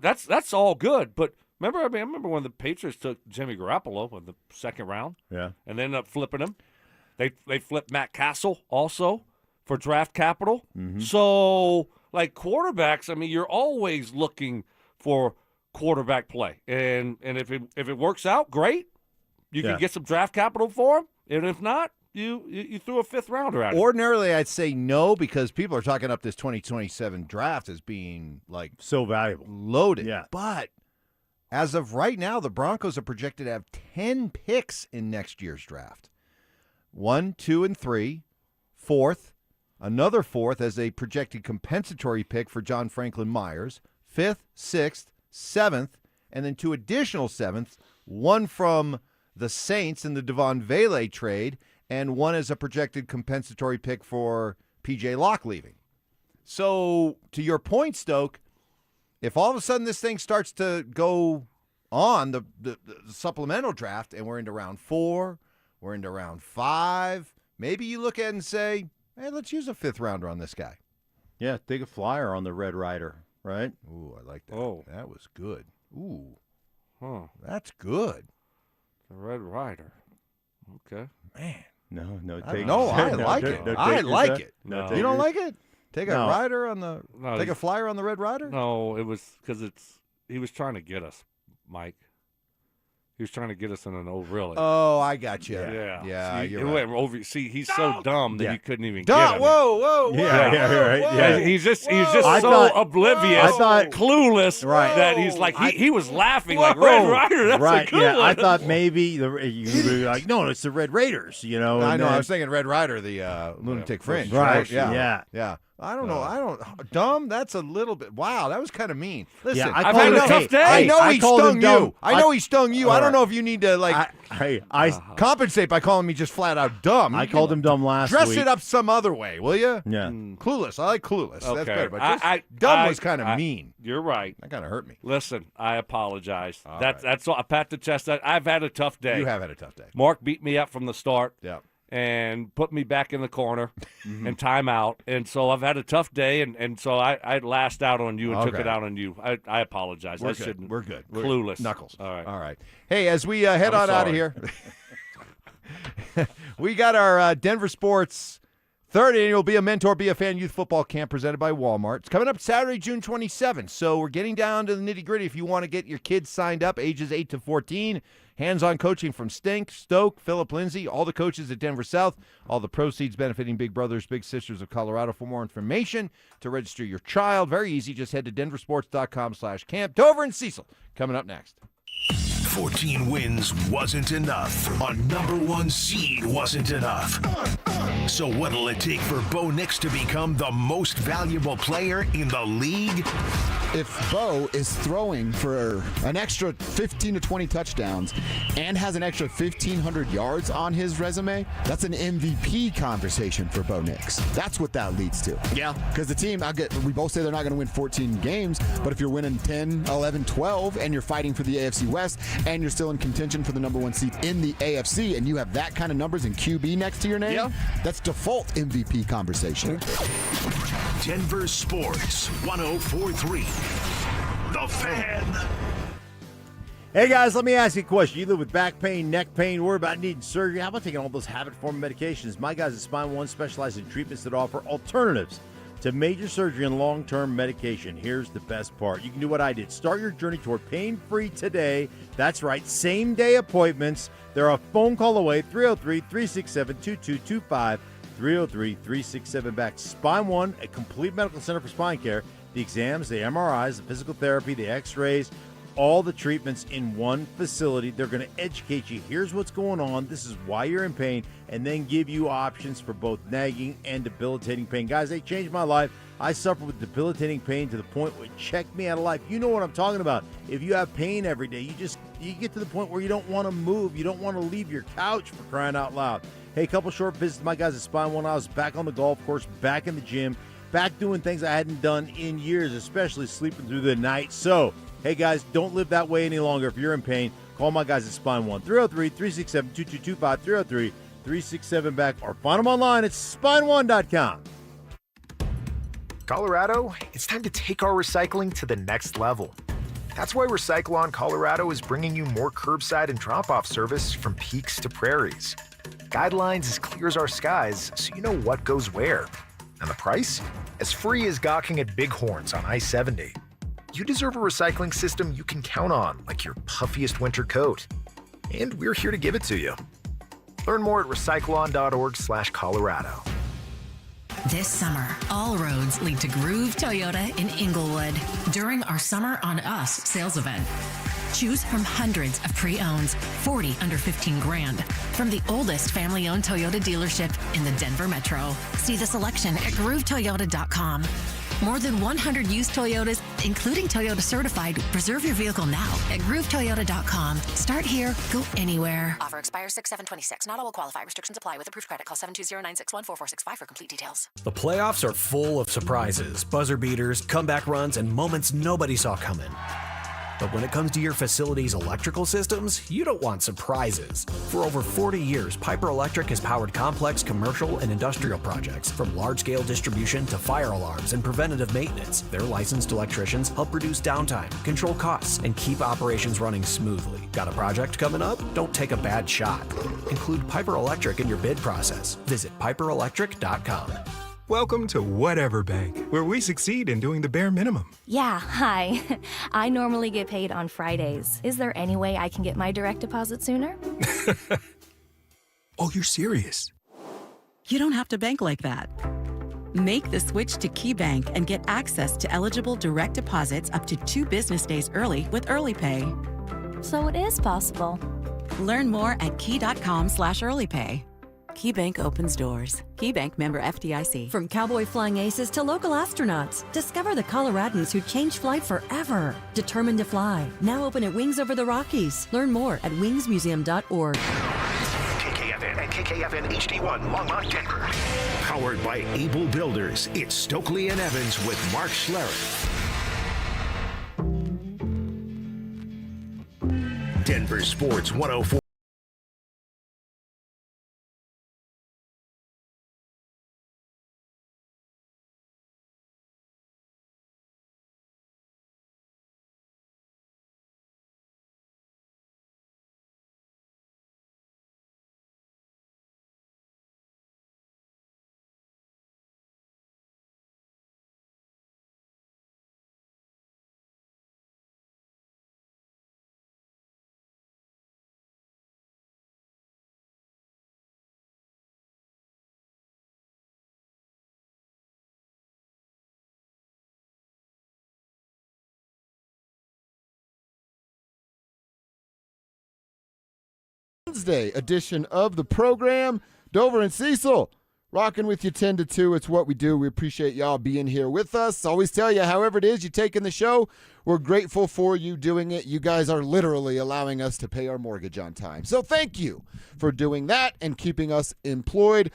that's all good. But I remember when the Patriots took Jimmy Garoppolo in the 2nd round, and they ended up flipping him. They flipped Matt Castle also for draft capital. So, like quarterbacks, I mean, you're always looking for quarterback play, and if it works out, great. You can get some draft capital for him, and if not, you threw a 5th rounder at him. Ordinarily, I'd say no because people are talking up this 2027 draft as being like so valuable, loaded. Yeah, but as of right now, the Broncos are projected to have 10 picks in next year's draft. 1, 2, and 3, 4th, another 4th as a projected compensatory pick for John Franklin Myers, 5th, 6th, 7th, and then 2 additional 7ths, 1 from the Saints in the Devon Vele trade, and 1 as a projected compensatory pick for P.J. Locke leaving. So, to your point, Stoke, if all of a sudden this thing starts to go on, the supplemental draft, and we're into round 4, we're into round 5, maybe you look at it and say, hey, let's use a 5th rounder on this guy. Yeah, take a flyer on the Red Rider, right? Ooh, I like that. Oh. That was good. Ooh. Huh. That's good. The Red Rider. Okay. Man. No, I take like it. I like it. No. You don't like it? Take a No. rider on the No, take a he's- flyer on the Red Rider? No, it was because he was trying to get us, Mike. He was trying to get us in an old really. Oh, I got you. Yeah. See, you're it right. went over. See, he's so dumb that he couldn't even Dumb. get him. Whoa. Yeah. He's just I so thought- oblivious, I thought- clueless, Right. that he's like he was laughing like Red Rider. That's right? a good Yeah, one. I thought maybe you would be like, no, it's the Red Raiders. You know, I and know. I then- was thinking Red Rider, the Lunatic Fringe. Right, Yeah. yeah. I don't know. Dumb. That's a little bit. Wow, that was kind of mean. Listen, Yeah, I've had a tough day. I know he called him stung dumb. you. I know he stung you. I don't Alright. know if you need to like compensate by calling me just flat out dumb. I You called can him dumb last Dress week. it up some other way, will you? Yeah. Clueless. I like clueless. Okay. That's better. But just I- dumb I- was kind of I- mean. You're right. That kind of hurt me. Listen, I apologize. All That's all. I pat the chest. I've had a tough day. You have had a tough day. Mark beat me up from the start. Yeah. And put me back in the corner and time out. And so I've had a tough day, and so I lashed out on you and took Okay. it out on you. I apologize. We're I good. shouldn't. We're good. Clueless. Knuckles. All right. All right. Hey, as we head I'm on out of sorry. here, we got our Denver Sports 3rd annual Be a Mentor, Be a Fan Youth Football Camp presented by Walmart. It's coming up Saturday, June 27th. So we're getting down to the nitty-gritty. If you want to get your kids signed up, ages 8 to 14, hands-on coaching from Stink, Stoke, Philip Lindsay, all the coaches at Denver South, all the proceeds benefiting Big Brothers, Big Sisters of Colorado. For more information, to register your child, very easy. Just head to denversports.com/camp. Dover and Cecil coming up next. 14 wins wasn't enough. A #1 seed wasn't enough. So what'll it take for Bo Nix to become the most valuable player in the league? If Bo is throwing for an extra 15 to 20 touchdowns and has an extra 1,500 yards on his resume, that's an MVP conversation for Bo Nix. That's what that leads to. Yeah. Because the team, we both say they're not going to win 14 games, but if you're winning 10, 11, 12, and you're fighting for the AFC West, and you're still in contention for the #1 seed in the AFC, and you have that kind of numbers and QB next to your name, that's default MVP conversation. Denver Sports 104.3. The Fan. Hey guys, let me ask you a question. You live with back pain, neck pain, worry about needing surgery. How about taking all those habit-forming medications? My guys at Spine One specialize in treatments that offer alternatives to major surgery and long-term medication. Here's the best part. You can do what I did. Start your journey toward pain-free today. That's right, same-day appointments. They're a phone call away, 303-367-2225, 303-367-BACK. Spine One, a complete medical center for spine care. The exams, the MRIs, the physical therapy, the x-rays, all the treatments in one facility. They're going to educate you. Here's what's going on. This is why you're in pain, and then give you options for both nagging and debilitating pain. Guys, they changed my life. I suffer with debilitating pain to the point where it checked me out of life. You know what I'm talking about. If you have pain every day, you get to the point where you don't want to move. You don't want to leave your couch, for crying out loud. Hey, a couple short visits. My guys at Spine One. I was back on the golf course, back in the gym. back doing things I hadn't done in years, especially sleeping through the night. So, hey, guys, don't live that way any longer. If you're in pain, call my guys at Spine One, 303-367-2225, 303-367-BACK, or find them online at spineone.com. Colorado, it's time to take our recycling to the next level. That's why Recycle-On Colorado is bringing you more curbside and drop-off service from peaks to prairies. Guidelines as clear as our skies, so you know what goes where. And the price? As free as gawking at Bighorns on I-70. You deserve a recycling system you can count on, like your puffiest winter coat. And we're here to give it to you. Learn more at recycleon.org/Colorado. This summer, all roads lead to Groove Toyota in Inglewood during our Summer on Us sales event. Choose from hundreds of pre-owns, 40 under 15 grand, from the oldest family-owned Toyota dealership in the Denver Metro. See the selection at GrooveToyota.com. More than 100 used Toyotas, including Toyota Certified. Reserve your vehicle now at GrooveToyota.com. Start here, go anywhere. Offer expires 6/7/26. Not all will qualify. Restrictions apply with approved credit. Call 720-961-4465 for complete details. The playoffs are full of surprises, buzzer beaters, comeback runs, and moments nobody saw coming. But when it comes to your facility's electrical systems, you don't want surprises. For over 40 years, Piper Electric has powered complex commercial and industrial projects, from large-scale distribution to fire alarms and preventative maintenance. Their licensed electricians help reduce downtime, control costs, and keep operations running smoothly. Got a project coming up? Don't take a bad shot. Include Piper Electric in your bid process. Visit piperelectric.com. Welcome to Whatever Bank, where we succeed in doing the bare minimum. Yeah, hi. I normally get paid on Fridays. Is there any way I can get my direct deposit sooner? Oh, you're serious? You don't have to bank like that. Make the switch to KeyBank and get access to eligible direct deposits up to 2 business days early with Early Pay. So it is possible. Learn more at key.com/earlypay. KeyBank opens doors. KeyBank member FDIC. From cowboy flying aces to local astronauts, discover the Coloradans who changed flight forever. Determined to fly. Now open at Wings Over the Rockies. Learn more at wingsmuseum.org. KKFN and KKFN HD1 Longmont, Denver. Powered by Able Builders, it's Stokley and Evans with Mark Schlereth. Denver Sports 104. Wednesday edition of the program. Dover and Cecil rocking with you 10 to 2. It's what we do. We appreciate y'all being here with us. Always tell you, however it is you take in the show, we're grateful for you doing it. You guys are literally allowing us to pay our mortgage on time. So thank you for doing that and keeping us employed.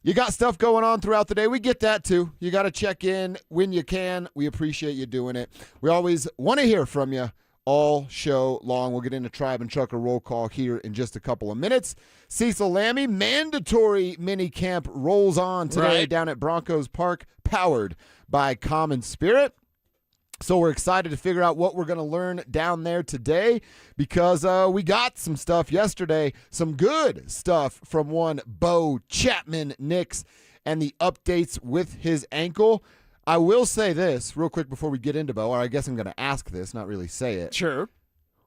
You got stuff going on throughout the day. We get that too. You got to check in when you can. We appreciate you doing it. We always want to hear from you all show long. We'll get into Tribe and Trucker roll call here in just a couple of minutes. Cecil Lammy, mandatory mini camp rolls on today down at Broncos Park, powered by Common Spirit. So we're excited to figure out what we're going to learn down there today, because we got some stuff yesterday, some good stuff from one Bo Chapman-Nix and the updates with his ankle. I will say this real quick before we get into Bo, or I guess I'm going to ask this, not really say it. Sure.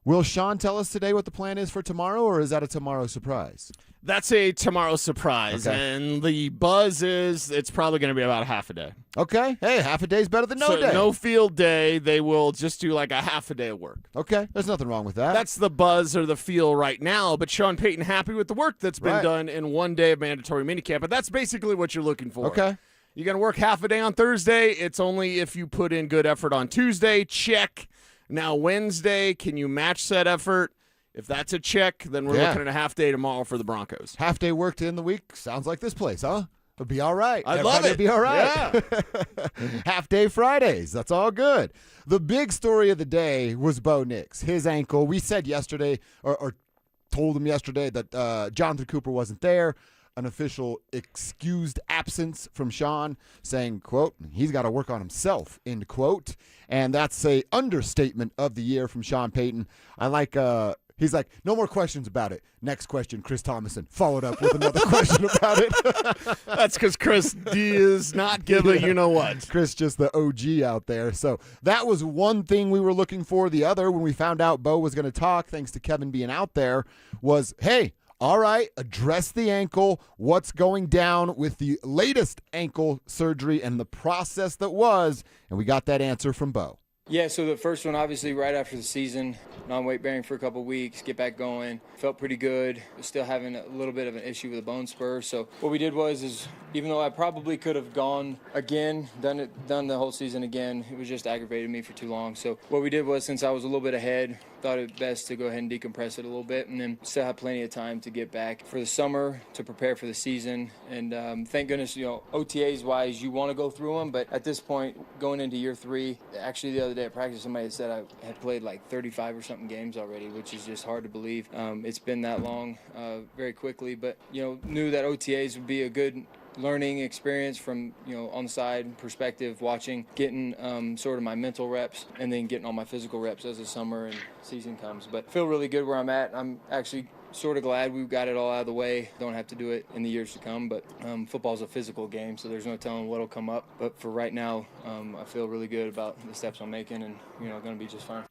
Will Sean tell us today what the plan is for tomorrow, or is that a tomorrow surprise? That's a tomorrow surprise, and the buzz is it's probably going to be about half a day. Okay. Hey, half a day's better than no day. No field day. They will just do like a half a day of work. Okay. There's nothing wrong with that. That's the buzz or the feel right now, but Sean Payton happy with the work that's been done in 1 day of mandatory minicamp, and that's basically what you're looking for. Okay. You're going to work half a day on Thursday. It's only if you put in good effort on Tuesday. Check. Now Wednesday, can you match that effort? If that's a check, then we're looking at a half day tomorrow for the Broncos. Half day work to end the week. Sounds like this place, huh? It'll be all right. I love it. It'll be all right. Yeah. Half-day Fridays. That's all good. The big story of the day was Bo Nix. His ankle. We said yesterday, or told him yesterday, that Jonathan Cooper wasn't there. An official excused absence from Sean, saying, quote, he's got to work on himself, end quote. And that's a understatement of the year from Sean Payton. I like, he's like, no more questions about it. Next question, Chris Thomason. Followed up with another question about it. That's because Chris does not give a you-know-what. Chris just the OG out there. So that was one thing we were looking for. The other, when we found out Bo was going to talk, thanks to Kevin being out there, was, hey, all right, address the ankle. What's going down with the latest ankle surgery and the process that was? And we got that answer from Bo. Yeah, so the first one, obviously, right after the season, non-weight bearing for a couple weeks, get back going. Felt pretty good. Was still having a little bit of an issue with a bone spur. So what we did was even though I probably could have gone again, done the whole season again, it was just aggravated me for too long. So what we did was, since I was a little bit ahead, thought it best to go ahead and decompress it a little bit, and then still have plenty of time to get back for the summer to prepare for the season. And thank goodness, OTAs wise, you want to go through them, but at this point, going into year 3, actually the other day at practice, somebody had said I had played like 35 or something games already, which is just hard to believe. It's been that long very quickly, but knew that OTAs would be a good learning experience from on the side perspective, watching, getting sort of my mental reps, and then getting all my physical reps as the summer and season comes. But feel really good where I'm at. I'm actually sort of glad we've got it all out of the way. Don't have to do it in the years to come, but football's a physical game, so there's no telling what'll come up. But for right now, I feel really good about the steps I'm making, and going to be just fine.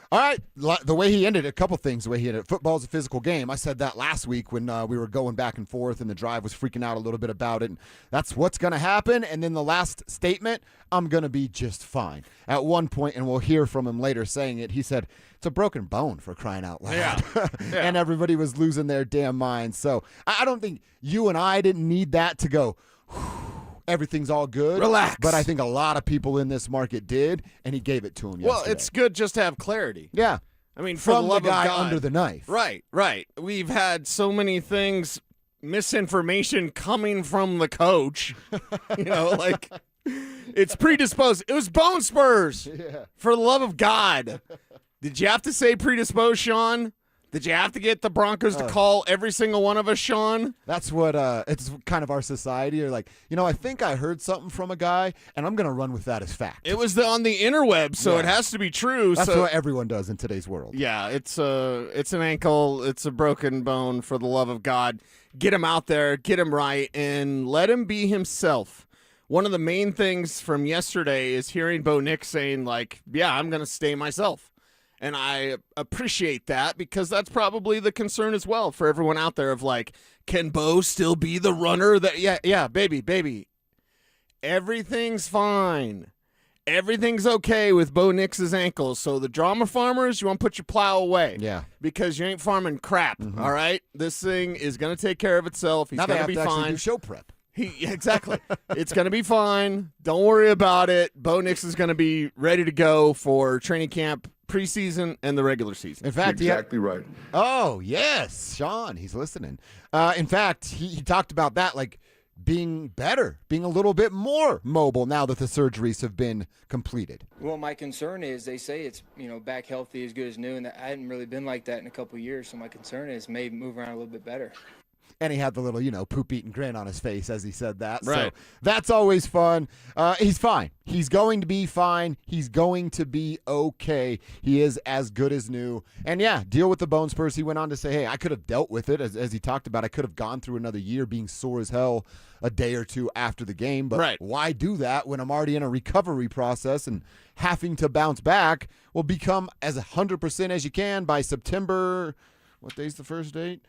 All right, the way he ended, a couple things. The way he ended it, football's a physical game. I said that last week when we were going back and forth and the drive was freaking out a little bit about it. And that's what's going to happen. And then the last statement, I'm going to be just fine. At one point, and we'll hear from him later saying it, he said, it's a broken bone, for crying out loud. Yeah. And everybody was losing their damn minds. So I don't think you and I didn't need that to go, everything's all good. Relax. But I think a lot of people in this market did, and he gave it to him yesterday. Well, it's good just to have clarity. Yeah. I mean, for from the love the guy of God. under the knife. Right. We've had so many things, misinformation coming from the coach. Like it's predisposed. It was bone spurs. Yeah. For the love of God. Did you have to say predisposed, Sean? Did you have to get the Broncos to call every single one of us, Sean? That's what it's kind of our society. You're like, I think I heard something from a guy, and I'm going to run with that as fact. It was on the interweb, so it has to be true. That's what everyone does in today's world. Yeah, it's an ankle. It's a broken bone, for the love of God. Get him out there, get him right, and let him be himself. One of the main things from yesterday is hearing Bo Nix saying, like, yeah, I'm going to stay myself. And I appreciate that, because that's probably the concern as well for everyone out there of like, can Bo still be the runner that, yeah, baby. Everything's fine. Everything's okay with Bo Nix's ankles. So the drama farmers, you want to put your plow away. Yeah. Because you ain't farming crap, all right? This thing is going to take care of itself. He's going to be fine. Actually do show prep. Exactly. It's going to be fine. Don't worry about it. Bo Nix is going to be ready to go for training camp, preseason, and the regular season. In fact, exactly right. Oh, yes. Sean, he's listening. In fact, he talked about that, like being better, being a little bit more mobile now that the surgeries have been completed. Well, my concern is they say it's, back healthy as good as new, and I hadn't really been like that in a couple of years. So my concern is maybe move around a little bit better. And he had the little, poop-eating grin on his face as he said that. Right. So that's always fun. He's fine. He's going to be fine. He's going to be okay. He is as good as new. And, yeah, deal with the bone spurs. He went on to say, hey, I could have dealt with it, as he talked about. I could have gone through another year being sore as hell a day or two after the game. But why do that when I'm already in a recovery process and having to bounce back? Will become as 100% as you can by September. What day's the first date?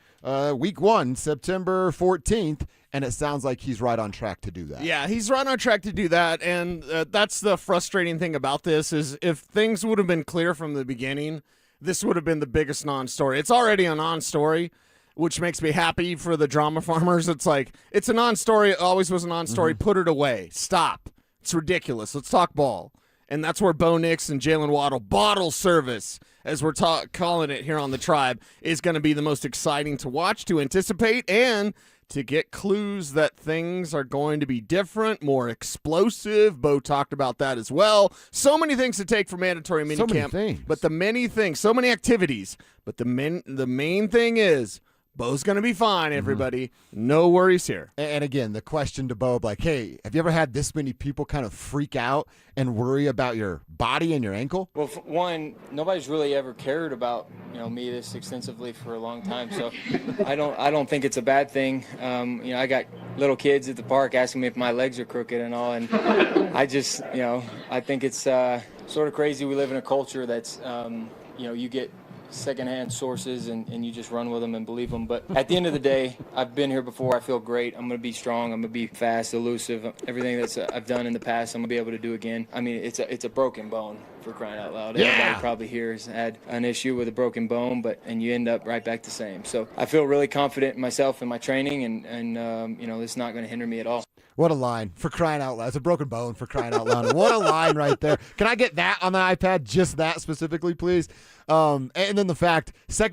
Week 1, September 14th, and it sounds like he's right on track to do that. Yeah, he's right on track to do that, and that's the frustrating thing about this is if things would have been clear from the beginning, this would have been the biggest non-story. It's already a non-story, which makes me happy for the drama farmers. It's like, it's a non-story. It always was a non-story. Mm-hmm. Put it away. Stop. It's ridiculous. Let's talk ball. And that's where Bo Nix and Jalen Waddle bottle service, as we're calling it here on the Tribe, is going to be the most exciting to watch, to anticipate, and to get clues that things are going to be different, more explosive. Bo talked about that as well. So many things to take for mandatory minicamp. So many things. But the many things, so many activities. But the main thing is Bo's going to be fine, everybody. No worries here. And again, the question to Bo, like, hey, have you ever had this many people kind of freak out and worry about your body and your ankle? Well, one, nobody's really ever cared about me this extensively for a long time, so I don't think it's a bad thing. I got little kids at the park asking me if my legs are crooked and all, and I just I think it's sort of crazy. We live in a culture that's you get secondhand sources and you just run with them and believe them. But at the end of the day, I've been here before. I feel great. I'm going to be strong. I'm going to be fast, elusive. Everything that's I've done in the past, I'm going to be able to do again. I mean, it's a broken bone, for crying out loud. Everybody probably here has had an issue with a broken bone, and you end up right back the same. So I feel really confident in myself and my training, and it's not going to hinder me at all. What a line, for crying out loud. It's a broken bone, for crying out loud. What a line right there. Can I get that on the iPad, just that specifically, please? And then the fact, second